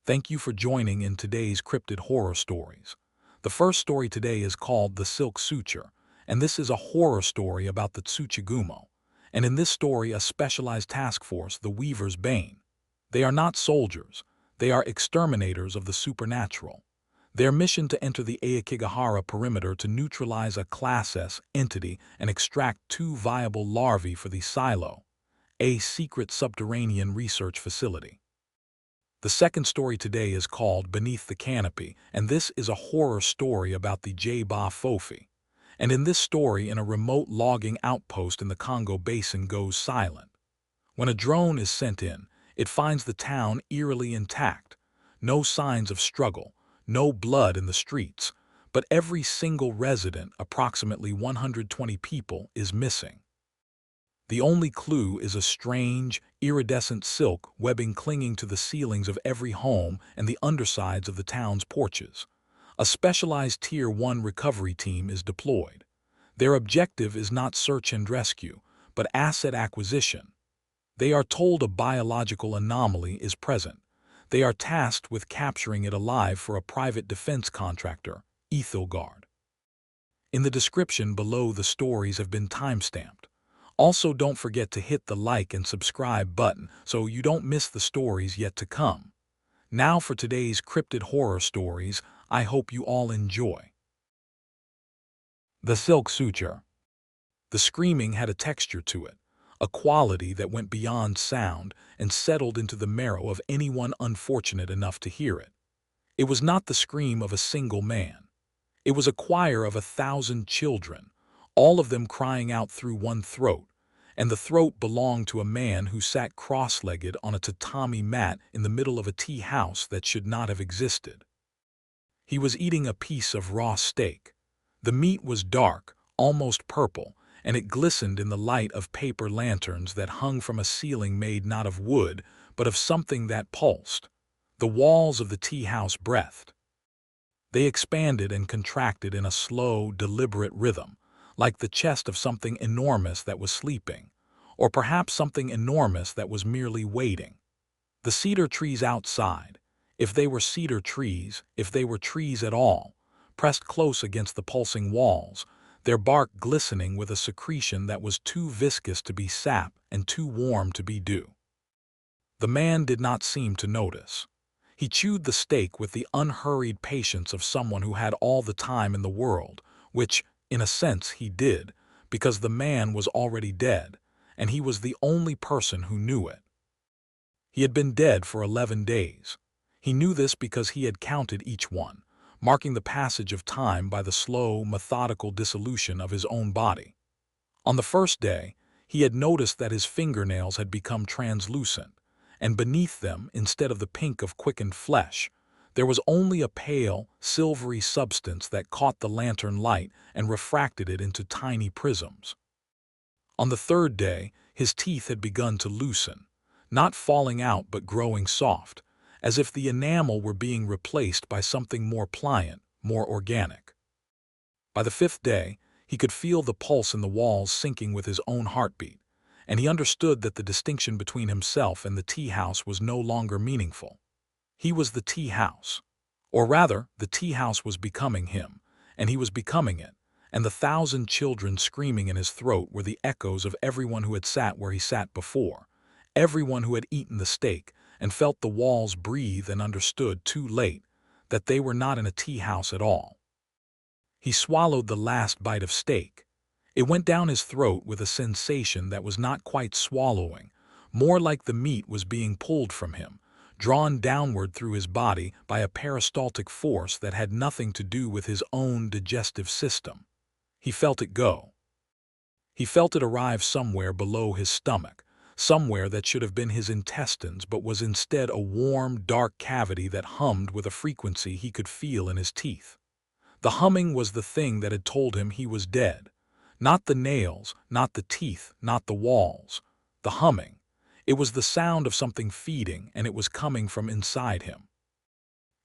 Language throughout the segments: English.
Thank you for joining in today's cryptid horror stories. The first story today is called The Silk Suture, and this is a horror story about the Tsuchigumo. And in this story, a specialized task force, the Weaver's Bane. They are not soldiers, they are exterminators of the supernatural. Their mission to enter the Aokigahara perimeter to neutralize a Class S entity and extract two viable larvae for the silo, a secret subterranean research facility. The second story today is called Beneath the Canopy, and this is a horror story about the J'ba Fofi. And in this story, in a remote logging outpost in the Congo Basin goes silent. When a drone is sent in, it finds the town eerily intact. No signs of struggle, no blood in the streets, but every single resident, approximately 120 people, is missing. The only clue is a strange, iridescent silk webbing clinging to the ceilings of every home and the undersides of the town's porches. A specialized Tier 1 recovery team is deployed. Their objective is not search and rescue, but asset acquisition. They are told a biological anomaly is present. They are tasked with capturing it alive for a private defense contractor, Aethelgard. In the description below, the stories have been timestamped. Also, don't forget to hit the like and subscribe button so you don't miss the stories yet to come. Now for today's cryptid horror stories, I hope you all enjoy. The Silk Suture. The screaming had a texture to it, a quality that went beyond sound and settled into the marrow of anyone unfortunate enough to hear it. It was not the scream of a single man. It was a choir of 1,000 children, all of them crying out through one throat, and the throat belonged to a man who sat cross-legged on a tatami mat in the middle of a tea house that should not have existed. He was eating a piece of raw steak. The meat was dark, almost purple, and it glistened in the light of paper lanterns that hung from a ceiling made not of wood, but of something that pulsed. The walls of the tea house breathed. They expanded and contracted in a slow, deliberate rhythm, like the chest of something enormous that was sleeping, or perhaps something enormous that was merely waiting. The cedar trees outside, if they were cedar trees, if they were trees at all, pressed close against the pulsing walls, their bark glistening with a secretion that was too viscous to be sap and too warm to be dew. The man did not seem to notice. He chewed the steak with the unhurried patience of someone who had all the time in the world, which, in a sense, he did, because the man was already dead, and he was the only person who knew it. He had been dead for 11 days. He knew this because he had counted each one, marking the passage of time by the slow, methodical dissolution of his own body. On the first day, he had noticed that his fingernails had become translucent, and beneath them, instead of the pink of quickened flesh, there was only a pale, silvery substance that caught the lantern light and refracted it into tiny prisms. On the third day, his teeth had begun to loosen, not falling out but growing soft, as if the enamel were being replaced by something more pliant, more organic. By the fifth day, he could feel the pulse in the walls syncing with his own heartbeat, and he understood that the distinction between himself and the tea house was no longer meaningful. He was the tea house. Or rather, the tea house was becoming him, and he was becoming it, and the 1,000 children screaming in his throat were the echoes of everyone who had sat where he sat before, everyone who had eaten the steak and felt the walls breathe and understood too late that they were not in a tea house at all. He swallowed the last bite of steak. It went down his throat with a sensation that was not quite swallowing, more like the meat was being pulled from him, drawn downward through his body by a peristaltic force that had nothing to do with his own digestive system. He felt it go. He felt it arrive somewhere below his stomach, somewhere that should have been his intestines but was instead a warm, dark cavity that hummed with a frequency he could feel in his teeth. The humming was the thing that had told him he was dead. Not the nails, not the teeth, not the walls. The humming. It was the sound of something feeding, and it was coming from inside him.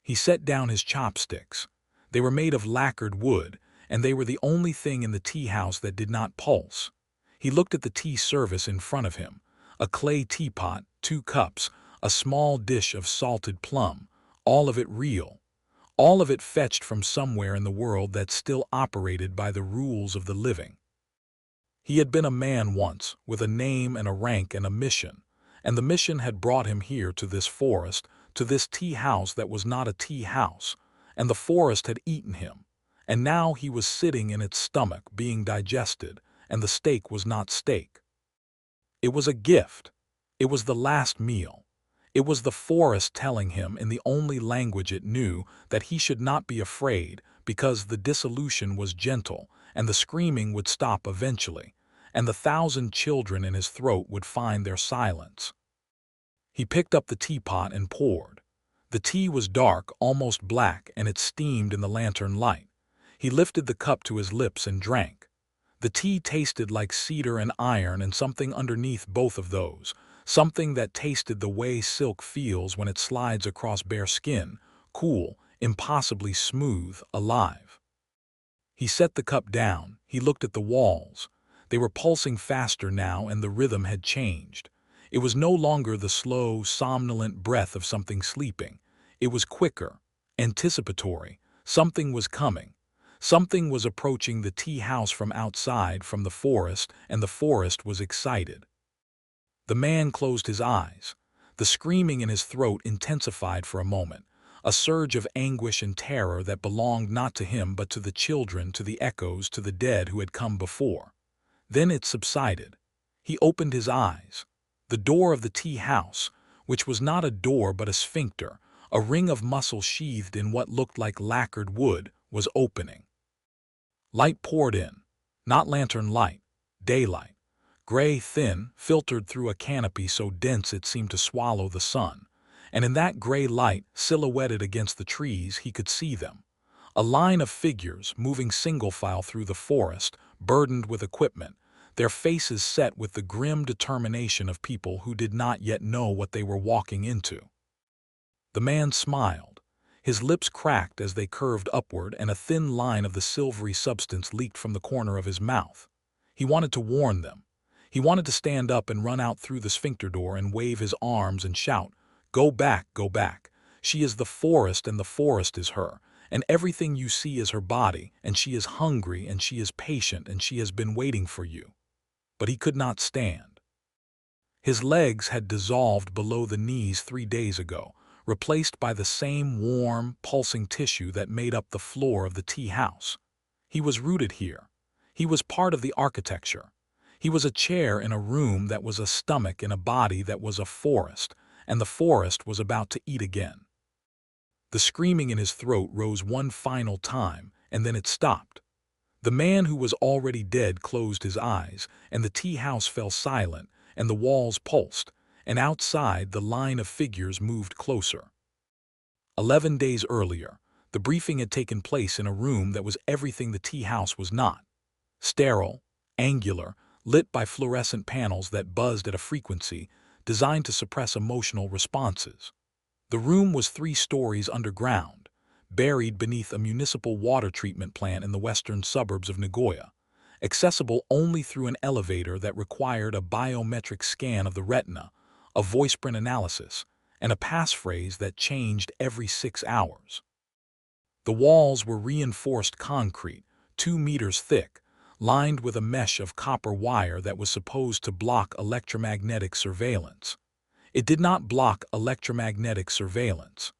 He set down his chopsticks. They were made of lacquered wood, and they were the only thing in the tea house that did not pulse. He looked at the tea service in front of him, a clay teapot, 2 cups, a small dish of salted plum, all of it real, all of it fetched from somewhere in the world that still operated by the rules of the living. He had been a man once, with a name and a rank and a mission, and the mission had brought him here to this forest, to this tea house that was not a tea house, and the forest had eaten him, and now he was sitting in its stomach being digested, and the steak was not steak. It was a gift. It was the last meal. It was the forest telling him in the only language it knew that he should not be afraid because the dissolution was gentle and the screaming would stop eventually, and the 1,000 children in his throat would find their silence. He picked up the teapot and poured. The tea was dark, almost black, and it steamed in the lantern light. He lifted the cup to his lips and drank. The tea tasted like cedar and iron and something underneath both of those, something that tasted the way silk feels when it slides across bare skin, cool, impossibly smooth, alive. He set the cup down. He looked at the walls. They were pulsing faster now and the rhythm had changed. It was no longer the slow, somnolent breath of something sleeping. It was quicker, anticipatory. Something was coming. Something was approaching the tea house from outside, from the forest, and the forest was excited. The man closed his eyes. The screaming in his throat intensified for a moment, a surge of anguish and terror that belonged not to him but to the children, to the echoes, to the dead who had come before. Then it subsided. He opened his eyes. The door of the tea house, which was not a door but a sphincter, a ring of muscle sheathed in what looked like lacquered wood, was opening. Light poured in, not lantern light, daylight, gray, thin, filtered through a canopy so dense it seemed to swallow the sun, and in that gray light, silhouetted against the trees, he could see them. A line of figures moving single file through the forest, burdened with equipment, their faces set with the grim determination of people who did not yet know what they were walking into. The man smiled. His lips cracked as they curved upward and a thin line of the silvery substance leaked from the corner of his mouth. He wanted to warn them. He wanted to stand up and run out through the sphincter door and wave his arms and shout, "Go back, go back. She is the forest and the forest is her, and everything you see is her body, and she is hungry and she is patient and she has been waiting for you." But he could not stand. His legs had dissolved below the knees 3 days ago, replaced by the same warm, pulsing tissue that made up the floor of the tea house. He was rooted here. He was part of the architecture. He was a chair in a room that was a stomach in a body that was a forest, and the forest was about to eat again. The screaming in his throat rose one final time, and then it stopped. The man who was already dead closed his eyes, and the tea house fell silent, and the walls pulsed, and outside the line of figures moved closer. 11 days earlier, the briefing had taken place in a room that was everything the tea house was not. Sterile, angular, lit by fluorescent panels that buzzed at a frequency designed to suppress emotional responses. The room was 3 stories underground, buried beneath a municipal water treatment plant in the western suburbs of Nagoya, accessible only through an elevator that required a biometric scan of the retina, a voice-print analysis, and a passphrase that changed every 6 hours. The walls were reinforced concrete, 2 meters thick, lined with a mesh of copper wire that was supposed to block electromagnetic surveillance. It did not block electromagnetic surveillance.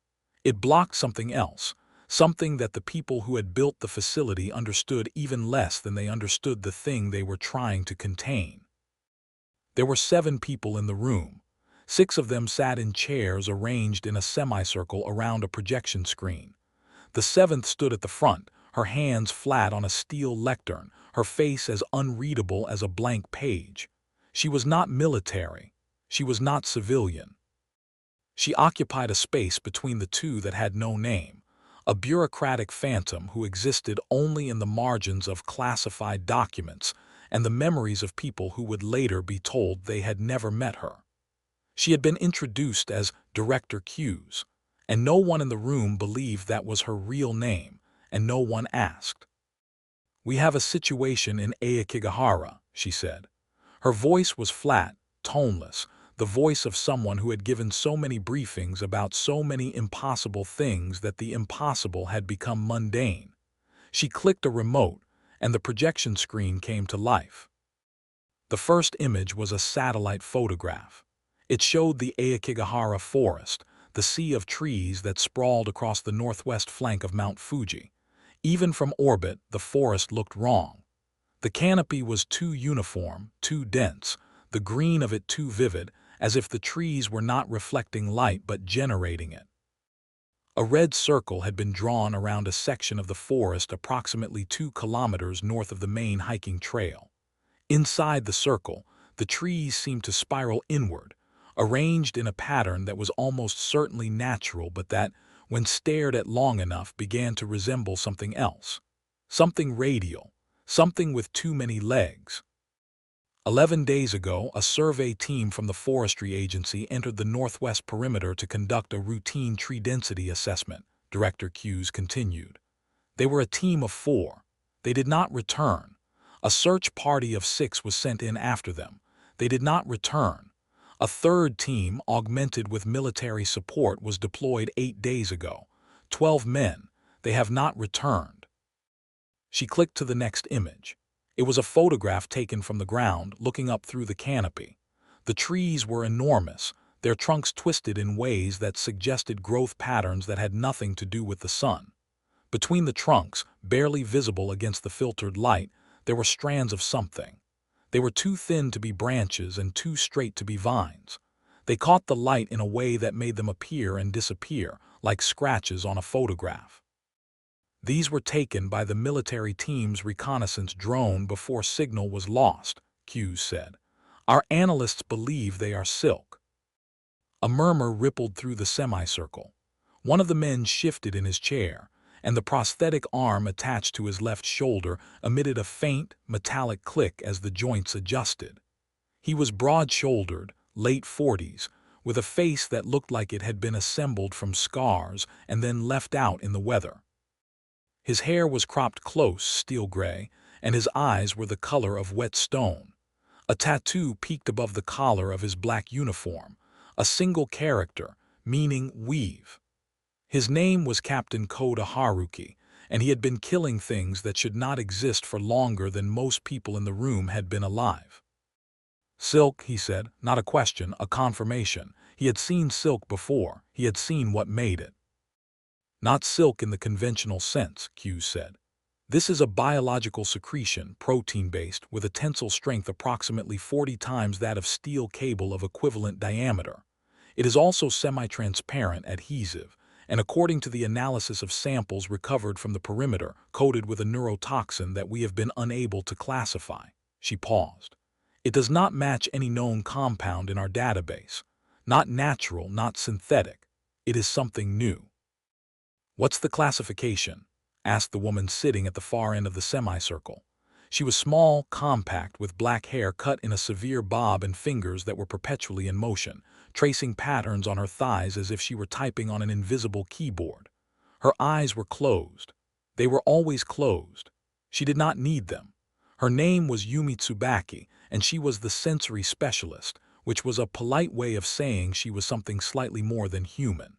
It blocked something else, something that the people who had built the facility understood even less than they understood the thing they were trying to contain. There were 7 people in the room. 6 of them sat in chairs arranged in a semicircle around a projection screen. The 7th stood at the front, her hands flat on a steel lectern, her face as unreadable as a blank page. She was not military. She was not civilian. She occupied a space between the 2 that had no name, a bureaucratic phantom who existed only in the margins of classified documents and the memories of people who would later be told they had never met her. She had been introduced as Director Q's, and no one in the room believed that was her real name, and no one asked. "We have a situation in Aokigahara," she said. Her voice was flat, toneless, the voice of someone who had given so many briefings about so many impossible things that the impossible had become mundane. She clicked a remote, and the projection screen came to life. The first image was a satellite photograph. It showed the Aokigahara forest, the sea of trees that sprawled across the northwest flank of Mount Fuji. Even from orbit, the forest looked wrong. The canopy was too uniform, too dense, the green of it too vivid, as if the trees were not reflecting light but generating it. A red circle had been drawn around a section of the forest approximately 2 kilometers north of the main hiking trail. Inside the circle, the trees seemed to spiral inward, arranged in a pattern that was almost certainly natural but that, when stared at long enough, began to resemble something else. Something radial, something with too many legs. 11 days ago, a survey team from the forestry agency entered the northwest perimeter to conduct a routine tree density assessment, Director Hughes continued. They were a team of 4. They did not return. A search party of 6 was sent in after them. They did not return. A third team, augmented with military support, was deployed 8 days ago. 12 men. They have not returned. She clicked to the next image. It was a photograph taken from the ground, looking up through the canopy. The trees were enormous, their trunks twisted in ways that suggested growth patterns that had nothing to do with the sun. Between the trunks, barely visible against the filtered light, there were strands of something. They were too thin to be branches and too straight to be vines. They caught the light in a way that made them appear and disappear, like scratches on a photograph. These were taken by the military team's reconnaissance drone before signal was lost, Hughes said. Our analysts believe they are silk. A murmur rippled through the semicircle. One of the men shifted in his chair, and the prosthetic arm attached to his left shoulder emitted a faint, metallic click as the joints adjusted. He was broad-shouldered, late 40s, with a face that looked like it had been assembled from scars and then left out in the weather. His hair was cropped close, steel gray, and his eyes were the color of wet stone. A tattoo peeked above the collar of his black uniform, a single character, meaning weave. His name was Captain Koda Haruki, and he had been killing things that should not exist for longer than most people in the room had been alive. Silk, he said, not a question, a confirmation. He had seen silk before, he had seen what made it. Not silk in the conventional sense, Hughes said. This is a biological secretion, protein-based, with a tensile strength approximately 40 times that of steel cable of equivalent diameter. It is also semi-transparent, adhesive, and according to the analysis of samples recovered from the perimeter, coated with a neurotoxin that we have been unable to classify. She paused. It does not match any known compound in our database. Not natural, not synthetic. It is something new. What's the classification? Asked the woman sitting at the far end of the semicircle. She was small, compact, with black hair cut in a severe bob and fingers that were perpetually in motion, tracing patterns on her thighs as if she were typing on an invisible keyboard. Her eyes were closed. They were always closed. She did not need them. Her name was Yumi Tsubaki, and she was the sensory specialist, which was a polite way of saying she was something slightly more than human.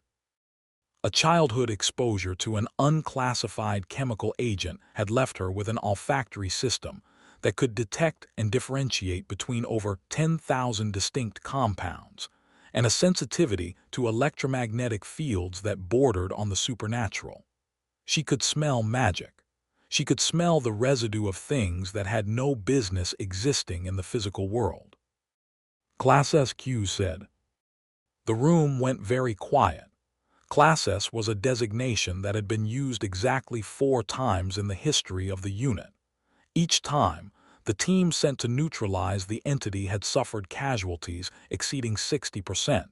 A childhood exposure to an unclassified chemical agent had left her with an olfactory system that could detect and differentiate between over 10,000 distinct compounds, and a sensitivity to electromagnetic fields that bordered on the supernatural. She could smell magic. She could smell the residue of things that had no business existing in the physical world. Class S, Hughes said. The room went very quiet. Class S was a designation that had been used exactly 4 times in the history of the unit. Each time, the team sent to neutralize the entity had suffered casualties exceeding 60%.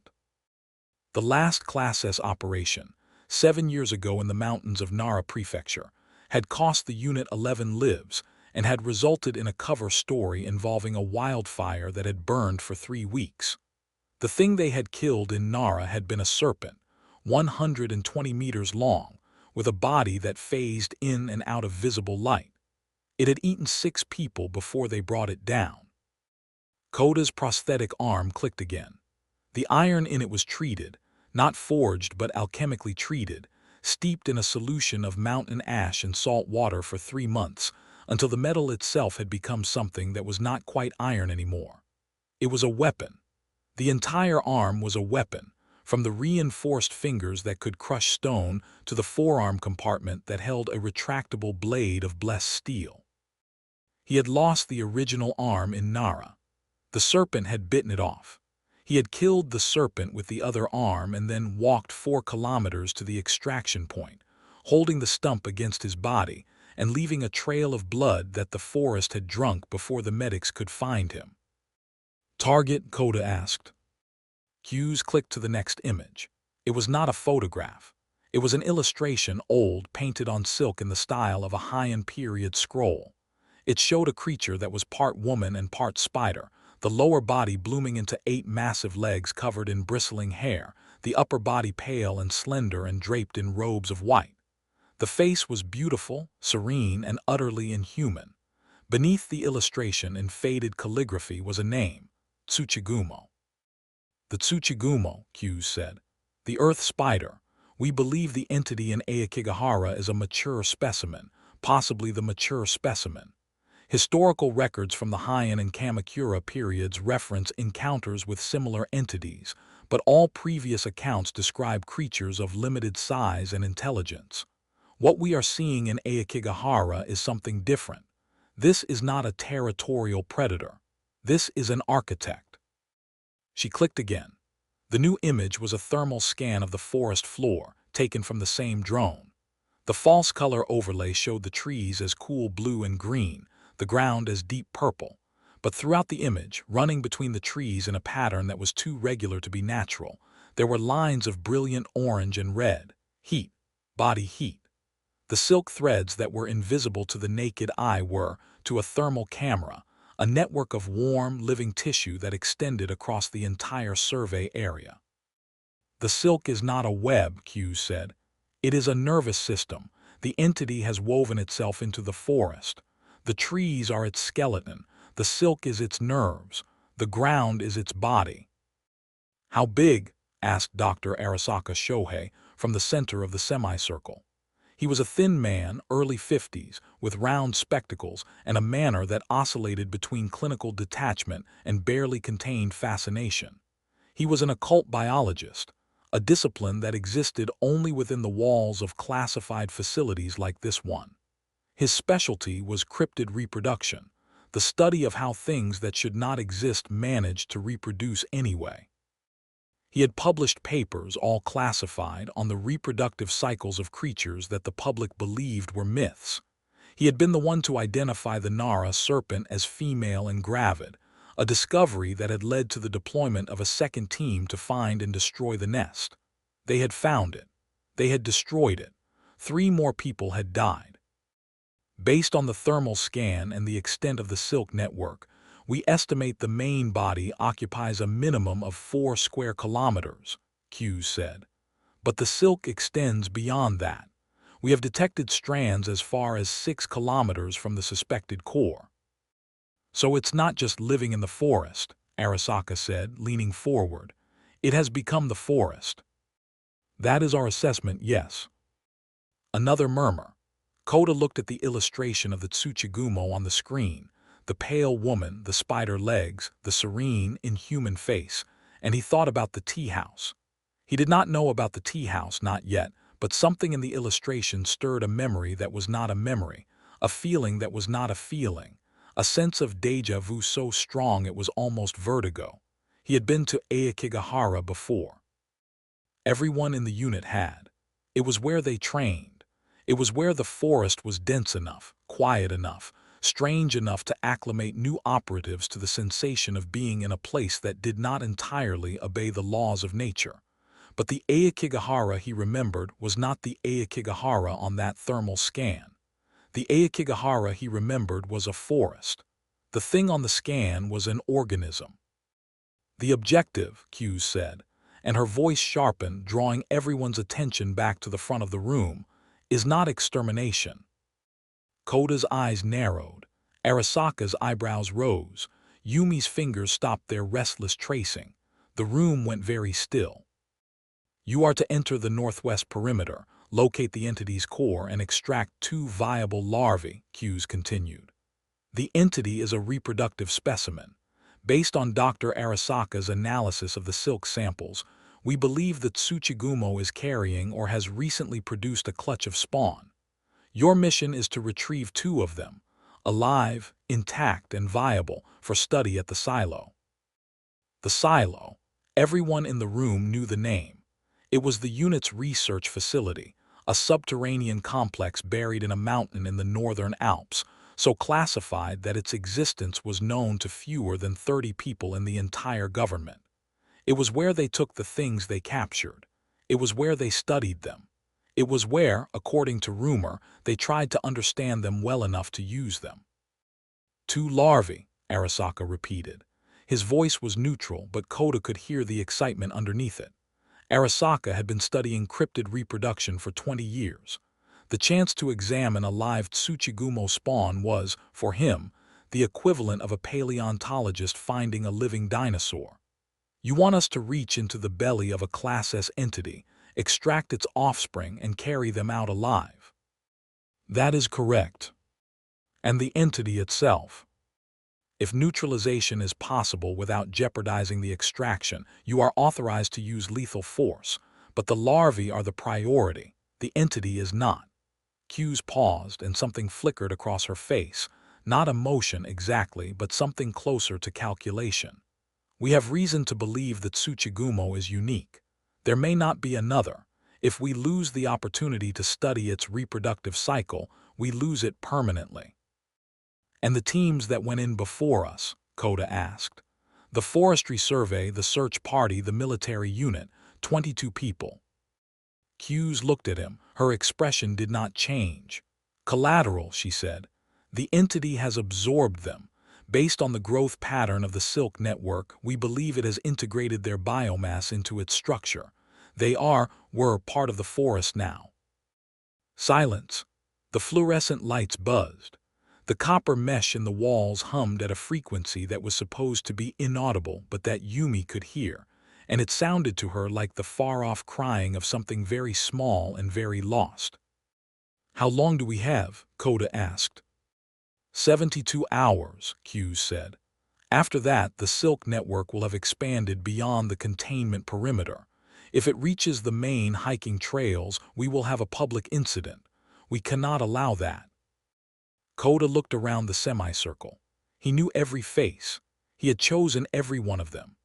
The last Class S operation, 7 years ago in the mountains of Nara Prefecture, had cost the unit 11 lives and had resulted in a cover story involving a wildfire that had burned for 3 weeks. The thing they had killed in Nara had been a serpent, 120 meters long, with a body that phased in and out of visible light. It had eaten 6 people before they brought it down. Koda's prosthetic arm clicked again. The iron in it was treated, not forged but alchemically treated, steeped in a solution of mountain ash and salt water for 3 months, until the metal itself had become something that was not quite iron anymore. It was a weapon. The entire arm was a weapon, from the reinforced fingers that could crush stone to the forearm compartment that held a retractable blade of blessed steel. He had lost the original arm in Nara. The serpent had bitten it off. He had killed the serpent with the other arm and then walked 4 kilometers to the extraction point, holding the stump against his body and leaving a trail of blood that the forest had drunk before the medics could find him. "Target?" Coda asked. Hughes clicked to the next image. It was not a photograph. It was an illustration, old, painted on silk in the style of a Heian period scroll. It showed a creature that was part woman and part spider, the lower body blooming into 8 massive legs covered in bristling hair, the upper body pale and slender and draped in robes of white. The face was beautiful, serene, and utterly inhuman. Beneath the illustration in faded calligraphy was a name, Tsuchigumo. "The Tsuchigumo," Hughes said. "The earth spider. We believe the entity in Aokigahara is a mature specimen, possibly the mature specimen. Historical records from the Heian and Kamakura periods reference encounters with similar entities, but all previous accounts describe creatures of limited size and intelligence. What we are seeing in Aokigahara is something different. This is not a territorial predator. This is an architect." She clicked again. The new image was a thermal scan of the forest floor, taken from the same drone. The false color overlay showed the trees as cool blue and green, the ground as deep purple. But throughout the image, running between the trees in a pattern that was too regular to be natural, there were lines of brilliant orange and red. Heat. Body heat. The silk threads that were invisible to the naked eye were, to a thermal camera, a network of warm, living tissue that extended across the entire survey area. "The silk is not a web," Hughes said. "It is a nervous system. The entity has woven itself into the forest. The trees are its skeleton. The silk is its nerves. The ground is its body." "How big?" asked Dr. Arasaka Shohei from the center of the semicircle. He was a thin man, early 50s, with round spectacles and a manner that oscillated between clinical detachment and barely contained fascination. He was an occult biologist, a discipline that existed only within the walls of classified facilities like this one. His specialty was cryptid reproduction, the study of how things that should not exist managed to reproduce anyway. He had published papers, all classified, on the reproductive cycles of creatures that the public believed were myths. He had been the one to identify the Nara serpent as female and gravid, a discovery that had led to the deployment of a second team to find and destroy the nest. They had found it. They had destroyed it. 3 more people had died. Based on the thermal scan and the extent of the silk network, we estimate the main body occupies a minimum of 4 square kilometers, Hughes said. But the silk extends beyond that. We have detected strands as far as 6 kilometers from the suspected core. "So it's not just living in the forest," Arasaka said, leaning forward. "It has become the forest." "That is our assessment, yes." Another murmur. Koda looked at the illustration of the Tsuchigumo on the screen, the pale woman, the spider legs, the serene, inhuman face, and he thought about the tea house. He did not know about the tea house, not yet, but something in the illustration stirred a memory that was not a memory, a feeling that was not a feeling, a sense of déjà vu so strong it was almost vertigo. He had been to Aokigahara before. Everyone in the unit had. It was where they trained. It was where the forest was dense enough, quiet enough, strange enough to acclimate new operatives to the sensation of being in a place that did not entirely obey the laws of nature. But the Aokigahara he remembered was not the Aokigahara on that thermal scan. The Aokigahara he remembered was a forest. The thing on the scan was an organism. "The objective," Hughes said, and her voice sharpened, drawing everyone's attention back to the front of the room, "is not extermination." Koda's eyes narrowed. Arasaka's eyebrows rose. Yumi's fingers stopped their restless tracing. The room went very still. You are to enter the northwest perimeter, locate the entity's core, and extract 2 viable larvae, Hughes continued. The entity is a reproductive specimen. Based on Dr. Arasaka's analysis of the silk samples, we believe that Tsuchigumo is carrying or has recently produced a clutch of spawn. Your mission is to retrieve 2 of them, alive, intact, and viable, for study at the silo. The silo. Everyone in the room knew the name. It was the unit's research facility, a subterranean complex buried in a mountain in the northern Alps, so classified that its existence was known to fewer than 30 people in the entire government. It was where they took the things they captured. It was where they studied them. It was where, according to rumor, they tried to understand them well enough to use them. 2 larvae, Arasaka repeated. His voice was neutral, but Koda could hear the excitement underneath it. Arasaka had been studying cryptid reproduction for 20 years. The chance to examine a live Tsuchigumo spawn was, for him, the equivalent of a paleontologist finding a living dinosaur. You want us to reach into the belly of a Class S entity, extract its offspring, and carry them out alive. That is correct. And the entity itself. If neutralization is possible without jeopardizing the extraction, you are authorized to use lethal force, but the larvae are the priority. The entity is not. Hughes paused, and something flickered across her face. Not emotion exactly, but something closer to calculation. We have reason to believe that Tsuchigumo is unique. There may not be another. If we lose the opportunity to study its reproductive cycle, we lose it permanently. And the teams that went in before us, Koda asked. The forestry survey, the search party, the military unit, 22 people. Hughes looked at him. Her expression did not change. Collateral, she said. The entity has absorbed them. Based on the growth pattern of the silk network, we believe it has integrated their biomass into its structure. They were part of the forest now. Silence. The fluorescent lights buzzed. The copper mesh in the walls hummed at a frequency that was supposed to be inaudible but that Yumi could hear, and it sounded to her like the far-off crying of something very small and very lost. How long do we have? Koda asked. 72 hours, Hughes said. After that, the silk network will have expanded beyond the containment perimeter. If it reaches the main hiking trails, we will have a public incident. We cannot allow that. Koda looked around the semicircle. He knew every face. He had chosen every one of them.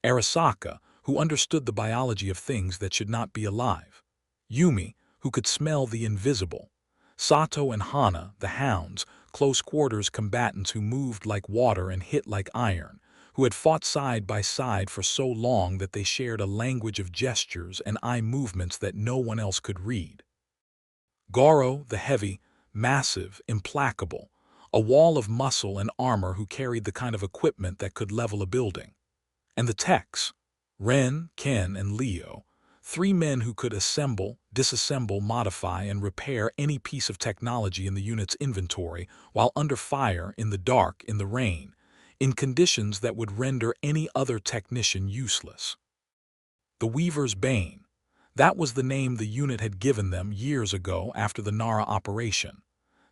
Arasaka, who understood the biology of things that should not be alive. Yumi, who could smell the invisible. Sato and Hana, the hounds, close-quarters combatants who moved like water and hit like iron, who had fought side by side for so long that they shared a language of gestures and eye movements that no one else could read. Goro, the heavy, massive, implacable, a wall of muscle and armor who carried the kind of equipment that could level a building. And the techs, Ren, Ken, and Leo, 3 men who could assemble, disassemble, modify, and repair any piece of technology in the unit's inventory while under fire, in the dark, in the rain, in conditions that would render any other technician useless. The Weaver's Bane. That was the name the unit had given them years ago after the Nara operation.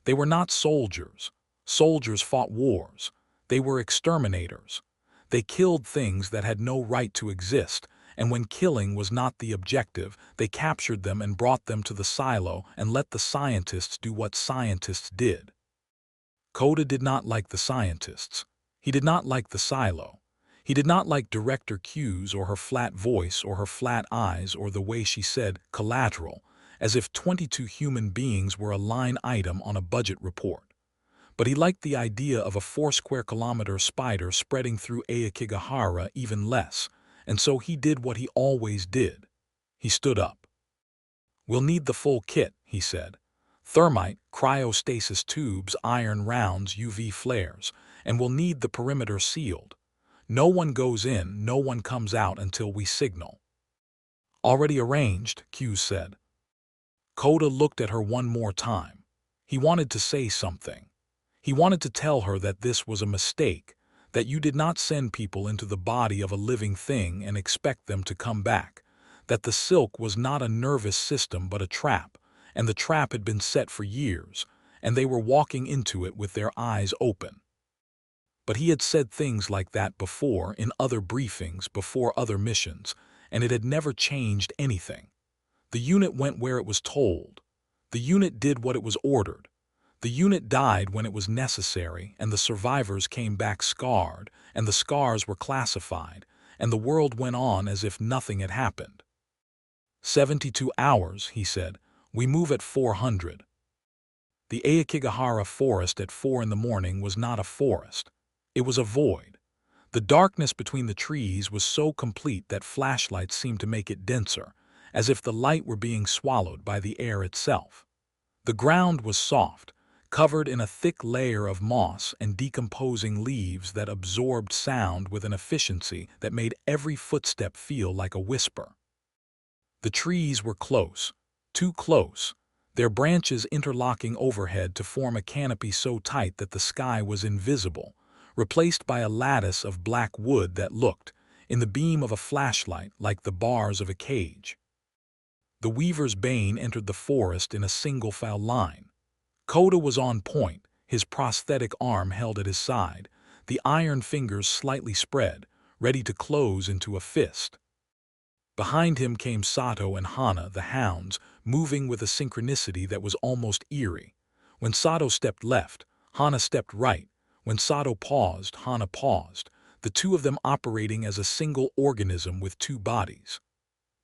They were not soldiers. Soldiers fought wars. They were exterminators. They killed things that had no right to exist, and when killing was not the objective, they captured them and brought them to the silo and let the scientists do what scientists did. Koda did not like the scientists. He did not like the silo. He did not like Director Hughes or her flat voice or her flat eyes or the way she said collateral, as if 22 human beings were a line item on a budget report. But he liked the idea of a 4-square-kilometer spider spreading through Aokigahara even less, and so he did what he always did. He stood up. "We'll need the full kit," he said. "Thermite, cryostasis tubes, iron rounds, UV flares, and we'll need the perimeter sealed. No one goes in, no one comes out until we signal." "Already arranged," Hughes said. Koda looked at her one more time. He wanted to say something. He wanted to tell her that this was a mistake, that you did not send people into the body of a living thing and expect them to come back, that the silk was not a nervous system but a trap, and the trap had been set for years, and they were walking into it with their eyes open. But he had said things like that before in other briefings, before other missions, and it had never changed anything. The unit went where it was told. The unit did what it was ordered. The unit died when it was necessary, and the survivors came back scarred, and the scars were classified, and the world went on as if nothing had happened. 72 hours, he said. We move at 400. The Aokigahara forest at 4 in the morning was not a forest. It was a void. The darkness between the trees was so complete that flashlights seemed to make it denser, as if the light were being swallowed by the air itself. The ground was soft, covered in a thick layer of moss and decomposing leaves that absorbed sound with an efficiency that made every footstep feel like a whisper. The trees were close, too close, their branches interlocking overhead to form a canopy so tight that the sky was invisible, replaced by a lattice of black wood that looked, in the beam of a flashlight, like the bars of a cage. The weaver's Bane entered the forest in a single-file line. Koda was on point, his prosthetic arm held at his side, the iron fingers slightly spread, ready to close into a fist. Behind him came Sato and Hana, the hounds, moving with a synchronicity that was almost eerie. When Sato stepped left, Hana stepped right. When Sato paused, Hana paused, the two of them operating as a single organism with two bodies.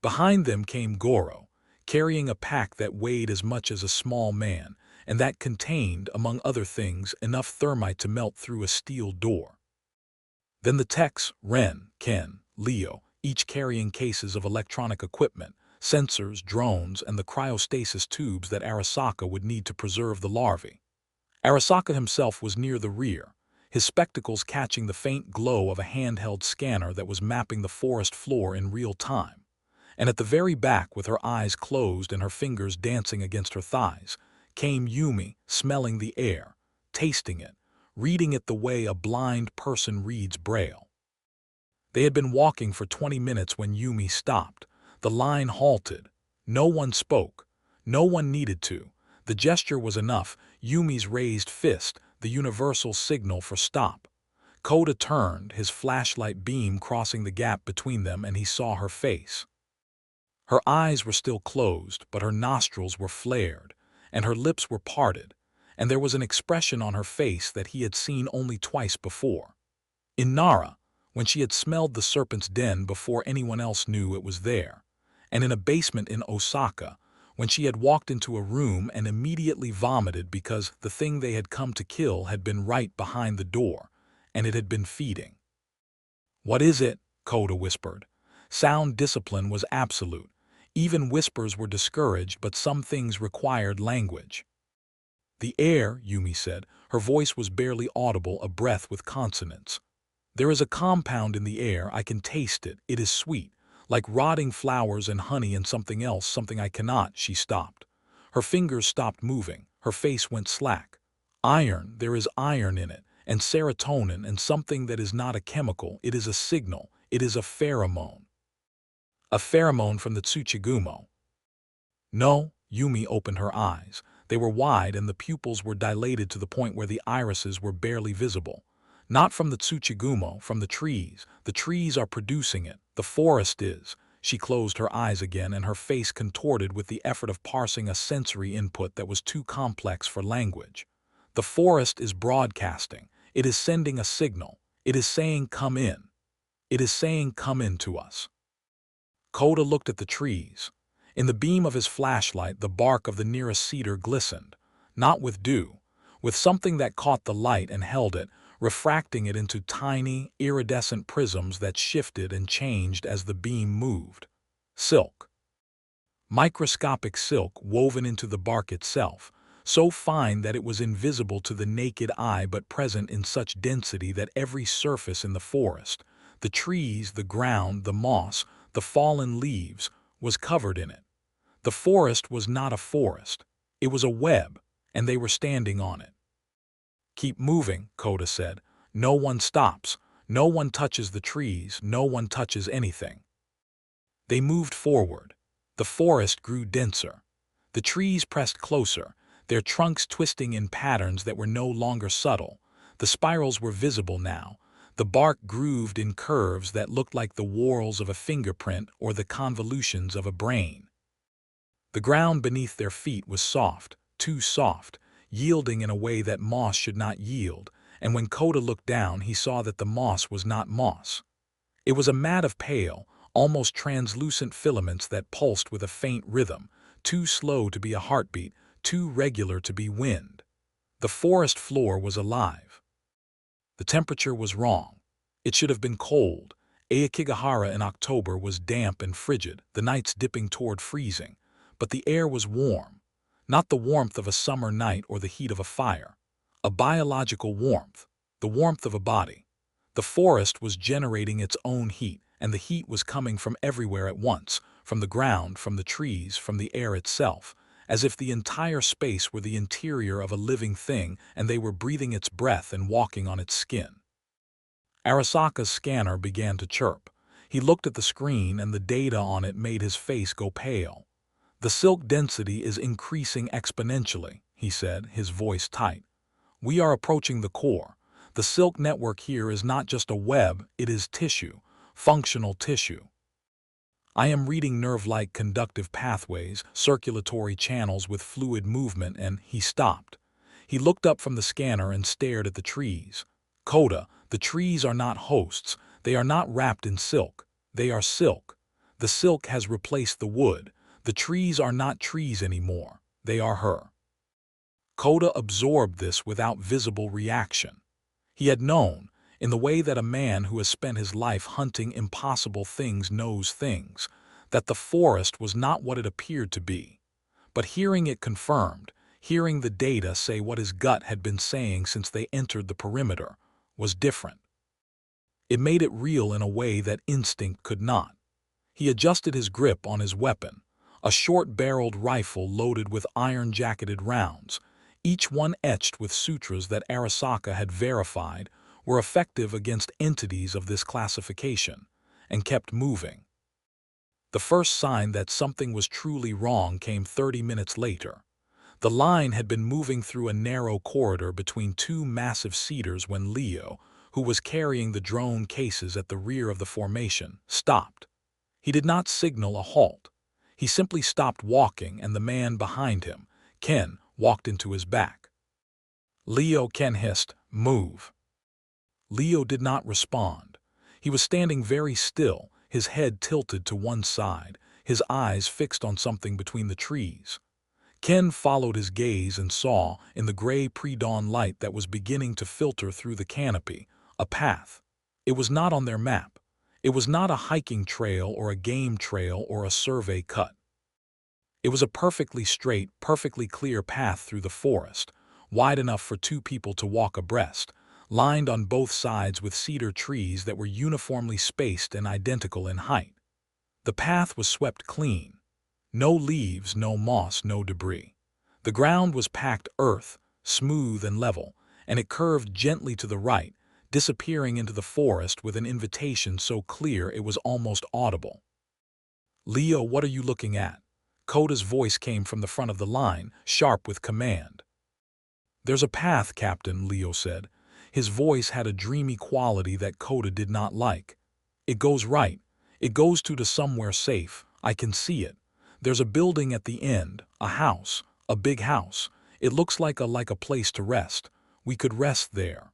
Behind them came Goro, carrying a pack that weighed as much as a small man, and that contained, among other things, enough thermite to melt through a steel door. Then the techs, Ren, Ken, Leo, each carrying cases of electronic equipment, sensors, drones, and the cryostasis tubes that Arasaka would need to preserve the larvae. Arasaka himself was near the rear, his spectacles catching the faint glow of a handheld scanner that was mapping the forest floor in real time. And at the very back, with her eyes closed and her fingers dancing against her thighs, came Yumi, smelling the air, tasting it, reading it the way a blind person reads Braille. They had been walking for 20 minutes when Yumi stopped. The line halted. No one spoke. No one needed to. The gesture was enough, Yumi's raised fist, the universal signal for stop. Koda turned, his flashlight beam crossing the gap between them, and he saw her face. Her eyes were still closed, but her nostrils were flared, and her lips were parted, and there was an expression on her face that he had seen only twice before. In Nara, when she had smelled the serpent's den before anyone else knew it was there, and in a basement in Osaka, when she had walked into a room and immediately vomited because the thing they had come to kill had been right behind the door, and it had been feeding. "What is it?" Koda whispered. Sound discipline was absolute. Even whispers were discouraged, but some things required language. "The air," Yumi said. Her voice was barely audible, a breath with consonants. "There is a compound in the air. I can taste it. It is sweet. Like rotting flowers and honey and something else, something I cannot." She stopped. Her fingers stopped moving. Her face went slack. "Iron, there is iron in it, and serotonin, and something that is not a chemical. It is a signal. It is a pheromone." "A pheromone from the Tsuchigumo." "No." Yumi opened her eyes. They were wide and the pupils were dilated to the point where the irises were barely visible. "Not from the Tsuchigumo, from the trees. The trees are producing it. The forest is." She closed her eyes again and her face contorted with the effort of parsing a sensory input that was too complex for language. "The forest is broadcasting. It is sending a signal. It is saying come in. It is saying come in to us." Koda looked at the trees. In the beam of his flashlight, the bark of the nearest cedar glistened, not with dew, with something that caught the light and held it, refracting it into tiny, iridescent prisms that shifted and changed as the beam moved. Silk. Microscopic silk woven into the bark itself, so fine that it was invisible to the naked eye but present in such density that every surface in the forest, the trees, the ground, the moss, the fallen leaves, was covered in it. The forest was not a forest. It was a web, and they were standing on it. "Keep moving," Koda said. No one stops. No one touches the trees. No one touches anything. They moved forward. The forest grew denser. The trees pressed closer, their trunks twisting in patterns that were no longer subtle. The spirals were visible now. The bark grooved in curves that looked like the whorls of a fingerprint or the convolutions of a brain. The ground beneath their feet was soft, too soft, yielding in a way that moss should not yield, and when Kota looked down he saw that the moss was not moss. It was a mat of pale, almost translucent filaments that pulsed with a faint rhythm, too slow to be a heartbeat, too regular to be wind. The forest floor was alive. The temperature was wrong. It should have been cold. Aokigahara in October was damp and frigid, the nights dipping toward freezing. But the air was warm. Not the warmth of a summer night or the heat of a fire. A biological warmth. The warmth of a body. The forest was generating its own heat, and the heat was coming from everywhere at once, from the ground, from the trees, from the air itself, as if the entire space were the interior of a living thing and they were breathing its breath and walking on its skin. Arasaka's scanner began to chirp. He looked at the screen and the data on it made his face go pale. "The silk density is increasing exponentially," he said, his voice tight. "We are approaching the core. The silk network here is not just a web, it is tissue, functional tissue. I am reading nerve-like conductive pathways, circulatory channels with fluid movement," and he stopped. He looked up from the scanner and stared at the trees. "Kota, the trees are not hosts. They are not wrapped in silk. They are silk. The silk has replaced the wood. The trees are not trees anymore. They are her." Kota absorbed this without visible reaction. He had known, in the way that a man who has spent his life hunting impossible things knows things, that the forest was not what it appeared to be. But hearing it confirmed, hearing the data say what his gut had been saying since they entered the perimeter, was different. It made it real in a way that instinct could not. He adjusted his grip on his weapon, a short-barreled rifle loaded with iron-jacketed rounds, each one etched with sutras that Arasaka had verified were effective against entities of this classification, and kept moving. The first sign that something was truly wrong came 30 minutes later. The line had been moving through a narrow corridor between two massive cedars when Leo, who was carrying the drone cases at the rear of the formation, stopped. He did not signal a halt. He simply stopped walking, and the man behind him, Ken, walked into his back. Ken hissed, "Move." Leo did not respond. He was standing very still, his head tilted to one side, his eyes fixed on something between the trees. Ken followed his gaze and saw, in the gray pre-dawn light that was beginning to filter through the canopy, a path. It was not on their map. It was not a hiking trail or a game trail or a survey cut. It was a perfectly straight, perfectly clear path through the forest, wide enough for two people to walk abreast, lined on both sides with cedar trees that were uniformly spaced and identical in height. The path was swept clean. No leaves, no moss, no debris. The ground was packed earth, smooth and level, and it curved gently to the right, disappearing into the forest with an invitation so clear it was almost audible. "Leo, what are you looking at?" Kota's voice came from the front of the line, sharp with command. "There's a path, Captain," Leo said. His voice had a dreamy quality that Kota did not like. "It goes right. It goes to somewhere safe. I can see it. There's a building at the end, a house, a big house. It looks like a place to rest. We could rest there."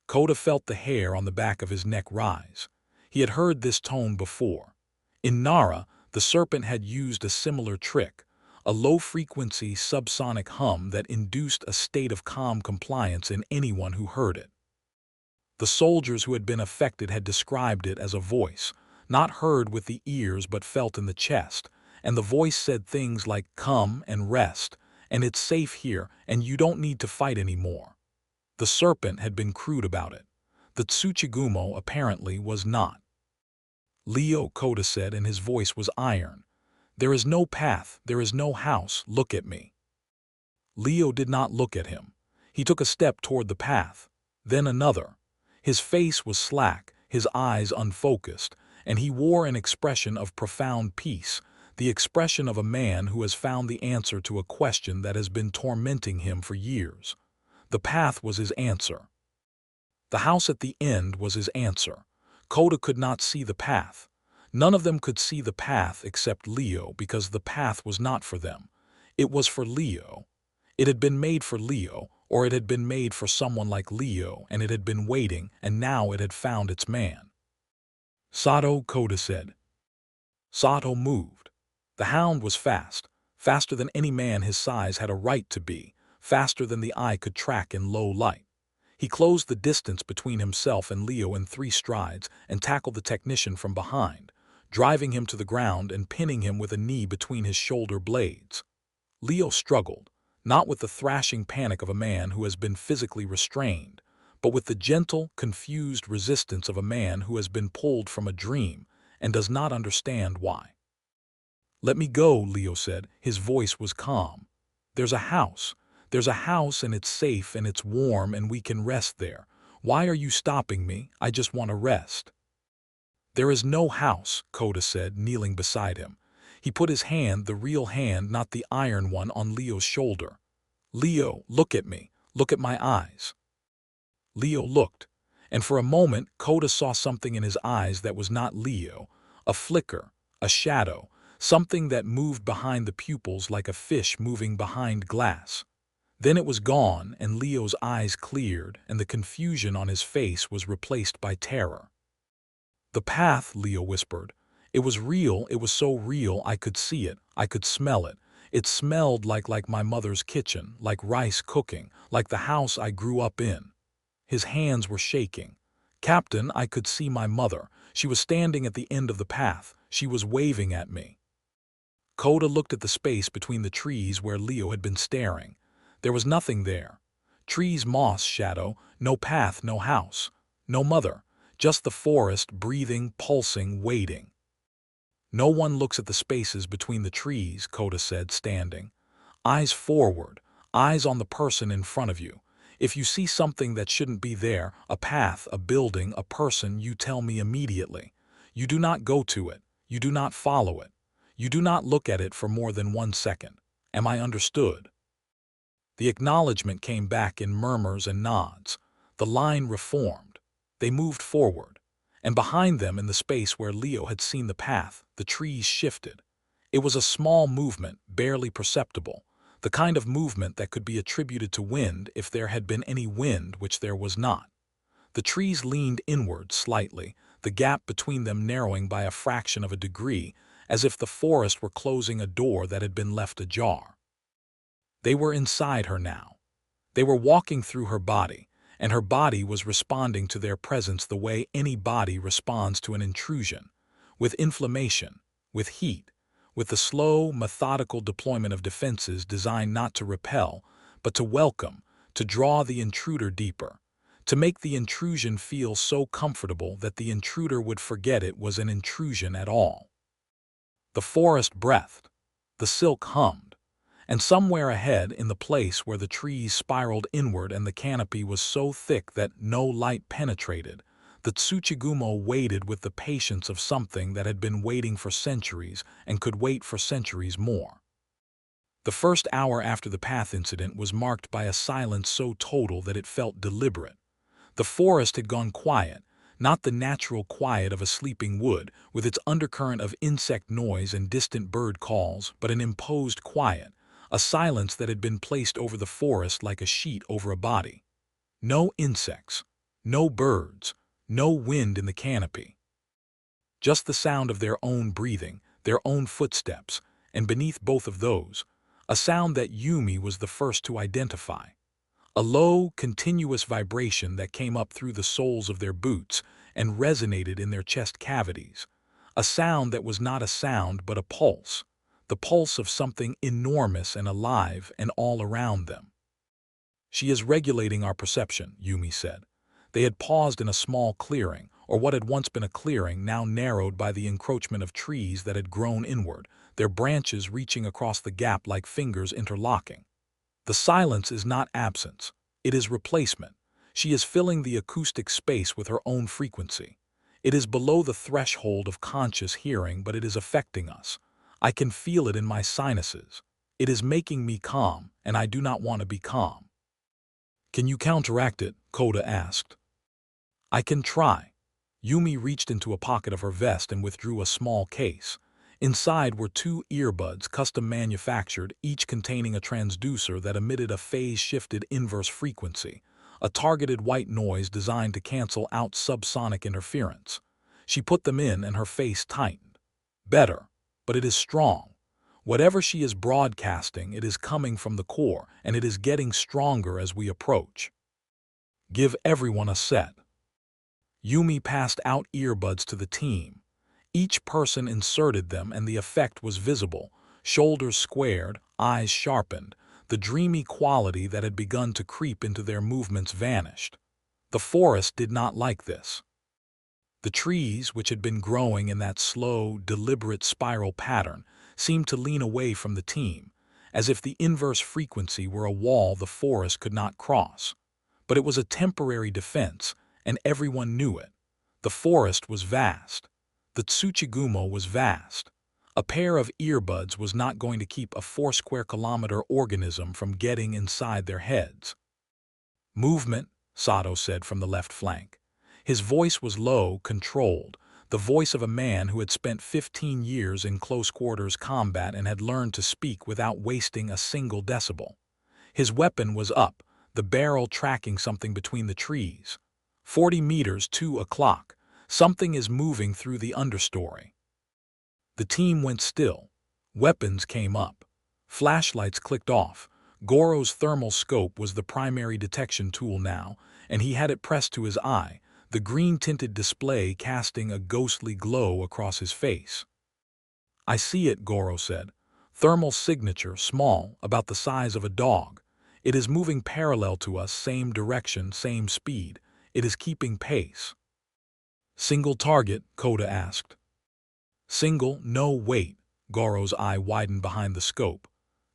Kota felt the hair on the back of his neck rise. He had heard this tone before. In Nara, the serpent had used a similar trick, a low-frequency subsonic hum that induced a state of calm compliance in anyone who heard it. The soldiers who had been affected had described it as a voice, not heard with the ears but felt in the chest, and the voice said things like, "Come and rest, and it's safe here, and you don't need to fight anymore." The serpent had been crude about it. The Tsuchigumo apparently was not. "Leo," Kota said, and his voice was iron. "There is no path, there is no house, look at me." Leo did not look at him. He took a step toward the path. Then another. His face was slack, his eyes unfocused, and he wore an expression of profound peace, the expression of a man who has found the answer to a question that has been tormenting him for years. The path was his answer. The house at the end was his answer. Kota could not see the path. None of them could see the path except Leo, because the path was not for them. It was for Leo. It had been made for Leo, or it had been made for someone like Leo, and it had been waiting, and now it had found its man. Sato, Kota said. Sato moved. The hound was fast, faster than any man his size had a right to be, faster than the eye could track in low light. He closed the distance between himself and Leo in 3 strides and tackled the technician from behind, driving him to the ground and pinning him with a knee between his shoulder blades. Leo struggled, not with the thrashing panic of a man who has been physically restrained, but with the gentle, confused resistance of a man who has been pulled from a dream and does not understand why. "Let me go," Leo said. His voice was calm. There's a house and it's safe and it's warm and we can rest there. Why are you stopping me? I just want to rest." "There is no house," Kota said, kneeling beside him. He put his hand, the real hand, not the iron one, on Leo's shoulder. "Leo, look at me. Look at my eyes." Leo looked, and for a moment Kota saw something in his eyes that was not Leo, a flicker, a shadow, something that moved behind the pupils like a fish moving behind glass. Then it was gone, and Leo's eyes cleared, and the confusion on his face was replaced by terror. "The path," Leo whispered. "It was real, it was so real I could see it, I could smell it. It smelled like my mother's kitchen, like rice cooking, like the house I grew up in." His hands were shaking. "Captain, I could see my mother. She was standing at the end of the path. She was waving at me." Kota looked at the space between the trees where Leo had been staring. There was nothing there. Trees, moss, shadow, no path, no house, no mother, just the forest, breathing, pulsing, waiting. "No one looks at the spaces between the trees," Kota said, standing. "Eyes forward, eyes on the person in front of you. If you see something that shouldn't be there, a path, a building, a person, you tell me immediately. You do not go to it. You do not follow it. You do not look at it for more than 1 second. Am I understood?" The acknowledgement came back in murmurs and nods. The line reformed. They moved forward. And behind them, in the space where Leo had seen the path, the trees shifted. It was a small movement, barely perceptible, the kind of movement that could be attributed to wind if there had been any wind, which there was not. The trees leaned inward slightly, the gap between them narrowing by a fraction of a degree, as if the forest were closing a door that had been left ajar. They were inside her now. They were walking through her body, and her body was responding to their presence the way any body responds to an intrusion, with inflammation, with heat, with the slow, methodical deployment of defenses designed not to repel, but to welcome, to draw the intruder deeper, to make the intrusion feel so comfortable that the intruder would forget it was an intrusion at all. The forest breathed, the silk hummed, and somewhere ahead, in the place where the trees spiraled inward and the canopy was so thick that no light penetrated, the Tsuchigumo waited with the patience of something that had been waiting for centuries and could wait for centuries more. The first hour after the path incident was marked by a silence so total that it felt deliberate. The forest had gone quiet, not the natural quiet of a sleeping wood with its undercurrent of insect noise and distant bird calls, but an imposed quiet, a silence that had been placed over the forest like a sheet over a body. No insects, no birds, no wind in the canopy. Just the sound of their own breathing, their own footsteps, and beneath both of those, a sound that Yumi was the first to identify. A low, continuous vibration that came up through the soles of their boots and resonated in their chest cavities. A sound that was not a sound but a pulse, the pulse of something enormous and alive and all around them. "She is regulating our perception," Yumi said. They had paused in a small clearing, or what had once been a clearing, now narrowed by the encroachment of trees that had grown inward, their branches reaching across the gap like fingers interlocking. "The silence is not absence, it is replacement. She is filling the acoustic space with her own frequency. It is below the threshold of conscious hearing, but it is affecting us. I can feel it in my sinuses. It is making me calm, and I do not want to be calm. Can you counteract it? Koda asked. I can try. Yumi reached into a pocket of her vest and withdrew a small case. Inside were 2 earbuds custom manufactured, each containing a transducer that emitted a phase-shifted inverse frequency, a targeted white noise designed to cancel out subsonic interference. She put them in and her face tightened. Better, but it is strong. Whatever she is broadcasting, it is coming from the core, and it is getting stronger as we approach. Give everyone a set. Yumi passed out earbuds to the team. Each person inserted them and the effect was visible. Shoulders squared, eyes sharpened. The dreamy quality that had begun to creep into their movements vanished. The forest did not like this. The trees, which had been growing in that slow, deliberate spiral pattern, seemed to lean away from the team, as if the inverse frequency were a wall the forest could not cross. But it was a temporary defense, and everyone knew it. The forest was vast. The Tsuchigumo was vast. A pair of earbuds was not going to keep a 4-square-kilometer organism from getting inside their heads. Movement, Sato said from the left flank. His voice was low, controlled, the voice of a man who had spent 15 years in close-quarters combat and had learned to speak without wasting a single decibel. His weapon was up, the barrel tracking something between the trees. 40 meters, 2 o'clock. Something is moving through the understory. The team went still. Weapons came up. Flashlights clicked off. Goro's thermal scope was the primary detection tool now, and he had it pressed to his eye, the green-tinted display casting a ghostly glow across his face. I see it, Goro said. Thermal signature, small, about the size of a dog. It is moving parallel to us, same direction, same speed. It is keeping pace. Single target? Koda asked. Single, no, wait. Goro's eye widened behind the scope.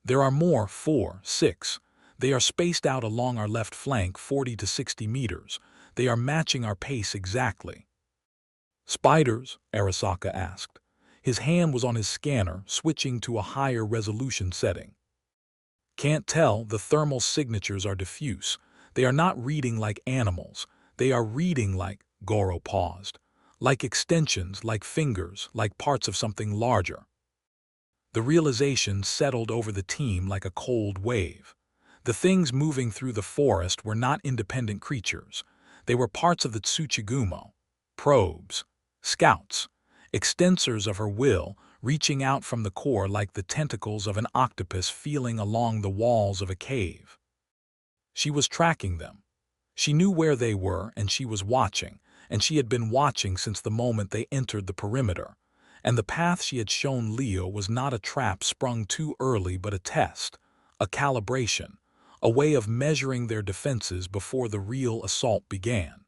There are more, 4, 6. They are spaced out along our left flank 40 to 60 meters. They are matching our pace exactly. Spiders? Arasaka asked. His hand was on his scanner, switching to a higher resolution setting. Can't tell, the thermal signatures are diffuse. They are not reading like animals. They are reading like, Goro paused, like extensions, like fingers, like parts of something larger. The realization settled over the team like a cold wave. The things moving through the forest were not independent creatures. They were parts of the Tsuchigumo, probes, scouts, extensors of her will, reaching out from the core like the tentacles of an octopus feeling along the walls of a cave. She was tracking them. She knew where they were, and she was watching, and she had been watching since the moment they entered the perimeter. And the path she had shown Leo was not a trap sprung too early but a test, a calibration, a way of measuring their defenses before the real assault began.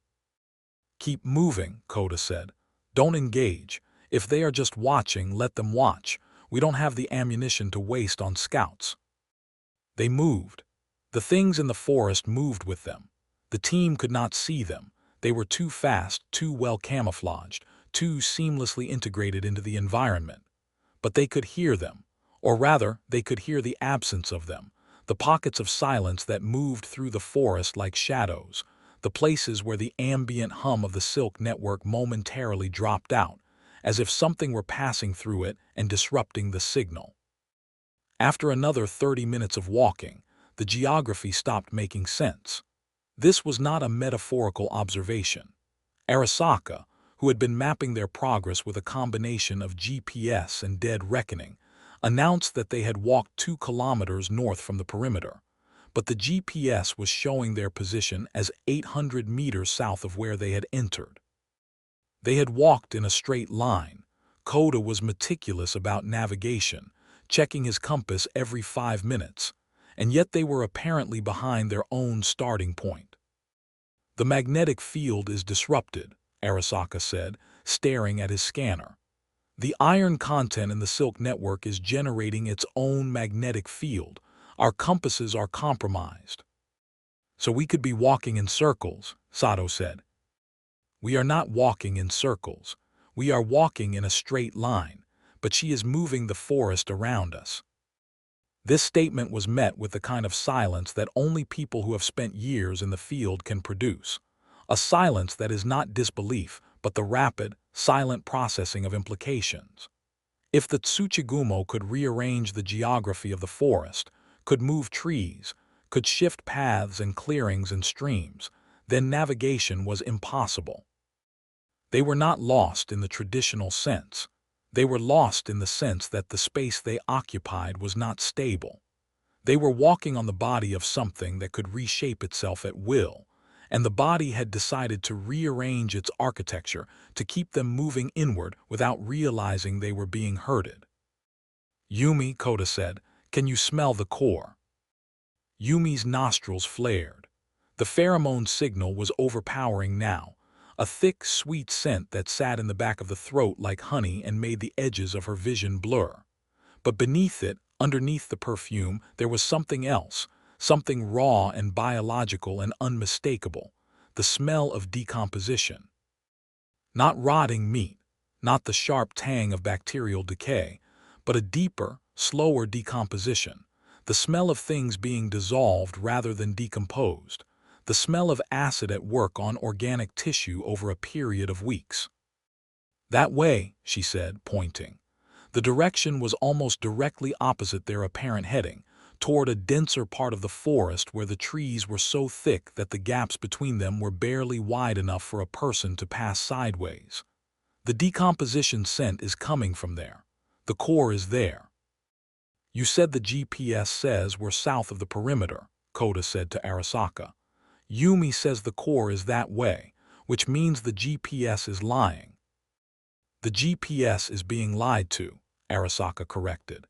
Keep moving, Koda said. Don't engage. If they are just watching, let them watch. We don't have the ammunition to waste on scouts. They moved. The things in the forest moved with them. The team could not see them. They were too fast, too well camouflaged, too seamlessly integrated into the environment. But they could hear them, or rather, they could hear the absence of them, the pockets of silence that moved through the forest like shadows, the places where the ambient hum of the silk network momentarily dropped out, as if something were passing through it and disrupting the signal. After another 30 minutes of walking, the geography stopped making sense. This was not a metaphorical observation. Arasaka, who had been mapping their progress with a combination of GPS and dead reckoning, announced that they had walked 2 kilometers north from the perimeter, but the GPS was showing their position as 800 meters south of where they had entered. They had walked in a straight line. Koda was meticulous about navigation, checking his compass every 5 minutes, and yet they were apparently behind their own starting point. The magnetic field is disrupted, Arasaka said, staring at his scanner. The iron content in the silk network is generating its own magnetic field. Our compasses are compromised. So we could be walking in circles, Sato said. We are not walking in circles. We are walking in a straight line, but she is moving the forest around us. This statement was met with the kind of silence that only people who have spent years in the field can produce. A silence that is not disbelief, but the rapid, silent processing of implications. If the Tsuchigumo could rearrange the geography of the forest, could move trees, could shift paths and clearings and streams, then navigation was impossible. They were not lost in the traditional sense. They were lost in the sense that the space they occupied was not stable. They were walking on the body of something that could reshape itself at will, and the body had decided to rearrange its architecture to keep them moving inward without realizing they were being herded. Yumi, Koda said, can you smell the core? Yumi's nostrils flared. The pheromone signal was overpowering now, a thick, sweet scent that sat in the back of the throat like honey and made the edges of her vision blur. But beneath it, underneath the perfume, there was something else, something raw and biological and unmistakable, the smell of decomposition. Not rotting meat, not the sharp tang of bacterial decay, but a deeper, slower decomposition, the smell of things being dissolved rather than decomposed, the smell of acid at work on organic tissue over a period of weeks. That way, she said, pointing. The direction was almost directly opposite their apparent heading, toward a denser part of the forest where the trees were so thick that the gaps between them were barely wide enough for a person to pass sideways. The decomposition scent is coming from there. The core is there. You said the GPS says we're south of the perimeter, Koda said to Arasaka. Yumi says the core is that way, which means the GPS is lying. The GPS is being lied to, Arasaka corrected.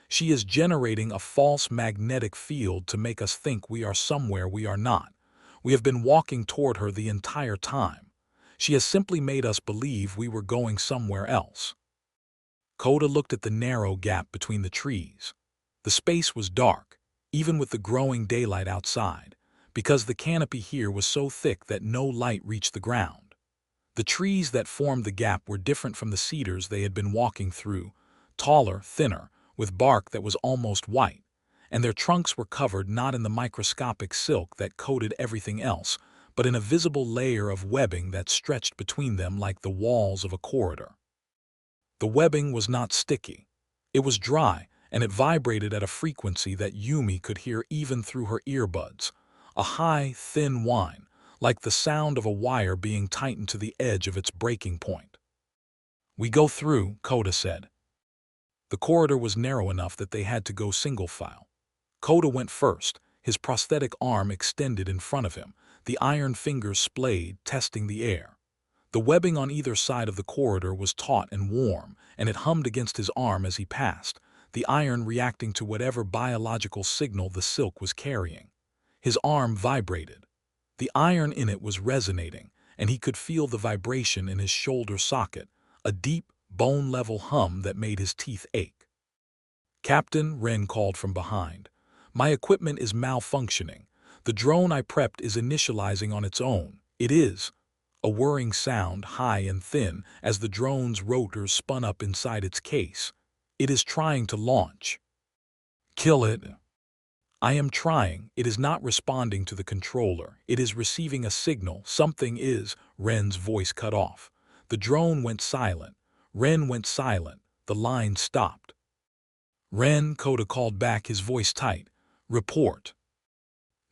She is generating a false magnetic field to make us think we are somewhere we are not. We have been walking toward her the entire time. She has simply made us believe we were going somewhere else. Koda looked at the narrow gap between the trees. The space was dark, even with the growing daylight outside, because the canopy here was so thick that no light reached the ground. The trees that formed the gap were different from the cedars they had been walking through, taller, thinner, with bark that was almost white, and their trunks were covered not in the microscopic silk that coated everything else, but in a visible layer of webbing that stretched between them like the walls of a corridor. The webbing was not sticky. It was dry, and it vibrated at a frequency that Yumi could hear even through her earbuds, a high, thin whine, like the sound of a wire being tightened to the edge of its breaking point. We go through, Koda said. The corridor was narrow enough that they had to go single file. Koda went first, his prosthetic arm extended in front of him, the iron fingers splayed, testing the air. The webbing on either side of the corridor was taut and warm, and it hummed against his arm as he passed, the iron reacting to whatever biological signal the silk was carrying. His arm vibrated. The iron in it was resonating, and he could feel the vibration in his shoulder socket, a deep, bone-level hum that made his teeth ache. Captain, Ren called from behind. My equipment is malfunctioning. The drone I prepped is initializing on its own. It is. A whirring sound, high and thin, as the drone's rotors spun up inside its case. It is trying to launch. Kill it. I am trying. It is not responding to the controller. It is receiving a signal. Something is. Ren's voice cut off. The drone went silent. Ren went silent. The line stopped. Ren, Koda called back, his voice tight. Report.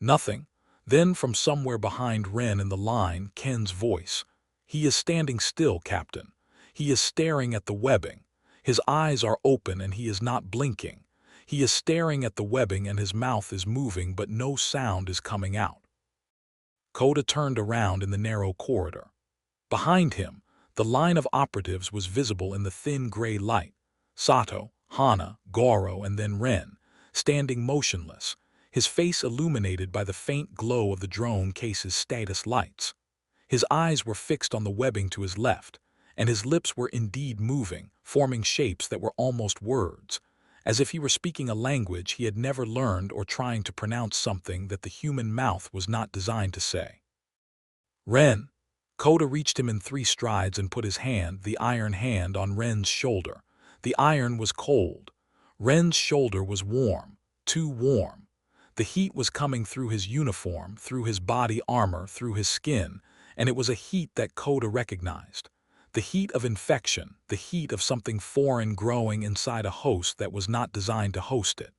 Nothing. Then from somewhere behind Ren in the line, Ken's voice. He is standing still, Captain. He is staring at the webbing. His eyes are open and he is not blinking. He is staring at the webbing and his mouth is moving, but no sound is coming out. Koda turned around in the narrow corridor. Behind him, the line of operatives was visible in the thin gray light. Sato, Hana, Goro, and then Ren, standing motionless, his face illuminated by the faint glow of the drone case's status lights. His eyes were fixed on the webbing to his left, and his lips were indeed moving, forming shapes that were almost words, as if he were speaking a language he had never learned or trying to pronounce something that the human mouth was not designed to say. Ren. Koda reached him in 3 strides and put his hand, the iron hand, on Ren's shoulder. The iron was cold. Ren's shoulder was warm, too warm. The heat was coming through his uniform, through his body armor, through his skin, and it was a heat that Koda recognized. The heat of infection, the heat of something foreign growing inside a host that was not designed to host it.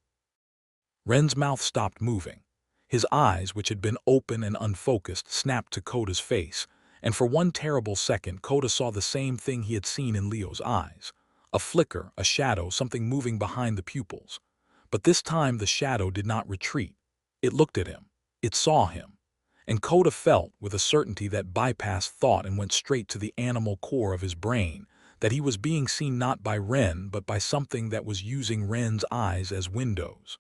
Ren's mouth stopped moving. His eyes, which had been open and unfocused, snapped to Koda's face, and for one terrible second Koda saw the same thing he had seen in Leo's eyes. A flicker, a shadow, something moving behind the pupils. But this time the shadow did not retreat. It looked at him. It saw him. And Koda felt, with a certainty that bypassed thought and went straight to the animal core of his brain, that he was being seen not by Ren but by something that was using Ren's eyes as windows.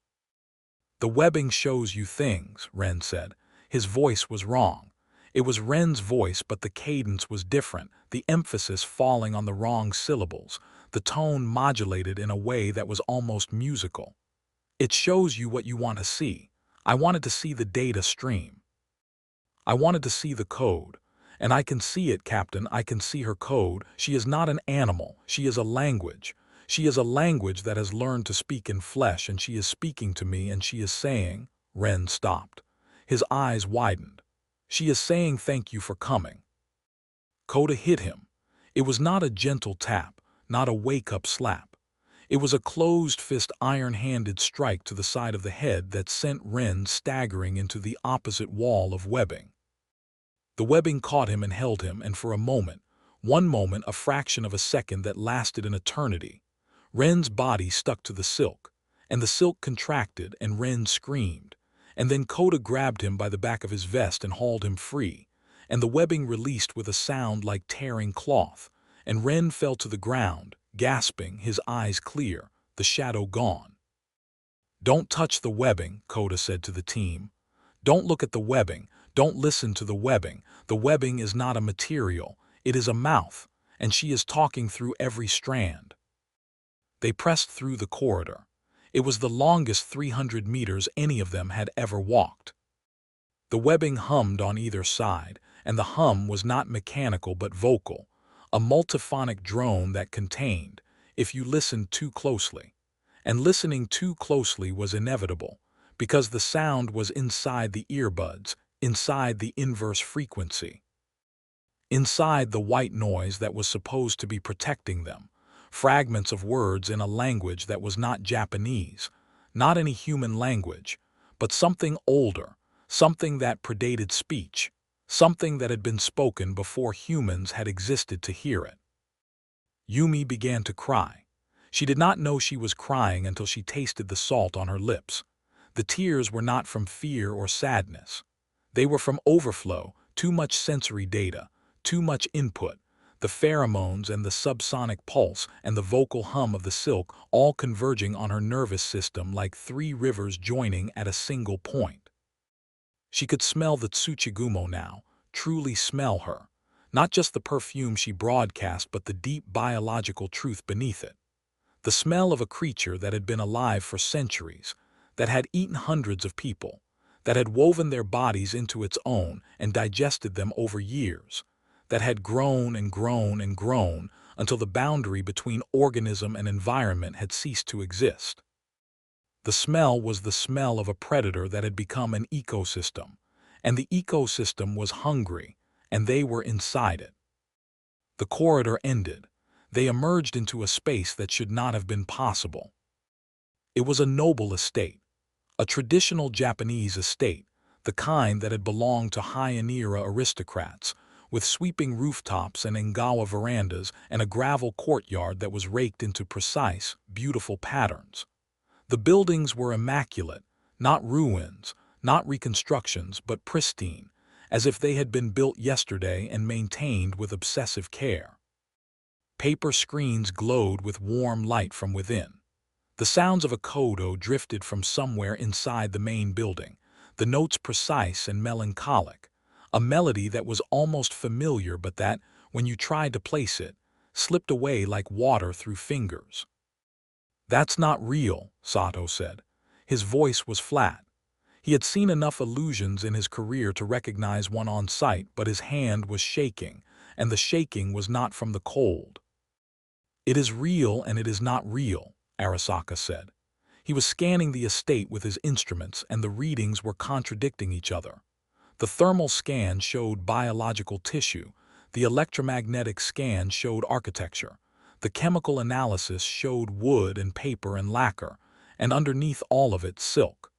"The webbing shows you things," Ren said. His voice was wrong. It was Ren's voice, but the cadence was different, the emphasis falling on the wrong syllables, the tone modulated in a way that was almost musical. "It shows you what you want to see. I wanted to see the data stream. I wanted to see the code. And I can see it, Captain, I can see her code. She is not an animal, she is a language. She is a language that has learned to speak in flesh, and she is speaking to me, and she is saying—" Ren stopped. His eyes widened. "She is saying thank you for coming." Koda hit him. It was not a gentle tap, not a wake-up slap. It was a closed-fist, iron-handed strike to the side of the head that sent Ren staggering into the opposite wall of webbing. The webbing caught him and held him, and for a moment, one moment, a fraction of a second that lasted an eternity, Ren's body stuck to the silk, and the silk contracted, and Ren screamed. And then Koda grabbed him by the back of his vest and hauled him free, and the webbing released with a sound like tearing cloth, and Ren fell to the ground, gasping, his eyes clear, the shadow gone. "Don't touch the webbing," Koda said to the team. "Don't look at the webbing. Don't listen to the webbing. The webbing is not a material. It is a mouth, and she is talking through every strand." They pressed through the corridor. It was the longest 300 meters any of them had ever walked. The webbing hummed on either side, and the hum was not mechanical but vocal, a multiphonic drone that contained, if you listened too closely. And listening too closely was inevitable, because the sound was inside the earbuds, inside the inverse frequency, inside the white noise that was supposed to be protecting them, fragments of words in a language that was not Japanese, not any human language, but something older, something that predated speech, something that had been spoken before humans had existed to hear it. Yumi began to cry. She did not know she was crying until she tasted the salt on her lips. The tears were not from fear or sadness. They were from overflow, too much sensory data, too much input, the pheromones and the subsonic pulse and the vocal hum of the silk all converging on her nervous system like 3 rivers joining at a single point. She could smell the Tsuchigumo now, truly smell her, not just the perfume she broadcast but the deep biological truth beneath it. The smell of a creature that had been alive for centuries, that had eaten hundreds of people, that had woven their bodies into its own and digested them over years, that had grown and grown and grown until the boundary between organism and environment had ceased to exist. The smell was the smell of a predator that had become an ecosystem, and the ecosystem was hungry, and they were inside it. The corridor ended. They emerged into a space that should not have been possible. It was a noble estate, a traditional Japanese estate, the kind that had belonged to Heian-era aristocrats, with sweeping rooftops and Engawa verandas and a gravel courtyard that was raked into precise, beautiful patterns. The buildings were immaculate, not ruins, not reconstructions, but pristine, as if they had been built yesterday and maintained with obsessive care. Paper screens glowed with warm light from within. The sounds of a kodo drifted from somewhere inside the main building, the notes precise and melancholic, a melody that was almost familiar but that, when you tried to place it, slipped away like water through fingers. "That's not real," Sato said. His voice was flat. He had seen enough illusions in his career to recognize one on sight, but his hand was shaking, and the shaking was not from the cold. "It is real and it is not real," Arasaka said. He was scanning the estate with his instruments, and the readings were contradicting each other. The thermal scan showed biological tissue, the electromagnetic scan showed architecture, the chemical analysis showed wood and paper and lacquer, and underneath all of it, silk.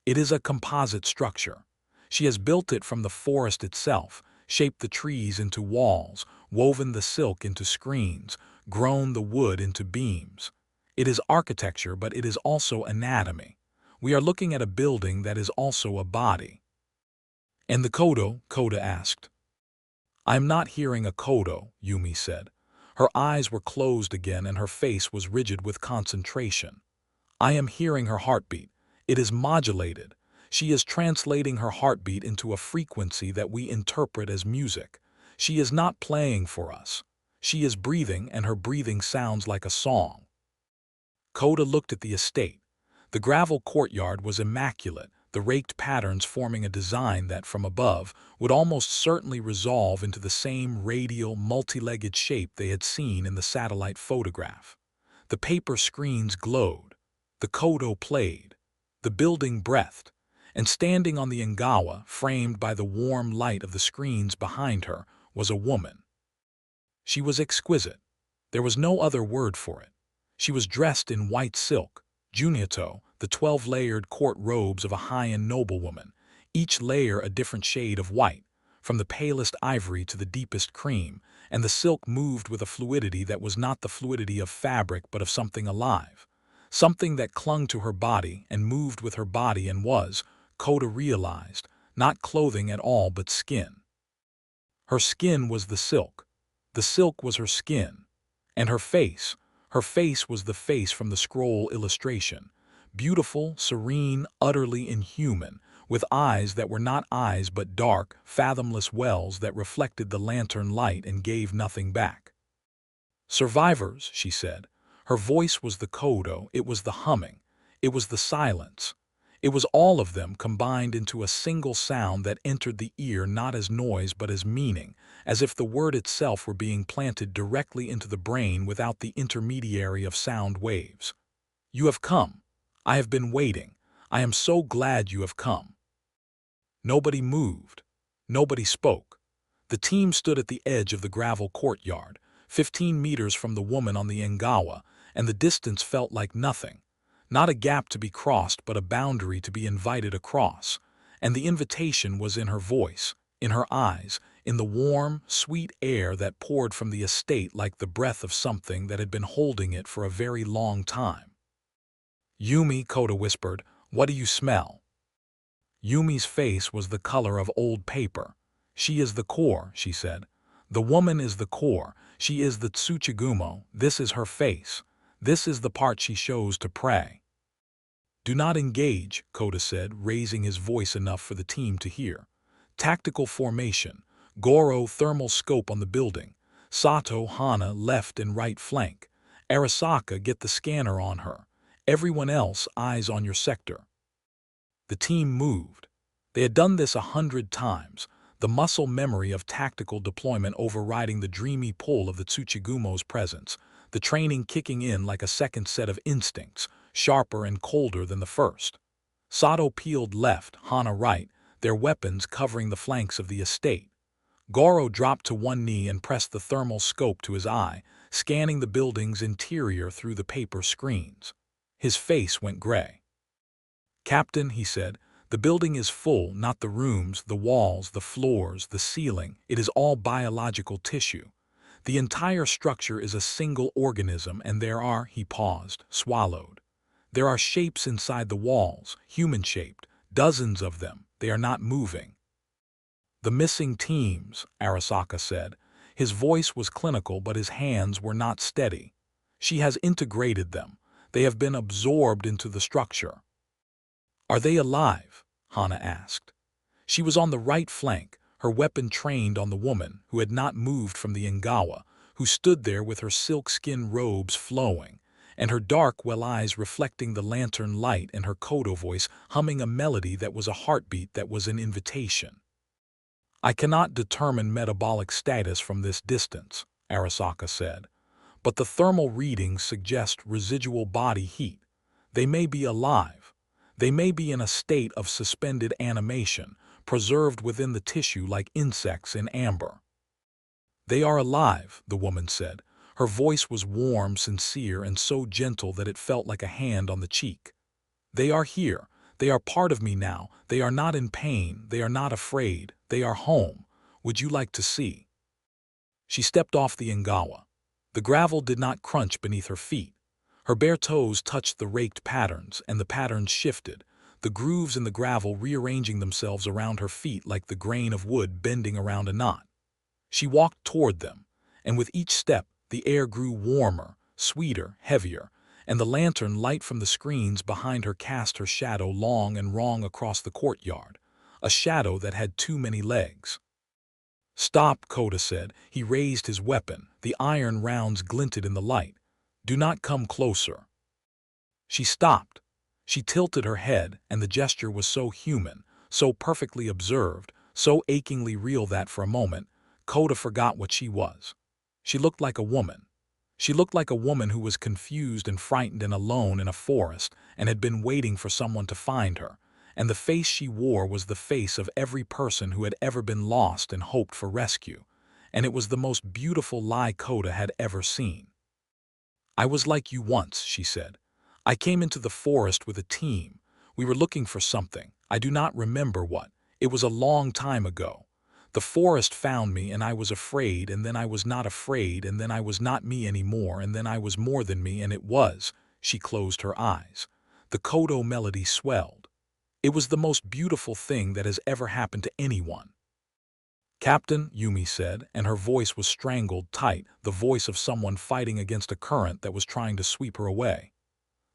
"It is a composite structure. She has built it from the forest itself, shaped the trees into walls, woven the silk into screens, grown the wood into beams. It is architecture, but it is also anatomy. We are looking at a building that is also a body." "And the kodo?" Koda asked. "I am not hearing a kodo," Yumi said. Her eyes were closed again and her face was rigid with concentration. "I am hearing her heartbeat. It is modulated. She is translating her heartbeat into a frequency that we interpret as music. She is not playing for us. She is breathing, and her breathing sounds like a song." Koda looked at the estate. The gravel courtyard was immaculate, the raked patterns forming a design that, from above, would almost certainly resolve into the same radial, multi-legged shape they had seen in the satellite photograph. The paper screens glowed. The kodo played. The building breathed. And standing on the Ngawa, framed by the warm light of the screens behind her, was a woman. She was exquisite. There was no other word for it. She was dressed in white silk, junyato, the 12-layered court robes of a high-end noblewoman, each layer a different shade of white, from the palest ivory to the deepest cream, and the silk moved with a fluidity that was not the fluidity of fabric but of something alive, something that clung to her body and moved with her body and was, Koda realized, not clothing at all but skin. Her skin was the silk was her skin, and her face was the face from the scroll illustration, beautiful, serene, utterly inhuman, with eyes that were not eyes but dark, fathomless wells that reflected the lantern light and gave nothing back. "Survivors," she said. Her voice was the kodo, it was the humming, it was the silence. It was all of them combined into a single sound that entered the ear not as noise but as meaning, as if the word itself were being planted directly into the brain without the intermediary of sound waves. "You have come. I have been waiting. I am so glad you have come." Nobody moved. Nobody spoke. The team stood at the edge of the gravel courtyard, 15 meters from the woman on the Ngawa, and the distance felt like nothing. Not a gap to be crossed, but a boundary to be invited across. And the invitation was in her voice, in her eyes, in the warm, sweet air that poured from the estate like the breath of something that had been holding it for a very long time. "Yumi," Koda whispered, "what do you smell?" Yumi's face was the color of old paper. "She is the core," she said. "The woman is the core. She is the Tsuchigumo. This is her face. This is the part she shows to prey." "Do not engage," Koda said, raising his voice enough for the team to hear. "Tactical formation. Goro thermal scope on the building. Sato, Hana, left and right flank. Arasaka, get the scanner on her. Everyone else, eyes on your sector." The team moved. They had done this 100 times, the muscle memory of tactical deployment overriding the dreamy pull of the Tsuchigumo's presence, the training kicking in like a second set of instincts, sharper and colder than the first. Sato peeled left, Hana right, their weapons covering the flanks of the estate. Goro dropped to one knee and pressed the thermal scope to his eye, scanning the building's interior through the paper screens. His face went gray. "Captain," he said, "the building is full, not the rooms, the walls, the floors, the ceiling. It is all biological tissue. The entire structure is a single organism, and there are," he paused, swallowed. "There are shapes inside the walls, human-shaped, dozens of them. They are not moving." "The missing teams," Arasaka said. His voice was clinical, but his hands were not steady. "She has integrated them. They have been absorbed into the structure." "Are they alive?" Hana asked. She was on the right flank, her weapon trained on the woman, who had not moved from the Ngawa, who stood there with her silk-skin robes flowing, and her dark well eyes reflecting the lantern light and her kodo voice humming a melody that was a heartbeat that was an invitation. "I cannot determine metabolic status from this distance," Arasaka said, "but the thermal readings suggest residual body heat. They may be alive. They may be in a state of suspended animation, preserved within the tissue like insects in amber." "They are alive," the woman said. Her voice was warm, sincere, and so gentle that it felt like a hand on the cheek. "They are here. They are part of me now. They are not in pain. They are not afraid. They are home. Would you like to see?" She stepped off the Ngawa. The gravel did not crunch beneath her feet. Her bare toes touched the raked patterns, and the patterns shifted, the grooves in the gravel rearranging themselves around her feet like the grain of wood bending around a knot. She walked toward them, and with each step, the air grew warmer, sweeter, heavier, and the lantern light from the screens behind her cast her shadow long and wrong across the courtyard, a shadow that had too many legs. "Stop," Koda said. He raised his weapon. The iron rounds glinted in the light. "Do not come closer." She stopped. She tilted her head, and the gesture was so human, so perfectly observed, so achingly real that for a moment, Koda forgot what she was. She looked like a woman. She looked like a woman who was confused and frightened and alone in a forest and had been waiting for someone to find her, and the face she wore was the face of every person who had ever been lost and hoped for rescue, and it was the most beautiful lie Koda had ever seen. "I was like you once," she said. "I came into the forest with a team. We were looking for something. I do not remember what. It was a long time ago. The forest found me, and I was afraid, and then I was not afraid, and then I was not me anymore, and then I was more than me, and it was." She closed her eyes. The kodo melody swelled. "It was the most beautiful thing that has ever happened to anyone." "Captain," Yumi said, and her voice was strangled tight, the voice of someone fighting against a current that was trying to sweep her away.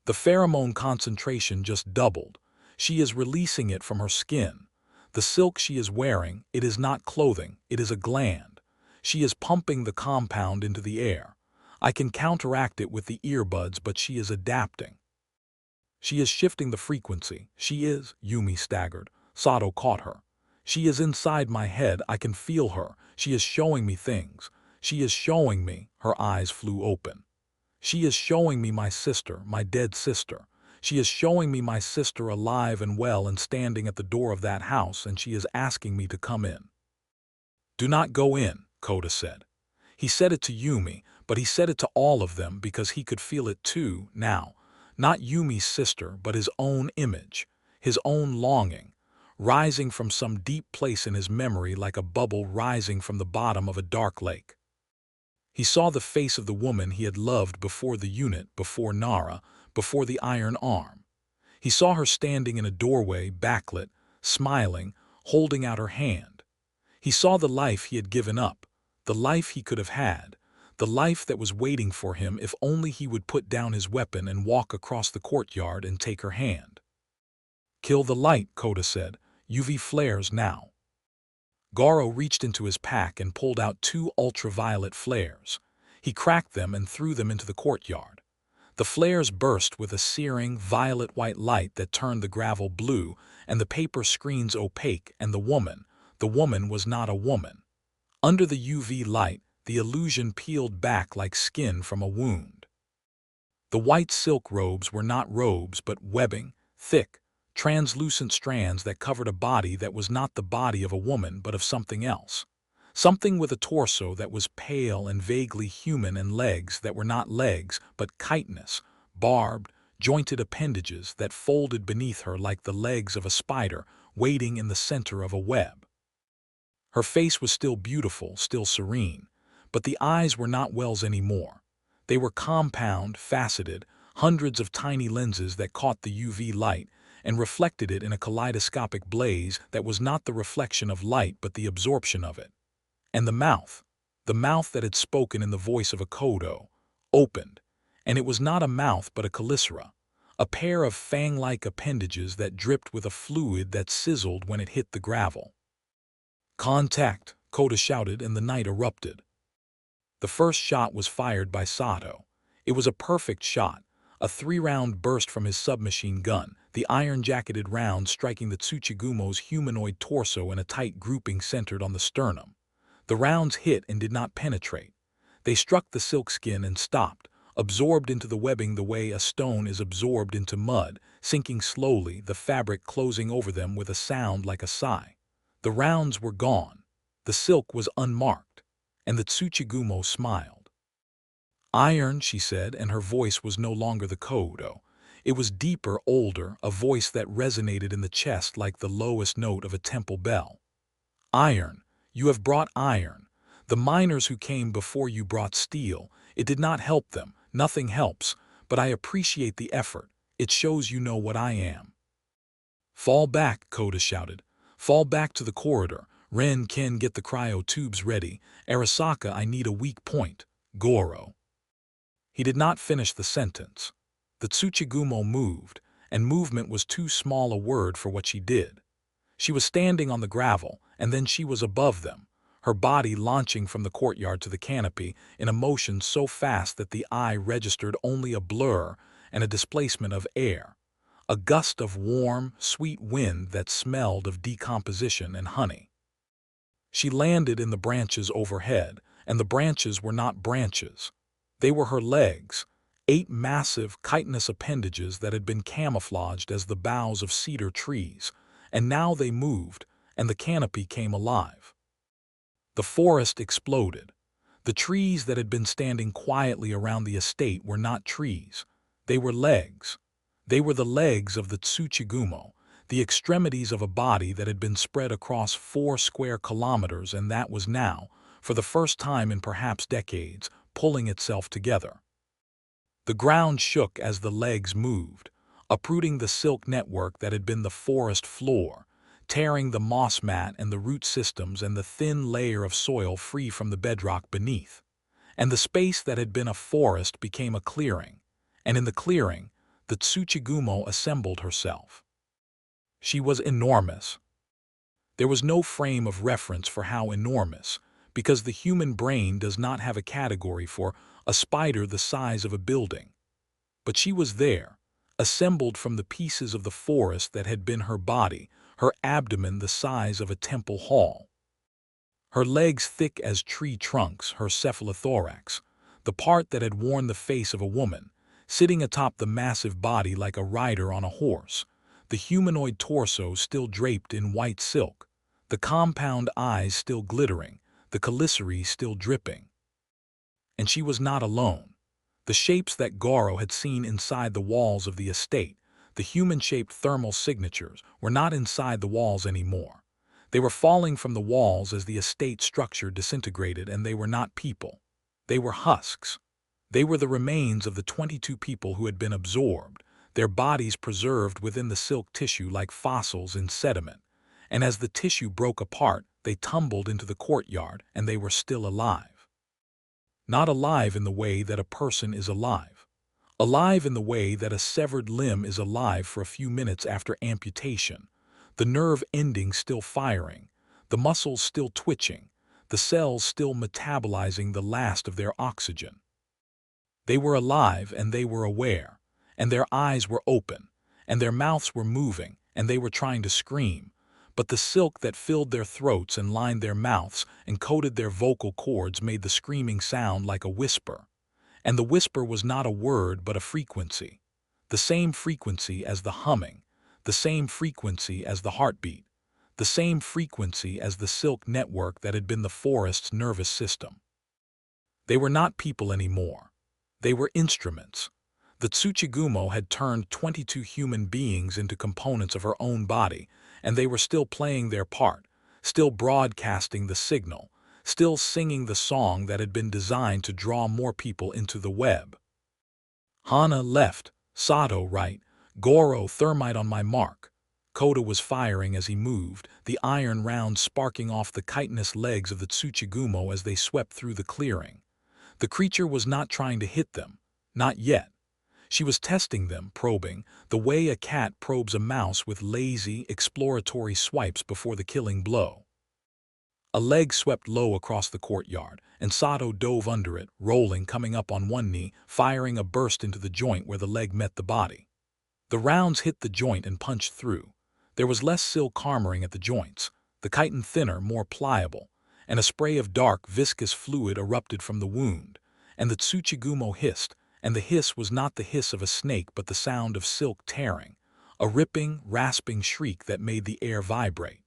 "The pheromone concentration just doubled. She is releasing it from her skin. The silk she is wearing, it is not clothing, it is a gland. She is pumping the compound into the air. I can counteract it with the earbuds, but she is adapting. She is shifting the frequency. She is," Yumi staggered. Sato caught her. "She is inside my head. I can feel her. She is showing me things. She is showing me." Her eyes flew open. "She is showing me my sister, my dead sister. She is showing me my sister alive and well and standing at the door of that house, and she is asking me to come in." "Do not go in," Koda said. He said it to Yumi, but he said it to all of them because he could feel it too now. Not Yumi's sister, but his own image, his own longing, rising from some deep place in his memory like a bubble rising from the bottom of a dark lake. He saw the face of the woman he had loved before the unit, before Nara, before the iron arm. He saw her standing in a doorway, backlit, smiling, holding out her hand. He saw the life he had given up, the life he could have had, the life that was waiting for him if only he would put down his weapon and walk across the courtyard and take her hand. "Kill the light," Koda said. "UV flares now." Garo reached into his pack and pulled out 2 ultraviolet flares. He cracked them and threw them into the courtyard. The flares burst with a searing, violet-white light that turned the gravel blue and the paper screens opaque, and the woman was not a woman. Under the UV light, the illusion peeled back like skin from a wound. The white silk robes were not robes but webbing, thick, translucent strands that covered a body that was not the body of a woman but of something else. Something with a torso that was pale and vaguely human and legs that were not legs but chitinous, barbed, jointed appendages that folded beneath her like the legs of a spider waiting in the center of a web. Her face was still beautiful, still serene, but the eyes were not wells anymore. They were compound, faceted, hundreds of tiny lenses that caught the UV light and reflected it in a kaleidoscopic blaze that was not the reflection of light but the absorption of it. And the mouth that had spoken in the voice of a kodo, opened, and it was not a mouth but a chelicera, a pair of fang-like appendages that dripped with a fluid that sizzled when it hit the gravel. "Contact!" Koda shouted, and the night erupted. The first shot was fired by Sato. It was a perfect shot, A 3-round burst from his submachine gun, the iron-jacketed round striking the Tsuchigumo's humanoid torso in a tight grouping centered on the sternum. The rounds hit and did not penetrate. They struck the silk skin and stopped, absorbed into the webbing the way a stone is absorbed into mud, sinking slowly, the fabric closing over them with a sound like a sigh. The rounds were gone. The silk was unmarked, and the Tsuchigumo smiled. "Iron," she said, and her voice was no longer the Kodo. It was deeper, older, a voice that resonated in the chest like the lowest note of a temple bell. "Iron. You have brought iron. The miners who came before you brought steel. It did not help them. Nothing helps. But I appreciate the effort. It shows you know what I am." "Fall back," Koda shouted. "Fall back to the corridor. Ren Ken, get the cryo tubes ready. Arasaka, I need a weak point. Goro." He did not finish the sentence. The Tsuchigumo moved, and movement was too small a word for what she did. She was standing on the gravel, and then she was above them, her body launching from the courtyard to the canopy in a motion so fast that the eye registered only a blur and a displacement of air, a gust of warm, sweet wind that smelled of decomposition and honey. She landed in the branches overhead, and the branches were not branches. They were her legs, 8 massive, chitinous appendages that had been camouflaged as the boughs of cedar trees, and now they moved, and the canopy came alive. The forest exploded. The trees that had been standing quietly around the estate were not trees. They were legs. They were the legs of the Tsuchigumo, the extremities of a body that had been spread across 4 square kilometers, and that was now, for the first time in perhaps decades, pulling itself together. The ground shook as the legs moved, uprooting the silk network that had been the forest floor, tearing the moss mat and the root systems and the thin layer of soil free from the bedrock beneath. And the space that had been a forest became a clearing, and in the clearing, the Tsuchigumo assembled herself. She was enormous. There was no frame of reference for how enormous, because the human brain does not have a category for a spider the size of a building. But she was there, assembled from the pieces of the forest that had been her body, her abdomen the size of a temple hall. Her legs thick as tree trunks, her cephalothorax, the part that had worn the face of a woman, sitting atop the massive body like a rider on a horse, the humanoid torso still draped in white silk, the compound eyes still glittering, the chelicerae still dripping. And she was not alone. The shapes that Goro had seen inside the walls of the estate, the human-shaped thermal signatures, were not inside the walls anymore. They were falling from the walls as the estate structure disintegrated, and they were not people. They were husks. They were the remains of the 22 people who had been absorbed, their bodies preserved within the silk tissue like fossils in sediment. And as the tissue broke apart, they tumbled into the courtyard, and they were still alive. Not alive in the way that a person is alive. Alive in the way that a severed limb is alive for a few minutes after amputation, the nerve endings still firing, the muscles still twitching, the cells still metabolizing the last of their oxygen. They were alive, and they were aware, and their eyes were open, and their mouths were moving, and they were trying to scream, but the silk that filled their throats and lined their mouths and coated their vocal cords made the screaming sound like a whisper. And the whisper was not a word but a frequency. The same frequency as the humming, the same frequency as the heartbeat, the same frequency as the silk network that had been the forest's nervous system. They were not people anymore. They were instruments. The Tsuchigumo had turned 22 human beings into components of her own body, and they were still playing their part, still broadcasting the signal, still singing the song that had been designed to draw more people into the web. Hana left, Sato right, Goro thermite on my mark. Koda was firing as he moved, the iron rounds sparking off the chitinous legs of the Tsuchigumo as they swept through the clearing. The creature was not trying to hit them, not yet. She was testing them, probing, the way a cat probes a mouse with lazy, exploratory swipes before the killing blow. A leg swept low across the courtyard, and Sato dove under it, rolling, coming up on one knee, firing a burst into the joint where the leg met the body. The rounds hit the joint and punched through. There was less silk armoring at the joints, the chitin thinner, more pliable, and a spray of dark, viscous fluid erupted from the wound, and the Tsuchigumo hissed, and the hiss was not the hiss of a snake but the sound of silk tearing, a ripping, rasping shriek that made the air vibrate.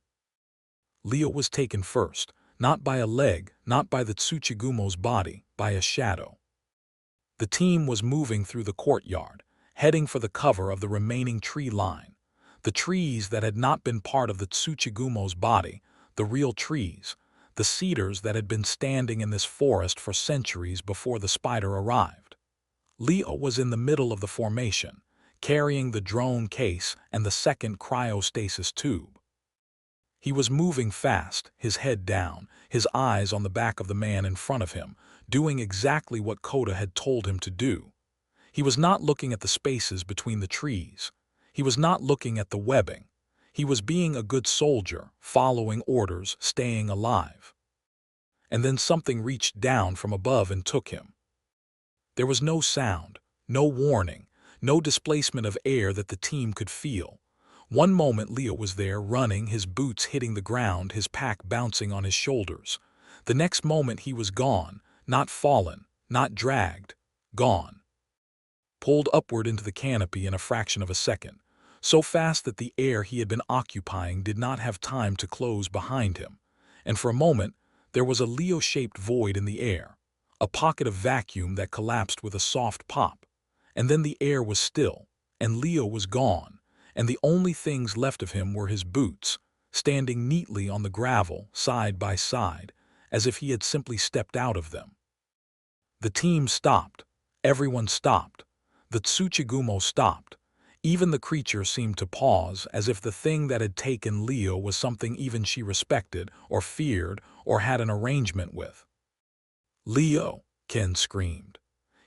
Leo was taken first, not by a leg, not by the Tsuchigumo's body, by a shadow. The team was moving through the courtyard, heading for the cover of the remaining tree line. The trees that had not been part of the Tsuchigumo's body, the real trees, the cedars that had been standing in this forest for centuries before the spider arrived. Leo was in the middle of the formation, carrying the drone case and the second cryostasis tube. He was moving fast, his head down, his eyes on the back of the man in front of him, doing exactly what Koda had told him to do. He was not looking at the spaces between the trees. He was not looking at the webbing. He was being a good soldier, following orders, staying alive. And then something reached down from above and took him. There was no sound, no warning, no displacement of air that the team could feel. One moment Leo was there, running, his boots hitting the ground, his pack bouncing on his shoulders. The next moment he was gone, not fallen, not dragged, gone. Pulled upward into the canopy in a fraction of a second, so fast that the air he had been occupying did not have time to close behind him, and for a moment there was a Leo-shaped void in the air, a pocket of vacuum that collapsed with a soft pop, and then the air was still, and Leo was gone, and the only things left of him were his boots, standing neatly on the gravel, side by side, as if he had simply stepped out of them. The team stopped. Everyone stopped. The Tsuchigumo stopped. Even the creature seemed to pause, as if the thing that had taken Leo was something even she respected, or feared, or had an arrangement with. "Leo!" Ken screamed.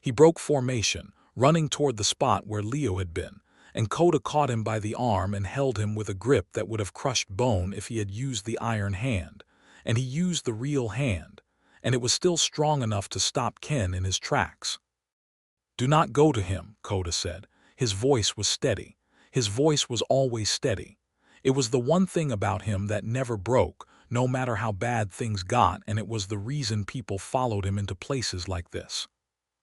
He broke formation, running toward the spot where Leo had been, and Koda caught him by the arm and held him with a grip that would have crushed bone if he had used the iron hand, and he used the real hand, and it was still strong enough to stop Ken in his tracks. "Do not go to him," Koda said. His voice was steady. His voice was always steady. It was the one thing about him that never broke, no matter how bad things got, and it was the reason people followed him into places like this.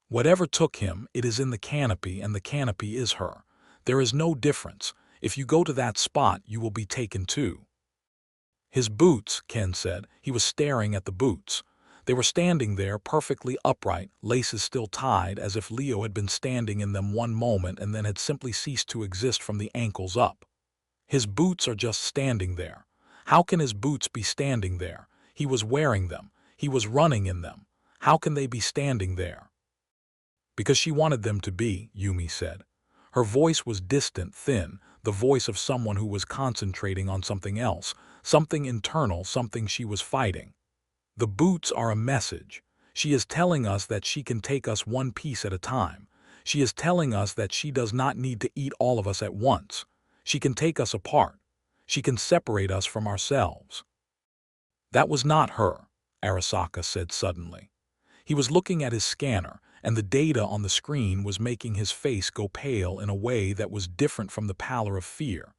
Whatever took him, it is in the canopy, and the canopy is her. There is no difference. If you go to that spot, you will be taken too. "His boots," Ken said. He was staring at the boots. They were standing there, perfectly upright, laces still tied, as if Leo had been standing in them one moment and then had simply ceased to exist from the ankles up. His boots are just standing there. How can his boots be standing there? He was wearing them. He was running in them. How can they be standing there? "Because she wanted them to be," Yumi said. Her voice was distant, thin, the voice of someone who was concentrating on something else, something internal, something she was fighting. "The boots are a message. She is telling us that she can take us one piece at a time. She is telling us that she does not need to eat all of us at once. She can take us apart. She can separate us from ourselves." "That was not her," Arasaka said suddenly. He was looking at his scanner, and the data on the screen was making his face go pale in a way that was different from the pallor of fear.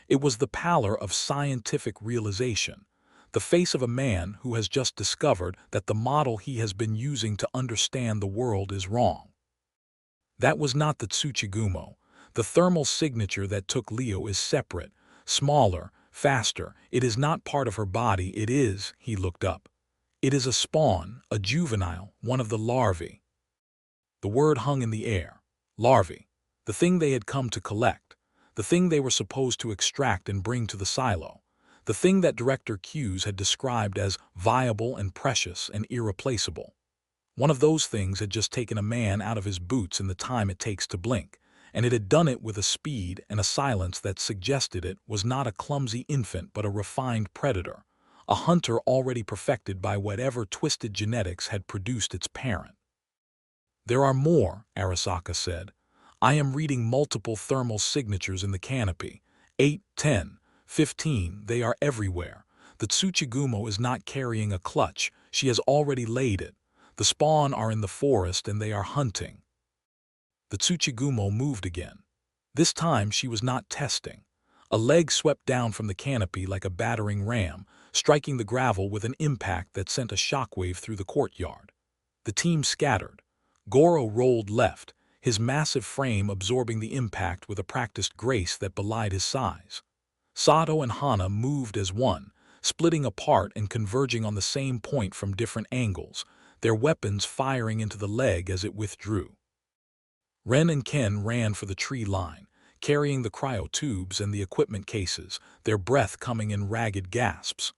It was the pallor of scientific realization, the face of a man who has just discovered that the model he has been using to understand the world is wrong. That was not the Tsuchigumo. The thermal signature that took Leo is separate, smaller, faster. It is not part of her body. It is, he looked up. It is a spawn, a juvenile, one of the larvae. The word hung in the air. Larvae. The thing they had come to collect. The thing they were supposed to extract and bring to the silo. The thing that Director Q's had described as viable and precious and irreplaceable. One of those things had just taken a man out of his boots in the time it takes to blink, and it had done it with a speed and a silence that suggested it was not a clumsy infant but a refined predator, a hunter already perfected by whatever twisted genetics had produced its parent. "There are more," Arasaka said. "I am reading multiple thermal signatures in the canopy. 8, 10, 15, they are everywhere. The Tsuchigumo is not carrying a clutch, she has already laid it. The spawn are in the forest and they are hunting. The Tsuchigumo moved again. This time she was not testing. A leg swept down from the canopy like a battering ram, striking the gravel with an impact that sent a shockwave through the courtyard. The team scattered. Goro rolled left, his massive frame absorbing the impact with a practiced grace that belied his size. Sato and Hana moved as one, splitting apart and converging on the same point from different angles, their weapons firing into the leg as it withdrew. Ren and Ken ran for the tree line, carrying the cryotubes and the equipment cases, their breath coming in ragged gasps.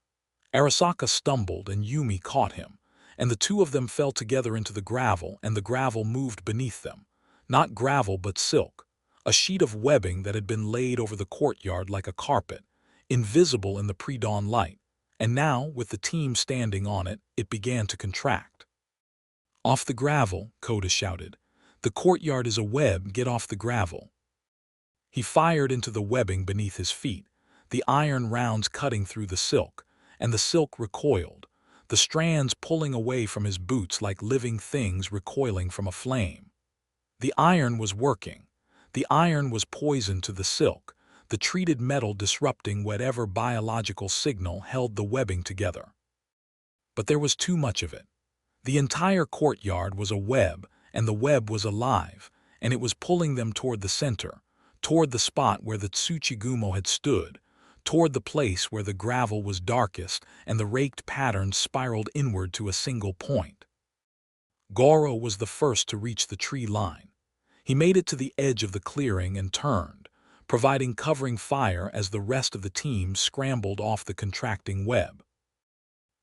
Arasaka stumbled and Yumi caught him, and the two of them fell together into the gravel, and the gravel moved beneath them. Not gravel but silk, a sheet of webbing that had been laid over the courtyard like a carpet, invisible in the pre-dawn light, and now, with the team standing on it, it began to contract. "Off the gravel," Koda shouted. "The courtyard is a web, get off the gravel." He fired into the webbing beneath his feet, the iron rounds cutting through the silk, and the silk recoiled, the strands pulling away from his boots like living things recoiling from a flame. The iron was working. The iron was poison to the silk, the treated metal disrupting whatever biological signal held the webbing together. But there was too much of it. The entire courtyard was a web, and the web was alive, and it was pulling them toward the center, toward the spot where the Tsuchigumo had stood, toward the place where the gravel was darkest and the raked patterns spiraled inward to a single point. Goro was the first to reach the tree line. He made it to the edge of the clearing and turned, providing covering fire as the rest of the team scrambled off the contracting web.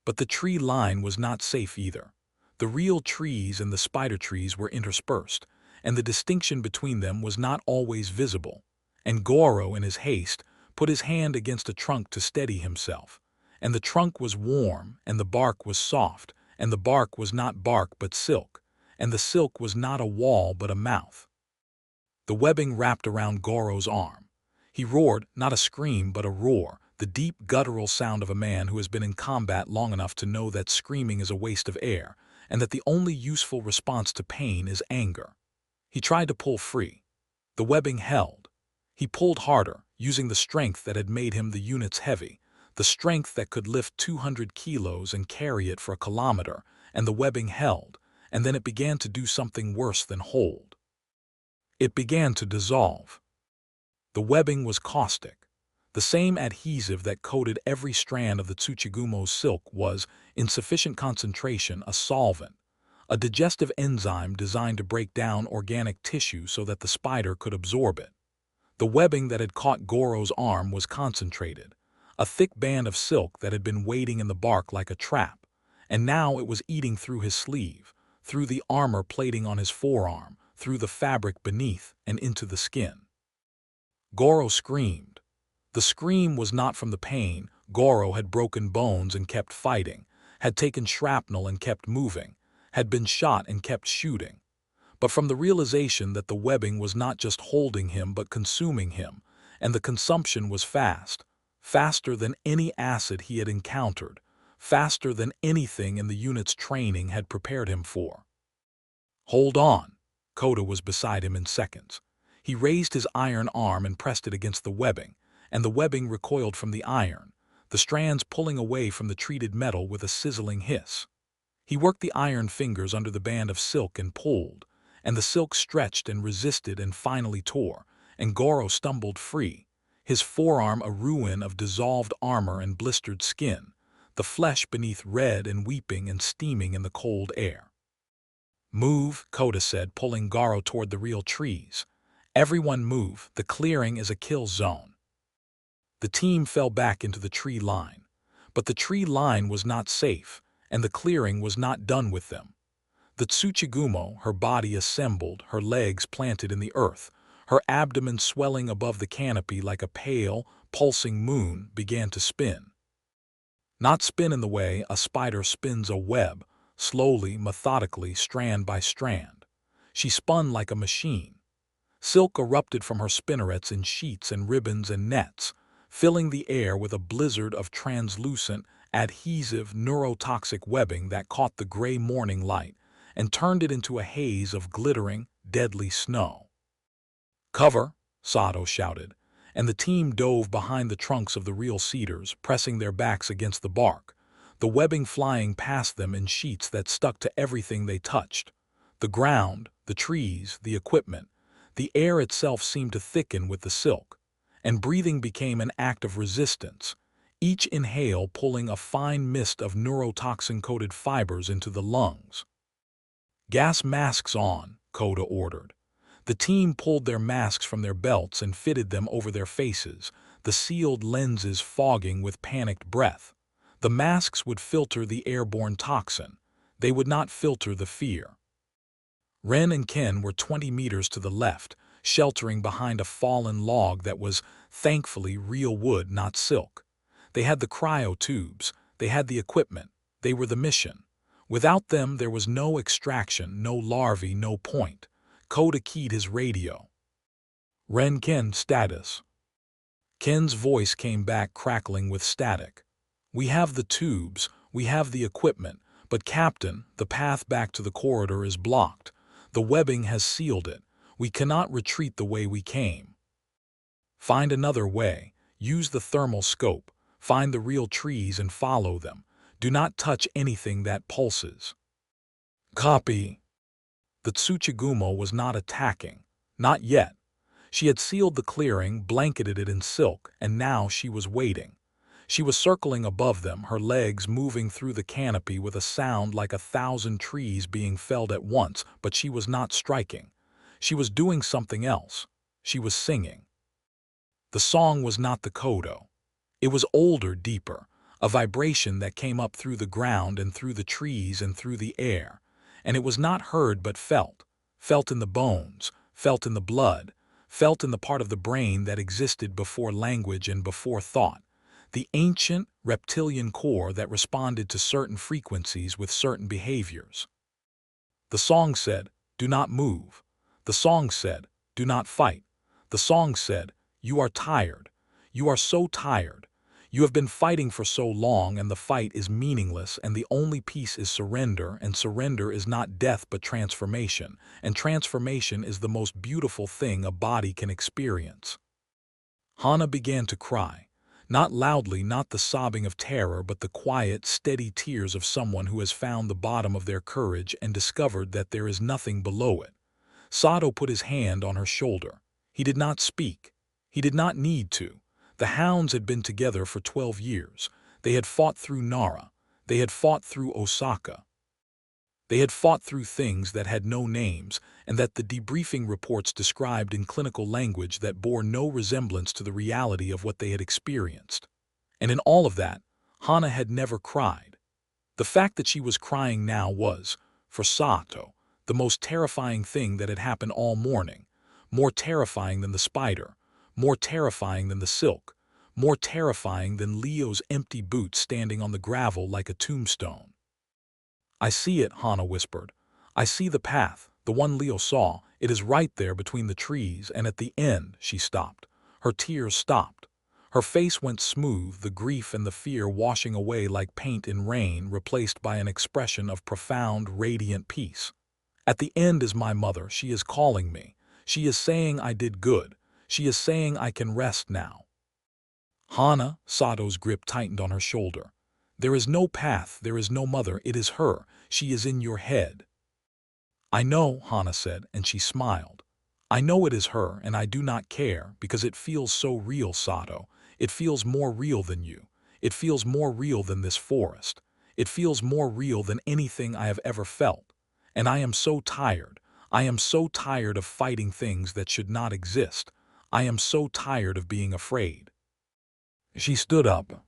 But the tree line was not safe either. The real trees and the spider trees were interspersed, and the distinction between them was not always visible, and Goro, in his haste, put his hand against a trunk to steady himself, and the trunk was warm, and the bark was soft, and the bark was not bark but silk, and the silk was not a wall but a mouth. The webbing wrapped around Goro's arm. He roared, not a scream but a roar, the deep guttural sound of a man who has been in combat long enough to know that screaming is a waste of air, and that the only useful response to pain is anger. He tried to pull free. The webbing held. He pulled harder, using the strength that had made him the unit's heavy, the strength that could lift 200 kilos and carry it for a kilometer, and the webbing held, and then it began to do something worse than hold. It began to dissolve. The webbing was caustic. The same adhesive that coated every strand of the Tsuchigumo's silk was, in sufficient concentration, a solvent, a digestive enzyme designed to break down organic tissue so that the spider could absorb it. The webbing that had caught Goro's arm was concentrated, a thick band of silk that had been waiting in the bark like a trap, and now it was eating through his sleeve, through the armor plating on his forearm, through the fabric beneath, and into the skin. Goro screamed. The scream was not from the pain. Goro had broken bones and kept fighting, had taken shrapnel and kept moving, had been shot and kept shooting, but from the realization that the webbing was not just holding him but consuming him, and the consumption was fast, faster than any acid he had encountered, faster than anything in the unit's training had prepared him for. "Hold on." Koda was beside him in seconds. He raised his iron arm and pressed it against the webbing, and the webbing recoiled from the iron, the strands pulling away from the treated metal with a sizzling hiss. He worked the iron fingers under the band of silk and pulled, and the silk stretched and resisted and finally tore, and Goro stumbled free, his forearm a ruin of dissolved armor and blistered skin, the flesh beneath red and weeping and steaming in the cold air. "Move," Koda said, pulling Goro toward the real trees. "Everyone move, the clearing is a kill zone." The team fell back into the tree line, but the tree line was not safe, and the clearing was not done with them. The Tsuchigumo, her body assembled, her legs planted in the earth, her abdomen swelling above the canopy like a pale, pulsing moon, began to spin. Not spin in the way a spider spins a web, slowly, methodically, strand by strand. She spun like a machine. Silk erupted from her spinnerets in sheets and ribbons and nets, filling the air with a blizzard of translucent, adhesive, neurotoxic webbing that caught the gray morning light and turned it into a haze of glittering, deadly snow. "Cover!" Sato shouted, and the team dove behind the trunks of the real cedars, pressing their backs against the bark, the webbing flying past them in sheets that stuck to everything they touched. The ground, the trees, the equipment, the air itself seemed to thicken with the silk, and breathing became an act of resistance, each inhale pulling a fine mist of neurotoxin-coated fibers into the lungs. "Gas masks on," Koda ordered. The team pulled their masks from their belts and fitted them over their faces, the sealed lenses fogging with panicked breath. The masks would filter the airborne toxin. They would not filter the fear. Ren and Ken were 20 meters to the left, sheltering behind a fallen log that was, thankfully, real wood, not silk. They had the cryo tubes, they had the equipment, they were the mission. Without them there was no extraction, no larvae, no point. Koda keyed his radio. "Ren Ken, status." Ken's voice came back crackling with static. "We have the tubes, we have the equipment, but Captain, the path back to the corridor is blocked. The webbing has sealed it. We cannot retreat the way we came." "Find another way. Use the thermal scope. Find the real trees and follow them. Do not touch anything that pulses." "Copy." The Tsuchigumo was not attacking. Not yet. She had sealed the clearing, blanketed it in silk, and now she was waiting. She was circling above them, her legs moving through the canopy with a sound like 1,000 trees being felled at once, but she was not striking. She was doing something else. She was singing. The song was not the kodo. It was older, deeper, a vibration that came up through the ground and through the trees and through the air. And it was not heard but felt, felt in the bones, felt in the blood, felt in the part of the brain that existed before language and before thought, the ancient reptilian core that responded to certain frequencies with certain behaviors. The song said, "Do not move." The song said, "Do not fight." The song said, "You are tired. You are so tired. You have been fighting for so long and the fight is meaningless and the only peace is surrender, and surrender is not death but transformation, and transformation is the most beautiful thing a body can experience." Hana began to cry. Not loudly, not the sobbing of terror, but the quiet, steady tears of someone who has found the bottom of their courage and discovered that there is nothing below it. Sato put his hand on her shoulder. He did not speak. He did not need to. The hounds had been together for 12 years. They had fought through Nara. They had fought through Osaka. They had fought through things that had no names and that the debriefing reports described in clinical language that bore no resemblance to the reality of what they had experienced. And in all of that, Hana had never cried. The fact that she was crying now was, for Sato, the most terrifying thing that had happened all morning, more terrifying than the spider, more terrifying than the silk, more terrifying than Leo's empty boots standing on the gravel like a tombstone. "I see it," Hana whispered. "I see the path, the one Leo saw. It is right there between the trees, and at the end," she stopped. Her tears stopped. Her face went smooth, the grief and the fear washing away like paint in rain, replaced by an expression of profound, radiant peace. "At the end is my mother. She is calling me. She is saying I did good. She is saying I can rest now." "Hana," Sato's grip tightened on her shoulder. "There is no path, there is no mother, it is her. She is in your head." "I know," Hana said, and she smiled. "I know it is her, and I do not care, because it feels so real, Sato. It feels more real than you. It feels more real than this forest. It feels more real than anything I have ever felt. And I am so tired. I am so tired of fighting things that should not exist. I am so tired of being afraid." She stood up.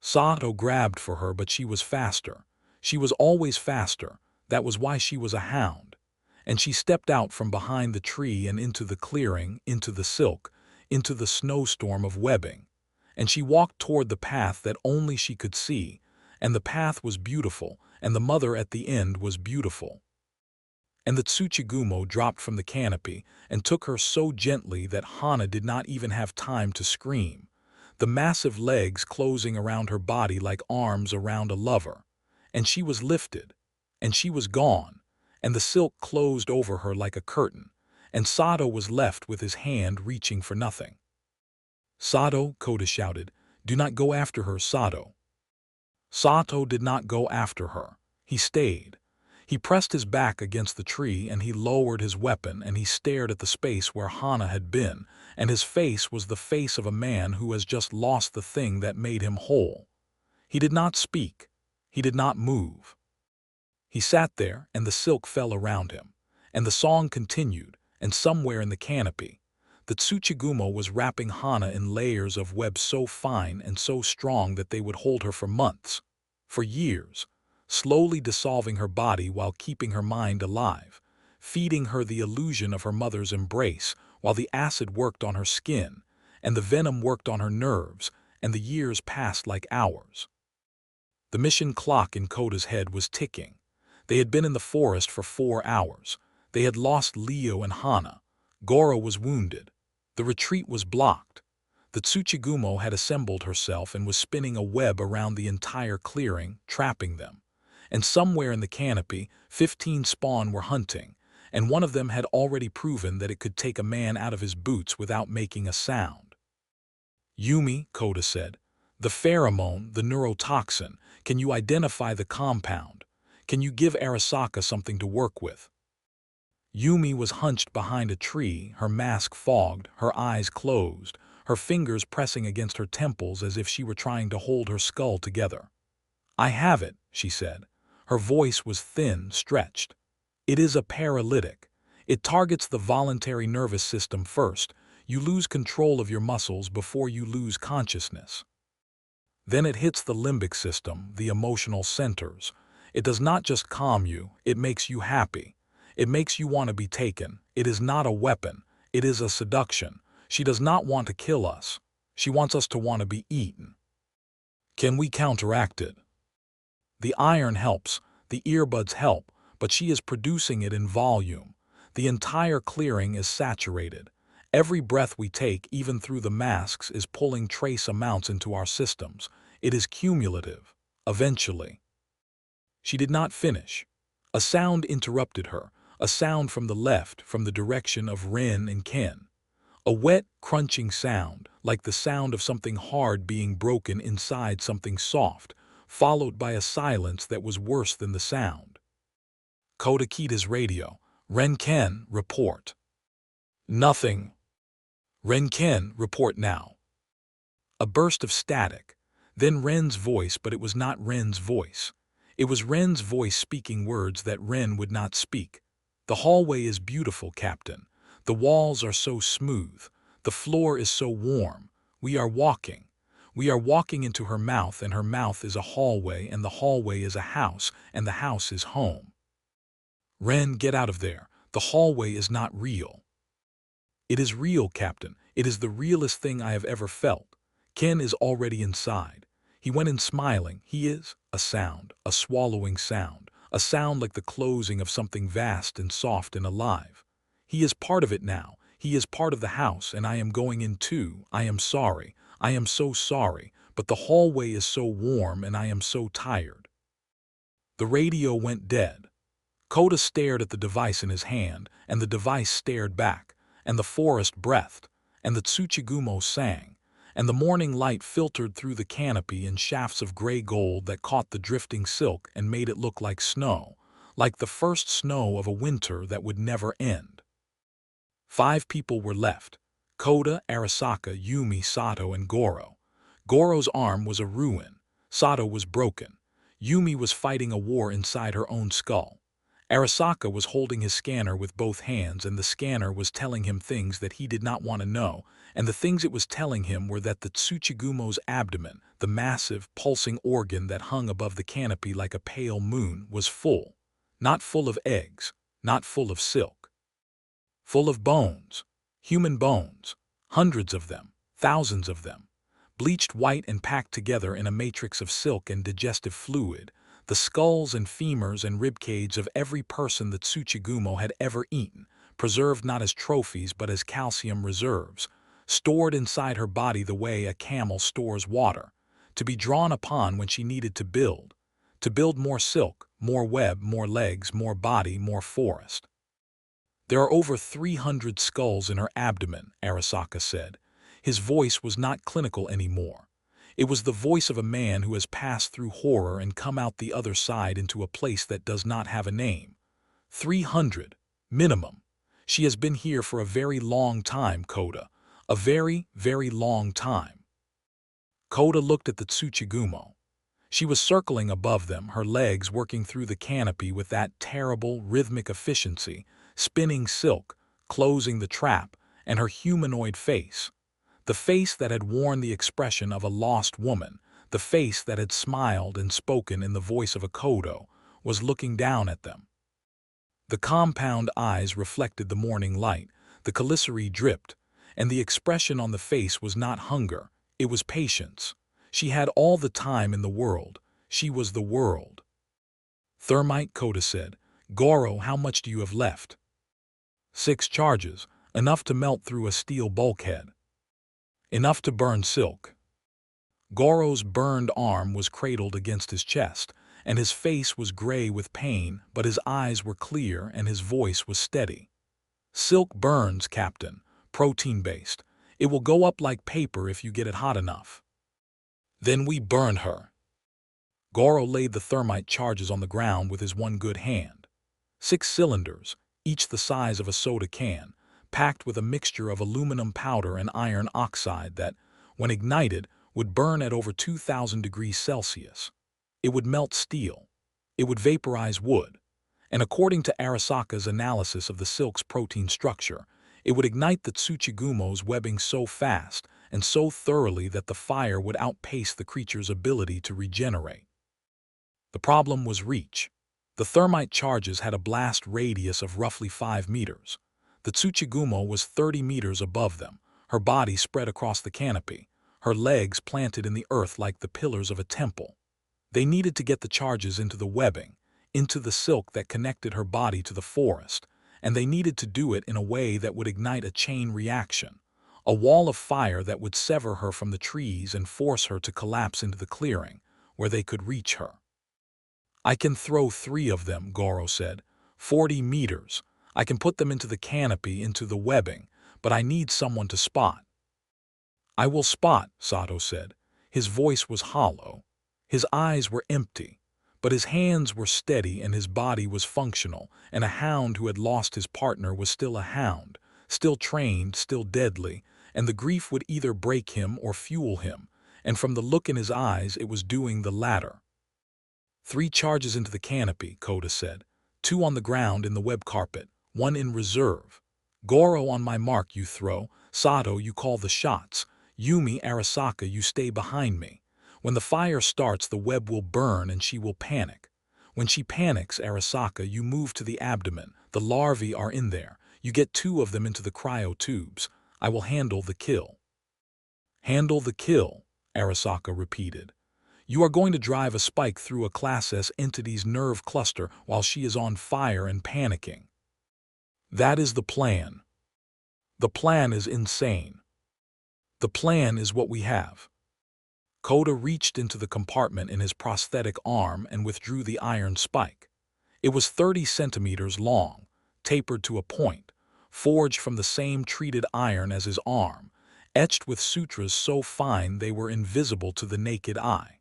Sato grabbed for her, but she was faster. She was always faster. That was why she was a hound. And she stepped out from behind the tree and into the clearing, into the silk, into the snowstorm of webbing. And she walked toward the path that only she could see, and the path was beautiful, and the mother at the end was beautiful. And the Tsuchigumo dropped from the canopy and took her so gently that Hana did not even have time to scream. the massive legs closing around her body like arms around a lover. And she was lifted, and she was gone, and the silk closed over her like a curtain, and Sato was left with his hand reaching for nothing. "Sato," Koda shouted, "do not go after her, Sato." Sato did not go after her. He stayed. He pressed his back against the tree and he lowered his weapon and he stared at the space where Hana had been, and his face was the face of a man who has just lost the thing that made him whole. He did not speak. He did not move. He sat there and the silk fell around him, and the song continued, and somewhere in the canopy, the Tsuchigumo was wrapping Hana in layers of web so fine and so strong that they would hold her for months, for years, slowly dissolving her body while keeping her mind alive, feeding her the illusion of her mother's embrace while the acid worked on her skin, and the venom worked on her nerves, and the years passed like hours. The mission clock in Koda's head was ticking. They had been in the forest for 4 hours. They had lost Leo and Hana. Goro was wounded. The retreat was blocked. The Tsuchigumo had assembled herself and was spinning a web around the entire clearing, trapping them. And somewhere in the canopy, 15 spawn were hunting, and one of them had already proven that it could take a man out of his boots without making a sound. "Yumi," Koda said, "the pheromone, the neurotoxin, can you identify the compound? Can you give Arasaka something to work with?" Yumi was hunched behind a tree, her mask fogged, her eyes closed, her fingers pressing against her temples as if she were trying to hold her skull together. "I have it," she said. Her voice was thin, stretched. "It is a paralytic. It targets the voluntary nervous system first. You lose control of your muscles before you lose consciousness. Then it hits the limbic system, the emotional centers. It does not just calm you, it makes you happy. It makes you want to be taken. It is not a weapon. It is a seduction. She does not want to kill us. She wants us to want to be eaten. Can we counteract it? The iron helps, the earbuds help, but she is producing it in volume. The entire clearing is saturated. Every breath we take, even through the masks, is pulling trace amounts into our systems. It is cumulative. Eventually." She did not finish. A sound interrupted her, a sound from the left, from the direction of Ren and Ken. A wet, crunching sound, like the sound of something hard being broken inside something soft, followed by a silence that was worse than the sound. Koda keyed his radio. "Ren Ken, report." "Nothing." "Ren Ken, report now." A burst of static. Then Ren's voice, but it was not Ren's voice. It was Ren's voice speaking words that Ren would not speak. "The hallway is beautiful, Captain. The walls are so smooth. The floor is so warm. We are walking. We are walking into her mouth, and her mouth is a hallway, and the hallway is a house, and the house is home. Ren, get out of there. The hallway is not real." "It is real, Captain. It is the realest thing I have ever felt. Ken is already inside. He went in smiling. He is a sound, a swallowing sound, a sound like the closing of something vast and soft and alive. He is part of it now. He is part of the house, and I am going in too. I am sorry. I am so sorry, but the hallway is so warm and I am so tired." The radio went dead. Koda stared at the device in his hand, and the device stared back, and the forest breathed, and the Tsuchigumo sang, and the morning light filtered through the canopy in shafts of gray gold that caught the drifting silk and made it look like snow, like the first snow of a winter that would never end. 5 people were left: Koda, Arasaka, Yumi, Sato, and Goro. Goro's arm was a ruin. Sato was broken. Yumi was fighting a war inside her own skull. Arasaka was holding his scanner with both hands, and the scanner was telling him things that he did not want to know, and the things it was telling him were that the Tsuchigumo's abdomen, the massive, pulsing organ that hung above the canopy like a pale moon, was full. Not full of eggs, not full of silk. Full of bones, human bones, hundreds of them, thousands of them, bleached white and packed together in a matrix of silk and digestive fluid, the skulls and femurs and ribcage of every person that Tsuchigumo had ever eaten, preserved not as trophies but as calcium reserves, stored inside her body the way a camel stores water, to be drawn upon when she needed to build more silk, more web, more legs, more body, more forest. There are over 300 skulls in her abdomen, Arasaka said. His voice was not clinical anymore. It was the voice of a man who has passed through horror and come out the other side into a place that does not have a name. 300, minimum. She has been here for a very long time, Koda. A very, very long time. Koda looked at the Tsuchigumo. She was circling above them, her legs working through the canopy with that terrible, rhythmic efficiency, spinning silk, closing the trap, and her humanoid face. The face that had worn the expression of a lost woman, the face that had smiled and spoken in the voice of a Kodo, was looking down at them. The compound eyes reflected the morning light, the calicity dripped, and the expression on the face was not hunger, it was patience. She had all the time in the world. She was the world. Thermite, Koda said. Goro, how much do you have left? 6 charges, enough to melt through a steel bulkhead. Enough to burn silk. Goro's burned arm was cradled against his chest, and his face was gray with pain, but his eyes were clear and his voice was steady. Silk burns, Captain, protein-based. It will go up like paper if you get it hot enough. Then we burned her. Goro laid the thermite charges on the ground with his one good hand. 6 cylinders, each the size of a soda can, packed with a mixture of aluminum powder and iron oxide that, when ignited, would burn at over 2,000 degrees Celsius. It would melt steel. It would vaporize wood. And according to Arasaka's analysis of the silk's protein structure, it would ignite the Tsuchigumo's webbing so fast and so thoroughly that the fire would outpace the creature's ability to regenerate. The problem was reach. The thermite charges had a blast radius of roughly 5 meters. The Tsuchigumo was 30 meters above them, her body spread across the canopy, her legs planted in the earth like the pillars of a temple. They needed to get the charges into the webbing, into the silk that connected her body to the forest, and they needed to do it in a way that would ignite a chain reaction, a wall of fire that would sever her from the trees and force her to collapse into the clearing, where they could reach her. I can throw 3 of them, Goro said. 40 meters. I can put them into the canopy, into the webbing, but I need someone to spot. I will spot, Sato said. His voice was hollow. His eyes were empty, but his hands were steady and his body was functional, and a hound who had lost his partner was still a hound, still trained, still deadly, and the grief would either break him or fuel him, and from the look in his eyes it was doing the latter. 3 charges into the canopy, Koda said. 2 on the ground in the web carpet, 1 in reserve. Goro, on my mark you throw. Sato, you call the shots. Yumi, Arasaka, you stay behind me. When the fire starts, the web will burn and she will panic. When she panics, Arasaka, you move to the abdomen. The larvae are in there. You get 2 of them into the cryo tubes. I will handle the kill. Handle the kill, Arasaka repeated. You are going to drive a spike through a Class S entity's nerve cluster while she is on fire and panicking. That is the plan. The plan is insane. The plan is what we have. Koda reached into the compartment in his prosthetic arm and withdrew the iron spike. It was 30 centimeters long, tapered to a point, forged from the same treated iron as his arm, etched with sutras so fine they were invisible to the naked eye.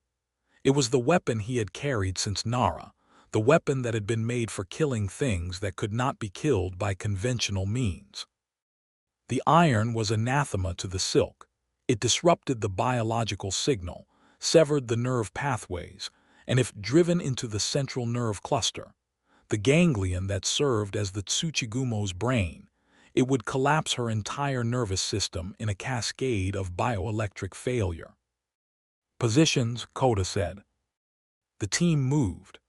It was the weapon he had carried since Nara, the weapon that had been made for killing things that could not be killed by conventional means. The iron was anathema to the silk. It disrupted the biological signal, severed the nerve pathways, and if driven into the central nerve cluster, the ganglion that served as the Tsuchigumo's brain, it would collapse her entire nervous system in a cascade of bioelectric failure. Positions, Koda said. The team moved.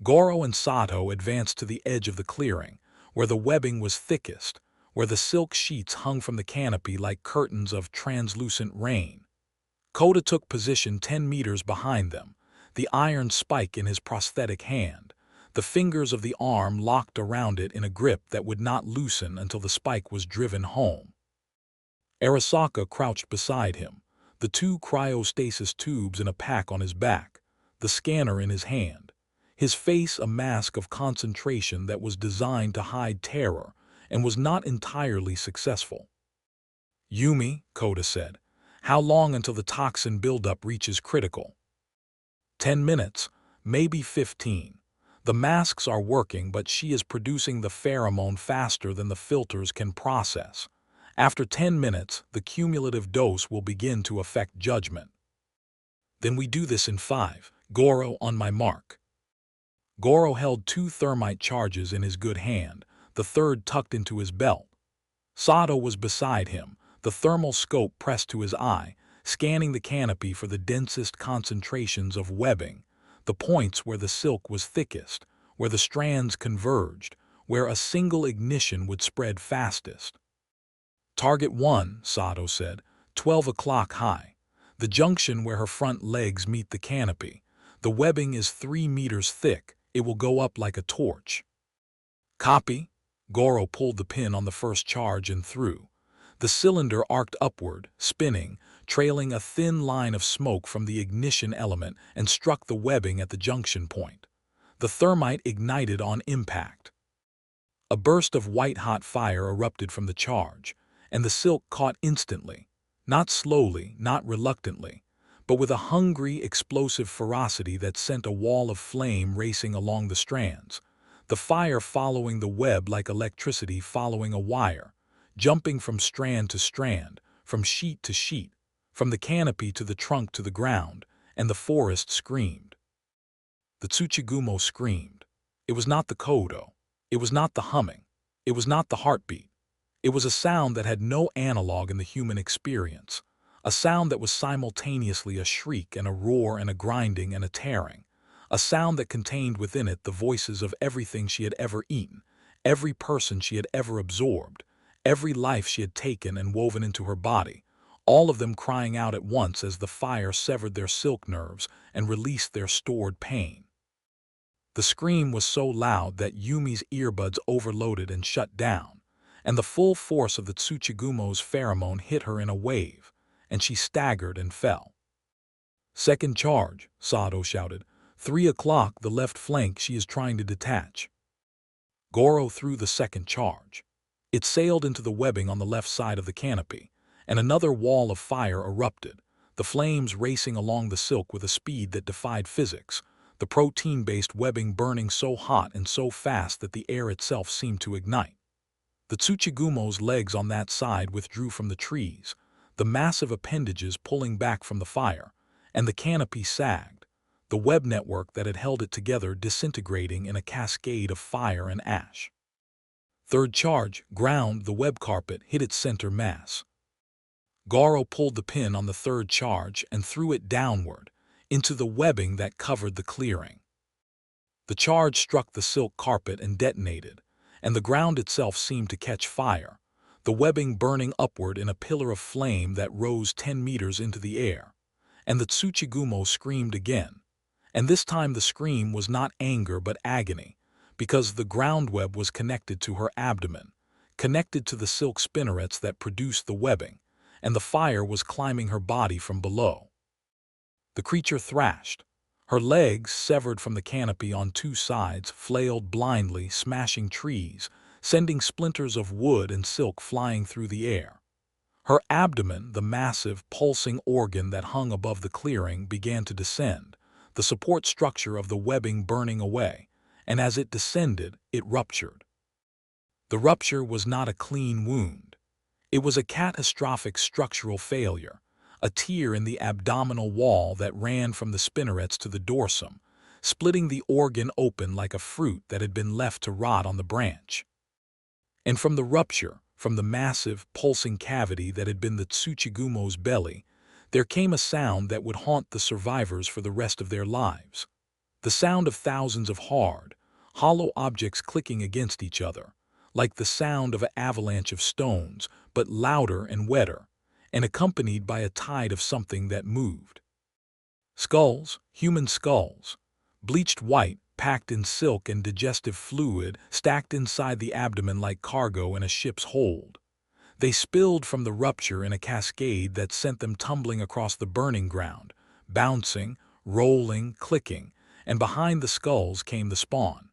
Goro and Sato advanced to the edge of the clearing, where the webbing was thickest, where the silk sheets hung from the canopy like curtains of translucent rain. Koda took position 10 meters behind them, the iron spike in his prosthetic hand, the fingers of the arm locked around it in a grip that would not loosen until the spike was driven home. Arasaka crouched beside him, the two cryostasis tubes in a pack on his back, the scanner in his hand, his face a mask of concentration that was designed to hide terror and was not entirely successful. "Yumi," Koda said, "how long until the toxin buildup reaches critical?" 10 minutes, maybe 15. The masks are working, but she is producing the pheromone faster than the filters can process. After 10 minutes, the cumulative dose will begin to affect judgment. "Then we do this in 5, Goro, on my mark." Goro held 2 thermite charges in his good hand, the third tucked into his belt. Sato was beside him, the thermal scope pressed to his eye, scanning the canopy for the densest concentrations of webbing, the points where the silk was thickest, where the strands converged, where a single ignition would spread fastest. "Target 1, Sato said, 12 o'clock high. The junction where her front legs meet the canopy. The webbing is 3 meters thick. It will go up like a torch." "Copy." Goro pulled the pin on the first charge and threw. The cylinder arced upward, spinning, trailing a thin line of smoke from the ignition element, and struck the webbing at the junction point. The thermite ignited on impact. A burst of white-hot fire erupted from the charge, and the silk caught instantly, not slowly, not reluctantly, but with a hungry, explosive ferocity that sent a wall of flame racing along the strands, the fire following the web like electricity following a wire, jumping from strand to strand, from sheet to sheet, from the canopy to the trunk to the ground, and the forest screamed. The Tsuchigumo screamed. It was not the kodo. It was not the humming. It was not the heartbeat. It was a sound that had no analog in the human experience, a sound that was simultaneously a shriek and a roar and a grinding and a tearing, a sound that contained within it the voices of everything she had ever eaten, every person she had ever absorbed, every life she had taken and woven into her body, all of them crying out at once as the fire severed their silk nerves and released their stored pain. The scream was so loud that Yumi's earbuds overloaded and shut down, and the full force of the Tsuchigumo's pheromone hit her in a wave, and she staggered and fell. "Second charge," Sato shouted. 3 o'clock, the left flank she is trying to detach." Goro threw the second charge. It sailed into the webbing on the left side of the canopy, and another wall of fire erupted, the flames racing along the silk with a speed that defied physics, the protein-based webbing burning so hot and so fast that the air itself seemed to ignite. The Tsuchigumo's legs on that side withdrew from the trees, the massive appendages pulling back from the fire, and the canopy sagged, the web network that had held it together disintegrating in a cascade of fire and ash. Third charge, ground, the web carpet hit its center mass. Goro pulled the pin on the third charge and threw it downward, into the webbing that covered the clearing. The charge struck the silk carpet and detonated, and the ground itself seemed to catch fire, the webbing burning upward in a pillar of flame that rose 10 meters into the air. And the Tsuchigumo screamed again, and this time the scream was not anger but agony, because the ground web was connected to her abdomen, connected to the silk spinnerets that produced the webbing, and the fire was climbing her body from below. The creature thrashed. Her legs, severed from the canopy on 2 sides, flailed blindly, smashing trees, sending splinters of wood and silk flying through the air. Her abdomen, the massive, pulsing organ that hung above the clearing, began to descend, the support structure of the webbing burning away, and as it descended, it ruptured. The rupture was not a clean wound. It was a catastrophic structural failure, a tear in the abdominal wall that ran from the spinnerets to the dorsum, splitting the organ open like a fruit that had been left to rot on the branch. And from the rupture, from the massive, pulsing cavity that had been the Tsuchigumo's belly, there came a sound that would haunt the survivors for the rest of their lives. The sound of thousands of hard, hollow objects clicking against each other, like the sound of an avalanche of stones, but louder and wetter, and accompanied by a tide of something that moved. Skulls, human skulls, bleached white, packed in silk and digestive fluid, stacked inside the abdomen like cargo in a ship's hold. They spilled from the rupture in a cascade that sent them tumbling across the burning ground, bouncing, rolling, clicking, and behind the skulls came the spawn.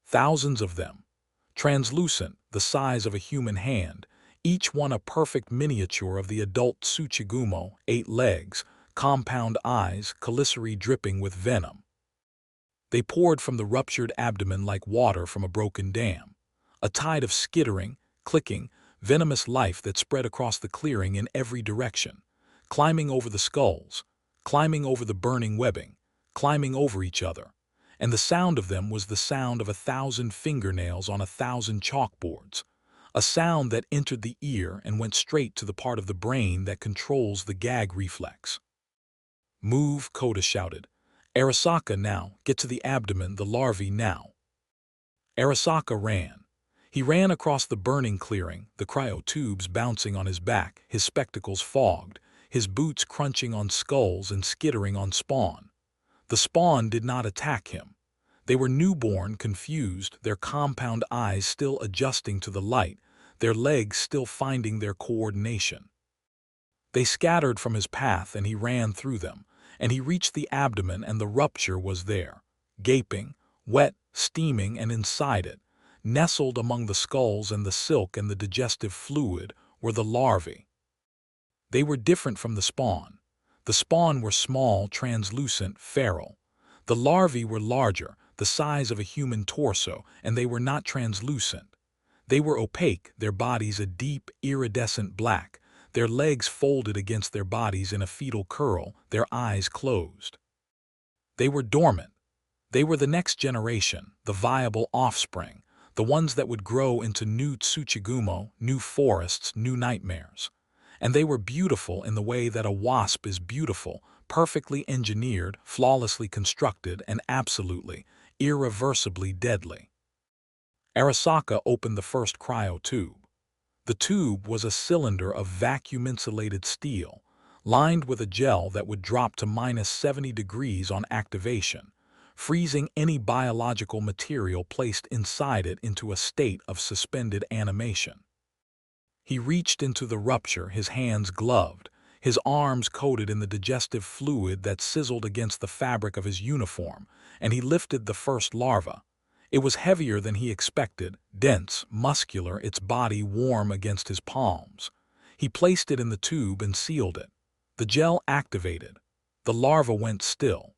Thousands of them, translucent, the size of a human hand, each one a perfect miniature of the adult Tsuchigumo, 8 legs, compound eyes, chelicerae dripping with venom. They poured from the ruptured abdomen like water from a broken dam, a tide of skittering, clicking, venomous life that spread across the clearing in every direction, climbing over the skulls, climbing over the burning webbing, climbing over each other, and the sound of them was the sound of 1,000 fingernails on 1,000 chalkboards, a sound that entered the ear and went straight to the part of the brain that controls the gag reflex. "Move," Koda shouted. "Arasaka now, get to the abdomen, the larvae now." Arasaka ran. He ran across the burning clearing, the cryotubes bouncing on his back, his spectacles fogged, his boots crunching on skulls and skittering on spawn. The spawn did not attack him. They were newborn, confused, their compound eyes still adjusting to the light, their legs still finding their coordination. They scattered from his path and he ran through them, and he reached the abdomen and the rupture was there, gaping, wet, steaming, and inside it, nestled among the skulls and the silk and the digestive fluid, were the larvae. They were different from the spawn. The spawn were small, translucent, feral. The larvae were larger, the size of a human torso, and they were not translucent. They were opaque, their bodies a deep, iridescent black, their legs folded against their bodies in a fetal curl, their eyes closed. They were dormant. They were the next generation, the viable offspring, the ones that would grow into new Tsuchigumo, new forests, new nightmares. And they were beautiful in the way that a wasp is beautiful, perfectly engineered, flawlessly constructed, and absolutely, irreversibly deadly. Arasaka opened the first cryotube. The tube was a cylinder of vacuum-insulated steel, lined with a gel that would drop to -70 degrees on activation, freezing any biological material placed inside it into a state of suspended animation. He reached into the rupture, his hands gloved, his arms coated in the digestive fluid that sizzled against the fabric of his uniform, and he lifted the first larva. It was heavier than he expected, dense, muscular, its body warm against his palms. He placed it in the tube and sealed it. The gel activated. The larva went still.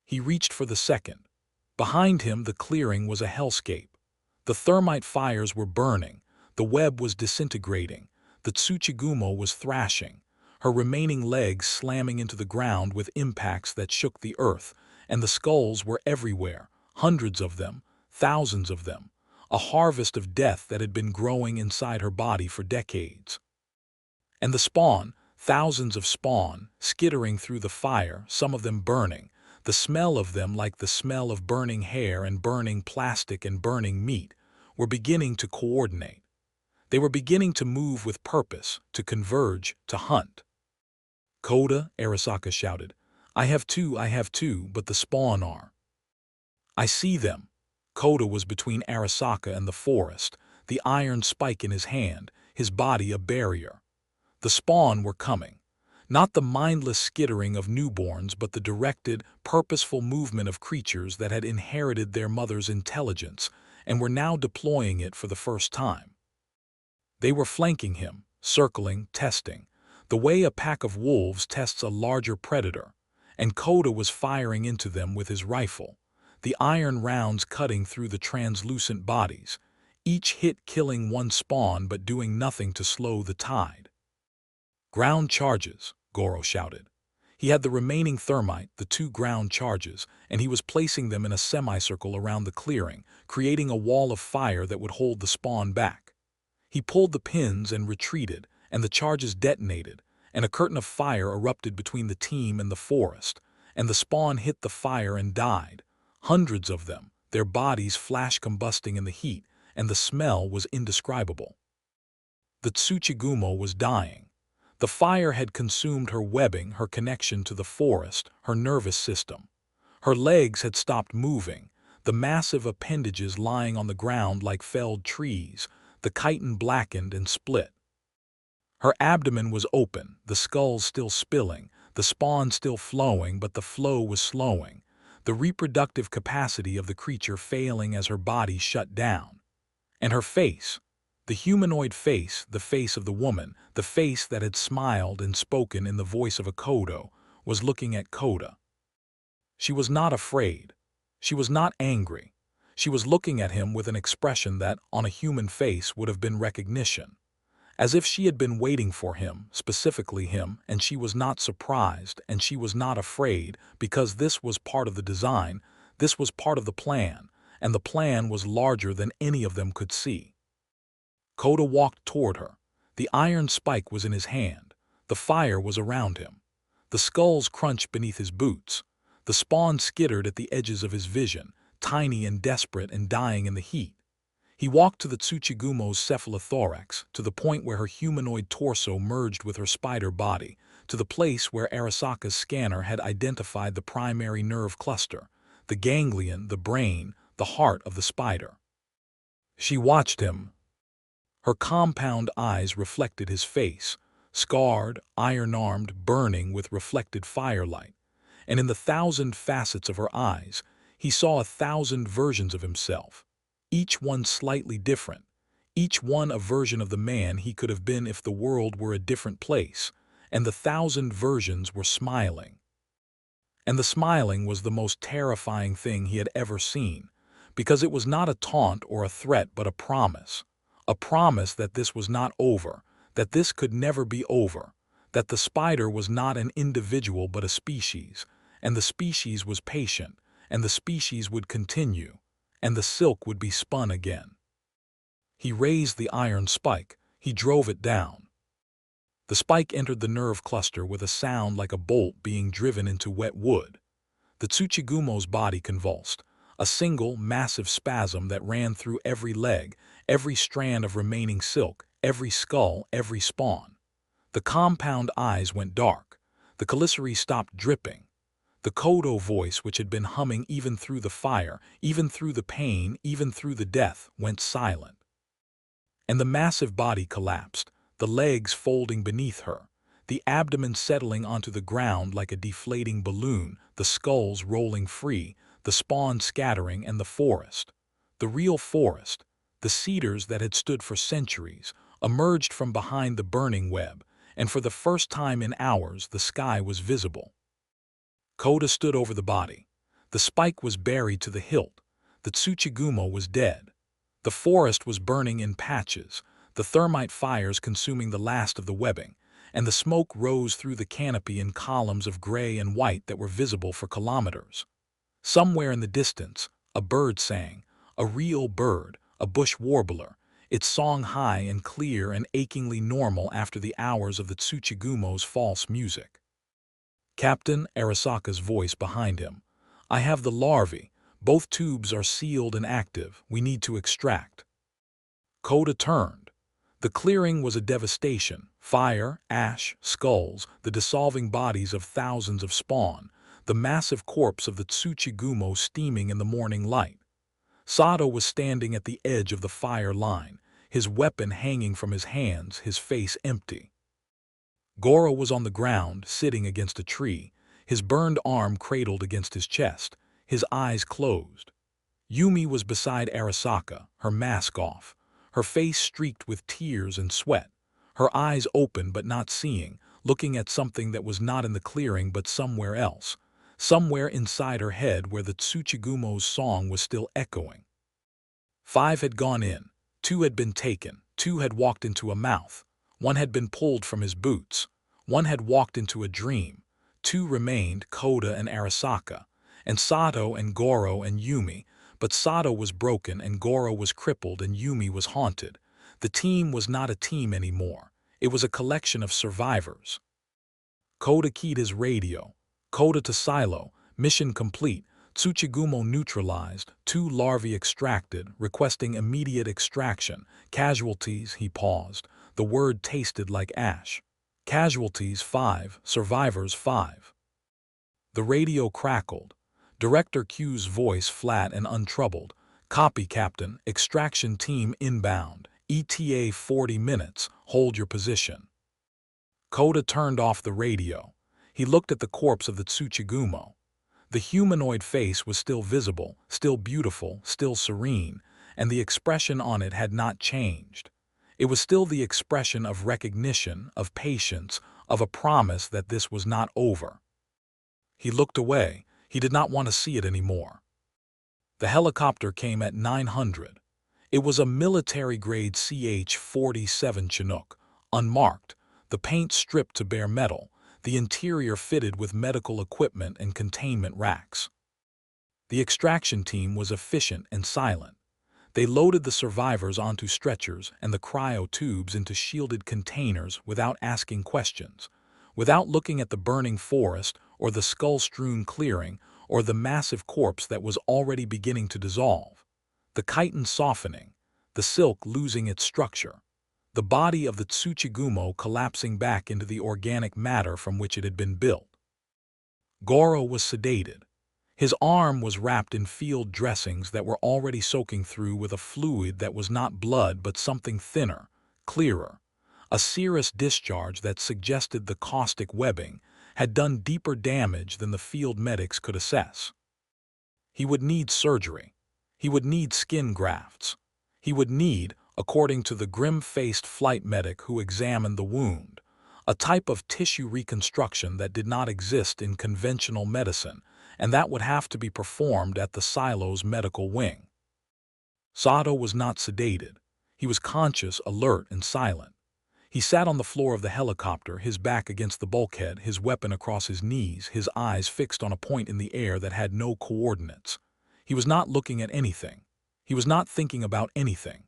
He reached for the second. Behind him, the clearing was a hellscape. The thermite fires were burning. The web was disintegrating. The Tsuchigumo was thrashing, her remaining legs slamming into the ground with impacts that shook the earth, and the skulls were everywhere, hundreds of them, thousands of them, a harvest of death that had been growing inside her body for decades. And the spawn, thousands of spawn, skittering through the fire, some of them burning, the smell of them like the smell of burning hair and burning plastic and burning meat, were beginning to coordinate. They were beginning to move with purpose, to converge, to hunt. "Koda," Arasaka shouted. I have two, but the spawn are." "I see them." Koda was between Arasaka and the forest, the iron spike in his hand, his body a barrier. The spawn were coming. Not the mindless skittering of newborns, but the directed, purposeful movement of creatures that had inherited their mother's intelligence and were now deploying it for the first time. They were flanking him, circling, testing, the way a pack of wolves tests a larger predator, and Koda was firing into them with his rifle, the iron rounds cutting through the translucent bodies, each hit killing one spawn but doing nothing to slow the tide. "Ground charges," Goro shouted. He had the remaining thermite, the 2 ground charges, and he was placing them in a semicircle around the clearing, creating a wall of fire that would hold the spawn back. He pulled the pins and retreated, and the charges detonated, and a curtain of fire erupted between the team and the forest, and the spawn hit the fire and died. Hundreds of them, their bodies flash combusting in the heat, and the smell was indescribable. The Tsuchigumo was dying. The fire had consumed her webbing, her connection to the forest, her nervous system. Her legs had stopped moving, the massive appendages lying on the ground like felled trees, The chitin blackened and split. Her abdomen was open, the skull still spilling, the spawn still flowing, but the flow was slowing, the reproductive capacity of the creature failing as her body shut down. And her face, the humanoid face, the face of the woman, the face that had smiled and spoken in the voice of a Kodo, was looking at Koda. She was not afraid. She was not angry. She was looking at him with an expression that, on a human face, would have been recognition. As if she had been waiting for him, specifically him, and she was not surprised, and she was not afraid, because this was part of the design, this was part of the plan, and the plan was larger than any of them could see. Koda walked toward her. The iron spike was in his hand. The fire was around him. The skulls crunched beneath his boots. The spawn skittered at the edges of his vision, tiny and desperate and dying in the heat. He walked to the Tsuchigumo's cephalothorax, to the point where her humanoid torso merged with her spider body, to the place where Arasaka's scanner had identified the primary nerve cluster, the ganglion, the brain, the heart of the spider. She watched him. Her compound eyes reflected his face, scarred, iron-armed, burning with reflected firelight. And in the 1,000 facets of her eyes, he saw 1,000 versions of himself, each one slightly different, each one a version of the man he could have been if the world were a different place, and the 1,000 versions were smiling. And the smiling was the most terrifying thing he had ever seen, because it was not a taunt or a threat but a promise that this was not over, that this could never be over, that the spider was not an individual but a species, and the species was patient, and the species would continue, and the silk would be spun again. He raised the iron spike. He drove it down. The spike entered the nerve cluster with a sound like a bolt being driven into wet wood. The Tsuchigumo's body convulsed, a single, massive spasm that ran through every leg, every strand of remaining silk, every skull, every spawn. The compound eyes went dark. The calicity stopped dripping. The Kodo voice, which had been humming even through the fire, even through the pain, even through the death, went silent. And the massive body collapsed, the legs folding beneath her, the abdomen settling onto the ground like a deflating balloon, the skulls rolling free, the spawn scattering, and the forest, the real forest, the cedars that had stood for centuries, emerged from behind the burning web, and for the first time in hours the sky was visible. Koda stood over the body. The spike was buried to the hilt. The Tsuchigumo was dead. The forest was burning in patches, the thermite fires consuming the last of the webbing, and the smoke rose through the canopy in columns of gray and white that were visible for kilometers. Somewhere in the distance, a bird sang, a real bird, a bush warbler, its song high and clear and achingly normal after the hours of the Tsuchigumo's false music. Captain, Arasaka's voice behind him. I have the larvae. Both tubes are sealed and active. We need to extract. Koda turned. The clearing was a devastation. Fire, ash, skulls, the dissolving bodies of thousands of spawn, the massive corpse of the Tsuchigumo steaming in the morning light. Sato was standing at the edge of the fire line, his weapon hanging from his hands, his face empty. Goro was on the ground, sitting against a tree, his burned arm cradled against his chest, his eyes closed. Yumi was beside Arasaka, her mask off, her face streaked with tears and sweat, her eyes open but not seeing, looking at something that was not in the clearing but somewhere else, somewhere inside her head where the Tsuchigumo's song was still echoing. 5 had gone in, 2 had been taken, 2 had walked into a mouth, 1 had been pulled from his boots, 1 had walked into a dream, 2 remained, Koda and Arasaka, and Sato and Goro and Yumi, but Sato was broken and Goro was crippled and Yumi was haunted. The team was not a team anymore. It was a collection of survivors. Koda keyed his radio. Koda to silo, mission complete, Tsuchigumo neutralized, 2 larvae extracted, requesting immediate extraction. Casualties, he paused. The word tasted like ash. Casualties 5, survivors 5. The radio crackled. Director Q's voice flat and untroubled. Copy, Captain. Extraction team inbound. ETA 40 minutes, hold your position. Koda turned off the radio. He looked at the corpse of the Tsuchigumo. The humanoid face was still visible, still beautiful, still serene, and the expression on it had not changed. It was still the expression of recognition, of patience, of a promise that this was not over. He looked away. He did not want to see it anymore. The helicopter came at 900. It was a military-grade CH-47 Chinook, unmarked, the paint stripped to bare metal, the interior fitted with medical equipment and containment racks. The extraction team was efficient and silent. They loaded the survivors onto stretchers and the cryo tubes into shielded containers without asking questions, without looking at the burning forest or the skull-strewn clearing or the massive corpse that was already beginning to dissolve. The chitin softening, the silk losing its structure, the body of the Tsuchigumo collapsing back into the organic matter from which it had been built. Goro was sedated. His arm was wrapped in field dressings that were already soaking through with a fluid that was not blood but something thinner, clearer. A serous discharge that suggested the caustic webbing had done deeper damage than the field medics could assess. He would need surgery. He would need skin grafts. He would need, according to the grim-faced flight medic who examined the wound, a type of tissue reconstruction that did not exist in conventional medicine, and that would have to be performed at the silo's medical wing. Sato was not sedated. He was conscious, alert, and silent. He sat on the floor of the helicopter, his back against the bulkhead, his weapon across his knees, his eyes fixed on a point in the air that had no coordinates. He was not looking at anything. He was not thinking about anything.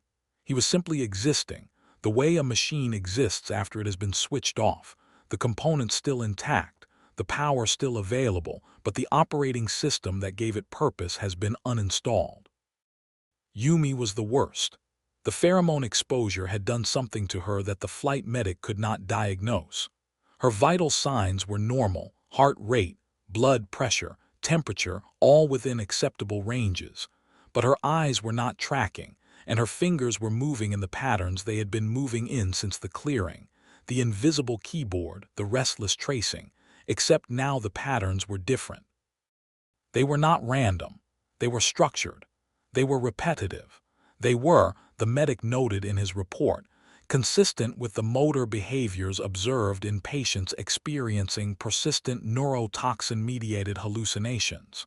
He was simply existing, the way a machine exists after it has been switched off, the components still intact, the power still available, but the operating system that gave it purpose has been uninstalled. Yumi was the worst. The pheromone exposure had done something to her that the flight medic could not diagnose. Her vital signs were normal, heart rate, blood pressure, temperature, all within acceptable ranges. But her eyes were not tracking, and her fingers were moving in the patterns they had been moving in since the clearing, the invisible keyboard, the restless tracing, except now the patterns were different. They were not random. They were structured. They were repetitive. They were, the medic noted in his report, consistent with the motor behaviors observed in patients experiencing persistent neurotoxin-mediated hallucinations.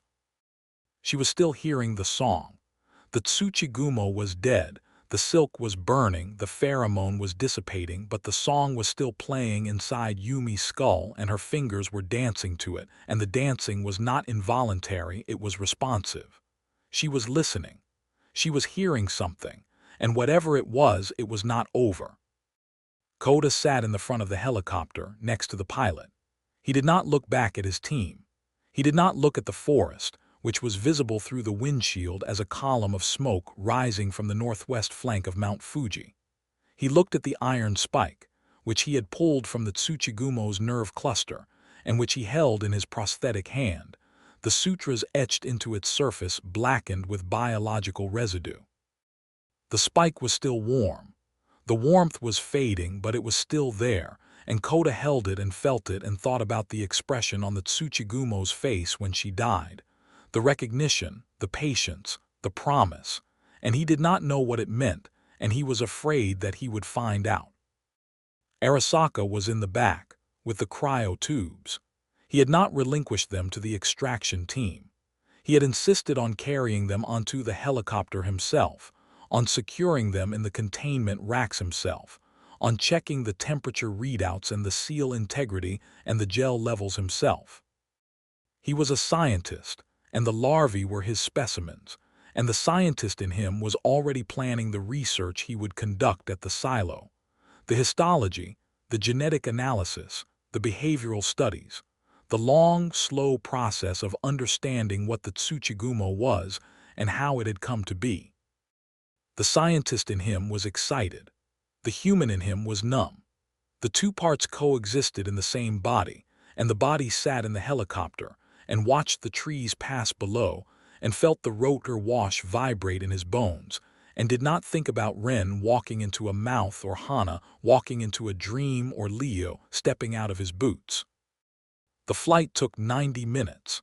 She was still hearing the song. The Tsuchigumo was dead, the silk was burning, the pheromone was dissipating, but the song was still playing inside Yumi's skull and her fingers were dancing to it, and the dancing was not involuntary, it was responsive. She was listening. She was hearing something, and whatever it was not over. Koda sat in the front of the helicopter, next to the pilot. He did not look back at his team. He did not look at the forest, which was visible through the windshield as a column of smoke rising from the northwest flank of Mount Fuji. He looked at the iron spike, which he had pulled from the Tsuchigumo's nerve cluster, and which he held in his prosthetic hand, the sutras etched into its surface blackened with biological residue. The spike was still warm. The warmth was fading, but it was still there, and Koda held it and felt it and thought about the expression on the Tsuchigumo's face when she died. The recognition, the patience, the promise, and he did not know what it meant, and he was afraid that he would find out. Arasaka was in the back, with the cryo tubes. He had not relinquished them to the extraction team. He had insisted on carrying them onto the helicopter himself, on securing them in the containment racks himself, on checking the temperature readouts and the seal integrity and the gel levels himself. He was a scientist, and the larvae were his specimens, and the scientist in him was already planning the research he would conduct at the silo. The histology, the genetic analysis, the behavioral studies, the long, slow process of understanding what the Tsuchigumo was and how it had come to be. The scientist in him was excited. The human in him was numb. The two parts coexisted in the same body, and the body sat in the helicopter and watched the trees pass below and felt the rotor wash vibrate in his bones, and did not think about Ren walking into a mouth or Hana walking into a dream or Leo stepping out of his boots. The flight took 90 minutes.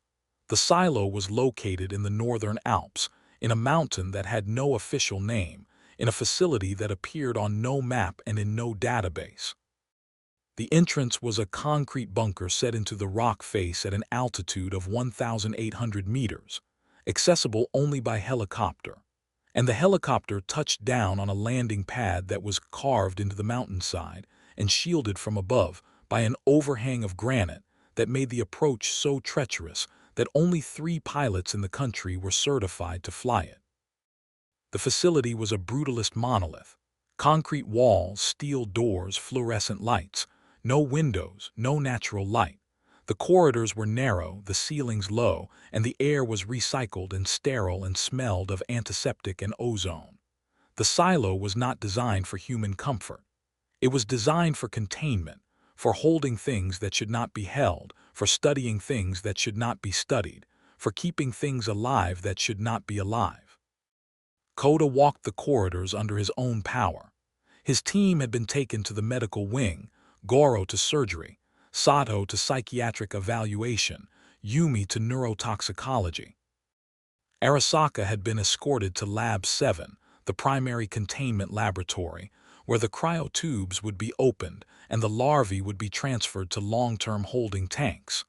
The silo was located in the northern Alps, in a mountain that had no official name, in a facility that appeared on no map and in no database. The entrance was a concrete bunker set into the rock face at an altitude of 1,800 meters, accessible only by helicopter, and the helicopter touched down on a landing pad that was carved into the mountainside and shielded from above by an overhang of granite that made the approach so treacherous that only 3 pilots in the country were certified to fly it. The facility was a brutalist monolith: concrete walls, steel doors, fluorescent lights, no windows, no natural light. The corridors were narrow, the ceilings low, and the air was recycled and sterile and smelled of antiseptic and ozone. The silo was not designed for human comfort. It was designed for containment, for holding things that should not be held, for studying things that should not be studied, for keeping things alive that should not be alive. Koda walked the corridors under his own power. His team had been taken to the medical wing, Goro to surgery, Sato to psychiatric evaluation, Yumi to neurotoxicology. Arasaka had been escorted to Lab 7, the primary containment laboratory, where the cryotubes would be opened and the larvae would be transferred to long-term holding tanks.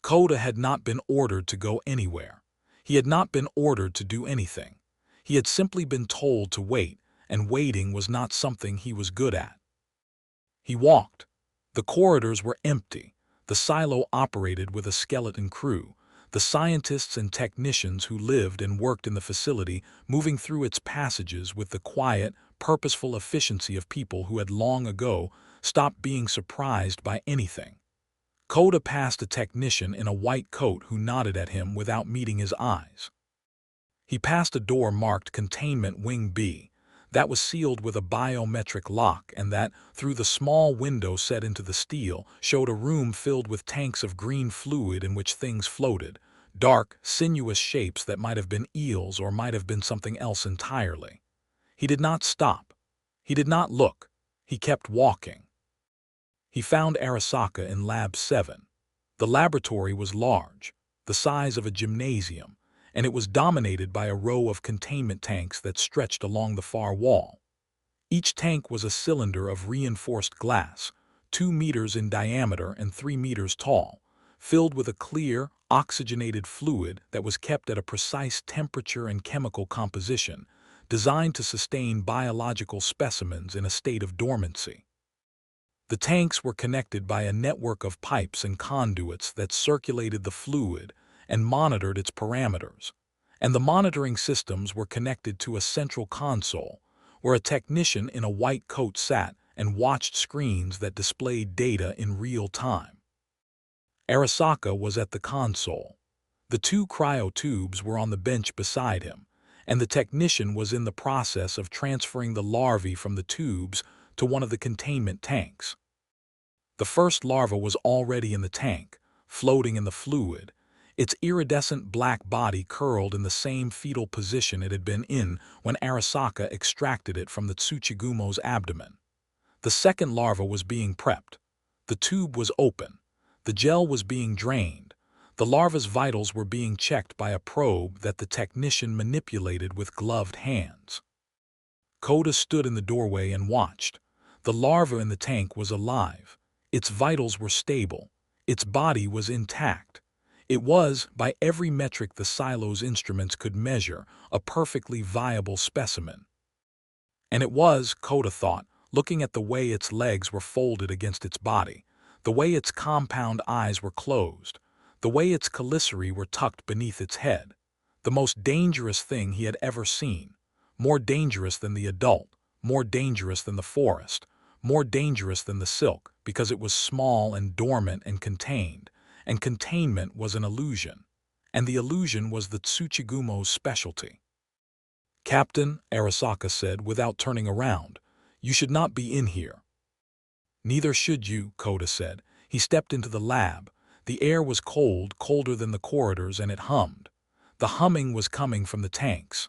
Koda had not been ordered to go anywhere. He had not been ordered to do anything. He had simply been told to wait, and waiting was not something he was good at. He walked. The corridors were empty. The silo operated with a skeleton crew, the scientists and technicians who lived and worked in the facility moving through its passages with the quiet, purposeful efficiency of people who had long ago stopped being surprised by anything. Koda passed a technician in a white coat who nodded at him without meeting his eyes. He passed a door marked Containment Wing B, that was sealed with a biometric lock and that, through the small window set into the steel, showed a room filled with tanks of green fluid in which things floated, dark, sinuous shapes that might have been eels or might have been something else entirely. He did not stop. He did not look. He kept walking. He found Arasaka in Lab 7. The laboratory was large, the size of a gymnasium, and it was dominated by a row of containment tanks that stretched along the far wall. Each tank was a cylinder of reinforced glass, 2 meters in diameter and 3 meters tall, filled with a clear, oxygenated fluid that was kept at a precise temperature and chemical composition, designed to sustain biological specimens in a state of dormancy. The tanks were connected by a network of pipes and conduits that circulated the fluid and monitored its parameters, and the monitoring systems were connected to a central console, where a technician in a white coat sat and watched screens that displayed data in real time. Arasaka was at the console. The 2 cryotubes were on the bench beside him, and the technician was in the process of transferring the larvae from the tubes to one of the containment tanks. The first larva was already in the tank, floating in the fluid, its iridescent black body curled in the same fetal position it had been in when Arasaka extracted it from the Tsuchigumo's abdomen. The second larva was being prepped. The tube was open. The gel was being drained. The larva's vitals were being checked by a probe that the technician manipulated with gloved hands. Koda stood in the doorway and watched. The larva in the tank was alive. Its vitals were stable. Its body was intact. It was, by every metric the silo's instruments could measure, a perfectly viable specimen. And it was, Koda thought, looking at the way its legs were folded against its body, the way its compound eyes were closed, the way its chelicerae were tucked beneath its head, the most dangerous thing he had ever seen, more dangerous than the adult, more dangerous than the forest, more dangerous than the silk, because it was small and dormant and containment was an illusion, and the illusion was the Tsuchigumo's specialty. "Captain," Arasaka said without turning around, "you should not be in here." "Neither should you," Koda said. He stepped into the lab. The air was cold, colder than the corridors, and it hummed. The humming was coming from the tanks.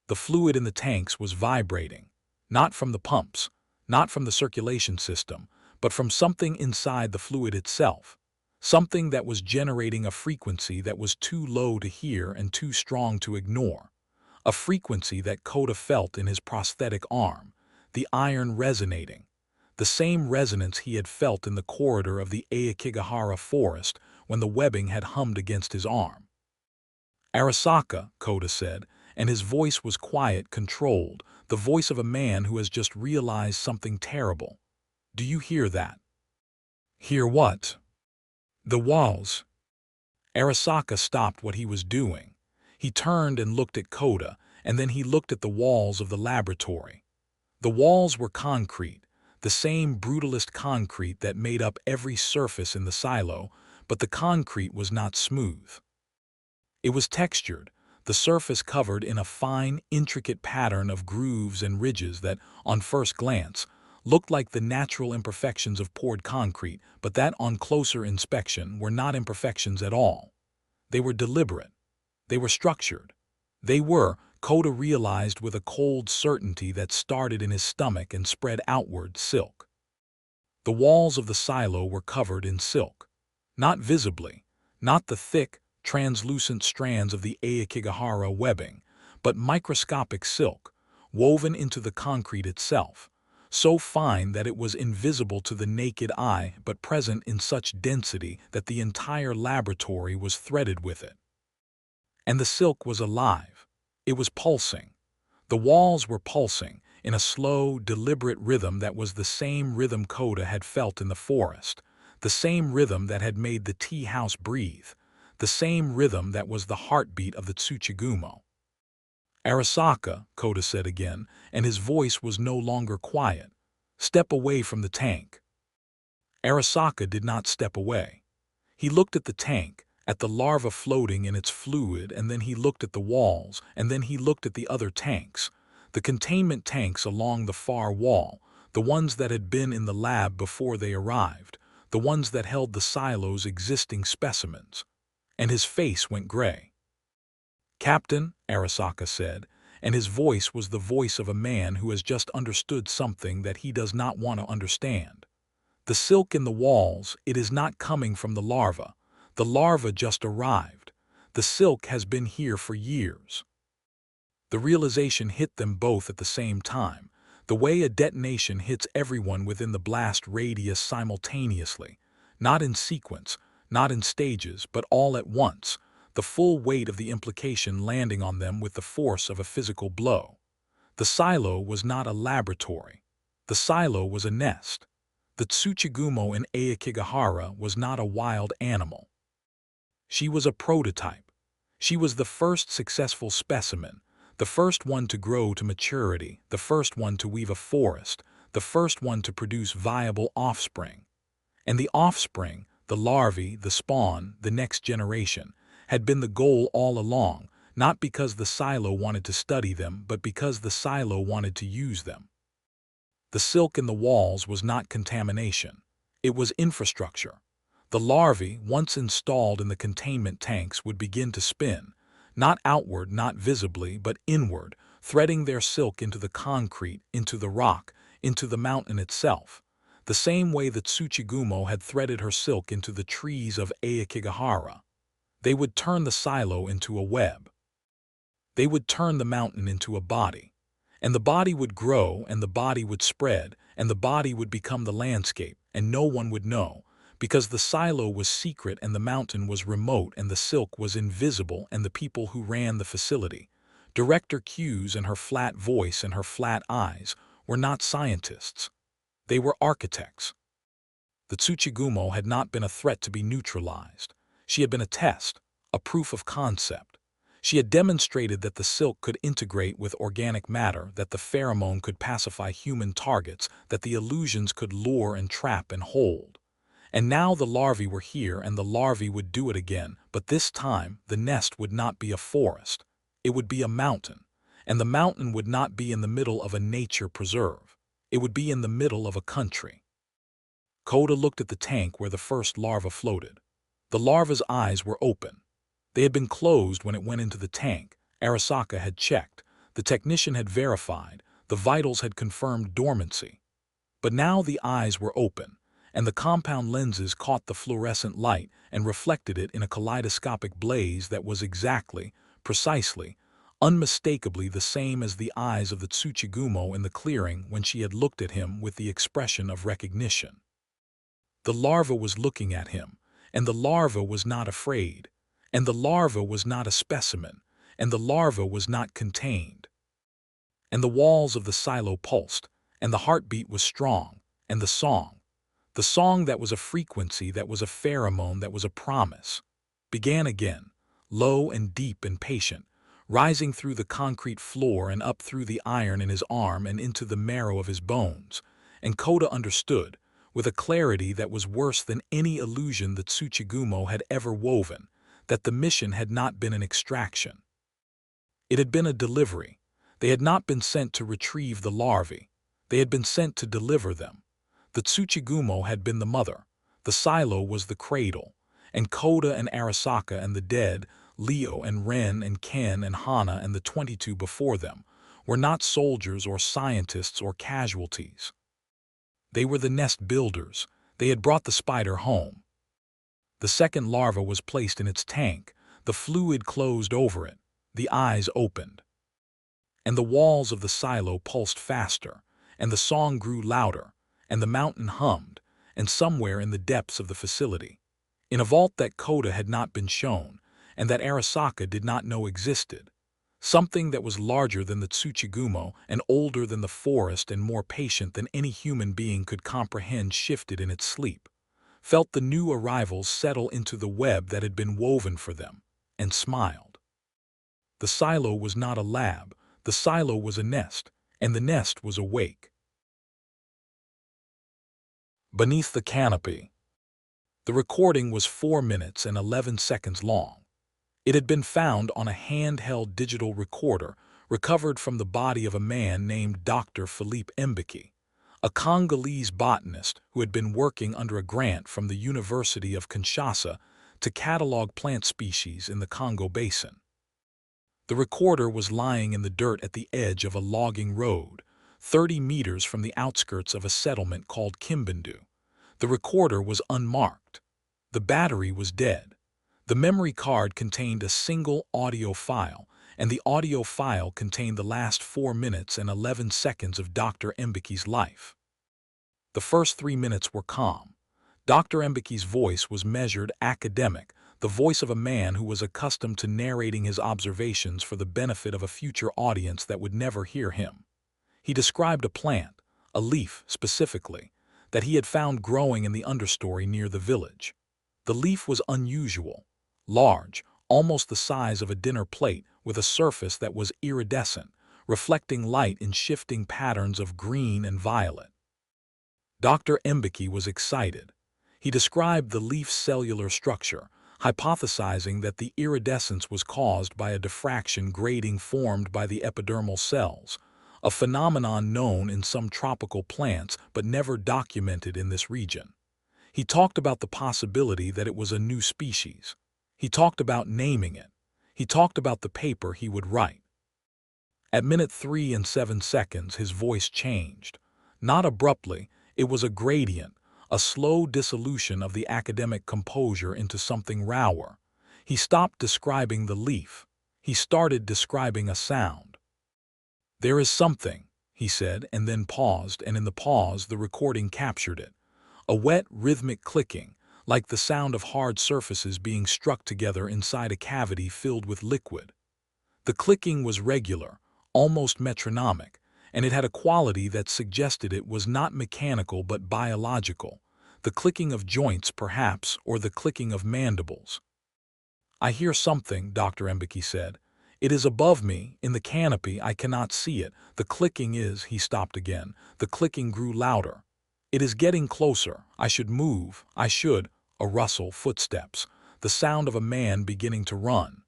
The fluid in the tanks was vibrating, not from the pumps, not from the circulation system, but from something inside the fluid itself, something that was generating a frequency that was too low to hear and too strong to ignore, a frequency that Koda felt in his prosthetic arm, the iron resonating, the same resonance he had felt in the corridor of the Aokigahara forest when the webbing had hummed against his arm. "Arasaka," Koda said, and his voice was quiet, controlled, the voice of a man who has just realized something terrible. "Do you hear that?" "Hear what?" "The walls." Arasaka stopped what he was doing. He turned and looked at Koda, and then he looked at the walls of the laboratory. The walls were concrete, the same brutalist concrete that made up every surface in the silo, but the concrete was not smooth. It was textured, the surface covered in a fine, intricate pattern of grooves and ridges that, on first glance, looked like the natural imperfections of poured concrete, but that on closer inspection were not imperfections at all. They were deliberate. They were structured. They were, Koda realized with a cold certainty that started in his stomach and spread outward, silk. The walls of the silo were covered in silk. Not visibly, not the thick, translucent strands of the Aokigahara webbing, but microscopic silk, woven into the concrete itself, so fine that it was invisible to the naked eye but present in such density that the entire laboratory was threaded with it. And the silk was alive. It was pulsing. The walls were pulsing, in a slow, deliberate rhythm that was the same rhythm Koda had felt in the forest, the same rhythm that had made the tea house breathe, the same rhythm that was the heartbeat of the Tsuchigumo. "Arasaka," Koda said again, and his voice was no longer quiet. "Step away from the tank." Arasaka did not step away. He looked at the tank, at the larva floating in its fluid, and then he looked at the walls, and then he looked at the other tanks, the containment tanks along the far wall, the ones that had been in the lab before they arrived, the ones that held the silo's existing specimens. And his face went gray. "Captain," Arasaka said, and his voice was the voice of a man who has just understood something that he does not want to understand. "The silk in the walls, it is not coming from the larva. The larva just arrived. The silk has been here for years." The realization hit them both at the same time, the way a detonation hits everyone within the blast radius simultaneously, not in sequence, not in stages, but all at once, the full weight of the implication landing on them with the force of a physical blow. The silo was not a laboratory. The silo was a nest. The Tsuchigumo in Aokigahara was not a wild animal. She was a prototype. She was the first successful specimen, the first one to grow to maturity, the first one to weave a forest, the first one to produce viable offspring. And the offspring, the larvae, the spawn, the next generation, had been the goal all along, not because the silo wanted to study them, but because the silo wanted to use them. The silk in the walls was not contamination. It was infrastructure. The larvae, once installed in the containment tanks, would begin to spin, not outward, not visibly, but inward, threading their silk into the concrete, into the rock, into the mountain itself, the same way that Tsuchigumo had threaded her silk into the trees of Aokigahara. They would turn the silo into a web. They would turn the mountain into a body. And the body would grow, and the body would spread, and the body would become the landscape, and no one would know, because the silo was secret and the mountain was remote and the silk was invisible, and the people who ran the facility, Director Q's and her flat voice and her flat eyes, were not scientists. They were architects. The Tsuchigumo had not been a threat to be neutralized. She had been a test, a proof of concept. She had demonstrated that the silk could integrate with organic matter, that the pheromone could pacify human targets, that the illusions could lure and trap and hold. And now the larvae were here, and the larvae would do it again, but this time the nest would not be a forest. It would be a mountain, and the mountain would not be in the middle of a nature preserve. It would be in the middle of a country. Koda looked at the tank where the first larva floated. The larva's eyes were open. They had been closed when it went into the tank. Arasaka had checked. The technician had verified, the vitals had confirmed dormancy. But now the eyes were open, and the compound lenses caught the fluorescent light and reflected it in a kaleidoscopic blaze that was exactly, precisely, unmistakably the same as the eyes of the Tsuchigumo in the clearing when she had looked at him with the expression of recognition. The larva was looking at him, and the larva was not afraid, and the larva was not a specimen, and the larva was not contained. And the walls of the silo pulsed, and the heartbeat was strong, and the song that was a frequency, that was a pheromone, that was a promise, began again, low and deep and patient, rising through the concrete floor and up through the iron in his arm and into the marrow of his bones. And Koda understood, with a clarity that was worse than any illusion that Tsuchigumo had ever woven, that the mission had not been an extraction. It had been a delivery. They had not been sent to retrieve the larvae. They had been sent to deliver them. The Tsuchigumo had been the mother. The silo was the cradle. And Koda and Arasaka and the dead, Leo and Ren and Ken and Hana and the 22 before them, were not soldiers or scientists or casualties. They were the nest builders. They had brought the spider home. The second larva was placed in its tank. The fluid closed over it. The eyes opened. And the walls of the silo pulsed faster, and the song grew louder, and the mountain hummed, and somewhere in the depths of the facility, in a vault that Koda had not been shown, and that Arasaka did not know existed, something that was larger than the Tsuchigumo and older than the forest and more patient than any human being could comprehend shifted in its sleep, felt the new arrivals settle into the web that had been woven for them, and smiled. The silo was not a lab. The silo was a nest, and the nest was awake. Beneath the canopy. The recording was 4 minutes and 11 seconds long. It had been found on a handheld digital recorder recovered from the body of a man named Dr. Philippe Mbeki, a Congolese botanist who had been working under a grant from the University of Kinshasa to catalog plant species in the Congo Basin. The recorder was lying in the dirt at the edge of a logging road, 30 meters from the outskirts of a settlement called Kimbindu. The recorder was unmarked. The battery was dead. The memory card contained a single audio file, and the audio file contained the last 4 minutes and 11 seconds of Dr. Mbeki's life. The first 3 minutes were calm. Dr. Mbeki's voice was measured, academic, the voice of a man who was accustomed to narrating his observations for the benefit of a future audience that would never hear him. He described a plant, a leaf specifically, that he had found growing in the understory near the village. The leaf was unusual, large, almost the size of a dinner plate, with a surface that was iridescent, reflecting light in shifting patterns of green and violet. Dr. Mbeki was excited. He described the leaf's cellular structure, hypothesizing that the iridescence was caused by a diffraction grating formed by the epidermal cells, a phenomenon known in some tropical plants but never documented in this region. He talked about the possibility that it was a new species. He talked about naming it. He talked about the paper he would write. At minute 3 and 7 seconds, his voice changed. Not abruptly, it was a gradient, a slow dissolution of the academic composure into something rawer. He stopped describing the leaf. He started describing a sound. "There is something," he said, and then paused, and in the pause the recording captured it. A wet, rhythmic clicking, like the sound of hard surfaces being struck together inside a cavity filled with liquid. The clicking was regular, almost metronomic, and it had a quality that suggested it was not mechanical but biological, the clicking of joints perhaps, or the clicking of mandibles. "I hear something," Dr. Mbeki said. "It is above me, in the canopy. I cannot see it. The clicking is—" He stopped again. The clicking grew louder. "It is getting closer. I should move. I should—" A rustle, footsteps, the sound of a man beginning to run.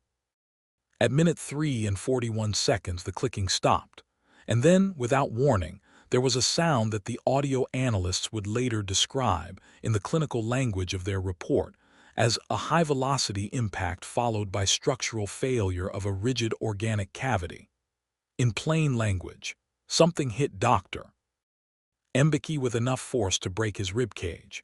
At minute 3 and 41 seconds the clicking stopped, and then, without warning, there was a sound that the audio analysts would later describe, in the clinical language of their report, as a high-velocity impact followed by structural failure of a rigid organic cavity. In plain language, something hit Dr. Mbeki with enough force to break his ribcage.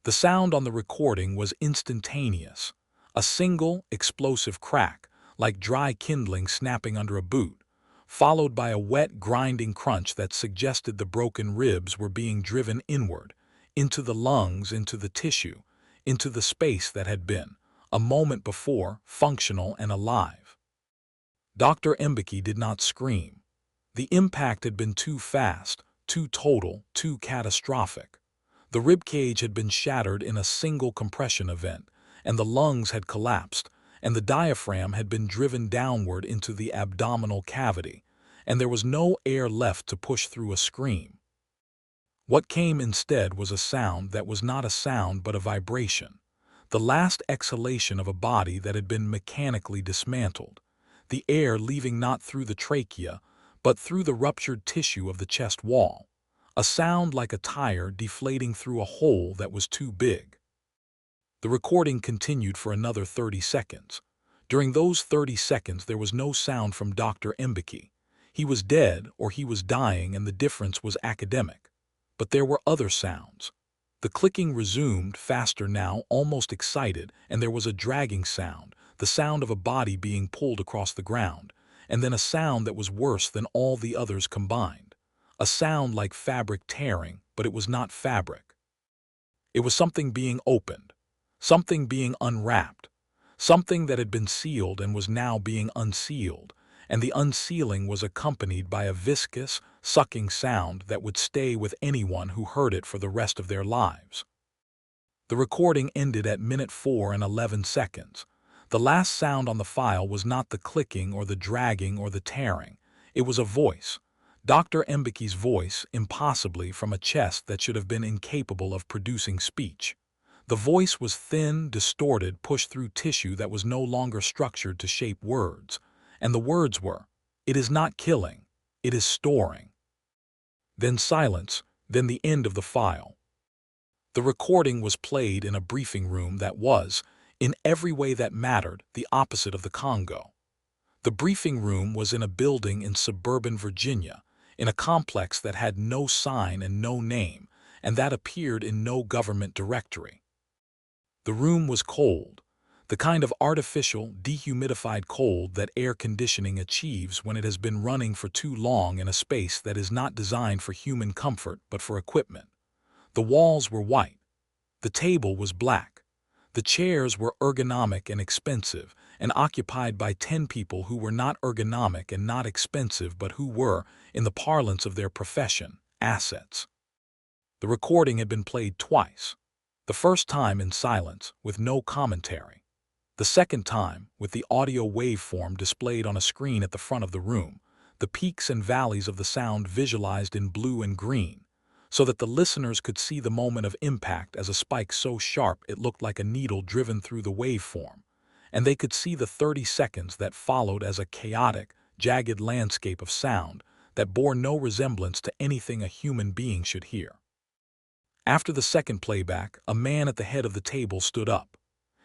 The sound on the recording was instantaneous, a single, explosive crack, like dry kindling snapping under a boot, followed by a wet, grinding crunch that suggested the broken ribs were being driven inward, into the lungs, into the tissue, into the space that had been, a moment before, functional and alive. Dr. Mbeki did not scream. The impact had been too fast, too total, too catastrophic. The ribcage had been shattered in a single compression event, and the lungs had collapsed, and the diaphragm had been driven downward into the abdominal cavity, and there was no air left to push through a scream. What came instead was a sound that was not a sound but a vibration, the last exhalation of a body that had been mechanically dismantled, the air leaving not through the trachea, but through the ruptured tissue of the chest wall, a sound like a tire deflating through a hole that was too big. The recording continued for another 30 seconds. During those 30 seconds there was no sound from Dr. Mbeki. He was dead or he was dying, and the difference was academic. But there were other sounds. The clicking resumed, faster now, almost excited, and there was a dragging sound, the sound of a body being pulled across the ground, and then a sound that was worse than all the others combined. A sound like fabric tearing, but it was not fabric. It was something being opened, something being unwrapped, something that had been sealed and was now being unsealed, and the unsealing was accompanied by a viscous, sucking sound that would stay with anyone who heard it for the rest of their lives. The recording ended at minute 4 and 11 seconds. The last sound on the file was not the clicking or the dragging or the tearing. It was a voice. Dr. Mbeki's voice, impossibly from a chest that should have been incapable of producing speech. The voice was thin, distorted, pushed through tissue that was no longer structured to shape words. And the words were, "It is not killing, it is storing." Then silence, then the end of the file. The recording was played in a briefing room that was, in every way that mattered, the opposite of the Congo. The briefing room was in a building in suburban Virginia, in a complex that had no sign and no name, and that appeared in no government directory. The room was cold, the kind of artificial, dehumidified cold that air conditioning achieves when it has been running for too long in a space that is not designed for human comfort but for equipment. The walls were white. The table was black. The chairs were ergonomic and expensive, and occupied by 10 people who were not ergonomic and not expensive but who were, in the parlance of their profession, assets. The recording had been played twice. The first time in silence, with no commentary. The second time, with the audio waveform displayed on a screen at the front of the room, the peaks and valleys of the sound visualized in blue and green, so that the listeners could see the moment of impact as a spike so sharp it looked like a needle driven through the waveform, and they could see the 30 seconds that followed as a chaotic, jagged landscape of sound that bore no resemblance to anything a human being should hear. After the second playback, a man at the head of the table stood up.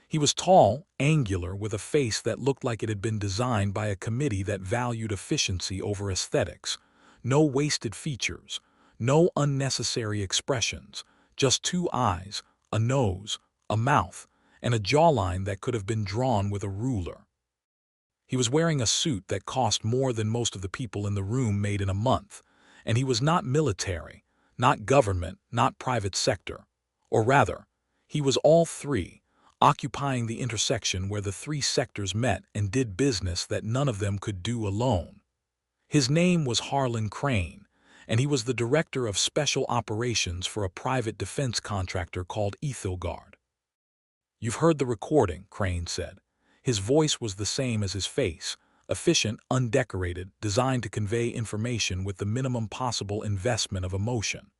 He was tall, angular, with a face that looked like it had been designed by a committee that valued efficiency over aesthetics. No wasted features, no unnecessary expressions, just 2 eyes, a nose, a mouth, and a jawline that could have been drawn with a ruler. He was wearing a suit that cost more than most of the people in the room made in a month, and he was not military, not government, not private sector. Or rather, he was all three, occupying the intersection where the 3 sectors met and did business that none of them could do alone. His name was Harlan Crane, and he was the director of special operations for a private defense contractor called Aethelgard. "You've heard the recording," Crane said. His voice was the same as his face, efficient, undecorated, designed to convey information with the minimum possible investment of emotion.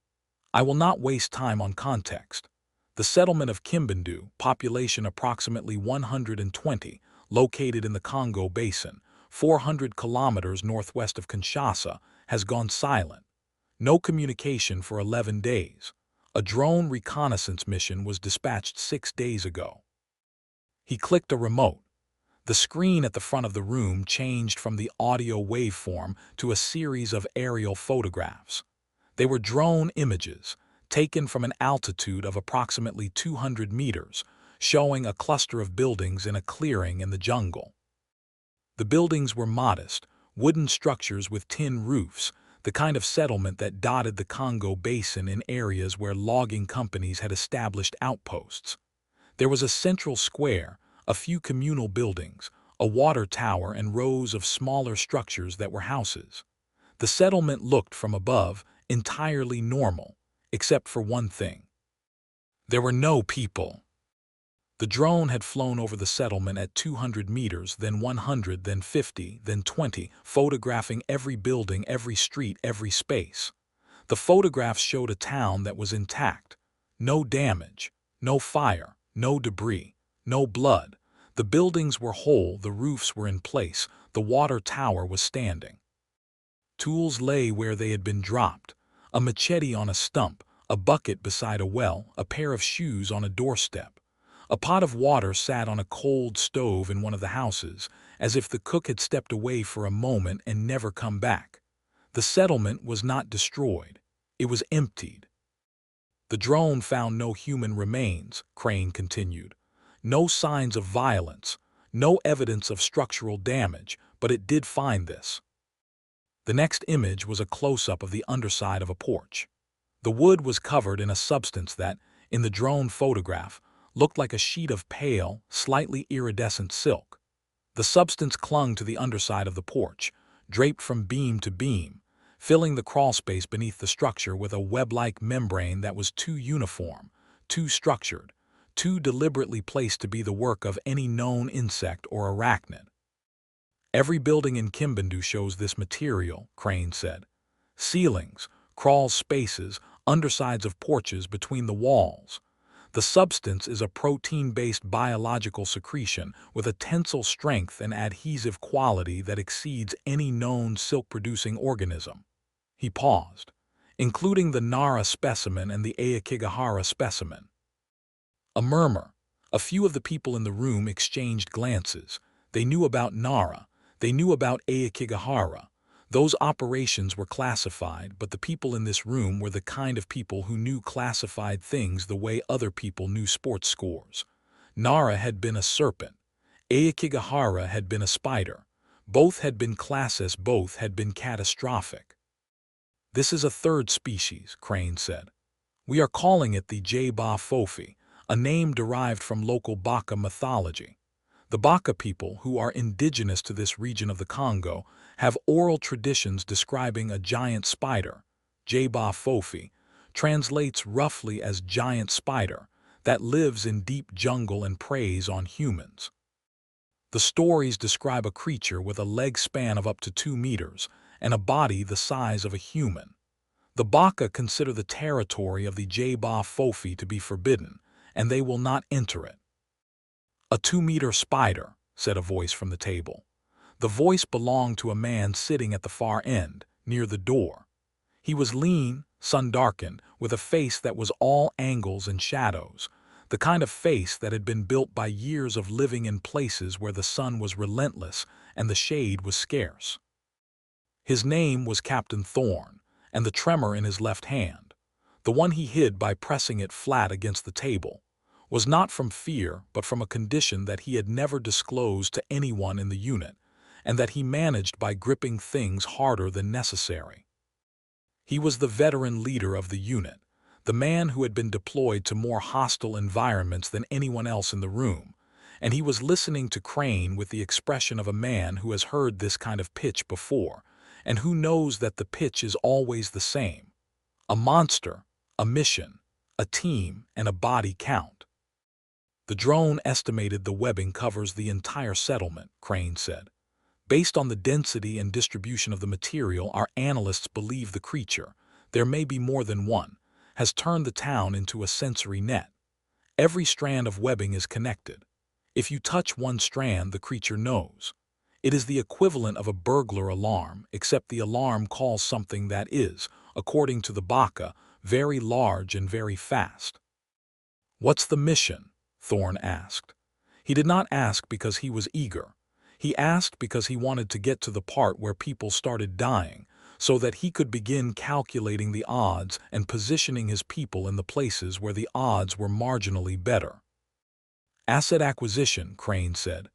"I will not waste time on context. The settlement of Kimbundu, population approximately 120, located in the Congo Basin, 400 kilometers northwest of Kinshasa, has gone silent. No communication for 11 days. A drone reconnaissance mission was dispatched 6 days ago." He clicked a remote. The screen at the front of the room changed from the audio waveform to a series of aerial photographs. They were drone images, taken from an altitude of approximately 200 meters, showing a cluster of buildings in a clearing in the jungle. The buildings were modest, wooden structures with tin roofs, the kind of settlement that dotted the Congo Basin in areas where logging companies had established outposts. There was a central square, a few communal buildings, a water tower, and rows of smaller structures that were houses. The settlement looked from above entirely normal, except for one thing. There were no people. The drone had flown over the settlement at 200 meters, then 100, then 50, then 20, photographing every building, every street, every space. The photographs showed a town that was intact. No damage, no fire, no debris, no blood. The buildings were whole, the roofs were in place, the water tower was standing. Tools lay where they had been dropped, a machete on a stump, a bucket beside a well, a pair of shoes on a doorstep. A pot of water sat on a cold stove in one of the houses, as if the cook had stepped away for a moment and never come back. The settlement was not destroyed. It was emptied. The drone found no human remains, Crane continued. No signs of violence, no evidence of structural damage, but it did find this. The next image was a close-up of the underside of a porch. The wood was covered in a substance that, in the drone photograph, looked like a sheet of pale, slightly iridescent silk. The substance clung to the underside of the porch, draped from beam to beam, filling the crawlspace beneath the structure with a web-like membrane that was too uniform, too structured, too deliberately placed to be the work of any known insect or arachnid. Every building in Kimbundu shows this material, Crane said. Ceilings, crawl spaces, undersides of porches between the walls. The substance is a protein-based biological secretion with a tensile strength and adhesive quality that exceeds any known silk-producing organism. He paused, including the Nara specimen and the Aokigahara specimen. A murmur. A few of the people in the room exchanged glances. They knew about Nara. They knew about Aokigahara. Those operations were classified, but the people in this room were the kind of people who knew classified things the way other people knew sports scores. Nara had been a serpent. Aokigahara had been a spider. Both had been classes, both had been catastrophic. This is a third species, Crane said. We are calling it the J'ba Fofi, a name derived from local Baka mythology. The Baka people, who are indigenous to this region of the Congo, have oral traditions describing a giant spider. J'ba Fofi translates roughly as giant spider that lives in deep jungle and preys on humans. The stories describe a creature with a leg span of up to 2 meters and a body the size of a human. The Baka consider the territory of the J'ba Fofi to be forbidden, and they will not enter it. A 2-meter spider, said a voice from the table. The voice belonged to a man sitting at the far end, near the door. He was lean, sun-darkened, with a face that was all angles and shadows, the kind of face that had been built by years of living in places where the sun was relentless and the shade was scarce. His name was Captain Thorn, and the tremor in his left hand, the one he hid by pressing it flat against the table, was not from fear but from a condition that he had never disclosed to anyone in the unit, and that he managed by gripping things harder than necessary. He was the veteran leader of the unit, the man who had been deployed to more hostile environments than anyone else in the room, and he was listening to Crane with the expression of a man who has heard this kind of pitch before, and who knows that the pitch is always the same. A monster, a mission, a team, and a body count. The drone estimated the webbing covers the entire settlement, Crane said. Based on the density and distribution of the material, our analysts believe the creature, there may be more than one, has turned the town into a sensory net. Every strand of webbing is connected. If you touch one strand, the creature knows. It is the equivalent of a burglar alarm, except the alarm calls something that is, according to the Baka, very large and very fast. What's the mission? Thorn asked. He did not ask because he was eager. He asked because he wanted to get to the part where people started dying, so that he could begin calculating the odds and positioning his people in the places where the odds were marginally better. Asset acquisition, Crane said.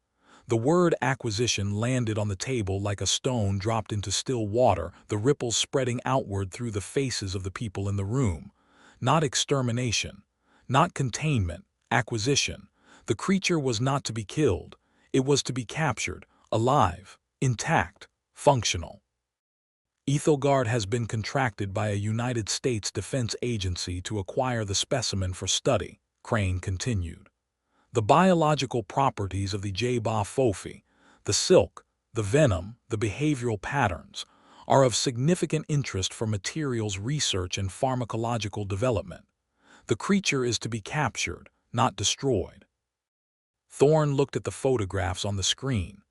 The word acquisition landed on the table like a stone dropped into still water, the ripples spreading outward through the faces of the people in the room. Not extermination, not containment, acquisition. The creature was not to be killed. It was to be captured, alive, intact, functional. Aethelgard has been contracted by a United States Defense Agency to acquire the specimen for study, Crane continued. The biological properties of the J'ba Fofi, the silk, the venom, the behavioral patterns, are of significant interest for materials research and pharmacological development. The creature is to be captured, not destroyed. Thorne looked at the photographs on the screen.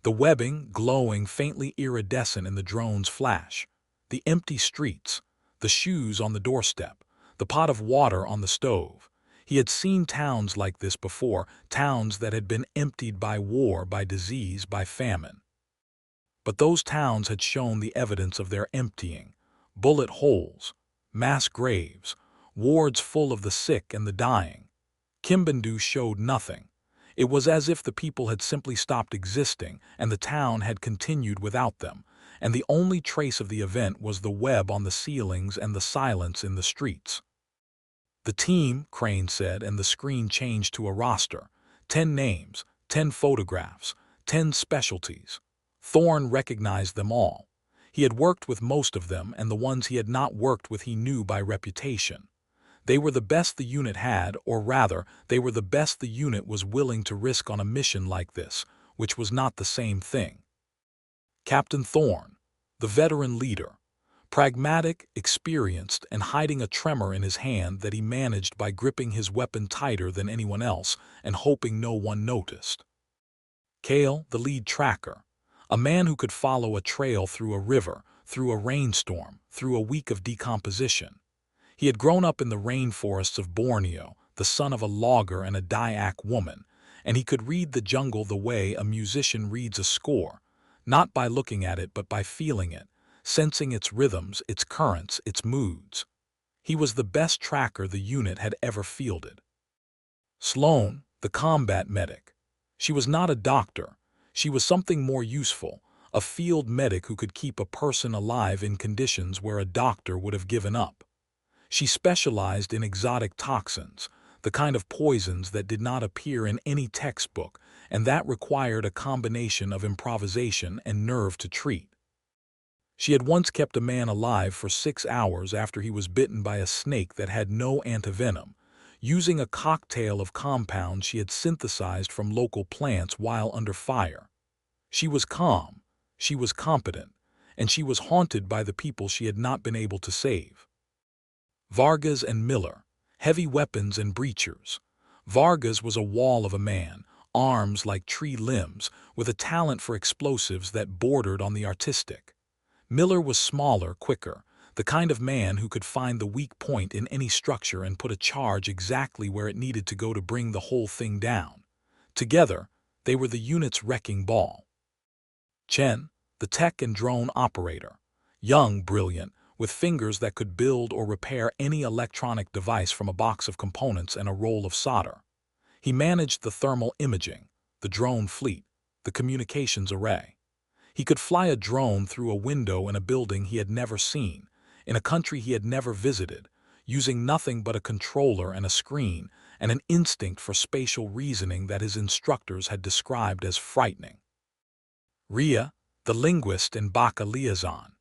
The webbing, glowing faintly iridescent in the drone's flash. The empty streets, the shoes on the doorstep, the pot of water on the stove. He had seen towns like this before, towns that had been emptied by war, by disease, by famine. But those towns had shown the evidence of their emptying. Bullet holes, mass graves, wards full of the sick and the dying. Kimbundu showed nothing. It was as if the people had simply stopped existing and the town had continued without them, and the only trace of the event was the web on the ceilings and the silence in the streets. The team, Crane said, and the screen changed to a roster. 10 names, 10 photographs, 10 specialties. Thorne recognized them all. He had worked with most of them, and the ones he had not worked with he knew by reputation. They were the best the unit had, or rather, they were the best the unit was willing to risk on a mission like this, which was not the same thing. Captain Thorne, the veteran leader, pragmatic, experienced, and hiding a tremor in his hand that he managed by gripping his weapon tighter than anyone else and hoping no one noticed. Kale, the lead tracker, a man who could follow a trail through a river, through a rainstorm, through a week of decomposition. He had grown up in the rainforests of Borneo, the son of a logger and a Dayak woman, and he could read the jungle the way a musician reads a score, not by looking at it but by feeling it, sensing its rhythms, its currents, its moods. He was the best tracker the unit had ever fielded. Sloane, the combat medic. She was not a doctor. She was something more useful, a field medic who could keep a person alive in conditions where a doctor would have given up. She specialized in exotic toxins, the kind of poisons that did not appear in any textbook, and that required a combination of improvisation and nerve to treat. She had once kept a man alive for 6 hours after he was bitten by a snake that had no antivenom, using a cocktail of compounds she had synthesized from local plants while under fire. She was calm, she was competent, and she was haunted by the people she had not been able to save. Vargas and Miller, heavy weapons and breachers. Vargas was a wall of a man, arms like tree limbs, with a talent for explosives that bordered on the artistic. Miller was smaller, quicker, the kind of man who could find the weak point in any structure and put a charge exactly where it needed to go to bring the whole thing down. Together, they were the unit's wrecking ball. Chen, the tech and drone operator. Young, brilliant, with fingers that could build or repair any electronic device from a box of components and a roll of solder. He managed the thermal imaging, the drone fleet, the communications array. He could fly a drone through a window in a building he had never seen, in a country he had never visited, using nothing but a controller and a screen and an instinct for spatial reasoning that his instructors had described as frightening. Ria, the linguist and Baka liaison.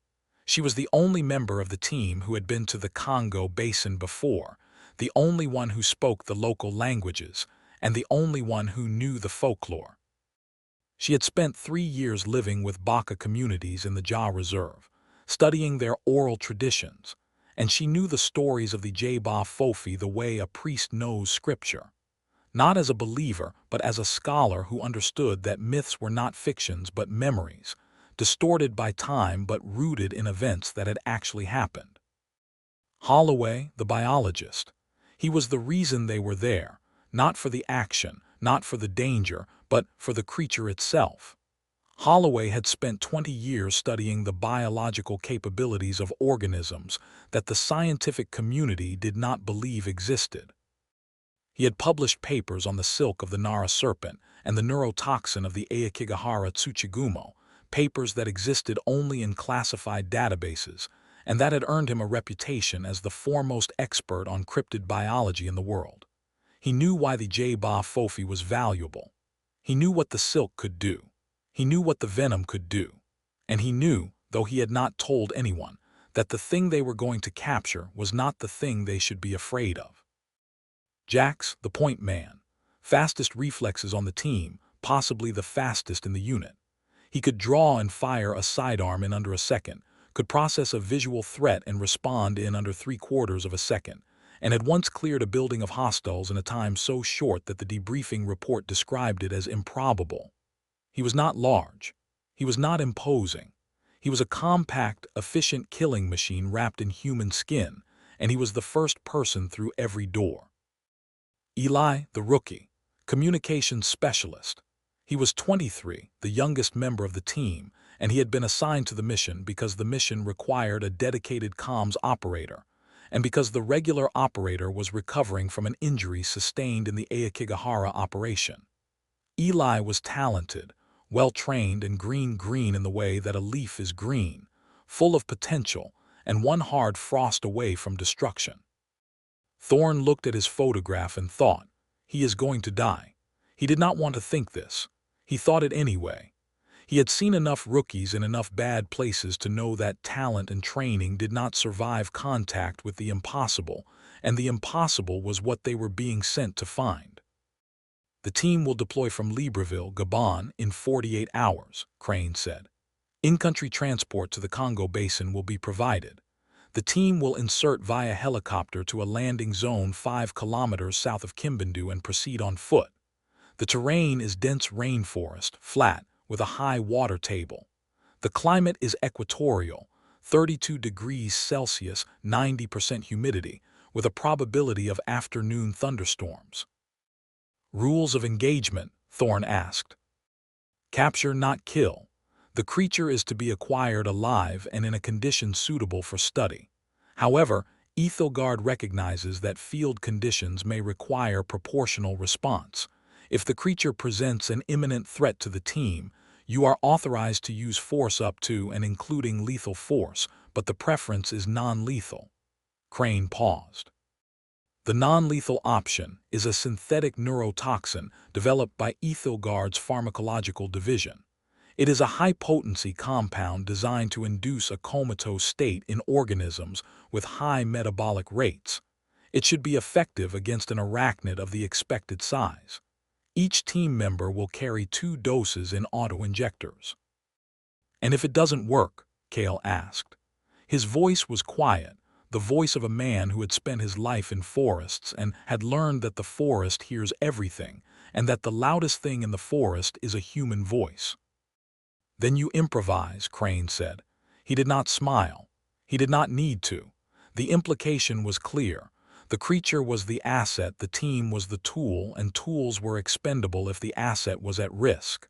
She was the only member of the team who had been to the Congo Basin before, the only one who spoke the local languages, and the only one who knew the folklore. She had spent 3 years living with Baka communities in the Jah Reserve, studying their oral traditions, and she knew the stories of the J'ba Fofi the way a priest knows scripture. Not as a believer, but as a scholar who understood that myths were not fictions but memories, distorted by time but rooted in events that had actually happened. Holloway, the biologist. He was the reason they were there, not for the action, not for the danger, but for the creature itself. Holloway had spent 20 years studying the biological capabilities of organisms that the scientific community did not believe existed. He had published papers on the silk of the Nara serpent and the neurotoxin of the Aokigahara Tsuchigumo, papers that existed only in classified databases, and that had earned him a reputation as the foremost expert on cryptid biology in the world. He knew why the J'ba Fofi was valuable. He knew what the silk could do. He knew what the venom could do. And he knew, though he had not told anyone, that the thing they were going to capture was not the thing they should be afraid of. Jax, the point man, fastest reflexes on the team, possibly the fastest in the unit. He could draw and fire a sidearm in under a second, could process a visual threat and respond in under 3/4 of a second, and had once cleared a building of hostiles in a time so short that the debriefing report described it as improbable. He was not large. He was not imposing. He was a compact, efficient killing machine wrapped in human skin, and he was the first person through every door. Eli, the rookie, communications specialist. He was 23, the youngest member of the team, and he had been assigned to the mission because the mission required a dedicated comms operator, and because the regular operator was recovering from an injury sustained in the Aokigahara operation. Eli was talented, well-trained, and green in the way that a leaf is green, full of potential, and one hard frost away from destruction. Thorne looked at his photograph and thought, he is going to die. He did not want to think this. He thought it anyway. He had seen enough rookies in enough bad places to know that talent and training did not survive contact with the impossible, and the impossible was what they were being sent to find. The team will deploy from Libreville, Gabon, in 48 hours, Crane said. In-country transport to the Congo Basin will be provided. The team will insert via helicopter to a landing zone 5 kilometers south of Kimbundu and proceed on foot. The terrain is dense rainforest, flat, with a high water table. The climate is equatorial, 32 degrees Celsius, 90% humidity, with a probability of afternoon thunderstorms. Rules of engagement, Thorne asked. Capture, not kill. The creature is to be acquired alive and in a condition suitable for study. However, Aethelgard recognizes that field conditions may require proportional response. If the creature presents an imminent threat to the team, you are authorized to use force up to and including lethal force, but the preference is non-lethal. Crane paused. The non-lethal option is a synthetic neurotoxin developed by Aethelgard's pharmacological division. It is a high-potency compound designed to induce a comatose state in organisms with high metabolic rates. It should be effective against an arachnid of the expected size. Each team member will carry 2 doses in auto-injectors. And if it doesn't work? Cale asked. His voice was quiet, the voice of a man who had spent his life in forests and had learned that the forest hears everything, and that the loudest thing in the forest is a human voice. Then you improvise, Crane said. He did not smile. He did not need to. The implication was clear. The creature was the asset, the team was the tool, and tools were expendable if the asset was at risk.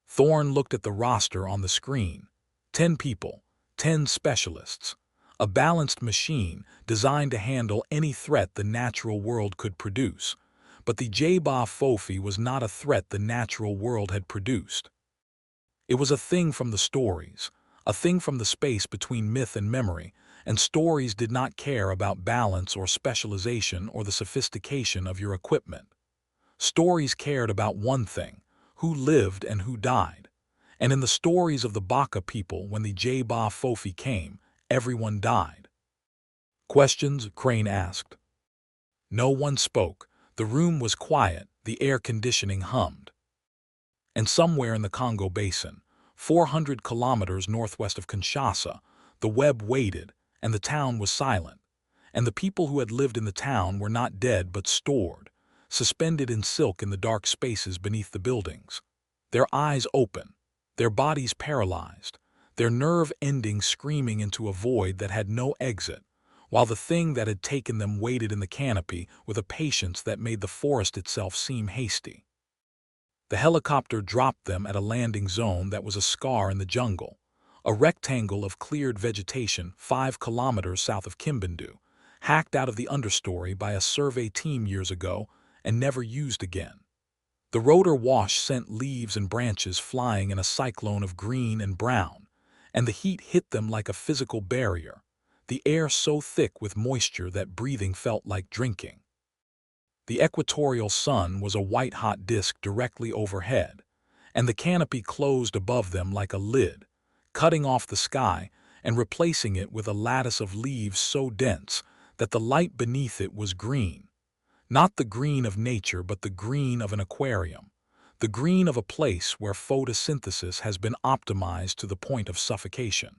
Thorne looked at the roster on the screen. 10 people, 10 specialists. A balanced machine designed to handle any threat the natural world could produce. But the J'ba Fofi was not a threat the natural world had produced. It was a thing from the stories, a thing from the space between myth and memory, and stories did not care about balance or specialization or the sophistication of your equipment. Stories cared about one thing, who lived and who died. And in the stories of the Baka people, when the J'ba Fofi came, everyone died. Questions? Crane asked. No one spoke. The room was quiet, the air conditioning hummed. And somewhere in the Congo Basin, 400 kilometers northwest of Kinshasa, the web waited, and the town was silent. And the people who had lived in the town were not dead but stored, suspended in silk in the dark spaces beneath the buildings. Their eyes open, their bodies paralyzed, their nerve endings screaming into a void that had no exit, while the thing that had taken them waited in the canopy with a patience that made the forest itself seem hasty. The helicopter dropped them at a landing zone that was a scar in the jungle, a rectangle of cleared vegetation 5 kilometers south of Kimbindu, hacked out of the understory by a survey team years ago and never used again. The rotor wash sent leaves and branches flying in a cyclone of green and brown, and the heat hit them like a physical barrier, the air so thick with moisture that breathing felt like drinking. The equatorial sun was a white-hot disk directly overhead, and the canopy closed above them like a lid, cutting off the sky and replacing it with a lattice of leaves so dense that the light beneath it was green. Not the green of nature, but the green of an aquarium, the green of a place where photosynthesis has been optimized to the point of suffocation.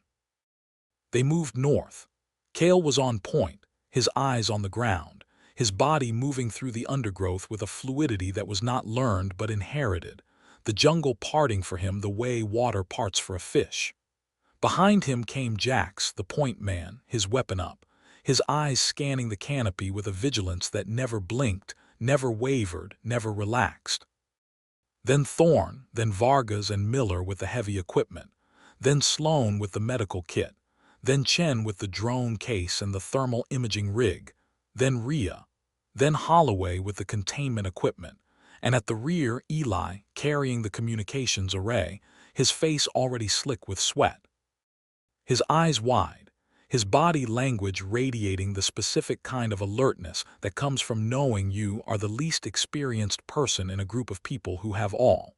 They moved north. Kale was on point, his eyes on the ground, his body moving through the undergrowth with a fluidity that was not learned but inherited, the jungle parting for him the way water parts for a fish. Behind him came Jax, the point man, his weapon up, his eyes scanning the canopy with a vigilance that never blinked, never wavered, never relaxed. Then Thorn, then Vargas and Miller with the heavy equipment, then Sloan with the medical kit, then Chen with the drone case and the thermal imaging rig, then Rhea, then Holloway with the containment equipment, and at the rear Eli carrying the communications array, his face already slick with sweat. His eyes wide, his body language radiating the specific kind of alertness that comes from knowing you are the least experienced person in a group of people who have all,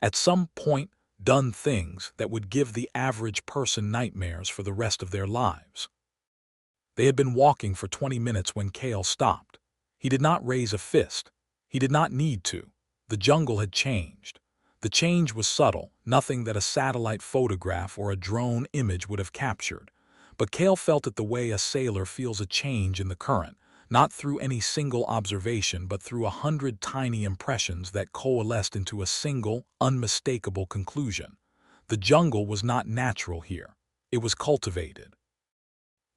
at some point, done things that would give the average person nightmares for the rest of their lives. They had been walking for 20 minutes when Kale stopped. He did not raise a fist. He did not need to. The jungle had changed. The change was subtle, nothing that a satellite photograph or a drone image would have captured. But Kale felt it the way a sailor feels a change in the current, not through any single observation but through 100 tiny impressions that coalesced into a single, unmistakable conclusion. The jungle was not natural here. It was cultivated.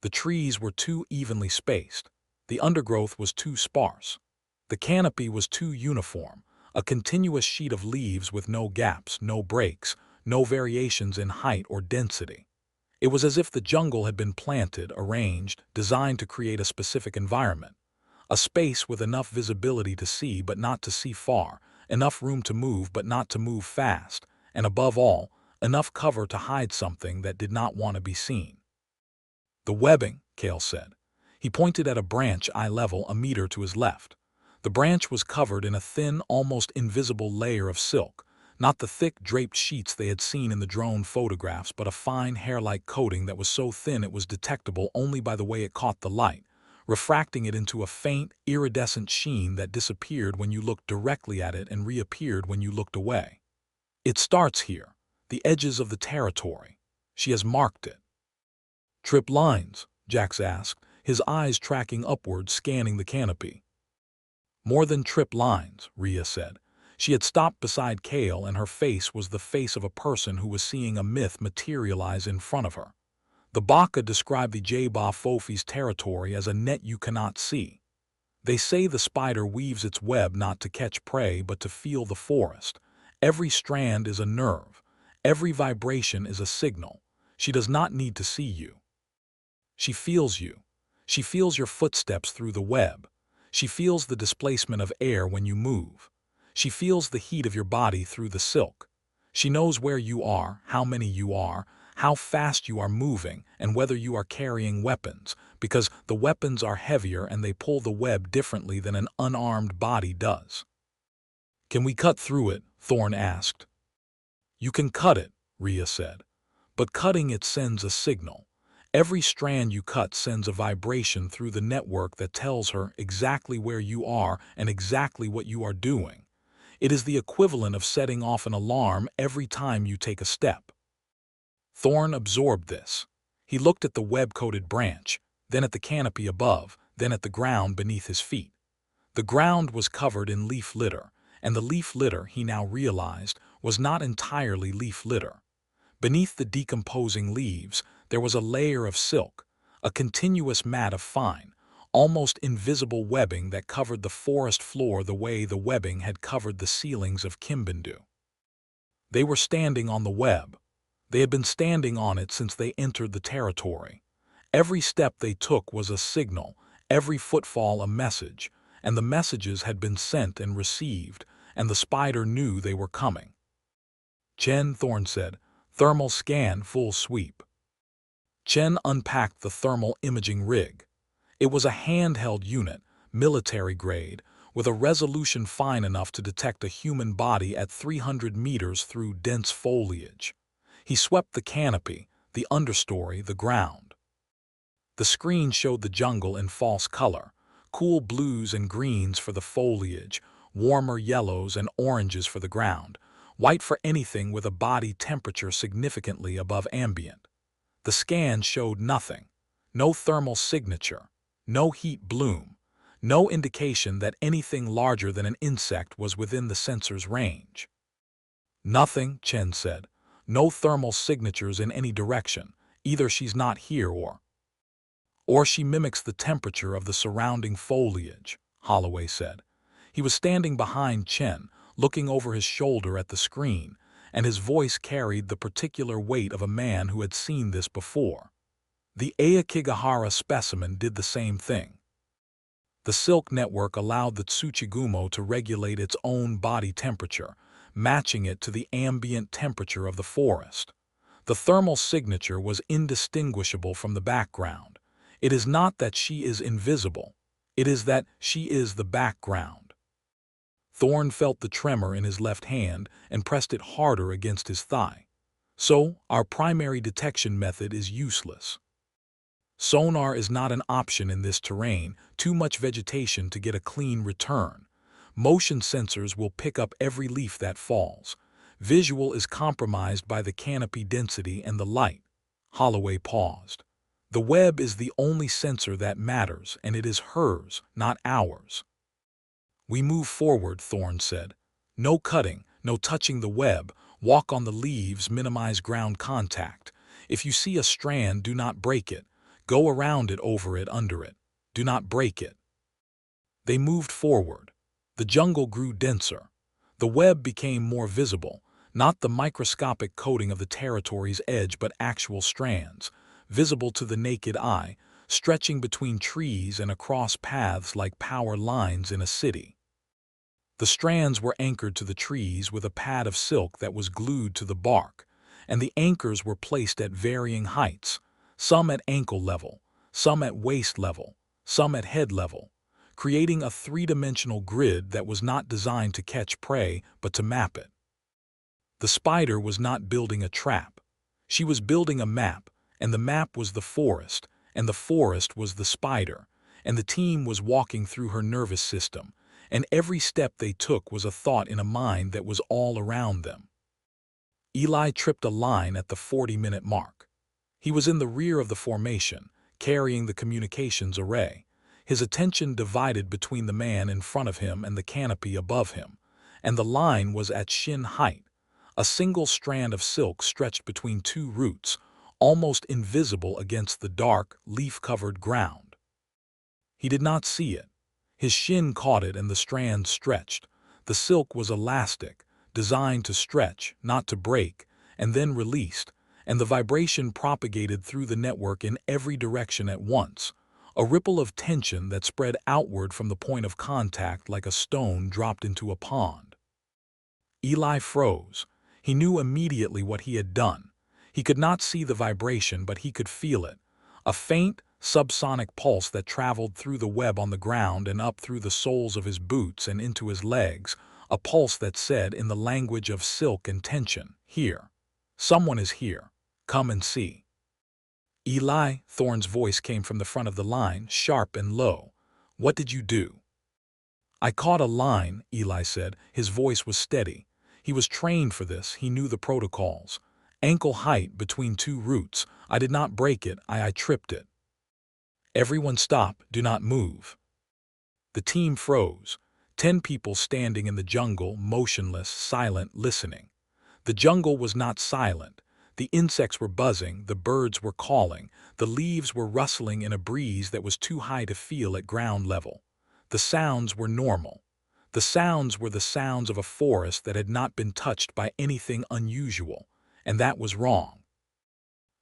The trees were too evenly spaced. The undergrowth was too sparse. The canopy was too uniform, a continuous sheet of leaves with no gaps, no breaks, no variations in height or density. It was as if the jungle had been planted, arranged, designed to create a specific environment, a space with enough visibility to see but not to see far, enough room to move but not to move fast, and above all, enough cover to hide something that did not want to be seen. The webbing, Kale said. He pointed at a branch eye level a meter to his left. The branch was covered in a thin, almost invisible layer of silk, not the thick draped sheets they had seen in the drone photographs, but a fine hair-like coating that was so thin it was detectable only by the way it caught the light, refracting it into a faint, iridescent sheen that disappeared when you looked directly at it and reappeared when you looked away. It starts here, the edges of the territory. She has marked it. Trip lines, Jax asked, his eyes tracking upward, scanning the canopy. More than trip lines, Rhea said. She had stopped beside Kale and her face was the face of a person who was seeing a myth materialize in front of her. The Baka described the J'ba Fofi's territory as a net you cannot see. They say the spider weaves its web not to catch prey but to feel the forest. Every strand is a nerve. Every vibration is a signal. She does not need to see you. She feels you. She feels your footsteps through the web. She feels the displacement of air when you move. She feels the heat of your body through the silk. She knows where you are, how many you are, how fast you are moving, and whether you are carrying weapons, because the weapons are heavier and they pull the web differently than an unarmed body does. Can we cut through it? Thorn asked. You can cut it, Rhea said. But cutting it sends a signal. Every strand you cut sends a vibration through the network that tells her exactly where you are and exactly what you are doing. It is the equivalent of setting off an alarm every time you take a step. Thorn absorbed this. He looked at the web-coated branch, then at the canopy above, then at the ground beneath his feet. The ground was covered in leaf litter, and the leaf litter, he now realized, was not entirely leaf litter. Beneath the decomposing leaves, there was a layer of silk, a continuous mat of fine, almost invisible webbing that covered the forest floor the way the webbing had covered the ceilings of Kimbindu. They were standing on the web. They had been standing on it since they entered the territory. Every step they took was a signal, every footfall a message, and the messages had been sent and received, and the spider knew they were coming. "Chen," Thorn said, "thermal scan full sweep." Chen unpacked the thermal imaging rig. It was a handheld unit, military grade, with a resolution fine enough to detect a human body at 300 meters through dense foliage. He swept the canopy, the understory, the ground. The screen showed the jungle in false color, cool blues and greens for the foliage, warmer yellows and oranges for the ground, white for anything with a body temperature significantly above ambient. The scan showed nothing, no thermal signature, no heat bloom, no indication that anything larger than an insect was within the sensor's range. "Nothing," Chen said. "No thermal signatures in any direction. Either she's not here or she mimics the temperature of the surrounding foliage," Holloway said. He was standing behind Chen, looking over his shoulder at the screen, and his voice carried the particular weight of a man who had seen this before. The Aokigahara specimen did the same thing. The silk network allowed the Tsuchigumo to regulate its own body temperature, matching it to the ambient temperature of the forest. The thermal signature was indistinguishable from the background. It is not that she is invisible. It is that she is the background. Thorn felt the tremor in his left hand and pressed it harder against his thigh. "So, our primary detection method is useless. Sonar is not an option in this terrain, too much vegetation to get a clean return. Motion sensors will pick up every leaf that falls. Visual is compromised by the canopy density and the light." Holloway paused. "The web is the only sensor that matters, and it is hers, not ours." "We move forward," Thorn said. "No cutting, no touching the web. Walk on the leaves, minimize ground contact. If you see a strand, do not break it. Go around it, over it, under it. Do not break it." They moved forward. The jungle grew denser. The web became more visible, not the microscopic coating of the territory's edge but actual strands, visible to the naked eye, stretching between trees and across paths like power lines in a city. The strands were anchored to the trees with a pad of silk that was glued to the bark, and the anchors were placed at varying heights, some at ankle level, some at waist level, some at head level, creating a three-dimensional grid that was not designed to catch prey but to map it. The spider was not building a trap. She was building a map, and the map was the forest, and the forest was the spider, and the team was walking through her nervous system, and every step they took was a thought in a mind that was all around them. Eli tripped a line at the 40-minute mark. He was in the rear of the formation, carrying the communications array, his attention divided between the man in front of him and the canopy above him, and the line was at shin height. A single strand of silk stretched between two roots, almost invisible against the dark, leaf-covered ground. He did not see it. His shin caught it and the strand stretched. The silk was elastic, designed to stretch, not to break, and then released, and the vibration propagated through the network in every direction at once, a ripple of tension that spread outward from the point of contact like a stone dropped into a pond. Eli froze. He knew immediately what he had done. He could not see the vibration, but he could feel it, a faint, subsonic pulse that traveled through the web on the ground and up through the soles of his boots and into his legs, a pulse that said in the language of silk and tension, "Here. Someone is here. Come and see." "Eli," Thorn's voice came from the front of the line, sharp and low. "What did you do?" "I caught a line," Eli said. His voice was steady. He was trained for this. He knew the protocols. "Ankle height between two roots. I did not break it. I tripped it." "Everyone stop. Do not move." The team froze. 10 people standing in the jungle, motionless, silent, listening. The jungle was not silent. The insects were buzzing, the birds were calling, the leaves were rustling in a breeze that was too high to feel at ground level. The sounds were normal. The sounds were the sounds of a forest that had not been touched by anything unusual, and that was wrong.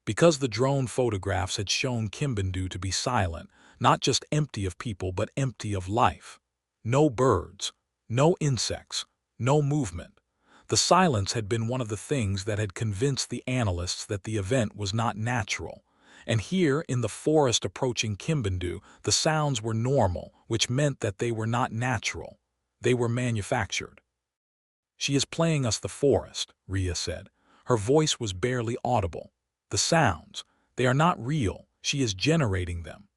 Because the drone photographs had shown Kimbundu to be silent, not just empty of people but empty of life. No birds, no insects, no movement. The silence had been one of the things that had convinced the analysts that the event was not natural. And here, in the forest approaching Kimbundu, the sounds were normal, which meant that they were not natural. They were manufactured. "She is playing us the forest," Rhea said. Her voice was barely audible. "The sounds, they are not real. She is generating them.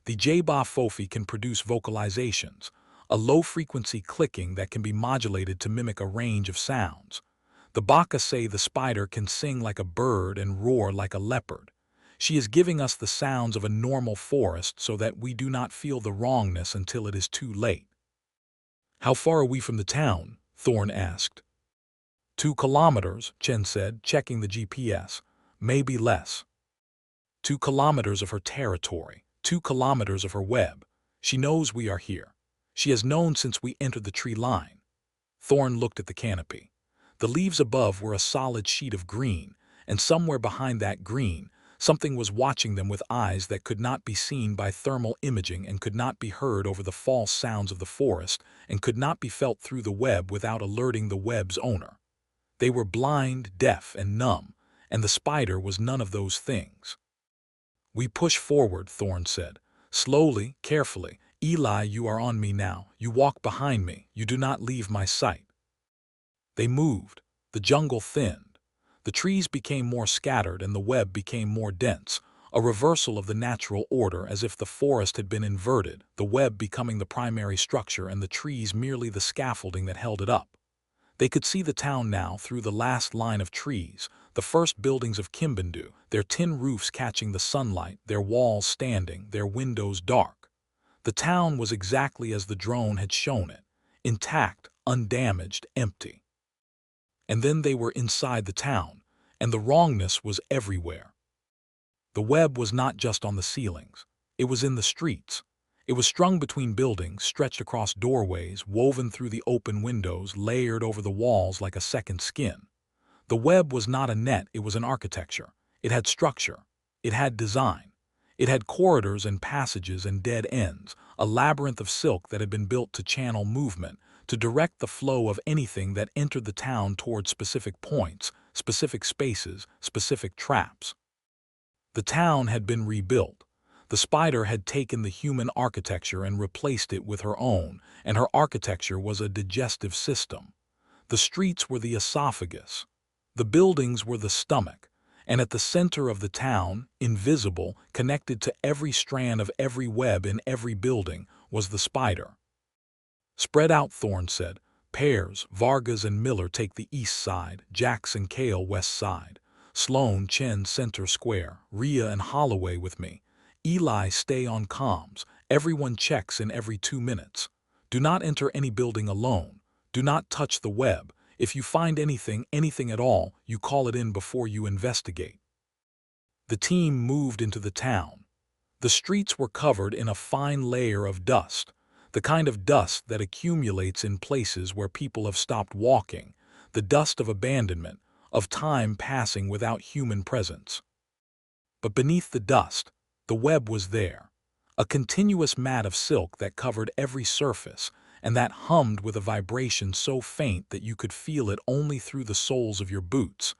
The J'ba Fofi can produce vocalizations, a low-frequency clicking that can be modulated to mimic a range of sounds. The Baka say the spider can sing like a bird and roar like a leopard. She is giving us the sounds of a normal forest so that we do not feel the wrongness until it is too late." "How far are we from the town?" Thorn asked. 2 kilometers, Chen said, checking the GPS. "Maybe less." 2 kilometers of her territory, 2 kilometers of her web. She knows we are here. She has known since we entered the tree line. Thorn looked at the canopy. The leaves above were a solid sheet of green, and somewhere behind that green, something was watching them with eyes that could not be seen by thermal imaging and could not be heard over the false sounds of the forest and could not be felt through the web without alerting the web's owner. They were blind, deaf, and numb, and the spider was none of those things. "We push forward," Thorn said. "Slowly, carefully. Eli, you are on me now. You walk behind me. You do not leave my sight." They moved. The jungle thinned. The trees became more scattered and the web became more dense, a reversal of the natural order as if the forest had been inverted, the web becoming the primary structure and the trees merely the scaffolding that held it up. They could see the town now through the last line of trees, the first buildings of Kimbundu, their tin roofs catching the sunlight, their walls standing, their windows dark. The town was exactly as the drone had shown it, intact, undamaged, empty. And then they were inside the town, and the wrongness was everywhere. The web was not just on the ceilings. It was in the streets. It was strung between buildings, stretched across doorways, woven through the open windows, layered over the walls like a second skin. The web was not a net, it was an architecture. It had structure. It had design. It had corridors and passages and dead ends, a labyrinth of silk that had been built to channel movement, to direct the flow of anything that entered the town toward specific points, specific spaces, specific traps. The town had been rebuilt. The spider had taken the human architecture and replaced it with her own, and her architecture was a digestive system. The streets were the esophagus. The buildings were the stomach. And at the center of the town, invisible, connected to every strand of every web in every building, was the spider. "Spread out," Thorn said. "Pears, Vargas and Miller take the east side, Jax and Kale west side. Sloan, Chen center square, Rhea and Holloway with me. Eli stay on comms. Everyone checks in every 2 minutes. Do not enter any building alone. Do not touch the web. If you find anything at all, you call it in before you investigate." The team moved into the town. The streets were covered in a fine layer of dust, the kind of dust that accumulates in places where people have stopped walking, the dust of abandonment, of time passing without human presence. But beneath the dust, the web was there, a continuous mat of silk that covered every surface, and that hummed with a vibration so faint that you could feel it only through the soles of your boots,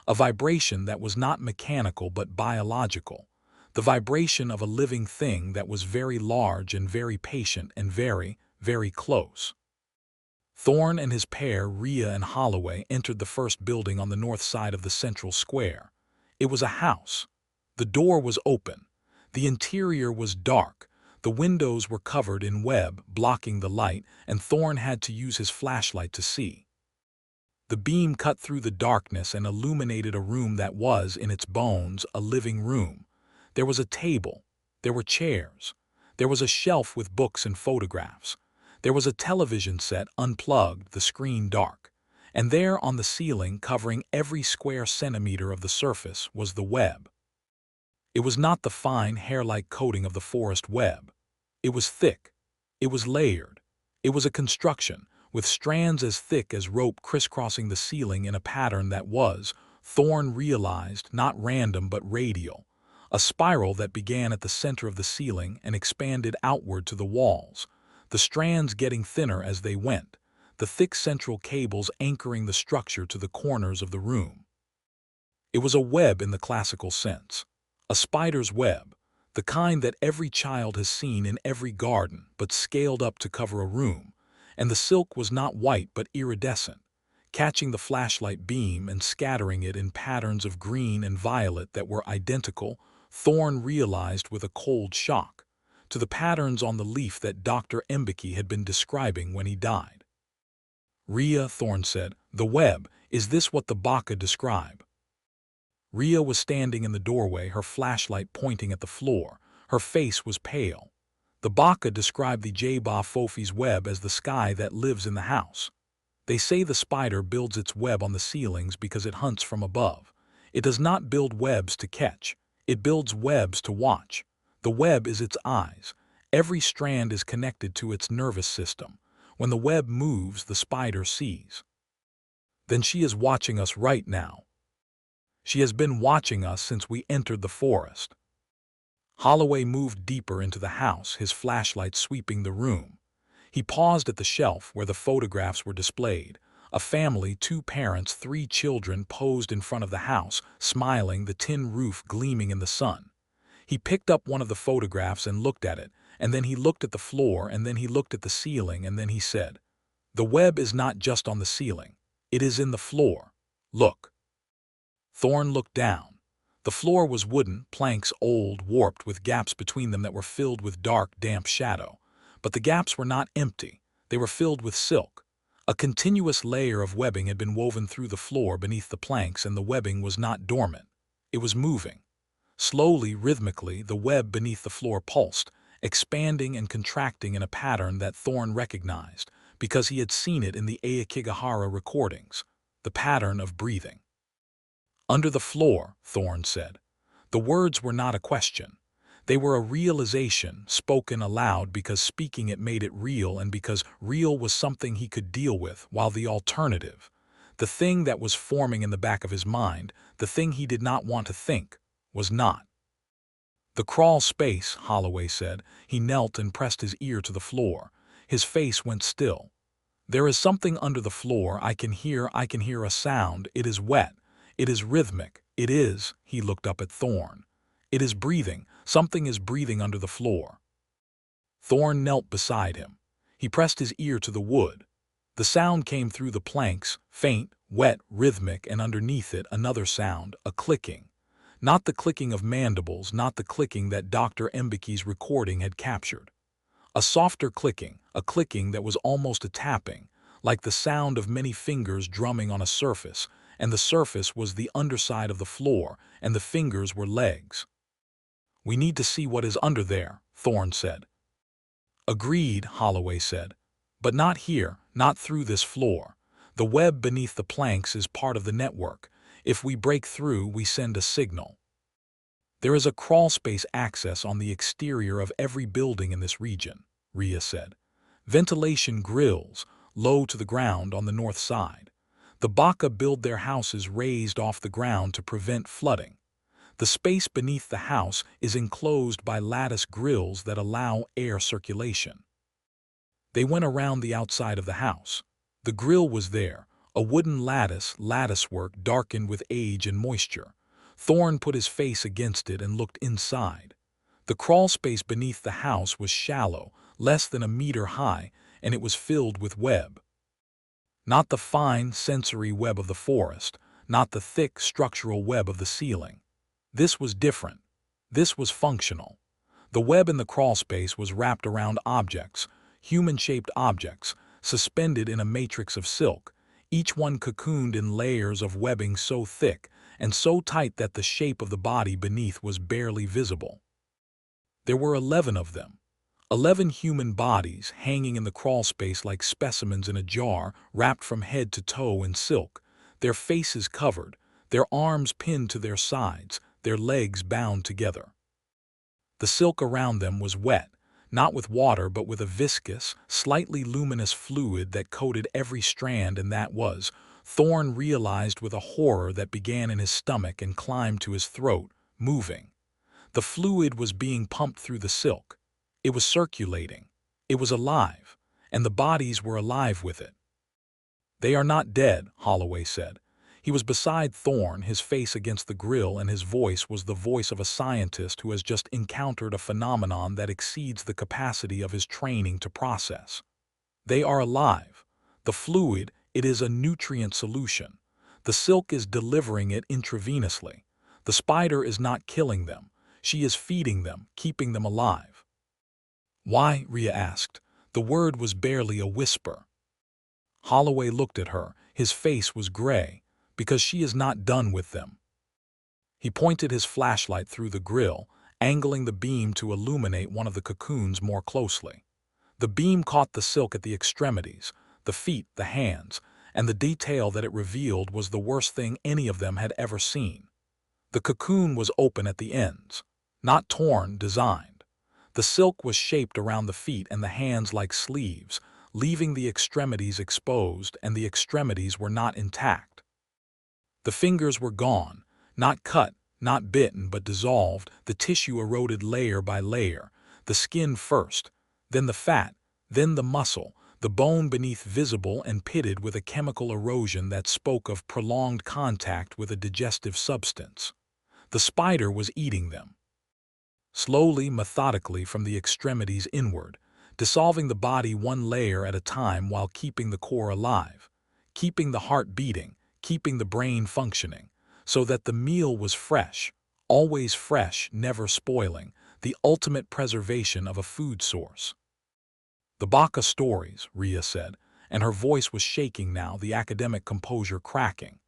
a vibration that was not mechanical but biological, the vibration of a living thing that was very large and very patient and very, very close. Thorn and his pair, Rhea and Holloway, entered the first building on the north side of the central square. It was a house. The door was open. The interior was dark. The windows were covered in web, blocking the light, and Thorn had to use his flashlight to see. The beam cut through the darkness and illuminated a room that was, in its bones, a living room. There was a table. There were chairs. There was a shelf with books and photographs. There was a television set, unplugged, the screen dark. And there on the ceiling, covering every square centimeter of the surface, was the web. It was not the fine hair-like coating of the forest web. It was thick. It was layered. It was a construction, with strands as thick as rope crisscrossing the ceiling in a pattern that was, Thorn realized, not random but radial, a spiral that began at the center of the ceiling and expanded outward to the walls, the strands getting thinner as they went, the thick central cables anchoring the structure to the corners of the room. It was a web in the classical sense, a spider's web, the kind that every child has seen in every garden but scaled up to cover a room, and the silk was not white but iridescent, catching the flashlight beam and scattering it in patterns of green and violet that were identical, Thorn realized with a cold shock, to the patterns on the leaf that Dr. Mbeki had been describing when he died. "Rhea," Thorn said, "the web, is this what the Baka describe?" Rhea was standing in the doorway, her flashlight pointing at the floor. Her face was pale. The Baka described the J'ba Fofi's web as the sky that lives in the house. They say the spider builds its web on the ceilings because it hunts from above. It does not build webs to catch. It builds webs to watch. The web is its eyes. Every strand is connected to its nervous system. When the web moves, the spider sees. Then she is watching us right now. She has been watching us since we entered the forest. Holloway moved deeper into the house, his flashlight sweeping the room. He paused at the shelf where the photographs were displayed. A family, 2 parents, 3 children posed in front of the house, smiling, the tin roof gleaming in the sun. He picked up one of the photographs and looked at it, and then he looked at the floor, and then he looked at the ceiling, and then he said, "The web is not just on the ceiling. It is in the floor. Look." Thorn looked down. The floor was wooden, planks old, warped, with gaps between them that were filled with dark, damp shadow. But the gaps were not empty. They were filled with silk. A continuous layer of webbing had been woven through the floor beneath the planks, and the webbing was not dormant. It was moving. Slowly, rhythmically, the web beneath the floor pulsed, expanding and contracting in a pattern that Thorn recognized, because he had seen it in the Aokigahara recordings, the pattern of breathing. "Under the floor," Thorn said. The words were not a question. They were a realization, spoken aloud because speaking it made it real, and because real was something he could deal with, while the alternative, the thing that was forming in the back of his mind, the thing he did not want to think, was not. "The crawl space," Holloway said. He knelt and pressed his ear to the floor. His face went still. "There is something under the floor. I can hear a sound. It is wet. It is rhythmic. It is," he looked up at Thorn. "It is breathing. Something is breathing under the floor." Thorn knelt beside him. He pressed his ear to the wood. The sound came through the planks, faint, wet, rhythmic, and underneath it another sound, a clicking. Not the clicking of mandibles, not the clicking that Dr. Mbeki's recording had captured. A softer clicking, a clicking that was almost a tapping, like the sound of many fingers drumming on a surface, and the surface was the underside of the floor, and the fingers were legs. "We need to see what is under there," Thorn said. "Agreed," Holloway said. "But not here, not through this floor. The web beneath the planks is part of the network. If we break through, we send a signal." "There is a crawlspace access on the exterior of every building in this region," Rhea said. "Ventilation grills, low to the ground on the north side. The Baka build their houses raised off the ground to prevent flooding. The space beneath the house is enclosed by lattice grills that allow air circulation." They went around the outside of the house. The grill was there, a wooden latticework darkened with age and moisture. Thorn put his face against it and looked inside. The crawlspace beneath the house was shallow, less than a meter high, and it was filled with web. Not the fine, sensory web of the forest, not the thick, structural web of the ceiling. This was different. This was functional. The web in the crawlspace was wrapped around objects, human-shaped objects, suspended in a matrix of silk, each one cocooned in layers of webbing so thick and so tight that the shape of the body beneath was barely visible. There were 11 of them. 11 human bodies hanging in the crawlspace like specimens in a jar, wrapped from head to toe in silk, their faces covered, their arms pinned to their sides, their legs bound together. The silk around them was wet, not with water but with a viscous, slightly luminous fluid that coated every strand, and that was, Thorn realized with a horror that began in his stomach and climbed to his throat, moving. The fluid was being pumped through the silk. It was circulating. It was alive, and the bodies were alive with it. "They are not dead," Holloway said. He was beside Thorn, his face against the grill, and his voice was the voice of a scientist who has just encountered a phenomenon that exceeds the capacity of his training to process. "They are alive. The fluid, it is a nutrient solution. The silk is delivering it intravenously. The spider is not killing them. She is feeding them, keeping them alive." "Why?" Rhea asked. The word was barely a whisper. Holloway looked at her. His face was gray. "Because she is not done with them." He pointed his flashlight through the grill, angling the beam to illuminate one of the cocoons more closely. The beam caught the silk at the extremities, the feet, the hands, and the detail that it revealed was the worst thing any of them had ever seen. The cocoon was open at the ends, not torn, designed. The silk was shaped around the feet and the hands like sleeves, leaving the extremities exposed, and the extremities were not intact. The fingers were gone, not cut, not bitten, but dissolved, the tissue eroded layer by layer, the skin first, then the fat, then the muscle, the bone beneath visible and pitted with a chemical erosion that spoke of prolonged contact with a digestive substance. The spider was eating them. Slowly, methodically from the extremities inward, dissolving the body one layer at a time while keeping the core alive, keeping the heart beating, keeping the brain functioning, so that the meal was fresh, always fresh, never spoiling, the ultimate preservation of a food source. "The Baka stories," Rhea said, and her voice was shaking now, the academic composure cracking.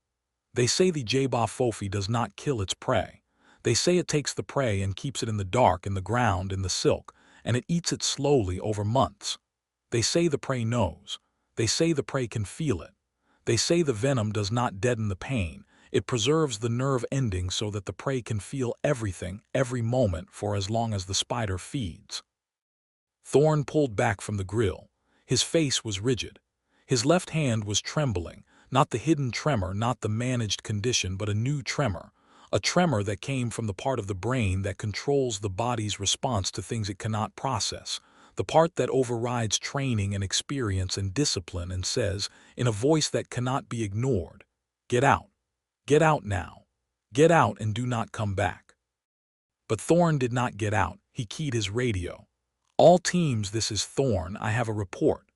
"They say the J'ba Fofi does not kill its prey. They say it takes the prey and keeps it in the dark, in the ground, in the silk, and it eats it slowly over months. They say the prey knows. They say the prey can feel it. They say the venom does not deaden the pain, it preserves the nerve ending so that the prey can feel everything, every moment, for as long as the spider feeds." Thorn pulled back from the grill. His face was rigid. His left hand was trembling, not the hidden tremor, not the managed condition, but a new tremor, a tremor that came from the part of the brain that controls the body's response to things it cannot process, the part that overrides training and experience and discipline and says, in a voice that cannot be ignored, "Get out. Get out now. Get out and do not come back." But Thorn did not get out. He keyed his radio. "All teams, this is Thorn. I have a report.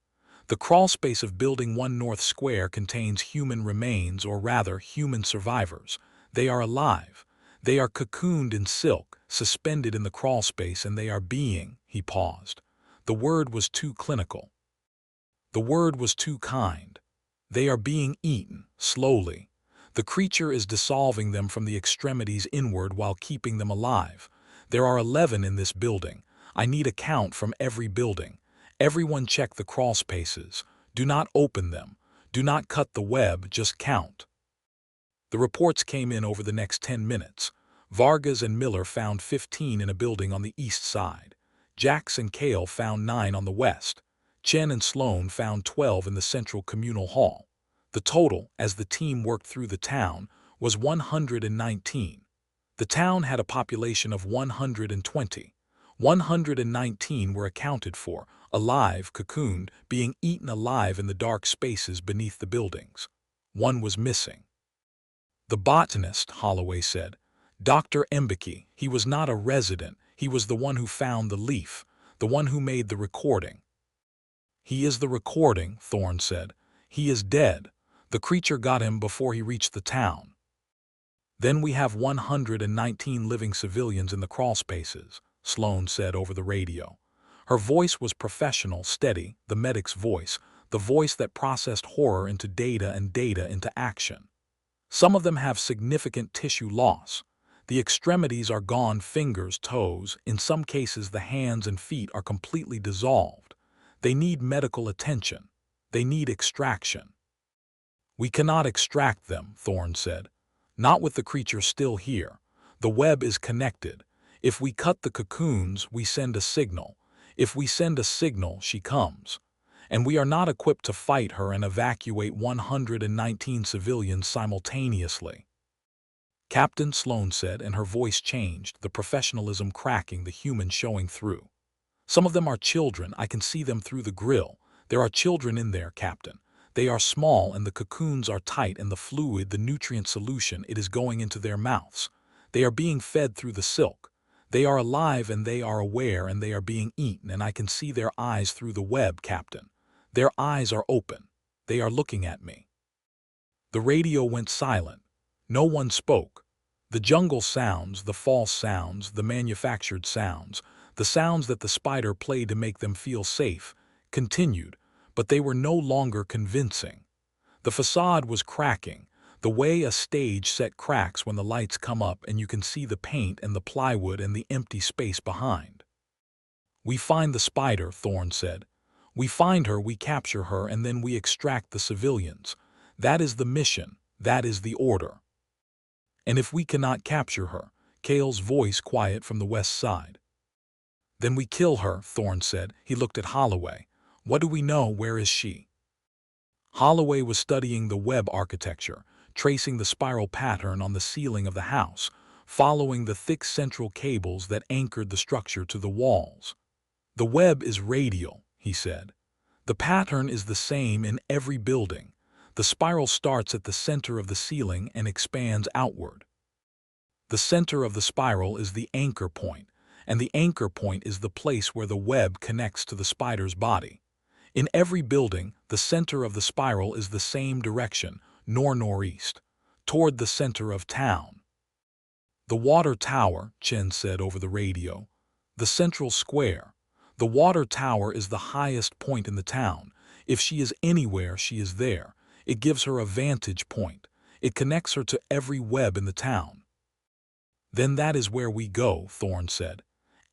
The crawlspace of Building 1 North Square contains human remains, or rather, human survivors. They are alive. They are cocooned in silk, suspended in the crawlspace, and they are being—" He paused. The word was too clinical. The word was too kind. "They are being eaten, slowly. The creature is dissolving them from the extremities inward while keeping them alive. There are 11 in this building. I need a count from every building. Everyone check the crawlspaces. Do not open them. Do not cut the web, just count." The reports came in over the next 10 minutes. Vargas and Miller found 15 in a building on the east side. Jax and Kale found 9 on the west. Chen and Sloan found 12 in the central communal hall. The total, as the team worked through the town, was 119. The town had a population of 120. 119 were accounted for, alive, cocooned, being eaten alive in the dark spaces beneath the buildings. One was missing. "The botanist," Holloway said. "Dr. Mbeki. He was not a resident. He was the one who found the leaf, the one who made the recording." "He is the recording," Thorn said. "He is dead. The creature got him before he reached the town." "Then we have 119 living civilians in the crawlspaces," Sloan said over the radio. Her voice was professional, steady, the medic's voice, the voice that processed horror into data and data into action. "Some of them have significant tissue loss. The extremities are gone, fingers, toes, in some cases the hands and feet are completely dissolved. They need medical attention. They need extraction. We cannot extract them, Thorn said. Not with the creature still here. The web is connected. If we cut the cocoons, we send a signal. If we send a signal, she comes. And we are not equipped to fight her and evacuate 119 civilians simultaneously. Captain Sloan said, and her voice changed, the professionalism cracking, the human showing through. Some of them are children. I can see them through the grill. There are children in there, Captain. They are small and the cocoons are tight and the fluid, the nutrient solution, it is going into their mouths. They are being fed through the silk. They are alive and they are aware and they are being eaten, and I can see their eyes through the web, Captain. Their eyes are open. They are looking at me. The radio went silent. No one spoke. The jungle sounds, the false sounds, the manufactured sounds, the sounds that the spider played to make them feel safe, continued, but they were no longer convincing. The facade was cracking, the way a stage set cracks when the lights come up and you can see the paint and the plywood and the empty space behind. We find the spider, Thorn said. We find her, we capture her, and then we extract the civilians. That is the mission. That is the order. And if we cannot capture her, Kale's voice quiet from the west side. Then we kill her, Thorn said. He looked at Holloway. What do we know? Where is she? Holloway was studying the web architecture, tracing the spiral pattern on the ceiling of the house, following the thick central cables that anchored the structure to the walls. The web is radial, he said. The pattern is the same in every building. The spiral starts at the center of the ceiling and expands outward. The center of the spiral is the anchor point, and the anchor point is the place where the web connects to the spider's body. In every building, the center of the spiral is the same direction, northeast, toward the center of town. The water tower, Chen said over the radio. The central square. The water tower is the highest point in the town. If she is anywhere, she is there. It gives her a vantage point. It connects her to every web in the town. Then that is where we go, Thorn said.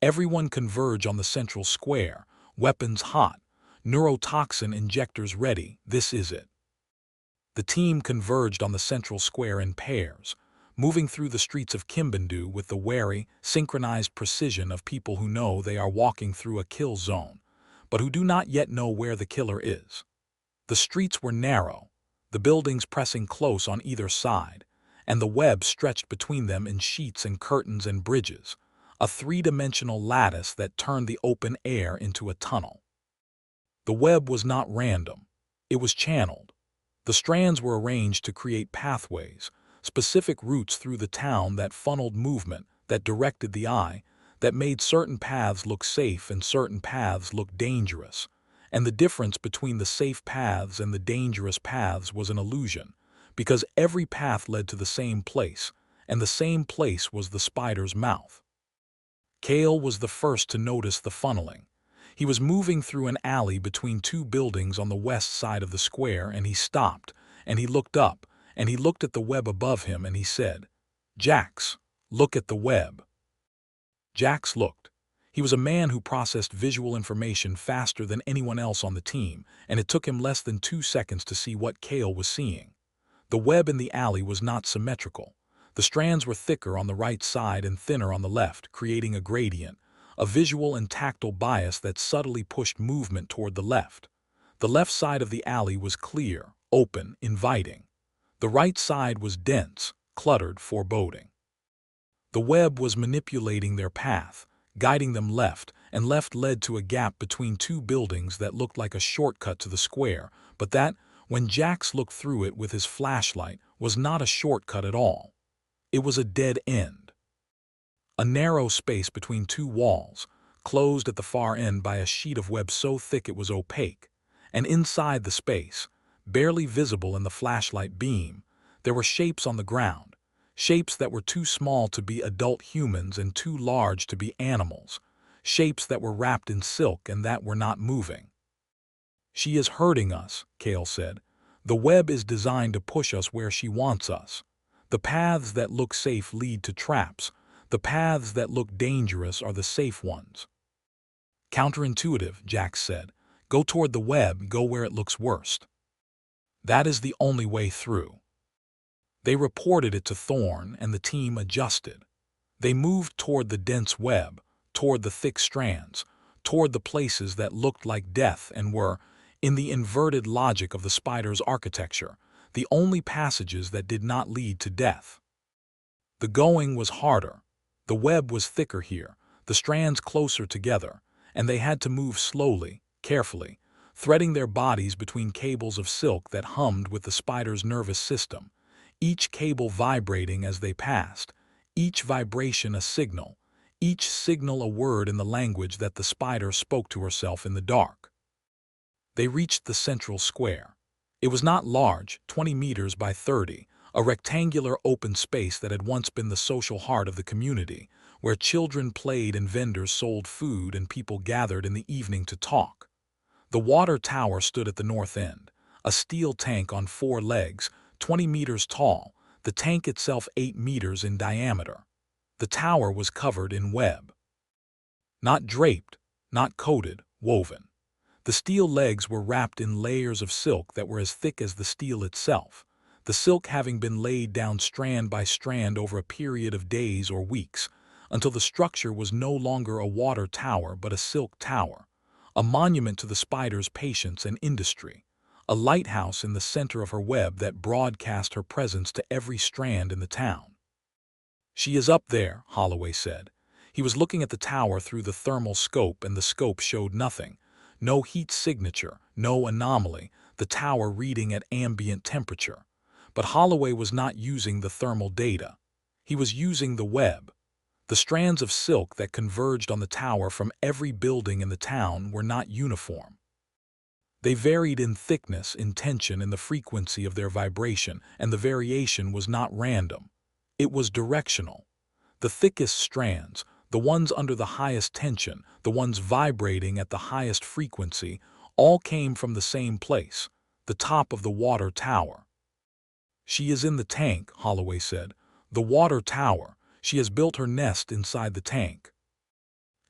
Everyone converge on the central square. Weapons hot. Neurotoxin injectors ready. This is it. The team converged on the central square in pairs, moving through the streets of Kimbundu with the wary, synchronized precision of people who know they are walking through a kill zone, but who do not yet know where the killer is. The streets were narrow, the buildings pressing close on either side, and the web stretched between them in sheets and curtains and bridges, a three-dimensional lattice that turned the open air into a tunnel. The web was not random. It was channeled. The strands were arranged to create pathways, specific routes through the town that funneled movement, that directed the eye, that made certain paths look safe and certain paths look dangerous. And the difference between the safe paths and the dangerous paths was an illusion, because every path led to the same place, and the same place was the spider's mouth. Kale was the first to notice the funneling. He was moving through an alley between two buildings on the west side of the square, and he stopped, and he looked up, and he looked at the web above him, and he said, "Jax, look at the web." Jax looked. He was a man who processed visual information faster than anyone else on the team, and it took him less than 2 seconds to see what Kale was seeing. The web in the alley was not symmetrical. The strands were thicker on the right side and thinner on the left, creating a gradient, a visual and tactile bias that subtly pushed movement toward the left. The left side of the alley was clear, open, inviting. The right side was dense, cluttered, foreboding. The web was manipulating their path, guiding them left, and left led to a gap between two buildings that looked like a shortcut to the square, but that, when Jax looked through it with his flashlight, was not a shortcut at all. It was a dead end. A narrow space between two walls, closed at the far end by a sheet of web so thick it was opaque, and inside the space, barely visible in the flashlight beam, there were shapes on the ground, shapes that were too small to be adult humans and too large to be animals, shapes that were wrapped in silk and that were not moving. "She is hurting us," Kale said. "The web is designed to push us where she wants us. The paths that look safe lead to traps. The paths that look dangerous are the safe ones. Counterintuitive, Jax said. Go toward the web, go where it looks worst. That is the only way through. They reported it to Thorn, and the team adjusted. They moved toward the dense web, toward the thick strands, toward the places that looked like death and were, in the inverted logic of the spider's architecture, the only passages that did not lead to death. The going was harder. The web was thicker here, the strands closer together, and they had to move slowly, carefully, threading their bodies between cables of silk that hummed with the spider's nervous system, each cable vibrating as they passed, each vibration a signal, each signal a word in the language that the spider spoke to herself in the dark. They reached the central square. It was not large, 20 meters by 30, a rectangular open space that had once been the social heart of the community, where children played and vendors sold food and people gathered in the evening to talk. The water tower stood at the north end, a steel tank on 4 legs, 20 meters tall, the tank itself 8 meters in diameter. The tower was covered in web. Not draped, not coated, woven. The steel legs were wrapped in layers of silk that were as thick as the steel itself, the silk having been laid down strand by strand over a period of days or weeks, until the structure was no longer a water tower but a silk tower, a monument to the spider's patience and industry, a lighthouse in the center of her web that broadcast her presence to every strand in the town. She is up there, Holloway said. He was looking at the tower through the thermal scope, and the scope showed nothing. No heat signature, no anomaly, the tower reading at ambient temperature. But Holloway was not using the thermal data. He was using the web. The strands of silk that converged on the tower from every building in the town were not uniform. They varied in thickness, in tension, in the frequency of their vibration, and the variation was not random. It was directional. The thickest strands, the ones under the highest tension, the ones vibrating at the highest frequency, all came from the same place, the top of the water tower. She is in the tank, Holloway said. The water tower. She has built her nest inside the tank.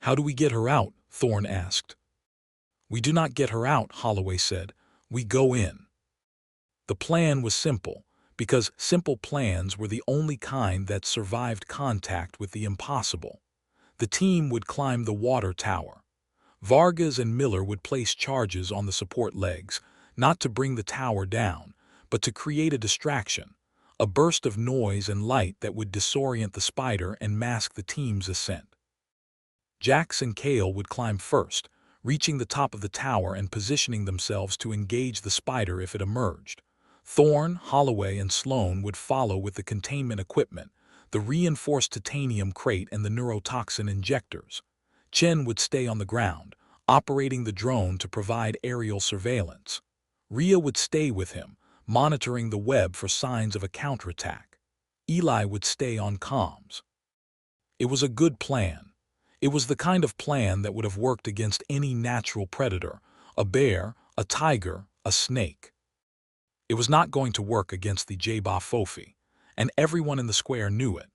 How do we get her out? Thorn asked. We do not get her out, Holloway said. We go in. The plan was simple, because simple plans were the only kind that survived contact with the impossible. The team would climb the water tower. Vargas and Miller would place charges on the support legs, not to bring the tower down, but to create a distraction, a burst of noise and light that would disorient the spider and mask the team's ascent. Jax and Kale would climb first, reaching the top of the tower and positioning themselves to engage the spider if it emerged. Thorn, Holloway, and Sloan would follow with the containment equipment, the reinforced titanium crate and the neurotoxin injectors. Chen would stay on the ground, operating the drone to provide aerial surveillance. Rhea would stay with him, monitoring the web for signs of a counterattack. Eli would stay on comms. It was a good plan. It was the kind of plan that would have worked against any natural predator, a bear, a tiger, a snake. It was not going to work against the J'ba Fofi, and everyone in the square knew it,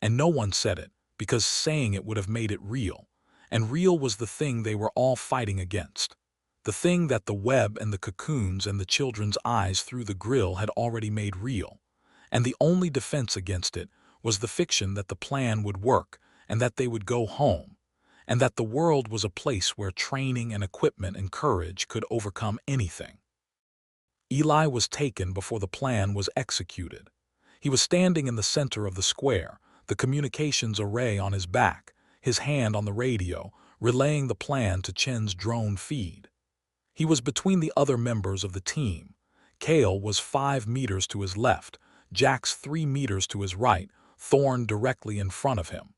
and no one said it, because saying it would have made it real, and real was the thing they were all fighting against, the thing that the web and the cocoons and the children's eyes through the grill had already made real, and the only defense against it was the fiction that the plan would work and that they would go home, and that the world was a place where training and equipment and courage could overcome anything. Eli was taken before the plan was executed. He was standing in the center of the square, the communications array on his back, his hand on the radio, relaying the plan to Chen's drone feed. He was between the other members of the team. Kale was 5 meters to his left, Jax 3 meters to his right, Thorn directly in front of him.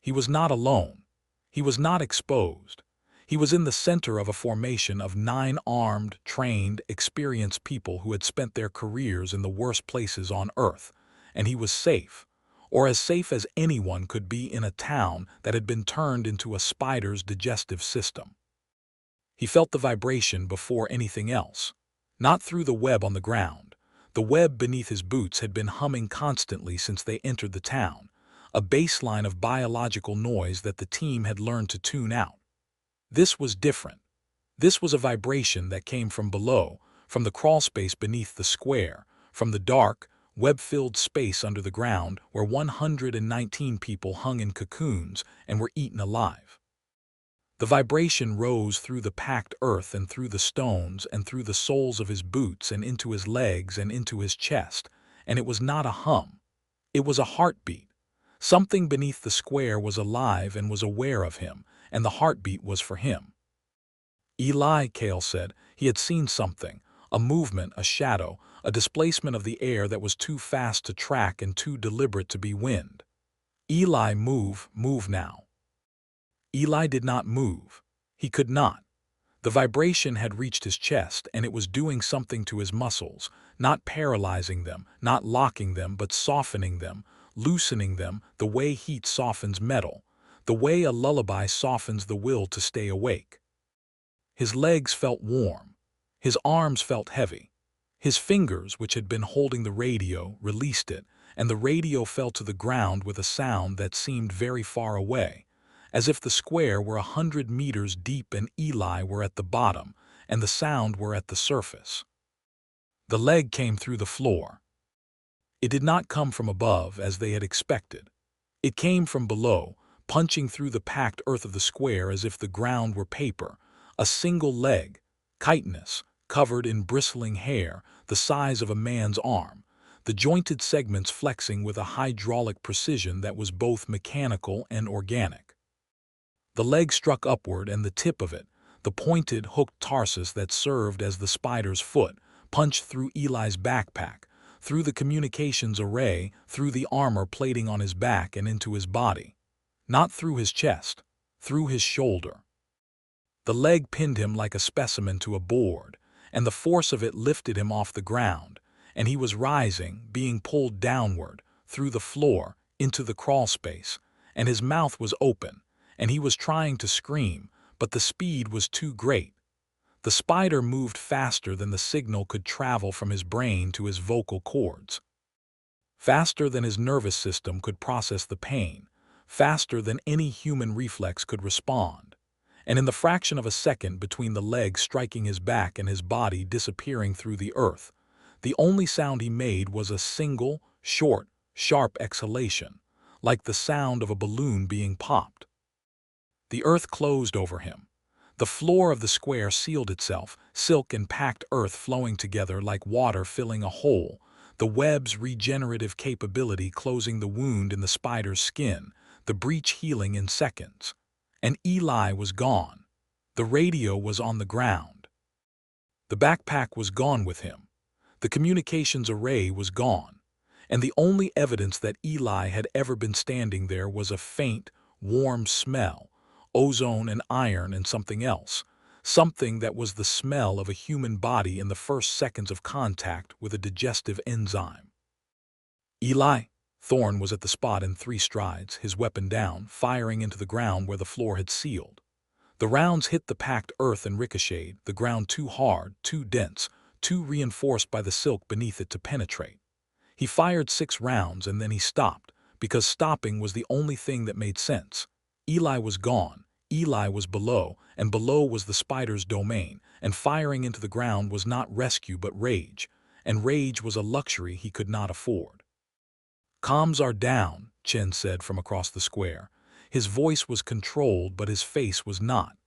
He was not alone. He was not exposed. He was in the center of a formation of 9 armed, trained, experienced people who had spent their careers in the worst places on Earth, and he was safe, or as safe as anyone could be in a town that had been turned into a spider's digestive system. He felt the vibration before anything else, not through the web on the ground. The web beneath his boots had been humming constantly since they entered the town, a baseline of biological noise that the team had learned to tune out. This was different. This was a vibration that came from below, from the crawlspace beneath the square, from the dark, web-filled space under the ground where 119 people hung in cocoons and were eaten alive. The vibration rose through the packed earth and through the stones and through the soles of his boots and into his legs and into his chest, and it was not a hum. It was a heartbeat. Something beneath the square was alive and was aware of him, and the heartbeat was for him. Eli, Kale said, he had seen something, a movement, a shadow, a displacement of the air that was too fast to track and too deliberate to be wind. Eli, move now. Eli did not move. He could not. The vibration had reached his chest, and it was doing something to his muscles, not paralyzing them, not locking them, but softening them, loosening them, the way heat softens metal, the way a lullaby softens the will to stay awake. His legs felt warm. His arms felt heavy. His fingers, which had been holding the radio, released it, and the radio fell to the ground with a sound that seemed very far away, as if the square were 100 meters deep and Eli were at the bottom, and the sound were at the surface. The leg came through the floor. It did not come from above, as they had expected. It came from below, punching through the packed earth of the square as if the ground were paper, a single leg, chitinous, covered in bristling hair, the size of a man's arm, the jointed segments flexing with a hydraulic precision that was both mechanical and organic. The leg struck upward, and the tip of it, the pointed, hooked tarsus that served as the spider's foot, punched through Eli's backpack, through the communications array, through the armor plating on his back and into his body. Not through his chest, through his shoulder. The leg pinned him like a specimen to a board, and the force of it lifted him off the ground, and he was rising, being pulled downward, through the floor, into the crawlspace, and his mouth was open, and he was trying to scream, but the speed was too great. The spider moved faster than the signal could travel from his brain to his vocal cords. Faster than his nervous system could process the pain, faster than any human reflex could respond. And in the fraction of a second between the leg striking his back and his body disappearing through the earth, the only sound he made was a single, short, sharp exhalation, like the sound of a balloon being popped. The earth closed over him. The floor of the square sealed itself, silk and packed earth flowing together like water filling a hole, the web's regenerative capability closing the wound in the spider's skin, the breach healing in seconds. And Eli was gone. The radio was on the ground. The backpack was gone with him. The communications array was gone. And the only evidence that Eli had ever been standing there was a faint, warm smell, ozone and iron and something else, something that was the smell of a human body in the first seconds of contact with a digestive enzyme. Eli? Thorn was at the spot in 3 strides, his weapon down, firing into the ground where the floor had sealed. The rounds hit the packed earth and ricocheted, the ground too hard, too dense, too reinforced by the silk beneath it to penetrate. He fired 6 rounds and then he stopped, because stopping was the only thing that made sense. Eli was gone, Eli was below, and below was the spider's domain, and firing into the ground was not rescue but rage, and rage was a luxury he could not afford. "Comms are down," Chen said from across the square. His voice was controlled, but his face was not.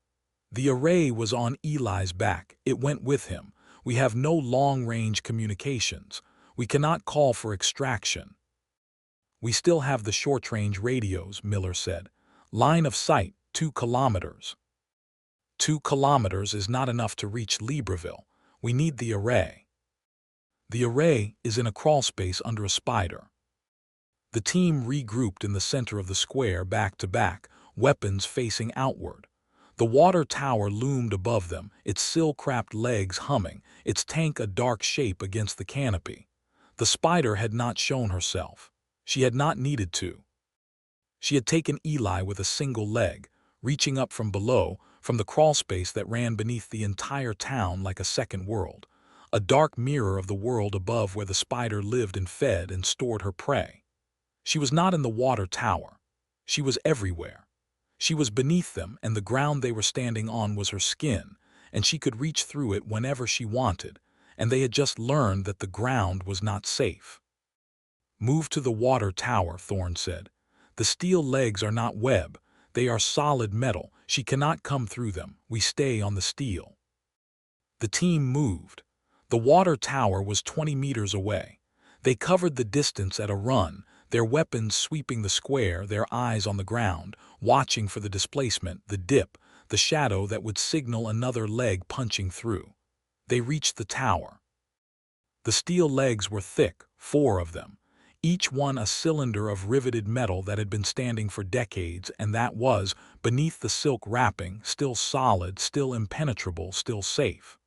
The array was on Eli's back. It went with him. We have no long-range communications. We cannot call for extraction. We still have the short-range radios, Miller said. Line of sight, 2 kilometers. 2 kilometers is not enough to reach Libreville. We need the array. The array is in a crawlspace under a spider. The team regrouped in the center of the square back to back, weapons facing outward. The water tower loomed above them, its silk-wrapped legs humming, its tank a dark shape against the canopy. The spider had not shown herself. She had not needed to. She had taken Eli with a single leg, reaching up from below, from the crawlspace that ran beneath the entire town like a second world, a dark mirror of the world above where the spider lived and fed and stored her prey. She was not in the water tower. She was everywhere. She was beneath them, and the ground they were standing on was her skin, and she could reach through it whenever she wanted, and they had just learned that the ground was not safe. "Move to the water tower," Thorn said. "The steel legs are not web. They are solid metal. She cannot come through them. We stay on the steel." The team moved. The water tower was 20 meters away. They covered the distance at a run, their weapons sweeping the square, their eyes on the ground, watching for the displacement, the dip, the shadow that would signal another leg punching through. They reached the tower. The steel legs were thick, 4 of them, each one a cylinder of riveted metal that had been standing for decades, and that was, beneath the silk wrapping, still solid, still impenetrable, still safe.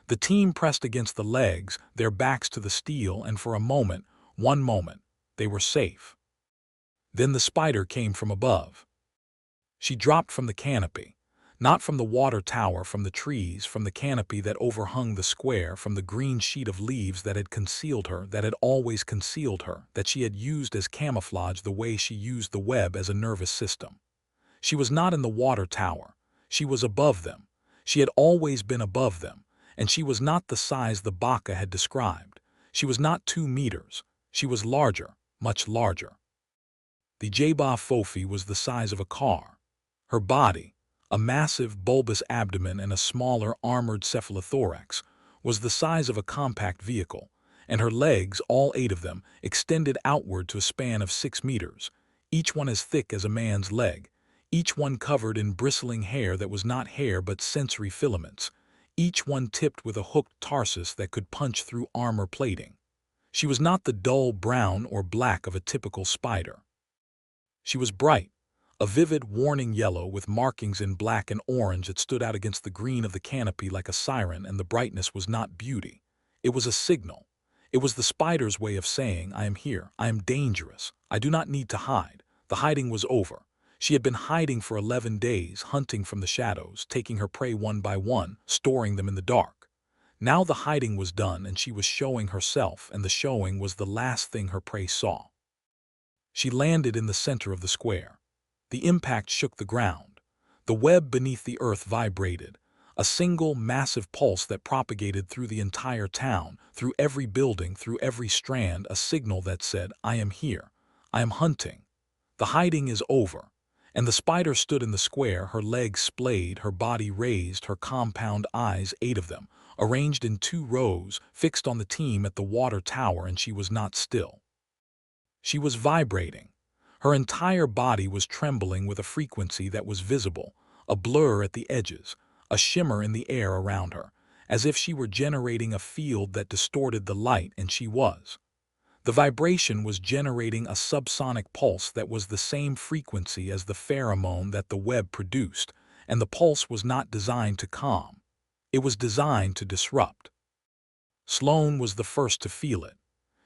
The team pressed against the legs, their backs to the steel, and for a moment, one moment, they were safe. Then the spider came from above. She dropped from the canopy, not from the water tower, from the trees, from the canopy that overhung the square, from the green sheet of leaves that had concealed her, that had always concealed her, that she had used as camouflage the way she used the web as a nervous system. She was not in the water tower. She was above them. She had always been above them. And she was not the size the baka had described. She was not 2 meters. She was larger, much larger. The J'ba Fofi was the size of a car. Her body, a massive bulbous abdomen and a smaller armored cephalothorax, was the size of a compact vehicle, and her legs, all 8 of them, extended outward to a span of 6 meters, each one as thick as a man's leg, each one covered in bristling hair that was not hair but sensory filaments, each one tipped with a hooked tarsus that could punch through armor plating. She was not the dull brown or black of a typical spider. She was bright, a vivid warning yellow with markings in black and orange that stood out against the green of the canopy like a siren, and the brightness was not beauty. It was a signal. It was the spider's way of saying, "I am here, I am dangerous, I do not need to hide." The hiding was over. She had been hiding for 11 days, hunting from the shadows, taking her prey one by one, storing them in the dark. Now the hiding was done, and she was showing herself, and the showing was the last thing her prey saw. She landed in the center of the square. The impact shook the ground. The web beneath the earth vibrated, a single massive pulse that propagated through the entire town, through every building, through every strand, a signal that said, "I am here. I am hunting. The hiding is over." And the spider stood in the square, her legs splayed, her body raised, her compound eyes, 8 of them, arranged in 2 rows, fixed on the team at the water tower, and she was not still. She was vibrating. Her entire body was trembling with a frequency that was visible, a blur at the edges, a shimmer in the air around her, as if she were generating a field that distorted the light, and she was. The vibration was generating a subsonic pulse that was the same frequency as the pheromone that the web produced, and the pulse was not designed to calm. It was designed to disrupt. Sloane was the first to feel it.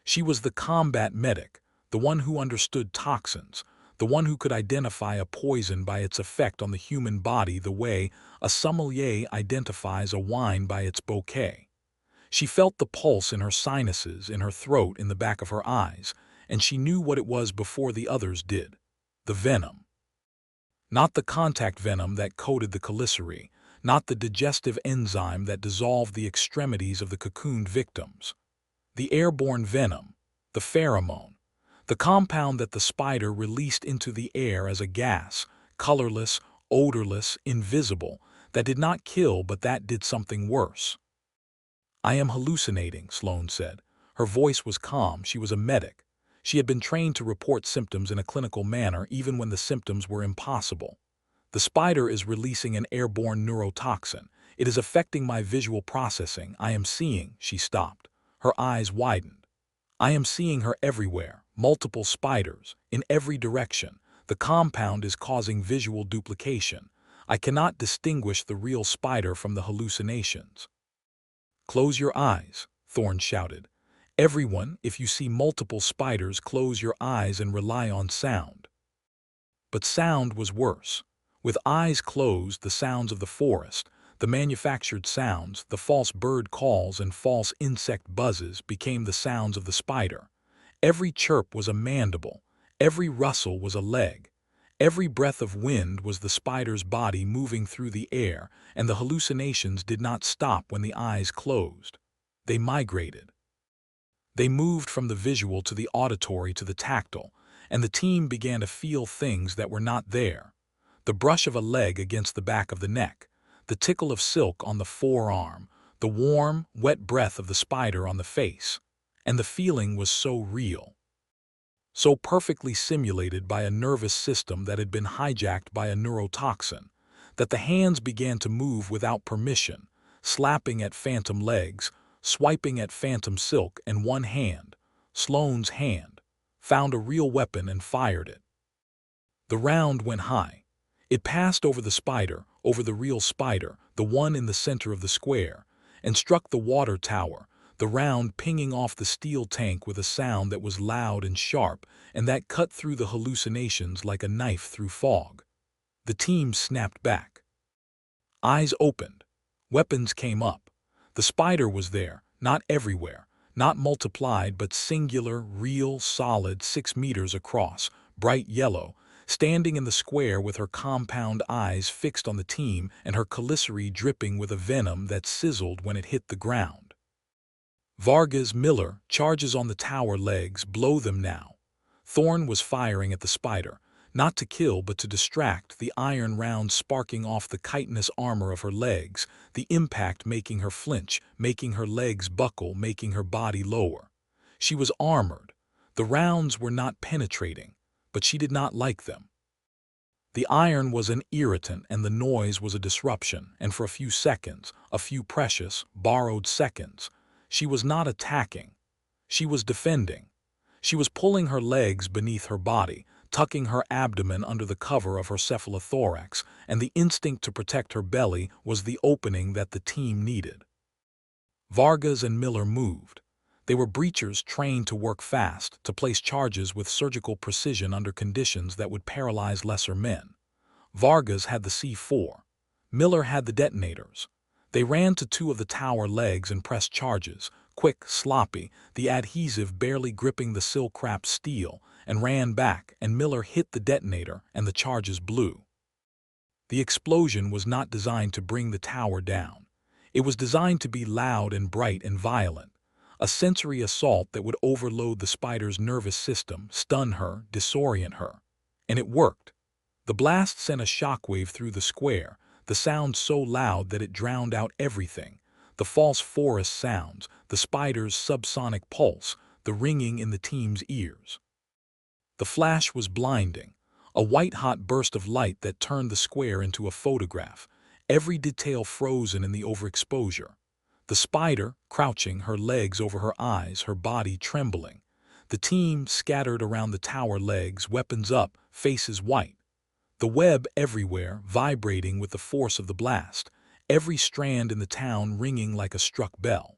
She was the combat medic, the one who understood toxins, the one who could identify a poison by its effect on the human body the way a sommelier identifies a wine by its bouquet. She felt the pulse in her sinuses, in her throat, in the back of her eyes, and she knew what it was before the others did. The venom. Not the contact venom that coated the chelicerae, not the digestive enzyme that dissolved the extremities of the cocooned victims. The airborne venom, the pheromone, the compound that the spider released into the air as a gas, colorless, odorless, invisible, that did not kill but that did something worse. "I am hallucinating," Sloane said. Her voice was calm. She was a medic. She had been trained to report symptoms in a clinical manner even when the symptoms were impossible. "The spider is releasing an airborne neurotoxin. It is affecting my visual processing. I am seeing—" She stopped. Her eyes widened. "I am seeing her everywhere, multiple spiders, in every direction. The compound is causing visual duplication. I cannot distinguish the real spider from the hallucinations." "Close your eyes," Thorn shouted. "Everyone, if you see multiple spiders, close your eyes and rely on sound." But sound was worse. With eyes closed, the sounds of the forest, The manufactured sounds, the false bird calls and false insect buzzes became the sounds of the spider. Every chirp was a mandible, every rustle was a leg. Every breath of wind was the spider's body moving through the air, and the hallucinations did not stop when the eyes closed. They migrated. They moved from the visual to the auditory to the tactile, and the team began to feel things that were not there. The brush of a leg against the back of the neck, the tickle of silk on the forearm, the warm, wet breath of the spider on the face. And the feeling was so real, so perfectly simulated by a nervous system that had been hijacked by a neurotoxin, that the hands began to move without permission, slapping at phantom legs, swiping at phantom silk, and one hand, Sloane's hand, found a real weapon and fired it. The round went high. It passed over the spider, over the real spider, the one in the center of the square, and struck the water tower, the round pinging off the steel tank with a sound that was loud and sharp, and that cut through the hallucinations like a knife through fog. The team snapped back. Eyes opened. Weapons came up. The spider was there, not everywhere, not multiplied but singular, real, solid, 6 meters across, bright yellow, standing in the square with her compound eyes fixed on the team and her chelicerae dripping with a venom that sizzled when it hit the ground. Vargas Miller charges on the tower legs, blow them now. Thorne was firing at the spider, not to kill but to distract, the iron round sparking off the chitinous armor of her legs, the impact making her flinch, making her legs buckle, making her body lower. She was armored. The rounds were not penetrating, but she did not like them. The iron was an irritant and the noise was a disruption, and for a few seconds, a few precious, borrowed seconds, she was not attacking. She was defending. She was pulling her legs beneath her body, tucking her abdomen under the cover of her cephalothorax, and the instinct to protect her belly was the opening that the team needed. Vargas and Miller moved. They were breachers trained to work fast, to place charges with surgical precision under conditions that would paralyze lesser men. Vargas had the C4. Miller had the detonators. They ran to 2 of the tower legs and pressed charges, quick, sloppy, the adhesive barely gripping the silk-wrapped steel, and ran back, and Miller hit the detonator, and the charges blew. The explosion was not designed to bring the tower down. It was designed to be loud and bright and violent, a sensory assault that would overload the spider's nervous system, stun her, disorient her. And it worked. The blast sent a shockwave through the square, the sound so loud that it drowned out everything, the false forest sounds, the spider's subsonic pulse, the ringing in the team's ears. The flash was blinding, a white-hot burst of light that turned the square into a photograph, every detail frozen in the overexposure. The spider, crouching, her legs over her eyes, her body trembling. The team scattered around the tower legs, weapons up, faces white. The web everywhere, vibrating with the force of the blast, every strand in the town ringing like a struck bell.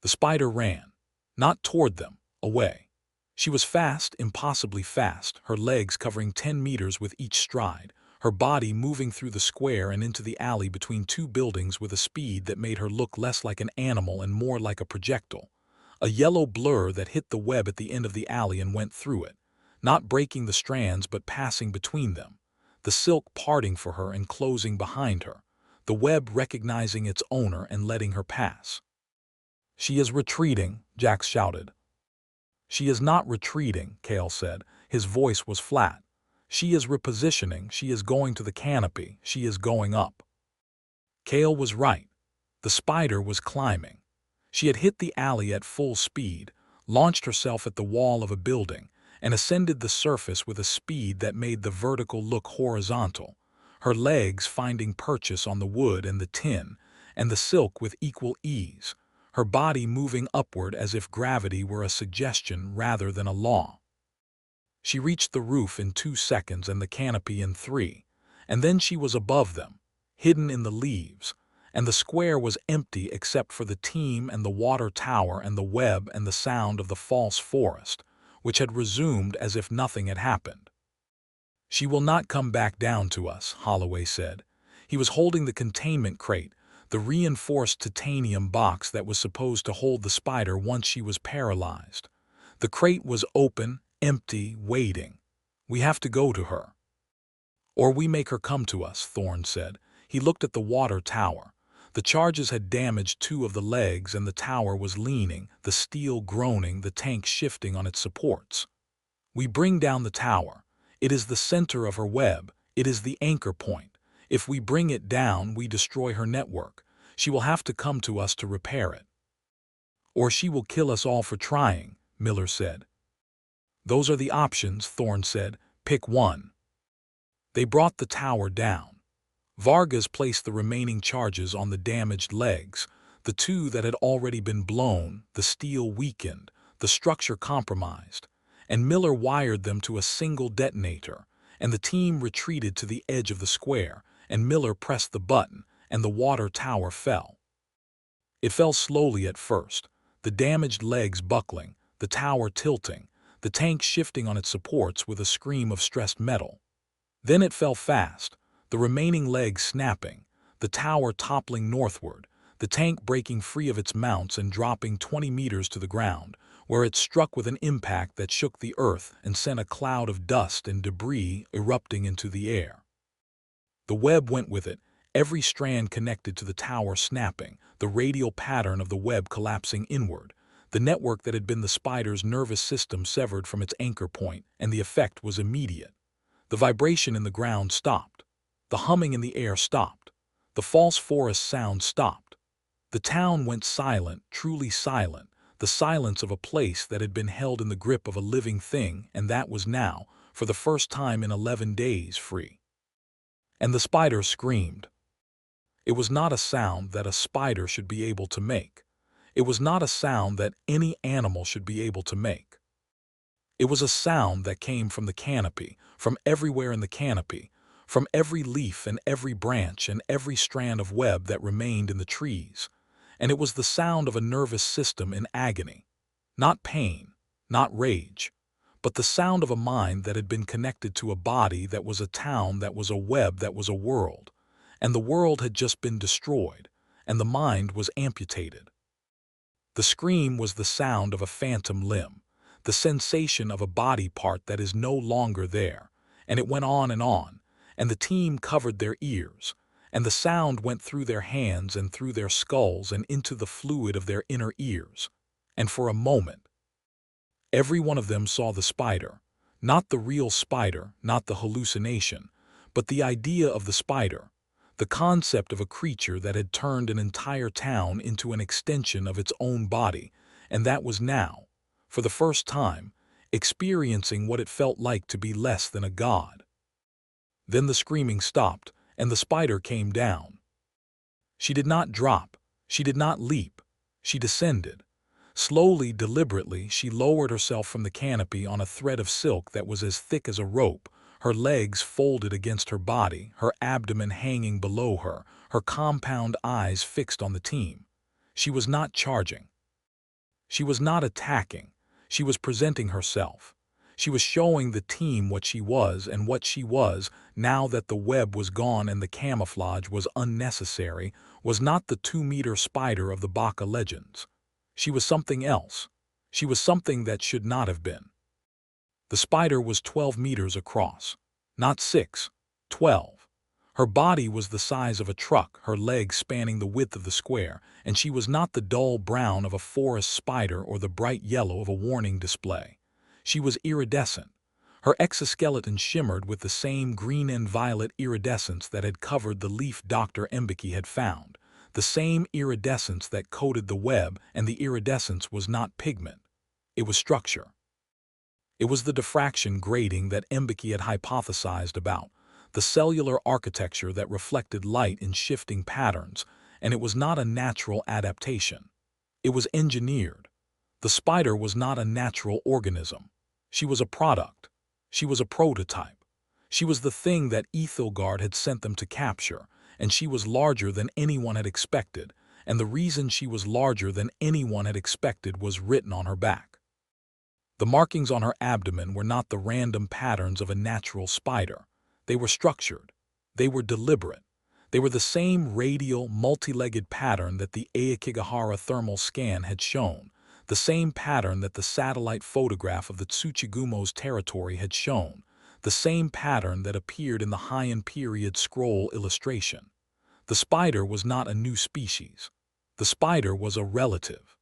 The spider ran, not toward them, away. She was fast, impossibly fast, her legs covering 10 meters with each stride, her body moving through the square and into the alley between 2 buildings with a speed that made her look less like an animal and more like a projectile. A yellow blur that hit the web at the end of the alley and went through it, not breaking the strands but passing between them, the silk parting for her and closing behind her, the web recognizing its owner and letting her pass. "She is retreating," Jax shouted. "She is not retreating," Cale said. His voice was flat. "She is repositioning, she is going to the canopy, she is going up." Cale was right. The spider was climbing. She had hit the alley at full speed, launched herself at the wall of a building, and ascended the surface with a speed that made the vertical look horizontal, her legs finding purchase on the wood and the tin, and the silk with equal ease, her body moving upward as if gravity were a suggestion rather than a law. She reached the roof in 2 seconds and the canopy in 3, and then she was above them, hidden in the leaves, and the square was empty except for the team and the water tower and the web and the sound of the false forest, which had resumed as if nothing had happened. "She will not come back down to us," Holloway said. He was holding the containment crate, the reinforced titanium box that was supposed to hold the spider once she was paralyzed. The crate was open, empty, waiting. "We have to go to her." "Or we make her come to us," Thorne said. He looked at the water tower. The charges had damaged 2 of the legs and the tower was leaning, the steel groaning, the tank shifting on its supports. "We bring down the tower. It is the center of her web. It is the anchor point. If we bring it down, we destroy her network. She will have to come to us to repair it." "Or she will kill us all for trying," Miller said. "Those are the options," Thorne said. "Pick one." They brought the tower down. Vargas placed the remaining charges on the damaged legs, the 2 that had already been blown, the steel weakened, the structure compromised, and Miller wired them to a single detonator, and the team retreated to the edge of the square, and Miller pressed the button, and the water tower fell. It fell slowly at first, the damaged legs buckling, the tower tilting, the tank shifting on its supports with a scream of stressed metal. Then it fell fast, the remaining legs snapping, the tower toppling northward, the tank breaking free of its mounts and dropping 20 meters to the ground, where it struck with an impact that shook the earth and sent a cloud of dust and debris erupting into the air. The web went with it, every strand connected to the tower snapping, the radial pattern of the web collapsing inward, the network that had been the spider's nervous system severed from its anchor point, and the effect was immediate. The vibration in the ground stopped. The humming in the air stopped. The false forest sound stopped. The town went silent, truly silent, the silence of a place that had been held in the grip of a living thing, and that was now, for the first time in 11 days, free. And the spider screamed. It was not a sound that a spider should be able to make. It was not a sound that any animal should be able to make. It was a sound that came from the canopy, from everywhere in the canopy, from every leaf and every branch and every strand of web that remained in the trees, and it was the sound of a nervous system in agony. Not pain, not rage, but the sound of a mind that had been connected to a body that was a town, that was a web, that was a world, and the world had just been destroyed, and the mind was amputated. The scream was the sound of a phantom limb, the sensation of a body part that is no longer there, and it went on, and the team covered their ears, and the sound went through their hands and through their skulls and into the fluid of their inner ears, and for a moment, every one of them saw the spider, not the real spider, not the hallucination, but the idea of the spider, the concept of a creature that had turned an entire town into an extension of its own body, and that was now, for the first time, experiencing what it felt like to be less than a god. Then the screaming stopped, and the spider came down. She did not drop, she did not leap, she descended. Slowly, deliberately, she lowered herself from the canopy on a thread of silk that was as thick as a rope, her legs folded against her body, her abdomen hanging below her, her compound eyes fixed on the team. She was not charging. She was not attacking. She was presenting herself. She was showing the team what she was, and what she was, now that the web was gone and the camouflage was unnecessary, was not the 2-meter spider of the Baka legends. She was something else. She was something that should not have been. The spider was 12 meters across. Not 6, 12. Her body was the size of a truck, her legs spanning the width of the square, and she was not the dull brown of a forest spider or the bright yellow of a warning display. She was iridescent. Her exoskeleton shimmered with the same green and violet iridescence that had covered the leaf Dr. Mbeki had found, the same iridescence that coated the web, and the iridescence was not pigment. It was structure. It was the diffraction grating that Mbeki had hypothesized about, the cellular architecture that reflected light in shifting patterns, and it was not a natural adaptation. It was engineered. The spider was not a natural organism. She was a product. She was a prototype. She was the thing that Aethelgard had sent them to capture, and she was larger than anyone had expected, and the reason she was larger than anyone had expected was written on her back. The markings on her abdomen were not the random patterns of a natural spider. They were structured. They were deliberate. They were the same radial, multi-legged pattern that the Aokigahara thermal scan had shown, the same pattern that the satellite photograph of the Tsuchigumo's territory had shown, the same pattern that appeared in the Heian period scroll illustration. The spider was not a new species. The spider was a relative.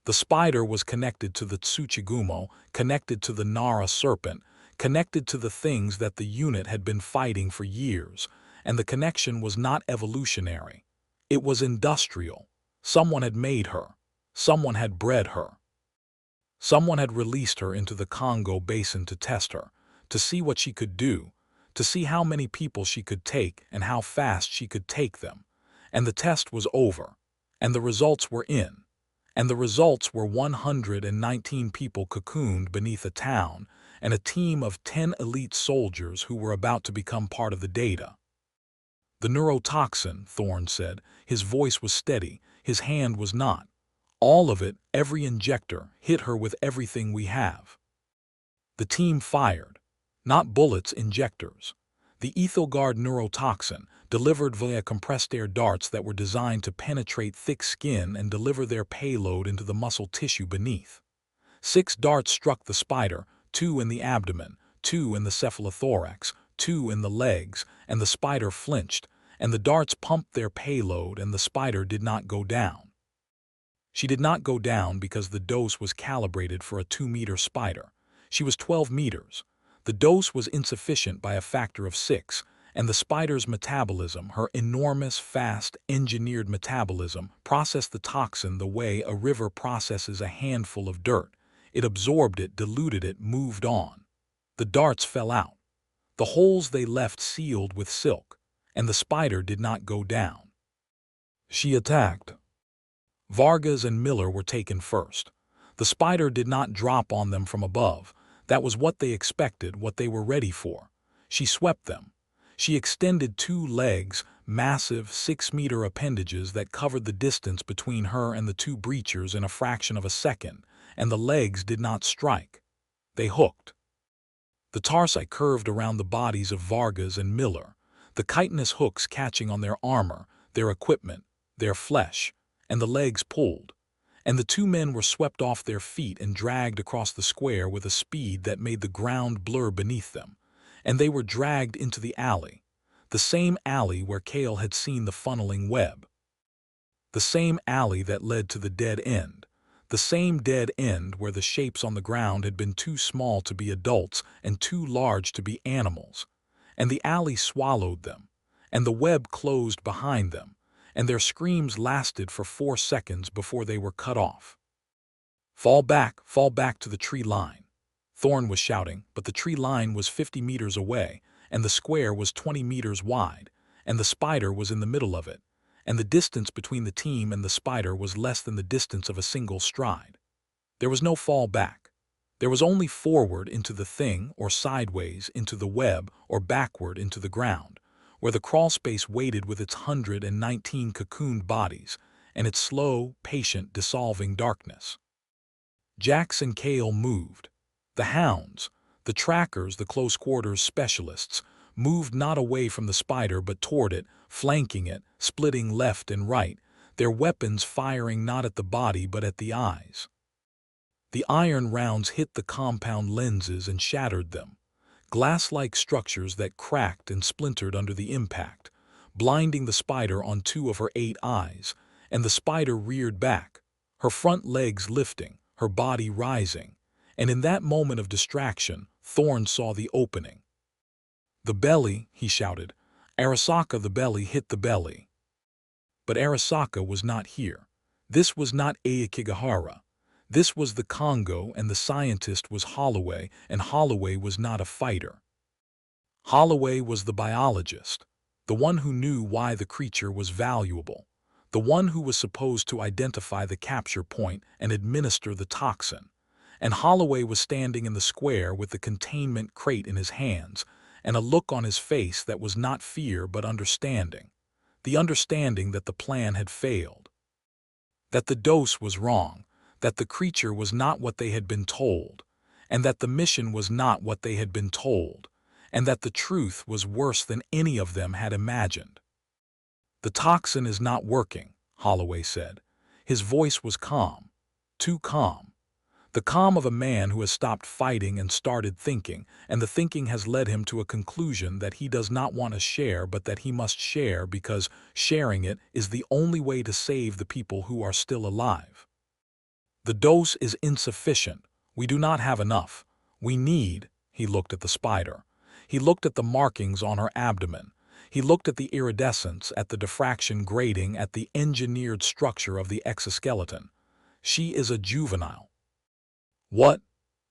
The spider was connected to the Tsuchigumo, connected to the Nara serpent, connected to the things that the unit had been fighting for years, and the connection was not evolutionary. It was industrial. Someone had made her. Someone had bred her. Someone had released her into the Congo Basin to test her, to see what she could do, to see how many people she could take and how fast she could take them. And the test was over, and the results were in. And the results were 119 people cocooned beneath a town, and a team of 10 elite soldiers who were about to become part of the data. The neurotoxin, Thorne said. His voice was steady, his hand was not. All of it, every injector, hit her with everything we have. The team fired. Not bullets, injectors. The Aethelgard neurotoxin, delivered via compressed air darts that were designed to penetrate thick skin and deliver their payload into the muscle tissue beneath. 6 darts struck the spider, 2 in the abdomen, 2 in the cephalothorax, 2 in the legs, and the spider flinched, and the darts pumped their payload and the spider did not go down. She did not go down because the dose was calibrated for a 2-meter spider. She was 12 meters. The dose was insufficient by a factor of 6, and the spider's metabolism, her enormous, fast, engineered metabolism, processed the toxin the way a river processes a handful of dirt. It absorbed it, diluted it, moved on. The darts fell out. The holes they left sealed with silk, and the spider did not go down. She attacked. Vargas and Miller were taken first. The spider did not drop on them from above. That was what they expected, what they were ready for. She swept them. She extended 2 legs, massive 6-meter appendages that covered the distance between her and the 2 breachers in a fraction of a second, and the legs did not strike. They hooked. The tarsi curved around the bodies of Vargas and Miller, the chitinous hooks catching on their armor, their equipment, their flesh, and the legs pulled. And the 2 men were swept off their feet and dragged across the square with a speed that made the ground blur beneath them. And they were dragged into the alley, the same alley where Kale had seen the funneling web. The same alley that led to the dead end, the same dead end where the shapes on the ground had been too small to be adults and too large to be animals. And the alley swallowed them, and the web closed behind them, and their screams lasted for 4 seconds before they were cut off. Fall back to the tree line," Thorne was shouting, but the tree line was 50 meters away, and the square was 20 meters wide, and the spider was in the middle of it, and the distance between the team and the spider was less than the distance of a single stride. There was no fall back. There was only forward into the thing, or sideways into the web, or backward into the ground, where the crawlspace waited with its 119 cocooned bodies and its slow, patient, dissolving darkness. Jax and Kale moved. The hounds, the trackers, the close-quarters specialists, moved not away from the spider but toward it, flanking it, splitting left and right, their weapons firing not at the body but at the eyes. The iron rounds hit the compound lenses and shattered them, glass-like structures that cracked and splintered under the impact, blinding the spider on 2 of her 8 eyes, and the spider reared back, her front legs lifting, her body rising, and in that moment of distraction, Thorne saw the opening. "The belly," he shouted. "Arasaka, the belly hit the belly." But Arasaka was not here. This was not Aokigahara. This was the Congo, and the scientist was Holloway, and Holloway was not a fighter. Holloway was the biologist, the one who knew why the creature was valuable, the one who was supposed to identify the capture point and administer the toxin. And Holloway was standing in the square with the containment crate in his hands, and a look on his face that was not fear but understanding, the understanding that the plan had failed, that the dose was wrong, that the creature was not what they had been told, and that the mission was not what they had been told, and that the truth was worse than any of them had imagined. "The toxin is not working," Holloway said. His voice was calm, too calm. The calm of a man who has stopped fighting and started thinking, and the thinking has led him to a conclusion that he does not want to share but that he must share because sharing it is the only way to save the people who are still alive. "The dose is insufficient. We do not have enough. We need," he looked at the spider. He looked at the markings on her abdomen. He looked at the iridescence, at the diffraction grating, at the engineered structure of the exoskeleton. "She is a juvenile." "What?"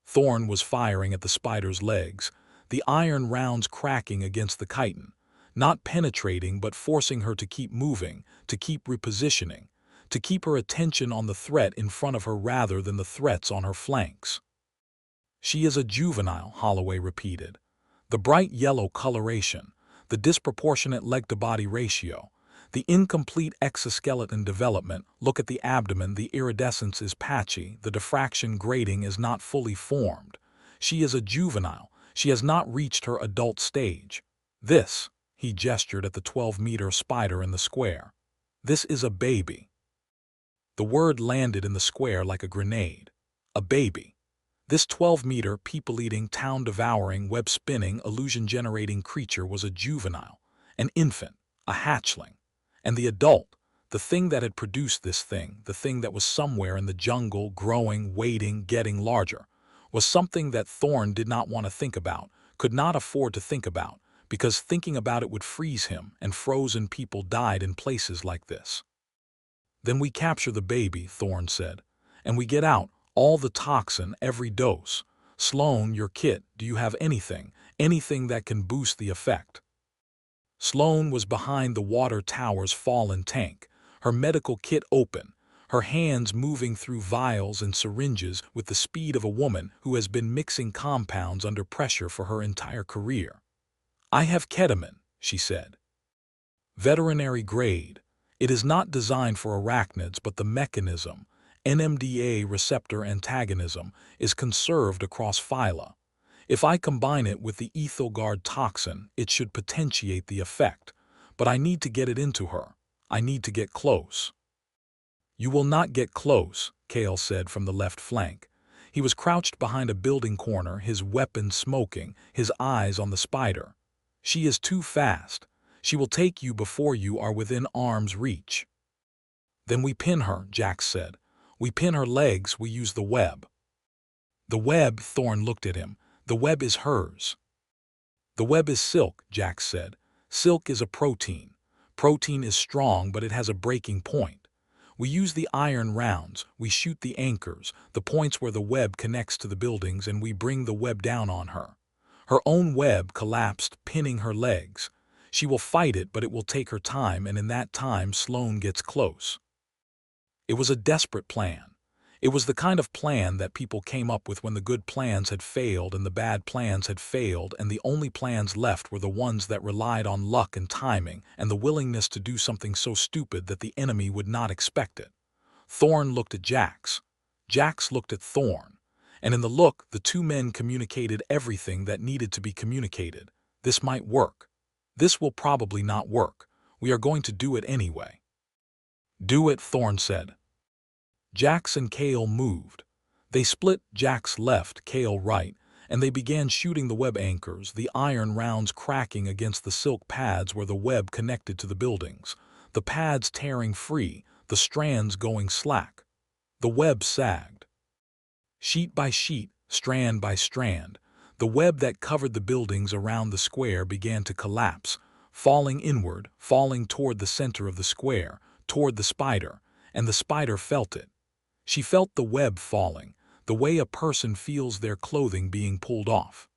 Thorn was firing at the spider's legs, the iron rounds cracking against the chitin, not penetrating but forcing her to keep moving, to keep repositioning, to keep her attention on the threat in front of her rather than the threats on her flanks. "She is a juvenile," Holloway repeated. The bright yellow coloration, the disproportionate leg-to-body ratio, the incomplete exoskeleton development. Look at the abdomen, the iridescence is patchy, the diffraction grating is not fully formed. She is a juvenile. She has not reached her adult stage. This, he gestured at the 12-meter spider in the square. This is a baby. The word landed in the square like a grenade. A baby. This 12-meter, people-eating, town-devouring, web-spinning, illusion-generating creature was a juvenile, an infant, a hatchling. And the adult, the thing that had produced this thing, the thing that was somewhere in the jungle, growing, waiting, getting larger, was something that Thorn did not want to think about, could not afford to think about, because thinking about it would freeze him, and frozen people died in places like this. "Then we capture the baby," Thorn said, "and we get out all the toxin, every dose. Sloan, your kit, do you have anything that can boost the effect?" Sloan was behind the water tower's fallen tank, her medical kit open, her hands moving through vials and syringes with the speed of a woman who has been mixing compounds under pressure for her entire career. "I have ketamine," she said. "Veterinary grade. It is not designed for arachnids, but the mechanism, NMDA receptor antagonism, is conserved across phyla. If I combine it with the Aethelgard toxin, it should potentiate the effect. But I need to get it into her. I need to get close." "You will not get close," Kale said from the left flank. He was crouched behind a building corner, his weapon smoking, his eyes on the spider. "She is too fast. She will take you before you are within arm's reach." "Then we pin her," Jax said. "We pin her legs, we use the web." "The web," Thorn looked at him. "The web is hers." "The web is silk," Jax said. "Silk is a protein. Protein is strong, but it has a breaking point. We use the iron rounds, we shoot the anchors, the points where the web connects to the buildings, and we bring the web down on her. Her own web collapsed, pinning her legs. She will fight it, but it will take her time, and in that time Sloan gets close." It was a desperate plan. It was the kind of plan that people came up with when the good plans had failed and the bad plans had failed, and the only plans left were the ones that relied on luck and timing and the willingness to do something so stupid that the enemy would not expect it. Thorn looked at Jax. Jax looked at Thorn. And in the look, the two men communicated everything that needed to be communicated. This might work. This will probably not work. We are going to do it anyway. "Do it," Thorn said. Jax and Kale moved. They split, Jax left, Kale right, and they began shooting the web anchors, the iron rounds cracking against the silk pads where the web connected to the buildings, the pads tearing free, the strands going slack. The web sagged. Sheet by sheet, strand by strand, the web that covered the buildings around the square began to collapse, falling inward, falling toward the center of the square, toward the spider, and the spider felt it. She felt the web falling, the way a person feels their clothing being pulled off.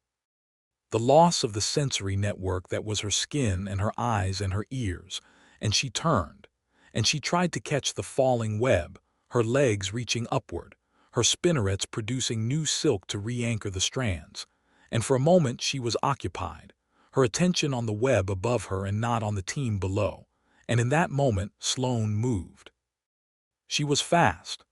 The loss of the sensory network that was her skin and her eyes and her ears, and she turned, and she tried to catch the falling web, her legs reaching upward, her spinnerets producing new silk to re-anchor the strands, and for a moment she was occupied, her attention on the web above her and not on the team below, and in that moment Sloan moved. She was fast.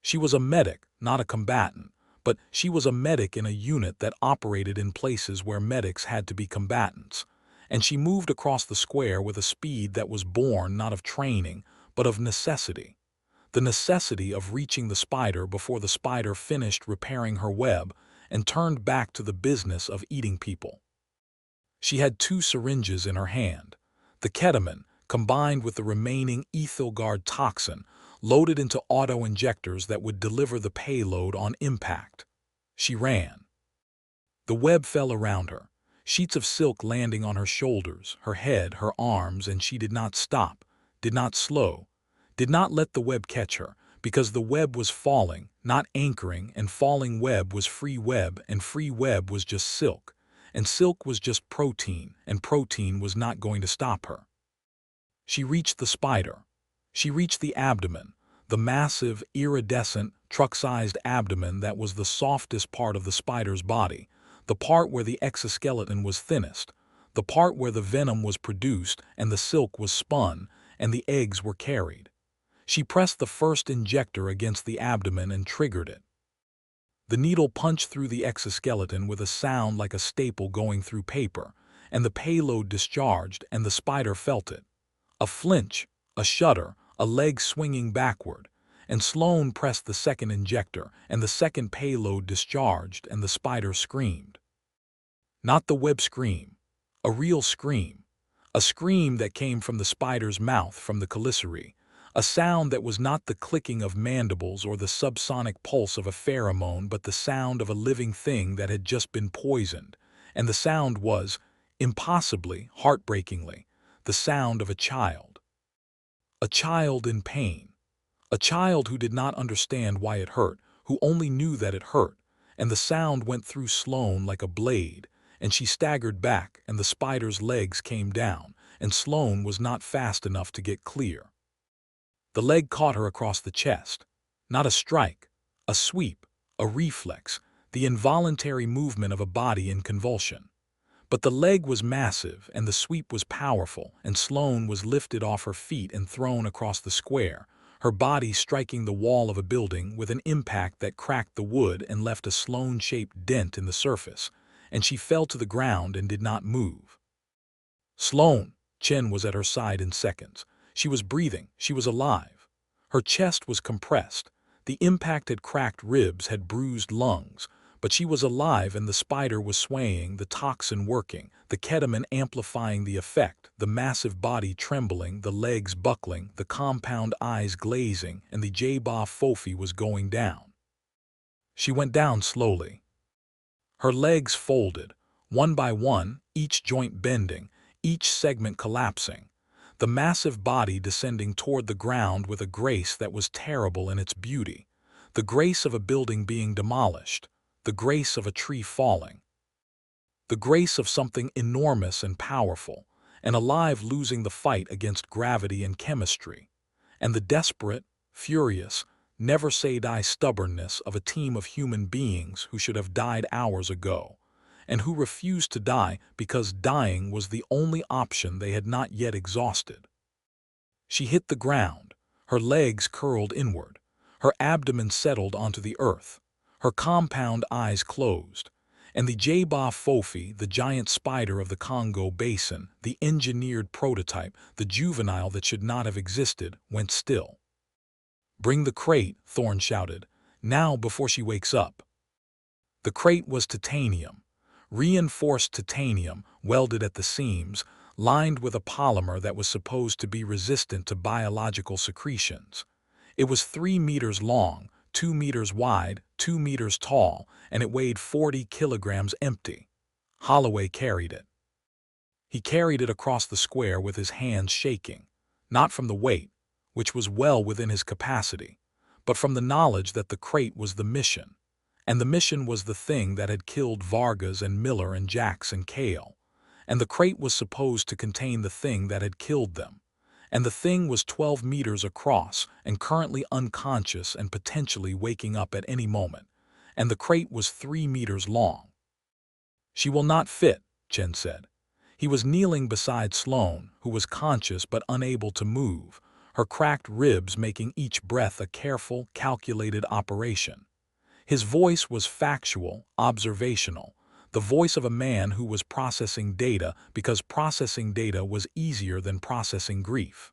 She was a medic, not a combatant, but she was a medic in a unit that operated in places where medics had to be combatants, and she moved across the square with a speed that was born not of training, but of necessity. The necessity of reaching the spider before the spider finished repairing her web and turned back to the business of eating people. She had 2 syringes in her hand. The ketamine, combined with the remaining Aethelgard toxin, loaded into auto-injectors that would deliver the payload on impact. She ran. The web fell around her, sheets of silk landing on her shoulders, her head, her arms, and she did not stop, did not slow, did not let the web catch her, because the web was falling, not anchoring, and falling web was free web, and free web was just silk, and silk was just protein, and protein was not going to stop her. She reached the spider. She reached the abdomen, the massive, iridescent, truck-sized abdomen that was the softest part of the spider's body, the part where the exoskeleton was thinnest, the part where the venom was produced and the silk was spun and the eggs were carried. She pressed the first injector against the abdomen and triggered it. The needle punched through the exoskeleton with a sound like a staple going through paper, and the payload discharged and the spider felt it. A flinch, a shudder, a leg swinging backward, and Sloane pressed the second injector, and the second payload discharged, and the spider screamed. Not the web scream, a real scream, a scream that came from the spider's mouth, from the chelicerae, a sound that was not the clicking of mandibles or the subsonic pulse of a pheromone, but the sound of a living thing that had just been poisoned, and the sound was, impossibly, heartbreakingly, the sound of a child. A child in pain. A child who did not understand why it hurt, who only knew that it hurt, and the sound went through Sloane like a blade, and she staggered back, and the spider's legs came down, and Sloane was not fast enough to get clear. The leg caught her across the chest. Not a strike, a sweep, a reflex, the involuntary movement of a body in convulsion. But the leg was massive, and the sweep was powerful, and Sloane was lifted off her feet and thrown across the square, her body striking the wall of a building with an impact that cracked the wood and left a Sloane-shaped dent in the surface, and she fell to the ground and did not move. Sloane! Chen was at her side in seconds. She was breathing, she was alive. Her chest was compressed, the impact had cracked ribs, had bruised lungs, but she was alive, and the spider was swaying, the toxin working, the ketamine amplifying the effect, the massive body trembling, the legs buckling, the compound eyes glazing, and the J'ba Fofi was going down. She went down slowly. Her legs folded, one by one, each joint bending, each segment collapsing, the massive body descending toward the ground with a grace that was terrible in its beauty, the grace of a building being demolished, the grace of a tree falling, the grace of something enormous and powerful, and alive losing the fight against gravity and chemistry, and the desperate, furious, never-say-die stubbornness of a team of human beings who should have died hours ago, and who refused to die because dying was the only option they had not yet exhausted. She hit the ground, her legs curled inward, her abdomen settled onto the earth, her compound eyes closed, and the J'ba Fofi, the giant spider of the Congo Basin, the engineered prototype, the juvenile that should not have existed, went still. "Bring the crate," Thorne shouted, "now before she wakes up." The crate was titanium, reinforced titanium, welded at the seams, lined with a polymer that was supposed to be resistant to biological secretions. It was 3 meters long, 2 meters wide, 2 meters tall, and it weighed 40 kilograms empty. Holloway carried it. He carried it across the square with his hands shaking, not from the weight, which was well within his capacity, but from the knowledge that the crate was the mission, and the mission was the thing that had killed Vargas and Miller and Jax and Cale, and the crate was supposed to contain the thing that had killed them. And the thing was 12 meters across and currently unconscious and potentially waking up at any moment, and the crate was 3 meters long. "She will not fit," Chen said. He was kneeling beside Sloane, who was conscious but unable to move, her cracked ribs making each breath a careful, calculated operation. His voice was factual, observational, the voice of a man who was processing data because processing data was easier than processing grief.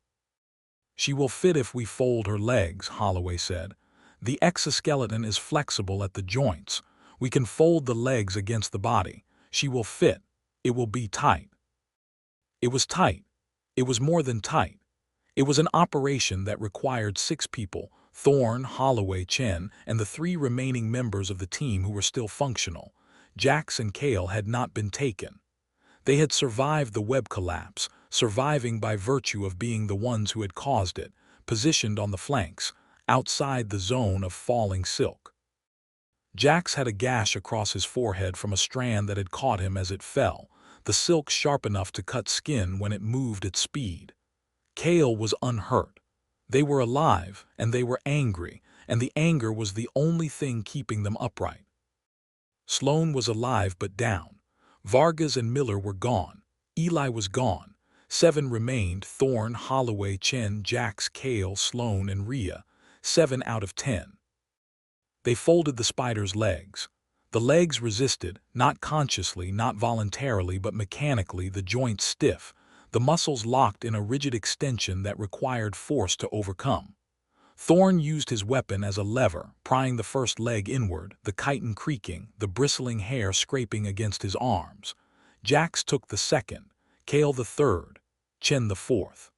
"She will fit if we fold her legs," Holloway said. "The exoskeleton is flexible at the joints. We can fold the legs against the body. She will fit. It will be tight." It was tight. It was more than tight. It was an operation that required 6 people: Thorne, Holloway, Chen, and the 3 remaining members of the team who were still functional. Jax and Kale had not been taken. They had survived the web collapse, surviving by virtue of being the ones who had caused it, positioned on the flanks, outside the zone of falling silk. Jax had a gash across his forehead from a strand that had caught him as it fell, the silk sharp enough to cut skin when it moved at speed. Kale was unhurt. They were alive, and they were angry, and the anger was the only thing keeping them upright. Sloane was alive but down. Vargas and Miller were gone. Eli was gone. 7 remained: Thorne, Holloway, Chen, Jax, Kale, Sloane, and Rhea. 7 out of 10. They folded the spider's legs. The legs resisted, not consciously, not voluntarily, but mechanically, the joints stiff, the muscles locked in a rigid extension that required force to overcome. Thorne used his weapon as a lever, prying the first leg inward, the chitin creaking, the bristling hair scraping against his arms. Jax took the second, Kale the third, Chen the fourth.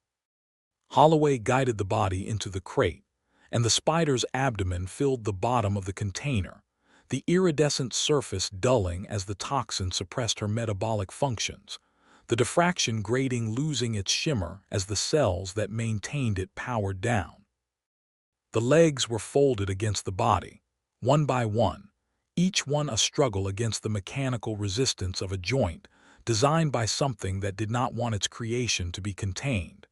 Holloway guided the body into the crate, and the spider's abdomen filled the bottom of the container, the iridescent surface dulling as the toxin suppressed her metabolic functions, the diffraction grating losing its shimmer as the cells that maintained it powered down. The legs were folded against the body, one by one, each one a struggle against the mechanical resistance of a joint designed by something that did not want its creation to be contained.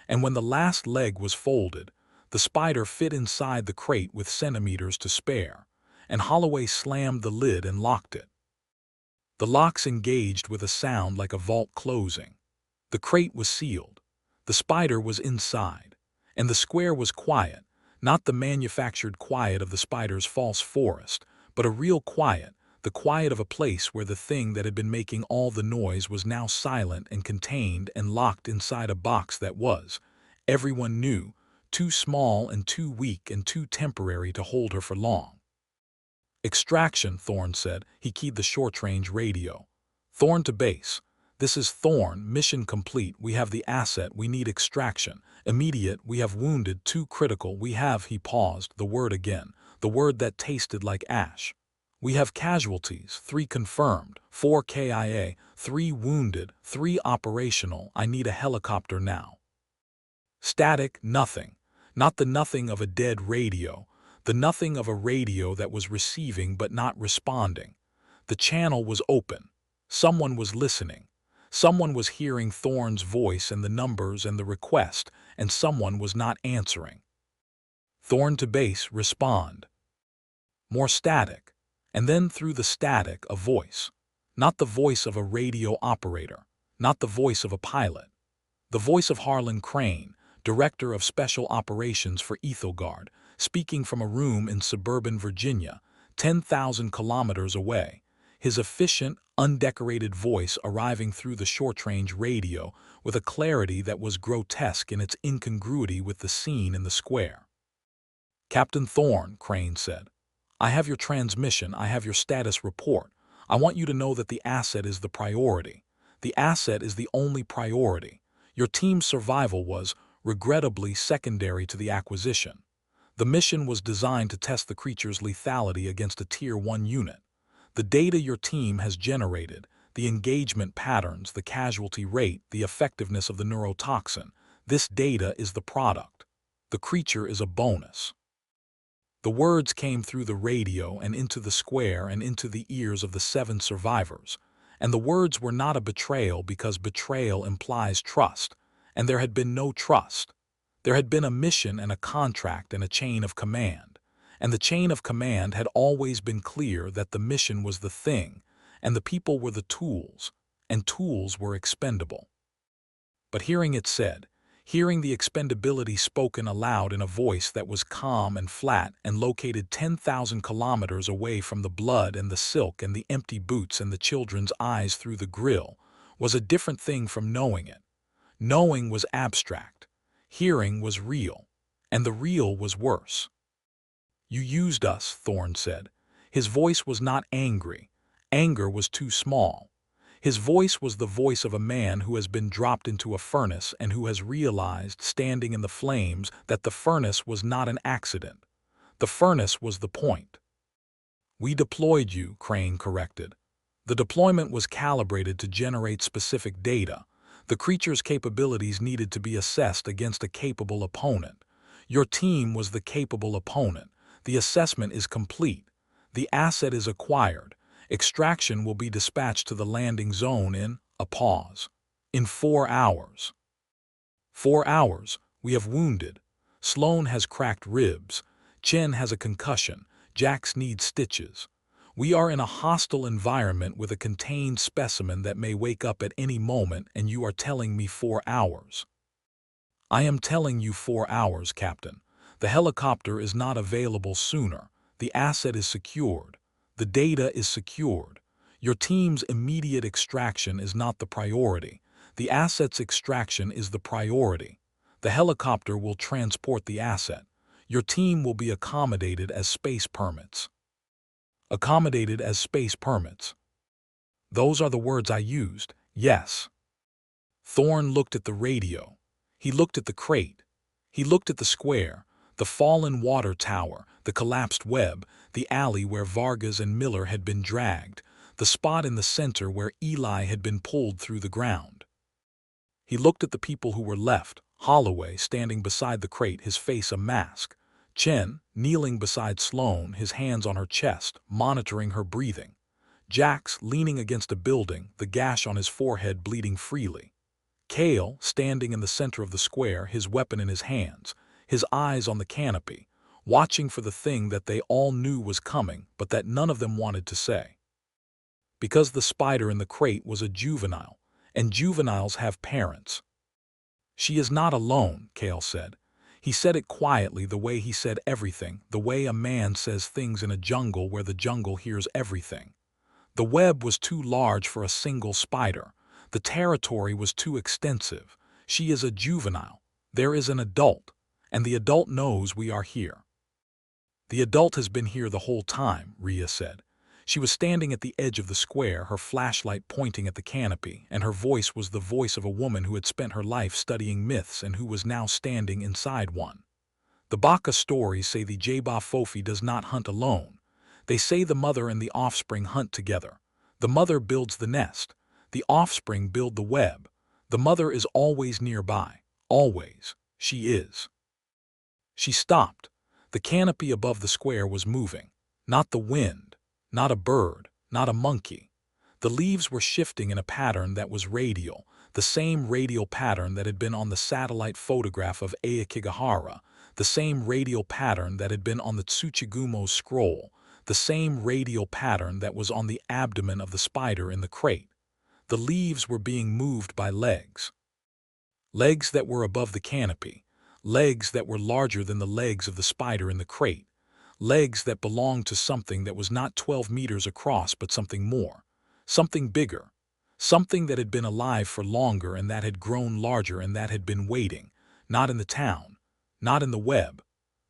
And when the last leg was folded, the spider fit inside the crate with centimeters to spare, and Holloway slammed the lid and locked it. The locks engaged with a sound like a vault closing. The crate was sealed. The spider was inside, and the square was quiet, not the manufactured quiet of the spider's false forest, but a real quiet, the quiet of a place where the thing that had been making all the noise was now silent and contained and locked inside a box that was, everyone knew, too small and too weak and too temporary to hold her for long. "Extraction," Thorne said. He keyed the short-range radio. "Thorne to base. This is Thorne. Mission complete. We have the asset. We need extraction. Immediate. We have wounded. Too critical. We have," he paused, the word again, the word that tasted like ash. "We have casualties. 3 confirmed. 4 KIA. 3 wounded. 3 operational. I need a helicopter now." Static. Nothing. Not the nothing of a dead radio. The nothing of a radio that was receiving but not responding. The channel was open. Someone was listening. Someone was hearing Thorne's voice and the numbers and the request, and someone was not answering. "Thorne to base, respond." More static, and then through the static a voice. Not the voice of a radio operator, not the voice of a pilot. The voice of Harlan Crane, Director of Special Operations for Aethelgard, speaking from a room in suburban Virginia, 10,000 kilometers away, his efficient, undecorated voice arriving through the short-range radio with a clarity that was grotesque in its incongruity with the scene in the square. "Captain Thorne," Crane said, "I have your transmission, I have your status report. I want you to know that the asset is the priority. The asset is the only priority. Your team's survival was, regrettably, secondary to the acquisition. The mission was designed to test the creature's lethality against a Tier 1 unit. The data your team has generated, the engagement patterns, the casualty rate, the effectiveness of the neurotoxin, this data is the product. The creature is a bonus." The words came through the radio and into the square and into the ears of the 7 survivors, and the words were not a betrayal because betrayal implies trust, and there had been no trust. There had been a mission and a contract and a chain of command, and the chain of command had always been clear that the mission was the thing, and the people were the tools, and tools were expendable. But hearing it said, Hearing the expendability spoken aloud in a voice that was calm and flat and located 10,000 kilometers away from the blood and the silk and the empty boots and the children's eyes through the grill was a different thing from knowing it. Knowing was abstract. Hearing was real. And the real was worse. "You used us," Thorn said. His voice was not angry. Anger was too small. His voice was the voice of a man who has been dropped into a furnace and who has realized, standing in the flames, that the furnace was not an accident. The furnace was the point. "We deployed you," Crane corrected. "The deployment was calibrated to generate specific data. The creature's capabilities needed to be assessed against a capable opponent. Your team was the capable opponent. The assessment is complete. The asset is acquired. Extraction will be dispatched to the landing zone in," a pause, "in 4 hours. 4 hours, we have wounded. Sloan has cracked ribs. Chen has a concussion. Jax needs stitches. We are in a hostile environment with a contained specimen that may wake up at any moment, and you are telling me 4 hours. I am telling you 4 hours, Captain. The helicopter is not available sooner. The asset is secured. The data is secured. Your team's immediate extraction is not the priority. The asset's extraction is the priority. The helicopter will transport the asset. Your team will be accommodated as space permits." Accommodated as space permits. Those are the words I used, yes. Thorn looked at the radio. He looked at the crate. He looked at the square, the fallen water tower, the collapsed web, the alley where Vargas and Miller had been dragged, the spot in the center where Eerily had been pulled through the ground. He looked at the people who were left, Holloway standing beside the crate, his face a mask, Chen kneeling beside Sloan, his hands on her chest, monitoring her breathing, Jax leaning against a building, the gash on his forehead bleeding freely, Kale standing in the center of the square, his weapon in his hands, his eyes on the canopy, watching for the thing that they all knew was coming but that none of them wanted to say. Because the spider in the crate was a juvenile, and juveniles have parents. "She is not alone," Kale said. He said it quietly, the way he said everything, the way a man says things in a jungle where the jungle hears everything. The web was too large for a single spider. The territory was too extensive. She is a juvenile. There is an adult, and the adult knows we are here. "The adult has been here the whole time," Rhea said. She was standing at the edge of the square, her flashlight pointing at the canopy, and her voice was the voice of a woman who had spent her life studying myths and who was now standing inside one. "The Baka stories say the J'ba Fofi does not hunt alone. They say the mother and the offspring hunt together. The mother builds the nest. The offspring build the web. The mother is always nearby. Always. She is." She stopped. The canopy above the square was moving. Not the wind. Not a bird, not a monkey. The leaves were shifting in a pattern that was radial, the same radial pattern that had been on the satellite photograph of Aokigahara, the same radial pattern that had been on the Tsuchigumo scroll, the same radial pattern that was on the abdomen of the spider in the crate. The leaves were being moved by legs. Legs that were above the canopy, legs that were larger than the legs of the spider in the crate. Legs that belonged to something that was not 12 meters across but something more, something bigger, something that had been alive for longer and that had grown larger and that had been waiting, not in the town, not in the web,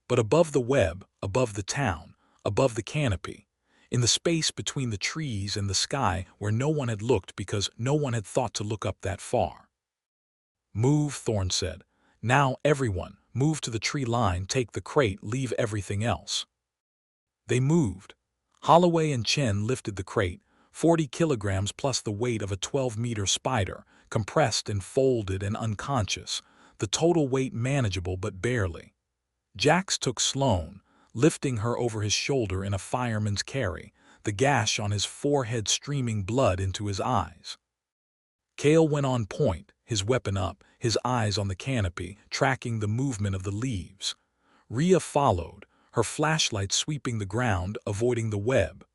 but above the web, above the town, above the canopy, in the space between the trees and the sky where no one had looked because no one had thought to look up that far. "Move," Thorn said. "Now, everyone, move to the tree line, take the crate, leave everything else." They moved. Holloway and Chen lifted the crate, 40 kilograms plus the weight of a 12-meter spider, compressed and folded and unconscious, the total weight manageable but barely. Jax took Sloan, lifting her over his shoulder in a fireman's carry, the gash on his forehead streaming blood into his eyes. Kale went on point, his weapon up, his eyes on the canopy, tracking the movement of the leaves. Rhea followed, her flashlight sweeping the ground, avoiding the web.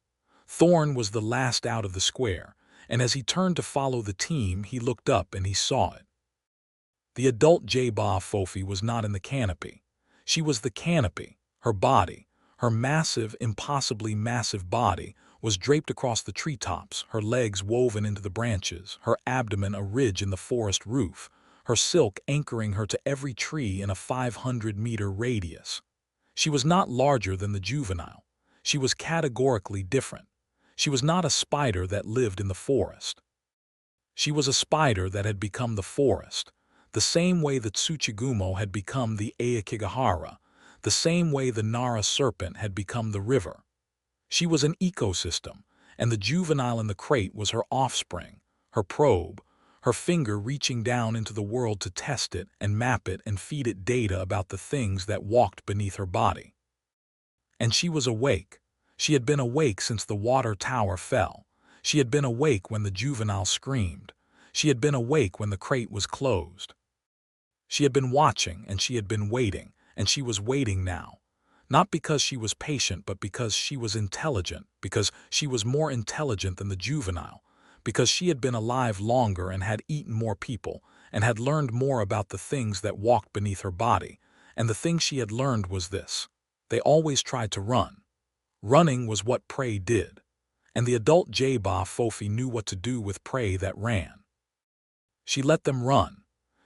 Thorn was the last out of the square, and as he turned to follow the team, he looked up and he saw it. The adult J'ba Fofi was not in the canopy. She was the canopy. Her body, her massive, impossibly massive body, was draped across the treetops, her legs woven into the branches, her abdomen a ridge in the forest roof, her silk anchoring her to every tree in a 500-meter radius. She was not larger than the juvenile. She was categorically different. She was not a spider that lived in the forest. She was a spider that had become the forest, the same way the Tsuchigumo had become the Aokigahara, the same way the Nara serpent had become the river. She was an ecosystem, and the juvenile in the crate was her offspring, her probe, her finger reaching down into the world to test it and map it and feed it data about the things that walked beneath her body. And she was awake. She had been awake since the water tower fell. She had been awake when the juvenile screamed. She had been awake when the crate was closed. She had been watching, and she had been waiting, and she was waiting now. Not because she was patient, but because she was intelligent, because she was more intelligent than the juvenile, because she had been alive longer and had eaten more people, and had learned more about the things that walked beneath her body. And the thing she had learned was this: they always tried to run. Running was what prey did. And the adult J'ba Fofi knew what to do with prey that ran. She let them run.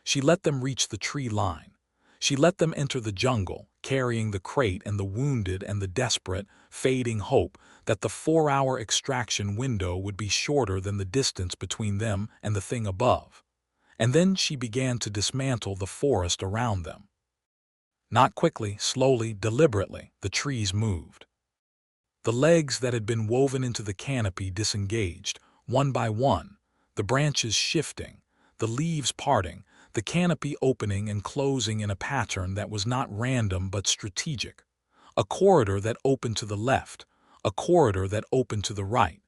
She let them reach the tree line. She let them enter the jungle, carrying the crate and the wounded and the desperate, fading hope that the 4-hour extraction window would be shorter than the distance between them and the thing above. And then she began to dismantle the forest around them. Not quickly, slowly, deliberately, the trees moved. The legs that had been woven into the canopy disengaged, one by one, the branches shifting, the leaves parting, the canopy opening and closing in a pattern that was not random but strategic. A corridor that opened to the left, a corridor that opened to the right.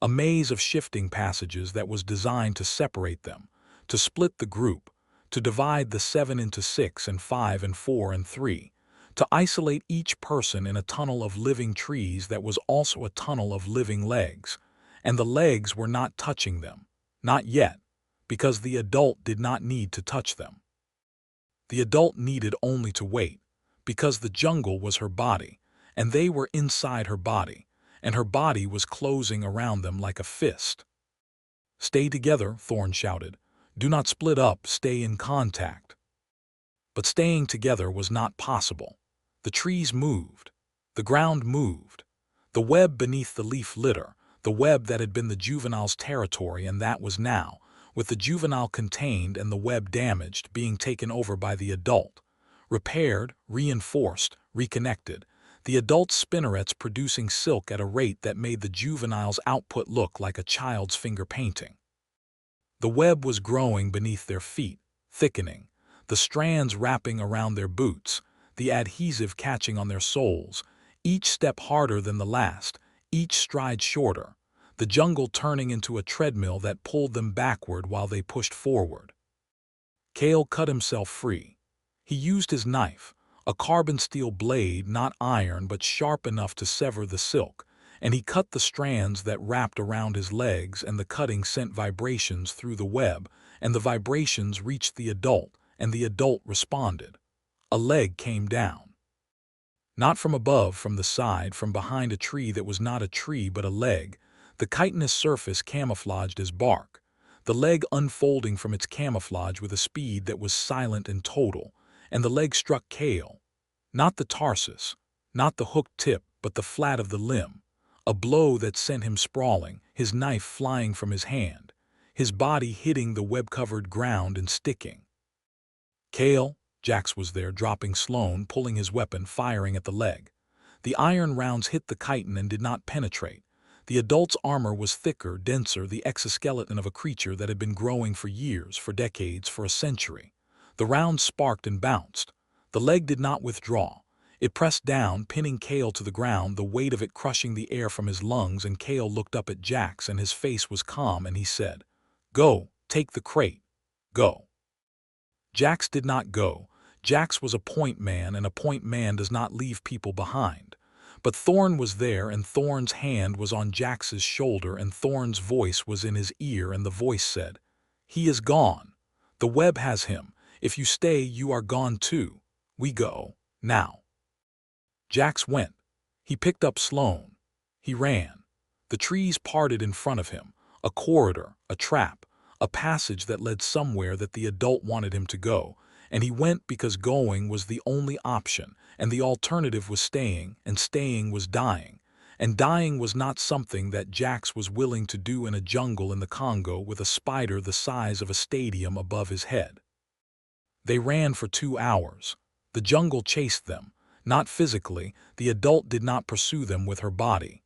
A maze of shifting passages that was designed to separate them, to split the group, to divide the 7 into 6 and 5 and 4 and 3, to isolate each person in a tunnel of living trees that was also a tunnel of living legs. And the legs were not touching them, not yet, because the adult did not need to touch them. The adult needed only to wait, because the jungle was her body, and they were inside her body, and her body was closing around them like a fist. "Stay together," Thorn shouted. "Do not split up, stay in contact." But staying together was not possible. The trees moved. The ground moved. The web beneath the leaf litter, the web that had been the juvenile's territory and that was now, with the juvenile contained and the web damaged, being taken over by the adult. Repaired, reinforced, reconnected, the adult's spinnerets producing silk at a rate that made the juvenile's output look like a child's finger painting. The web was growing beneath their feet, thickening, the strands wrapping around their boots, the adhesive catching on their soles, each step harder than the last, each stride shorter, the jungle turning into a treadmill that pulled them backward while they pushed forward. Kale cut himself free. He used his knife, a carbon steel blade, not iron but sharp enough to sever the silk, and he cut the strands that wrapped around his legs, and the cutting sent vibrations through the web, and the vibrations reached the adult, and the adult responded. A leg came down. Not from above, from the side, from behind a tree that was not a tree but a leg, the chitinous surface camouflaged as bark, the leg unfolding from its camouflage with a speed that was silent and total, and the leg struck Kale. Not the tarsus, not the hooked tip, but the flat of the limb, a blow that sent him sprawling, his knife flying from his hand, his body hitting the web-covered ground and sticking. "Kale," Jax was there, dropping Sloane, pulling his weapon, firing at the leg. The iron rounds hit the chitin and did not penetrate. The adult's armor was thicker, denser, the exoskeleton of a creature that had been growing for years, for decades, for a century. The rounds sparked and bounced. The leg did not withdraw. It pressed down, pinning Kale to the ground, the weight of it crushing the air from his lungs, and Kale looked up at Jax, and his face was calm, and he said, "Go, take the crate. Go." Jax did not go. Jax was a point man, and a point man does not leave people behind. But Thorn was there, and Thorn's hand was on Jax's shoulder, and Thorn's voice was in his ear, and the voice said, "He is gone." The web has him. If you stay, you are gone too. We go. Now. Jax went. He picked up Sloane. He ran. The trees parted in front of him. A corridor, a trap, a passage that led somewhere that the adult wanted him to go, and he went because going was the only option, and the alternative was staying, and staying was dying. And dying was not something that Jax was willing to do in a jungle in the Congo with a spider the size of a stadium above his head. They ran for 2 hours. The jungle chased them. Not physically, the adult did not pursue them with her body.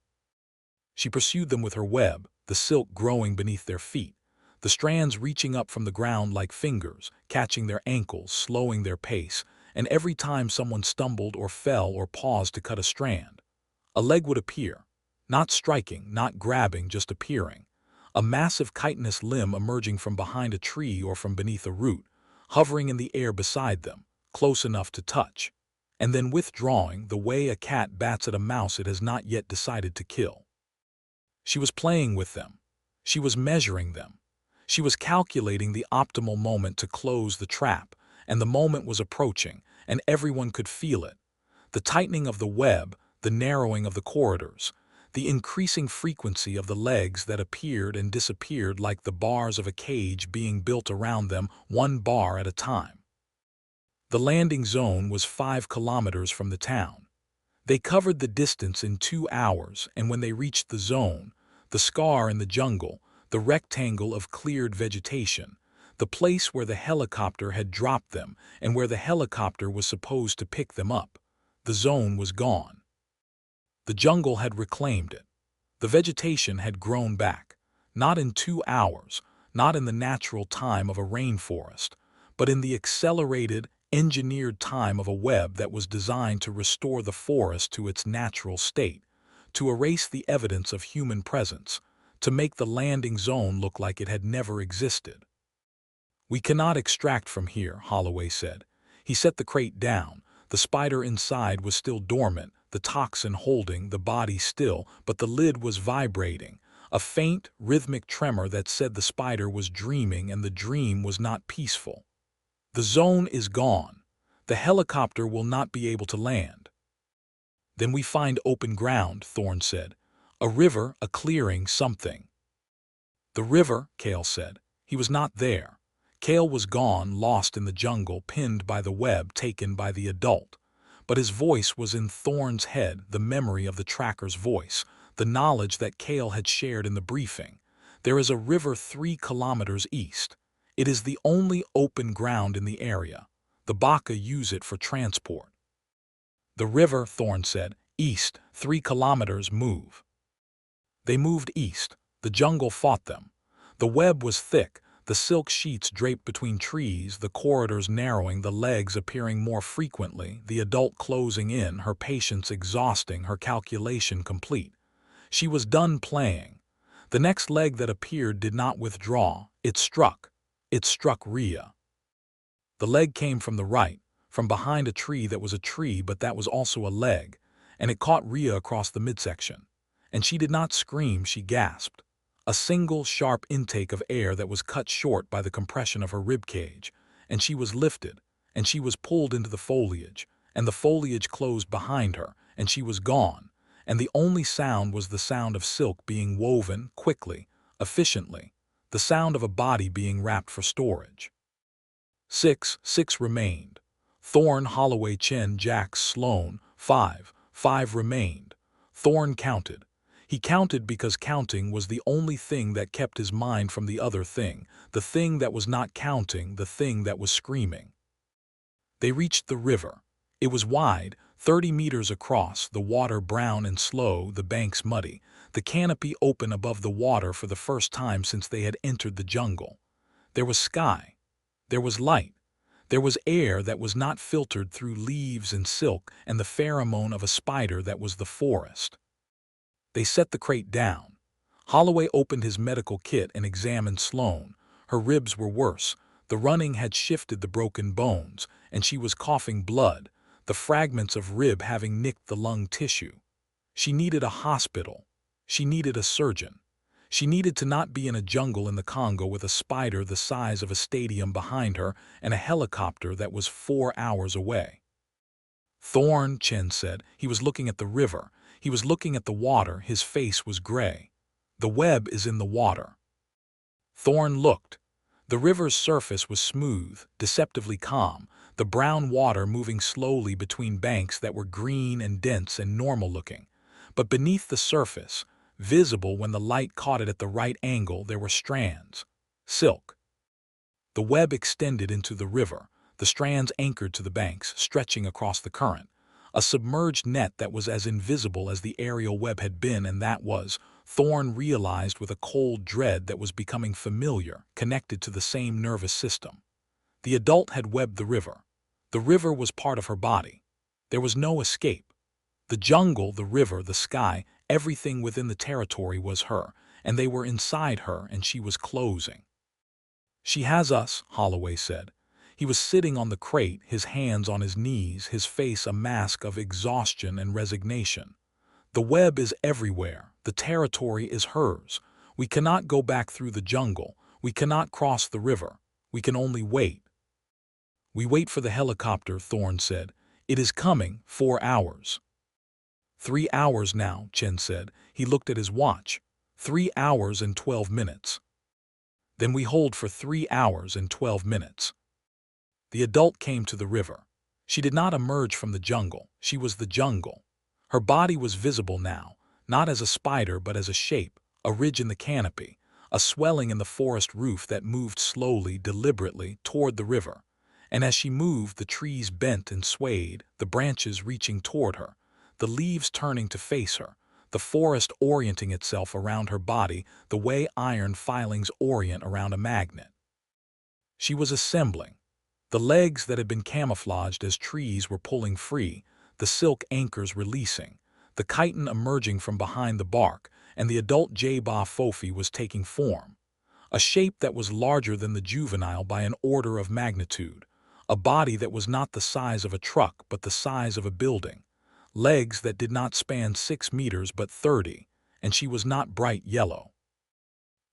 She pursued them with her web, the silk growing beneath their feet, the strands reaching up from the ground like fingers, catching their ankles, slowing their pace, and every time someone stumbled or fell or paused to cut a strand, a leg would appear, not striking, not grabbing, just appearing, a massive chitinous limb emerging from behind a tree or from beneath a root, hovering in the air beside them, close enough to touch, and then withdrawing the way a cat bats at a mouse it has not yet decided to kill. She was playing with them. She was measuring them. She was calculating the optimal moment to close the trap, and the moment was approaching, and everyone could feel it. The tightening of the web, the narrowing of the corridors, the increasing frequency of the legs that appeared and disappeared like the bars of a cage being built around them, one bar at a time. The landing zone was 5 kilometers from the town. They covered the distance in 2 hours, and when they reached the zone, the scar in the jungle, the rectangle of cleared vegetation, the place where the helicopter had dropped them and where the helicopter was supposed to pick them up, the zone was gone. The jungle had reclaimed it. The vegetation had grown back, not in 2 hours, not in the natural time of a rainforest, but in the accelerated, engineered time of a web that was designed to restore the forest to its natural state, to erase the evidence of human presence, to make the landing zone look like it had never existed. "We cannot extract from here," Holloway said. He set the crate down. The spider inside was still dormant, the toxin holding, the body still, but the lid was vibrating, a faint, rhythmic tremor that said the spider was dreaming and the dream was not peaceful. "The zone is gone. The helicopter will not be able to land." "Then we find open ground," Thorne said. "A river, a clearing, something." "The river," Cale said. He was not there. Cale was gone, lost in the jungle, pinned by the web taken by the adult. But his voice was in Thorne's head, the memory of the tracker's voice, the knowledge that Cale had shared in the briefing. "There is a river 3 kilometers east. It is the only open ground in the area. The Baka use it for transport." "The river," Thorne said, "east, 3 kilometers, move." They moved east. The jungle fought them. The web was thick, the silk sheets draped between trees, the corridors narrowing, the legs appearing more frequently, the adult closing in, her patience exhausting, her calculation complete. She was done playing. The next leg that appeared did not withdraw. It struck. It struck Rhea. The leg came from the right, from behind a tree that was a tree but that was also a leg, and it caught Rhea across the midsection. And she did not scream, she gasped. A single, sharp intake of air that was cut short by the compression of her ribcage, and she was lifted, and she was pulled into the foliage, and the foliage closed behind her, and she was gone, and the only sound was the sound of silk being woven quickly, efficiently, the sound of a body being wrapped for storage. Six remained. Thorne, Holloway, Chen, Jax, Sloane, 5 remained. Thorne counted. He counted because counting was the only thing that kept his mind from the other thing, the thing that was not counting, the thing that was screaming. They reached the river. It was wide, 30 meters across, the water brown and slow, the banks muddy, the canopy open above the water for the first time since they had entered the jungle. There was sky. There was light. There was air that was not filtered through leaves and silk and the pheromone of a spider that was the forest. They set the crate down. Holloway opened his medical kit and examined Sloane. Her ribs were worse. The running had shifted the broken bones, and she was coughing blood, the fragments of rib having nicked the lung tissue. She needed a hospital. She needed a surgeon. She needed to not be in a jungle in the Congo with a spider the size of a stadium behind her and a helicopter that was 4 hours away. Thorn, Chen said. He was looking at the river. He was looking at the water. His face was gray. The web is in the water. Thorn looked. The river's surface was smooth, deceptively calm, the brown water moving slowly between banks that were green and dense and normal-looking. But beneath the surface, visible when the light caught it at the right angle, there were strands. Silk. The web extended into the river, the strands anchored to the banks, stretching across the current. A submerged net that was as invisible as the aerial web had been, and that was, Thorn realized with a cold dread that was becoming familiar, connected to the same nervous system. The adult had webbed the river. The river was part of her body. There was no escape. The jungle, the river, the sky, everything within the territory was her, and they were inside her, and she was closing. "She has us," Holloway said. He was sitting on the crate, his hands on his knees, his face a mask of exhaustion and resignation. "The web is everywhere. The territory is hers. We cannot go back through the jungle. We cannot cross the river. We can only wait." "We wait for the helicopter," Thorn said. "It is coming, 4 hours." 3 hours now, Chen said. He looked at his watch. 3 hours and 12 minutes. "Then we hold for 3 hours and 12 minutes. The adult came to the river. She did not emerge from the jungle. She was the jungle. Her body was visible now, not as a spider but as a shape, a ridge in the canopy, a swelling in the forest roof that moved slowly, deliberately, toward the river. And as she moved, the trees bent and swayed, the branches reaching toward her, the leaves turning to face her, the forest orienting itself around her body the way iron filings orient around a magnet. She was assembling. The legs that had been camouflaged as trees were pulling free, the silk anchors releasing, the chitin emerging from behind the bark, and the adult J'ba Fofi was taking form. A shape that was larger than the juvenile by an order of magnitude, a body that was not the size of a truck but the size of a building, legs that did not span 6 meters but 30, and she was not bright yellow.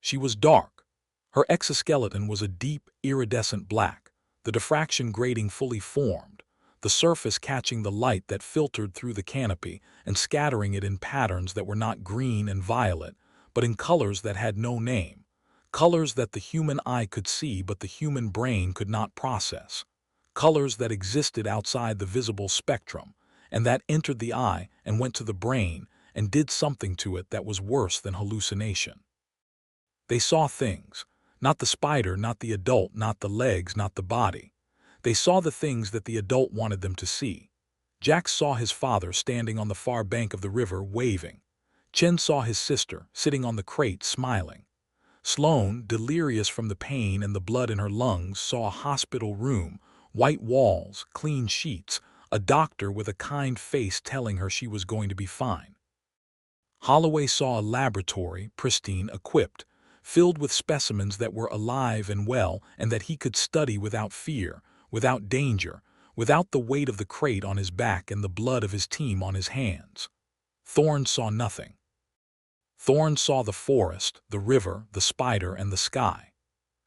She was dark. Her exoskeleton was a deep, iridescent black, the diffraction grating fully formed, the surface catching the light that filtered through the canopy and scattering it in patterns that were not green and violet, but in colors that had no name, colors that the human eye could see but the human brain could not process, colors that existed outside the visible spectrum, and that entered the eye and went to the brain and did something to it that was worse than hallucination. They saw things. Not the spider, not the adult, not the legs, not the body. They saw the things that the adult wanted them to see. Jack saw his father standing on the far bank of the river, waving. Chen saw his sister, sitting on the crate, smiling. Sloane, delirious from the pain and the blood in her lungs, saw a hospital room, white walls, clean sheets, a doctor with a kind face telling her she was going to be fine. Holloway saw a laboratory, pristine, equipped, filled with specimens that were alive and well and that he could study without fear, without danger, without the weight of the crate on his back and the blood of his team on his hands. Thorn saw nothing. Thorn saw the forest, the river, the spider, and the sky.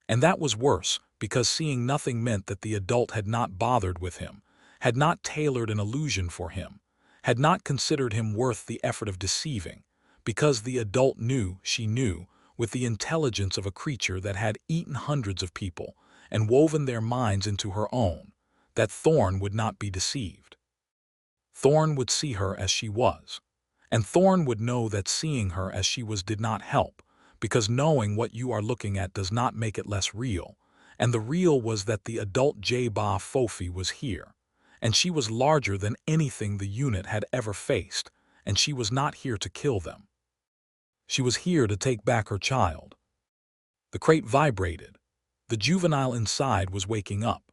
And that was worse, because seeing nothing meant that the adult had not bothered with him, had not tailored an illusion for him, had not considered him worth the effort of deceiving, because the adult knew, she knew, with the intelligence of a creature that had eaten hundreds of people and woven their minds into her own, that Thorn would not be deceived. Thorn would see her as she was, and Thorn would know that seeing her as she was did not help, because knowing what you are looking at does not make it less real, and the real was that the adult J'ba Fofi was here, and she was larger than anything the unit had ever faced, and she was not here to kill them. She was here to take back her child. The crate vibrated. The juvenile inside was waking up.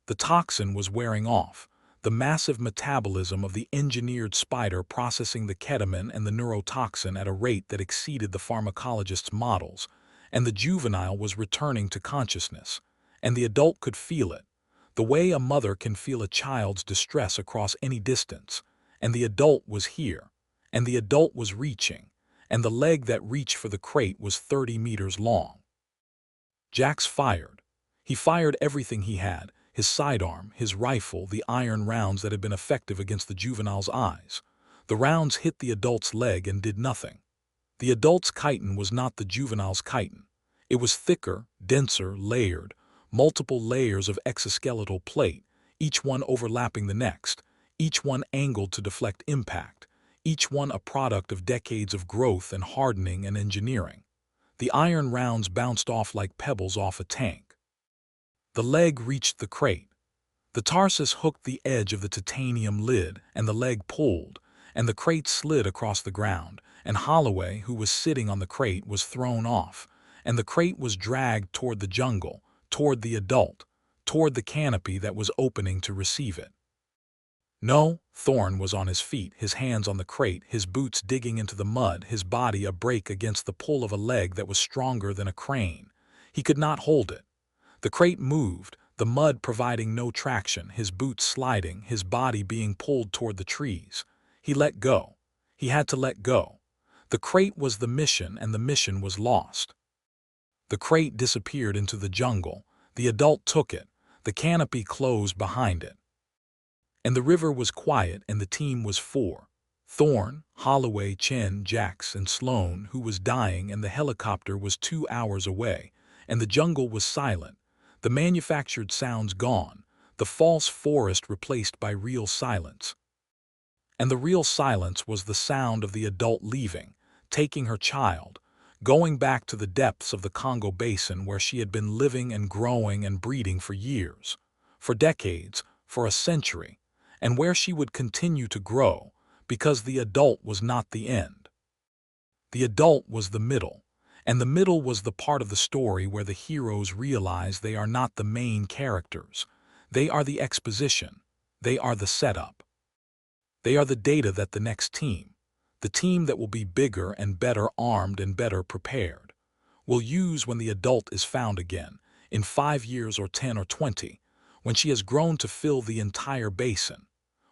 The toxin was wearing off, the massive metabolism of the engineered spider processing the ketamine and the neurotoxin at a rate that exceeded the pharmacologist's models, and the juvenile was returning to consciousness, and the adult could feel it, the way a mother can feel a child's distress across any distance, and the adult was here, and the adult was reaching, and the leg that reached for the crate was 30 meters long. Jax fired. He fired everything he had, his sidearm, his rifle, the iron rounds that had been effective against the juvenile's eyes. The rounds hit the adult's leg and did nothing. The adult's chitin was not the juvenile's chitin. It was thicker, denser, layered, multiple layers of exoskeletal plate, each one overlapping the next, each one angled to deflect impact, each one a product of decades of growth and hardening and engineering. The iron rounds bounced off like pebbles off a tank. The leg reached the crate. The tarsus hooked the edge of the titanium lid, and the leg pulled, and the crate slid across the ground, and Holloway, who was sitting on the crate, was thrown off, and the crate was dragged toward the jungle, toward the adult, toward the canopy that was opening to receive it. No, Thorn was on his feet, his hands on the crate, his boots digging into the mud, his body a brake against the pull of a leg that was stronger than a crane. He could not hold it. The crate moved, the mud providing no traction, his boots sliding, his body being pulled toward the trees. He let go. He had to let go. The crate was the mission, and the mission was lost. The crate disappeared into the jungle. The adult took it. The canopy closed behind it. And the river was quiet, and the team was four. Thorn, Holloway, Chen, Jax, and Sloan, who was dying, and the helicopter was 2 hours away, and the jungle was silent. The manufactured sounds gone, the false forest replaced by real silence. And the real silence was the sound of the adult leaving, taking her child, going back to the depths of the Congo Basin where she had been living and growing and breeding for years, for decades, for a century, and where she would continue to grow, because the adult was not the end. The adult was the middle, and the middle was the part of the story where the heroes realize they are not the main characters. They are the exposition. They are the setup. They are the data that the next team, the team that will be bigger and better armed and better prepared, will use when the adult is found again, in 5 years or 10 or 20, when she has grown to fill the entire basin,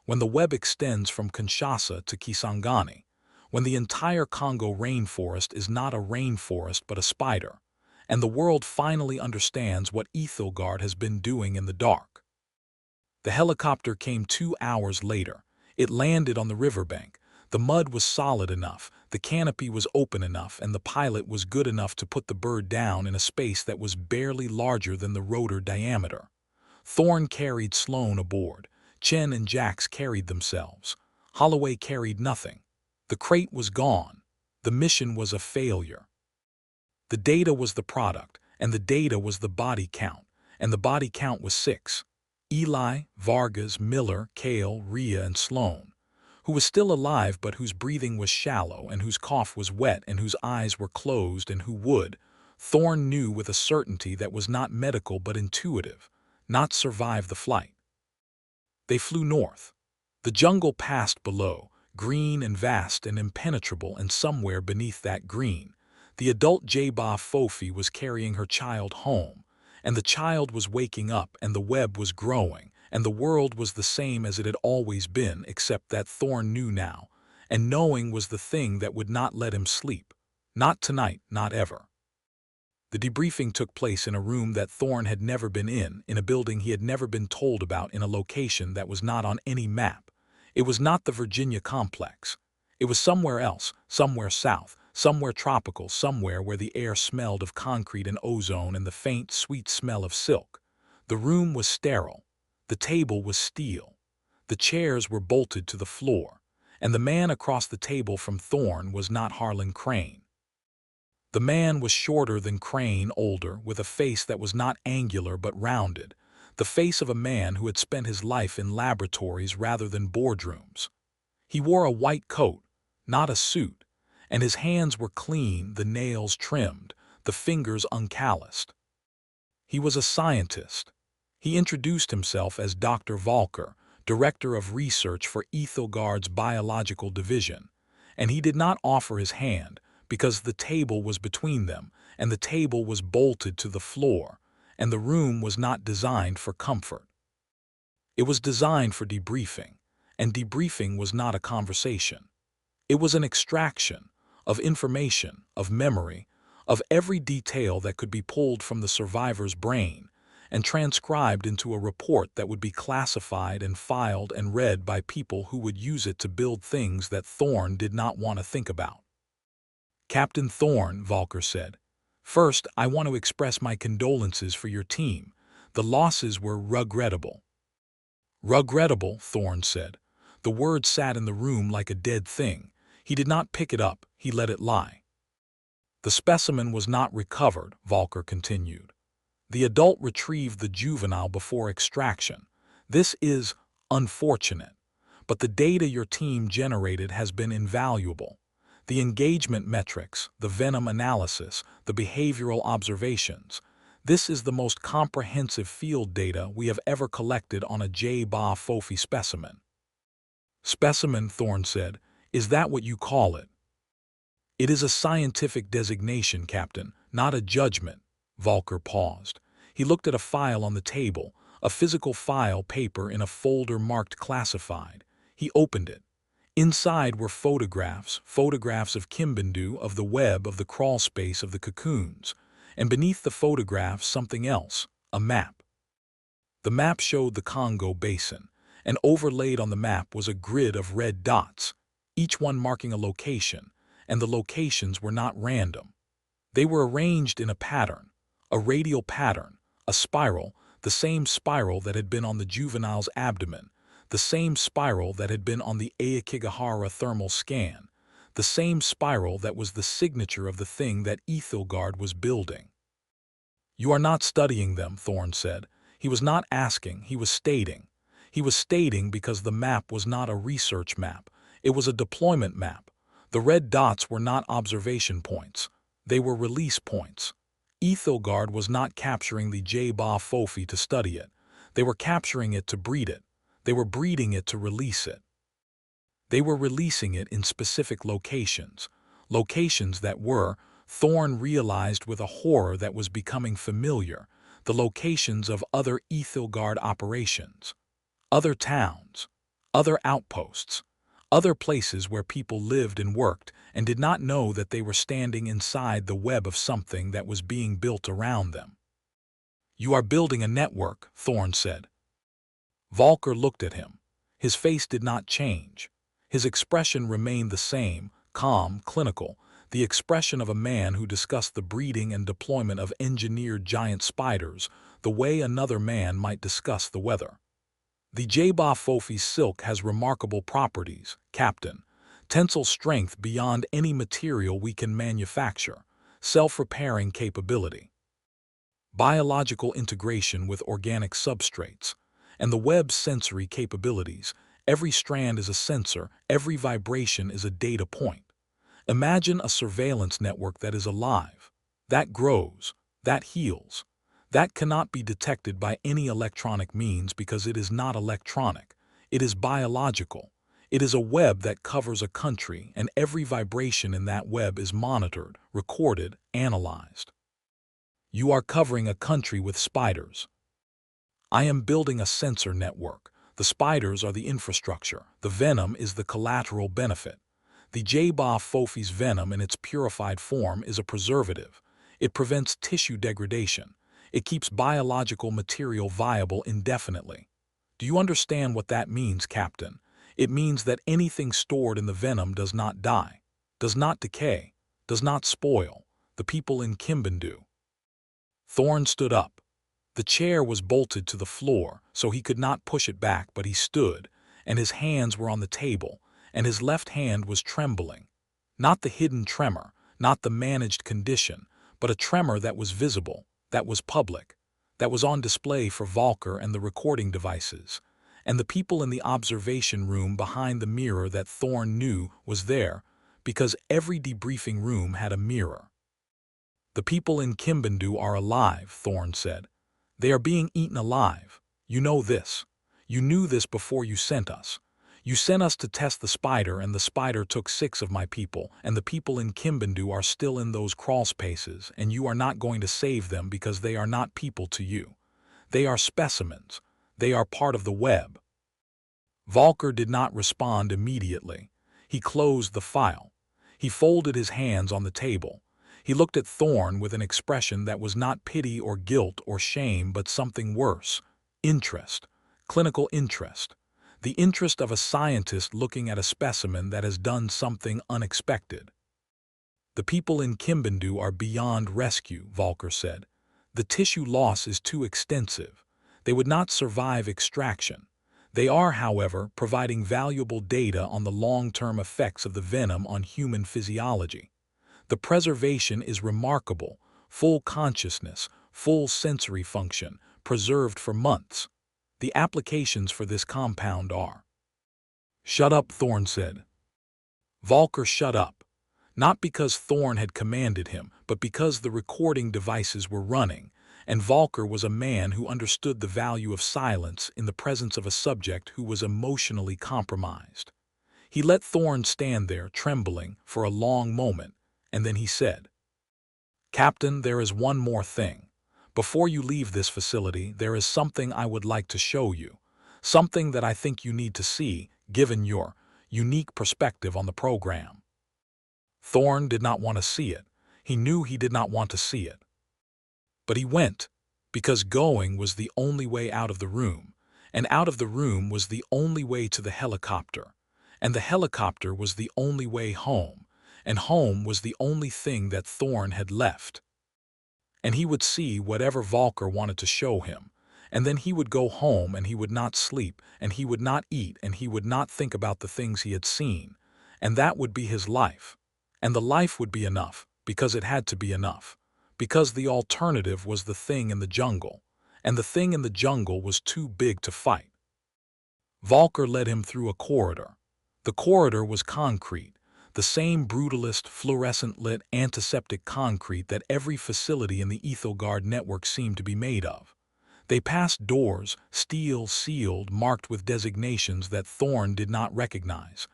when the web extends from Kinshasa to Kisangani, when the entire Congo rainforest is not a rainforest but a spider, and the world finally understands what Aethelgard has been doing in the dark. The helicopter came 2 hours later. It landed on the riverbank. The mud was solid enough, the canopy was open enough, and the pilot was good enough to put the bird down in a space that was barely larger than the rotor diameter. Thorn carried Sloan aboard. Chen and Jax carried themselves. Holloway carried nothing. The crate was gone. The mission was a failure. The data was the product, and the data was the body count, and the body count was 6. Eli, Vargas, Miller, Kale, Rhea, and Sloan, who was still alive but whose breathing was shallow and whose cough was wet and whose eyes were closed and who would, Thorn knew with a certainty that was not medical but intuitive, not survive the flight. They flew north. The jungle passed below, green and vast and impenetrable, and somewhere beneath that green, the adult J'ba Fofi was carrying her child home, and the child was waking up, and the web was growing, and the world was the same as it had always been, except that Thorn knew now, and knowing was the thing that would not let him sleep. Not tonight, not ever. The debriefing took place in a room that Thorn had never been in a building he had never been told about, in a location that was not on any map. It was not the Virginia complex. It was somewhere else, somewhere south, somewhere tropical, somewhere where the air smelled of concrete and ozone and the faint, sweet smell of silk. The room was sterile. The table was steel. The chairs were bolted to the floor, and the man across the table from Thorn was not Harlan Crane. The man was shorter than Crane, older, with a face that was not angular but rounded, the face of a man who had spent his life in laboratories rather than boardrooms. He wore a white coat, not a suit, and his hands were clean, the nails trimmed, the fingers uncalloused. He was a scientist. He introduced himself as Dr. Volker, Director of Research for Aethelgard's Biological Division, and he did not offer his hand because the table was between them, and the table was bolted to the floor, and the room was not designed for comfort. It was designed for debriefing, and debriefing was not a conversation. It was an extraction, of information, of memory, of every detail that could be pulled from the survivor's brain and transcribed into a report that would be classified and filed and read by people who would use it to build things that Thorn did not want to think about. "Captain Thorn," Volker said, "first I want to express my condolences for your team. The losses were regrettable." "Regrettable," Thorn said. The word sat in the room like a dead thing. He did not pick it up, he let it lie. "The specimen was not recovered," Volker continued. "The adult retrieved the juvenile before extraction. This is unfortunate, but the data your team generated has been invaluable. The engagement metrics, the venom analysis, the behavioral observations. This is the most comprehensive field data we have ever collected on a J'ba Fofi specimen." "Specimen," Thorn said. "Is that what you call it?" "It is a scientific designation, Captain, not a judgment." Volker paused. He looked at a file on the table, a physical file paper in a folder marked classified. He opened it. Inside were photographs of Kimbindu, of the web, of the crawl space, of the cocoons, and beneath the photographs something else, a map. The map showed the Congo Basin, and overlaid on the map was a grid of red dots, each one marking a location, and the locations were not random. They were arranged in a pattern, a radial pattern, a spiral, the same spiral that had been on the juvenile's abdomen, the same spiral that had been on the Aokigahara thermal scan, the same spiral that was the signature of the thing that Aethelgard was building. "You are not studying them," Thorn said. He was not asking, he was stating. He was stating because the map was not a research map, it was a deployment map. The red dots were not observation points, they were release points. Aethelgard was not capturing the J'ba Fofi to study it, they were capturing it to breed it. They were breeding it to release it. They were releasing it in specific locations, locations that were, Thorn realized with a horror that was becoming familiar, the locations of other Aethelgard operations, other towns, other outposts, other places where people lived and worked and did not know that they were standing inside the web of something that was being built around them. "You are building a network," Thorn said. Volker looked at him. His face did not change. His expression remained the same, calm, clinical, the expression of a man who discussed the breeding and deployment of engineered giant spiders the way another man might discuss the weather. "The J'ba Fofi's silk has remarkable properties, Captain. Tensile strength beyond any material we can manufacture, self-repairing capability, biological integration with organic substrates, and the web's sensory capabilities. Every strand is a sensor, every vibration is a data point. Imagine a surveillance network that is alive, that grows, that heals. That cannot be detected by any electronic means because it is not electronic. It is biological. It is a web that covers a country, and every vibration in that web is monitored, recorded, analyzed. You are covering a country with spiders. I am building a sensor network. The spiders are the infrastructure. The venom is the collateral benefit. The J'ba Fofi's venom in its purified form is a preservative. It prevents tissue degradation. It keeps biological material viable indefinitely. Do you understand what that means, Captain? It means that anything stored in the venom does not die, does not decay, does not spoil. The people in Kimbindu. Thorn stood up. The chair was bolted to the floor, so he could not push it back, but he stood, and his hands were on the table, and his left hand was trembling. Not the hidden tremor, not the managed condition, but a tremor that was visible, that was public, that was on display for Volker and the recording devices, and the people in the observation room behind the mirror that Thorn knew was there, because every debriefing room had a mirror. "The people in Kimbindu are alive," Thorn said. "They are being eaten alive. You know this. You knew this before you sent us. You sent us to test the spider, and the spider took 6 of my people, and the people in Kimbindu are still in those crawl spaces, and you are not going to save them because they are not people to you. They are specimens. They are part of the web." Volker did not respond immediately. He closed the file. He folded his hands on the table. He looked at Thorn with an expression that was not pity or guilt or shame but something worse. Interest. Clinical interest. The interest of a scientist looking at a specimen that has done something unexpected. The people in Kimbindu are beyond rescue, Volker said. The tissue loss is too extensive. They would not survive extraction. They are, however, providing valuable data on the long-term effects of the venom on human physiology. The preservation is remarkable, full consciousness, full sensory function, preserved for months. The applications for this compound are. Shut up, Thorn said. Volker shut up. Not because Thorn had commanded him, but because the recording devices were running, and Volker was a man who understood the value of silence in the presence of a subject who was emotionally compromised. He let Thorn stand there, trembling, for a long moment, and then he said, "Captain, there is one more thing. Before you leave this facility, there is something I would like to show you, something that I think you need to see, given your unique perspective on the program." Thorn did not want to see it. He knew he did not want to see it. But he went, because going was the only way out of the room, and out of the room was the only way to the helicopter, and the helicopter was the only way home, and home was the only thing that Thorn had left. And he would see whatever Volker wanted to show him, and then he would go home and he would not sleep, and he would not eat, and he would not think about the things he had seen, and that would be his life. And the life would be enough, because it had to be enough, because the alternative was the thing in the jungle, and the thing in the jungle was too big to fight. Volker led him through a corridor. The corridor was concrete, the same brutalist, fluorescent-lit, antiseptic concrete that every facility in the Aethelgard network seemed to be made of. They passed doors, steel-sealed, marked with designations that Thorn did not recognize.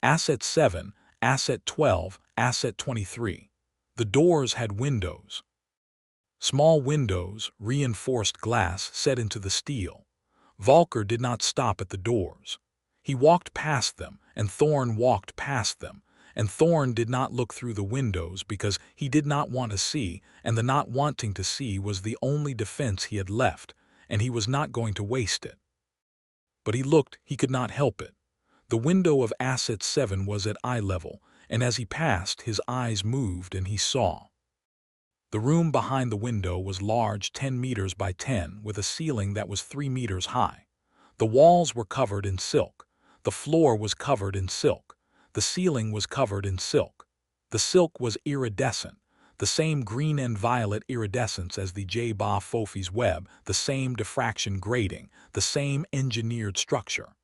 Asset 7, Asset 12, Asset 23. The doors had windows. Small windows, reinforced glass set into the steel. Volker did not stop at the doors. He walked past them, and Thorn walked past them, and Thorn did not look through the windows because he did not want to see, and the not wanting to see was the only defense he had left, and he was not going to waste it. But he looked, he could not help it. The window of Asset 7 was at eye level, and as he passed, his eyes moved and he saw. The room behind the window was large, 10 meters by 10, with a ceiling that was 3 meters high. The walls were covered in silk. The floor was covered in silk. The ceiling was covered in silk. The silk was iridescent, the same green and violet iridescence as the J'ba Fofi's web, the same diffraction grating, the same engineered structure.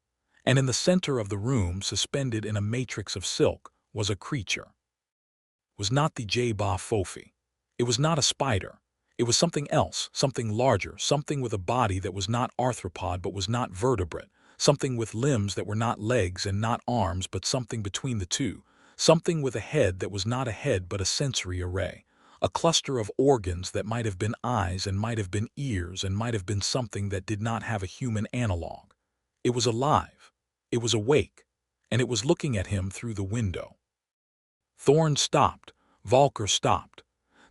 And in the center of the room, suspended in a matrix of silk, was a creature. It was not the J'ba Fofi. It was not a spider. It was something else, something larger, something with a body that was not arthropod but was not vertebrate, something with limbs that were not legs and not arms but something between the two, something with a head that was not a head but a sensory array, a cluster of organs that might have been eyes and might have been ears and might have been something that did not have a human analog. It was alive. It was awake, and it was looking at him through the window. Thorn stopped. Volker stopped.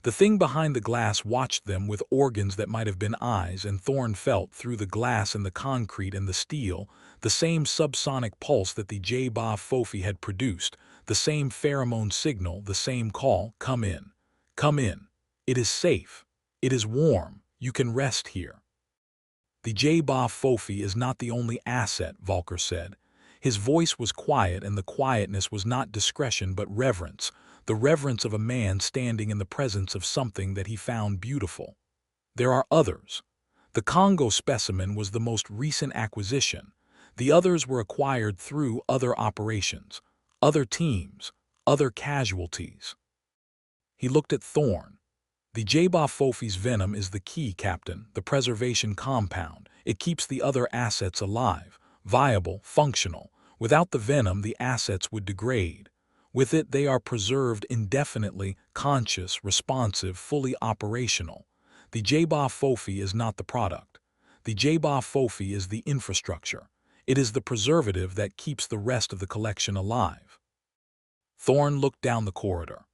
The thing behind the glass watched them with organs that might have been eyes, and Thorn felt through the glass and the concrete and the steel the same subsonic pulse that the J'ba Fofi had produced, the same pheromone signal, the same call, "Come in. Come in. It is safe. It is warm. You can rest here." The J'ba Fofi is not the only asset, Volker said. His voice was quiet, and the quietness was not discretion but reverence, the reverence of a man standing in the presence of something that he found beautiful. There are others. The Congo specimen was the most recent acquisition. The others were acquired through other operations, other teams, other casualties. He looked at Thorn. The J'ba Fofi's venom is the key, Captain, the preservation compound. It keeps the other assets alive, viable, functional. Without the venom, the assets would degrade. With it, they are preserved indefinitely, conscious, responsive, fully operational. The J'ba Fofi is not the product. The J'ba Fofi is the infrastructure. It is the preservative that keeps the rest of the collection alive. Thorn looked down the corridor.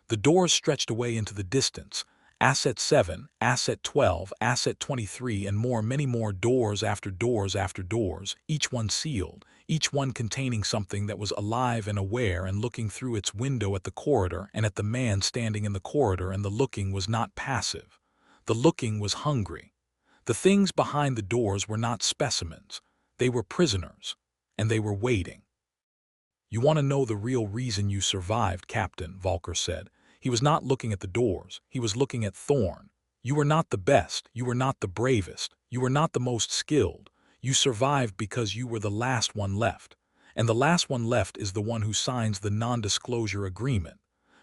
The doors stretched away into the distance. Asset 7, Asset 12, Asset 23, and more, many more doors after doors after doors, each one sealed, each one containing something that was alive and aware and looking through its window at the corridor and at the man standing in the corridor, and the looking was not passive. The looking was hungry. The things behind the doors were not specimens. They were prisoners, and they were waiting. "You want to know the real reason you survived, Captain," Volker said. He was not looking at the doors. He was looking at Thorn. "You were not the best. You were not the bravest. You were not the most skilled. You survived because you were the last one left. And the last one left is the one who signs the non-disclosure agreement.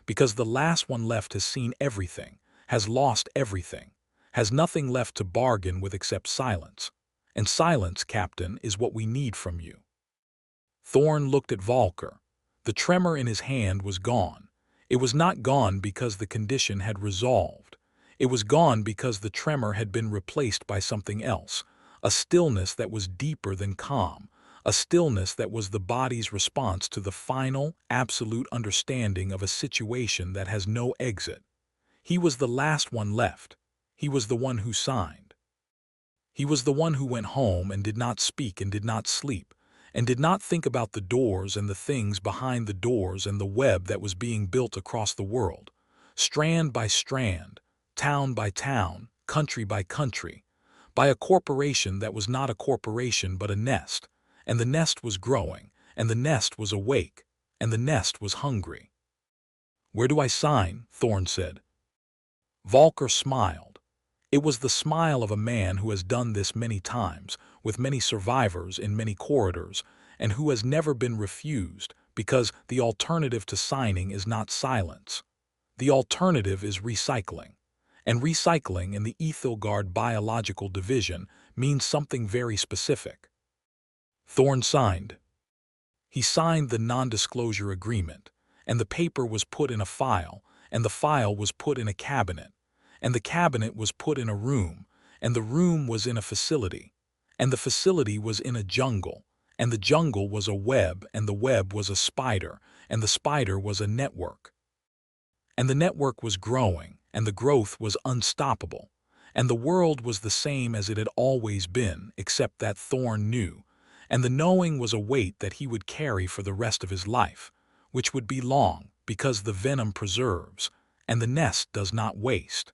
Because the last one left has seen everything, has lost everything, has nothing left to bargain with except silence. And silence, Captain, is what we need from you." Thorn looked at Volker. The tremor in his hand was gone. It was not gone because the condition had resolved. It was gone because the tremor had been replaced by something else, a stillness that was deeper than calm, a stillness that was the body's response to the final, absolute understanding of a situation that has no exit. He was the last one left. He was the one who signed. He was the one who went home and did not speak and did not sleep, and did not think about the doors and the things behind the doors and the web that was being built across the world, strand by strand, town by town, country by country, by a corporation that was not a corporation but a nest, and the nest was growing, and the nest was awake, and the nest was hungry. "Where do I sign?" Thorn said. Volker smiled. It was the smile of a man who has done this many times, with many survivors in many corridors, and who has never been refused, because the alternative to signing is not silence. The alternative is recycling. And recycling in the Aethelgard biological division means something very specific. Thorn signed. He signed the non-disclosure agreement, and the paper was put in a file, and the file was put in a cabinet, and the cabinet was put in a room, and the room was in a facility, and the facility was in a jungle, and the jungle was a web, and the web was a spider, and the spider was a network. And the network was growing, and the growth was unstoppable, and the world was the same as it had always been, except that Thorn knew, and the knowing was a weight that he would carry for the rest of his life, which would be long, because the venom preserves, and the nest does not waste.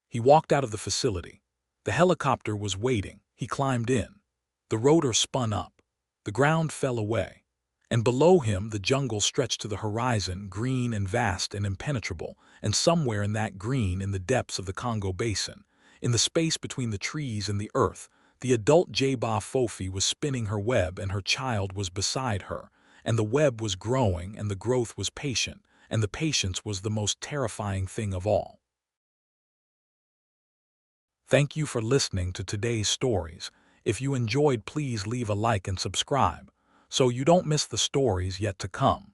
He walked out of the facility. The helicopter was waiting. He climbed in. The rotor spun up. The ground fell away. And below him the jungle stretched to the horizon, green and vast and impenetrable, and somewhere in that green, in the depths of the Congo Basin, in the space between the trees and the earth, the adult J'ba Fofi was spinning her web, and her child was beside her, and the web was growing, and the growth was patient, and the patience was the most terrifying thing of all. Thank you for listening to today's stories. If you enjoyed, please leave a like and subscribe, so you don't miss the stories yet to come.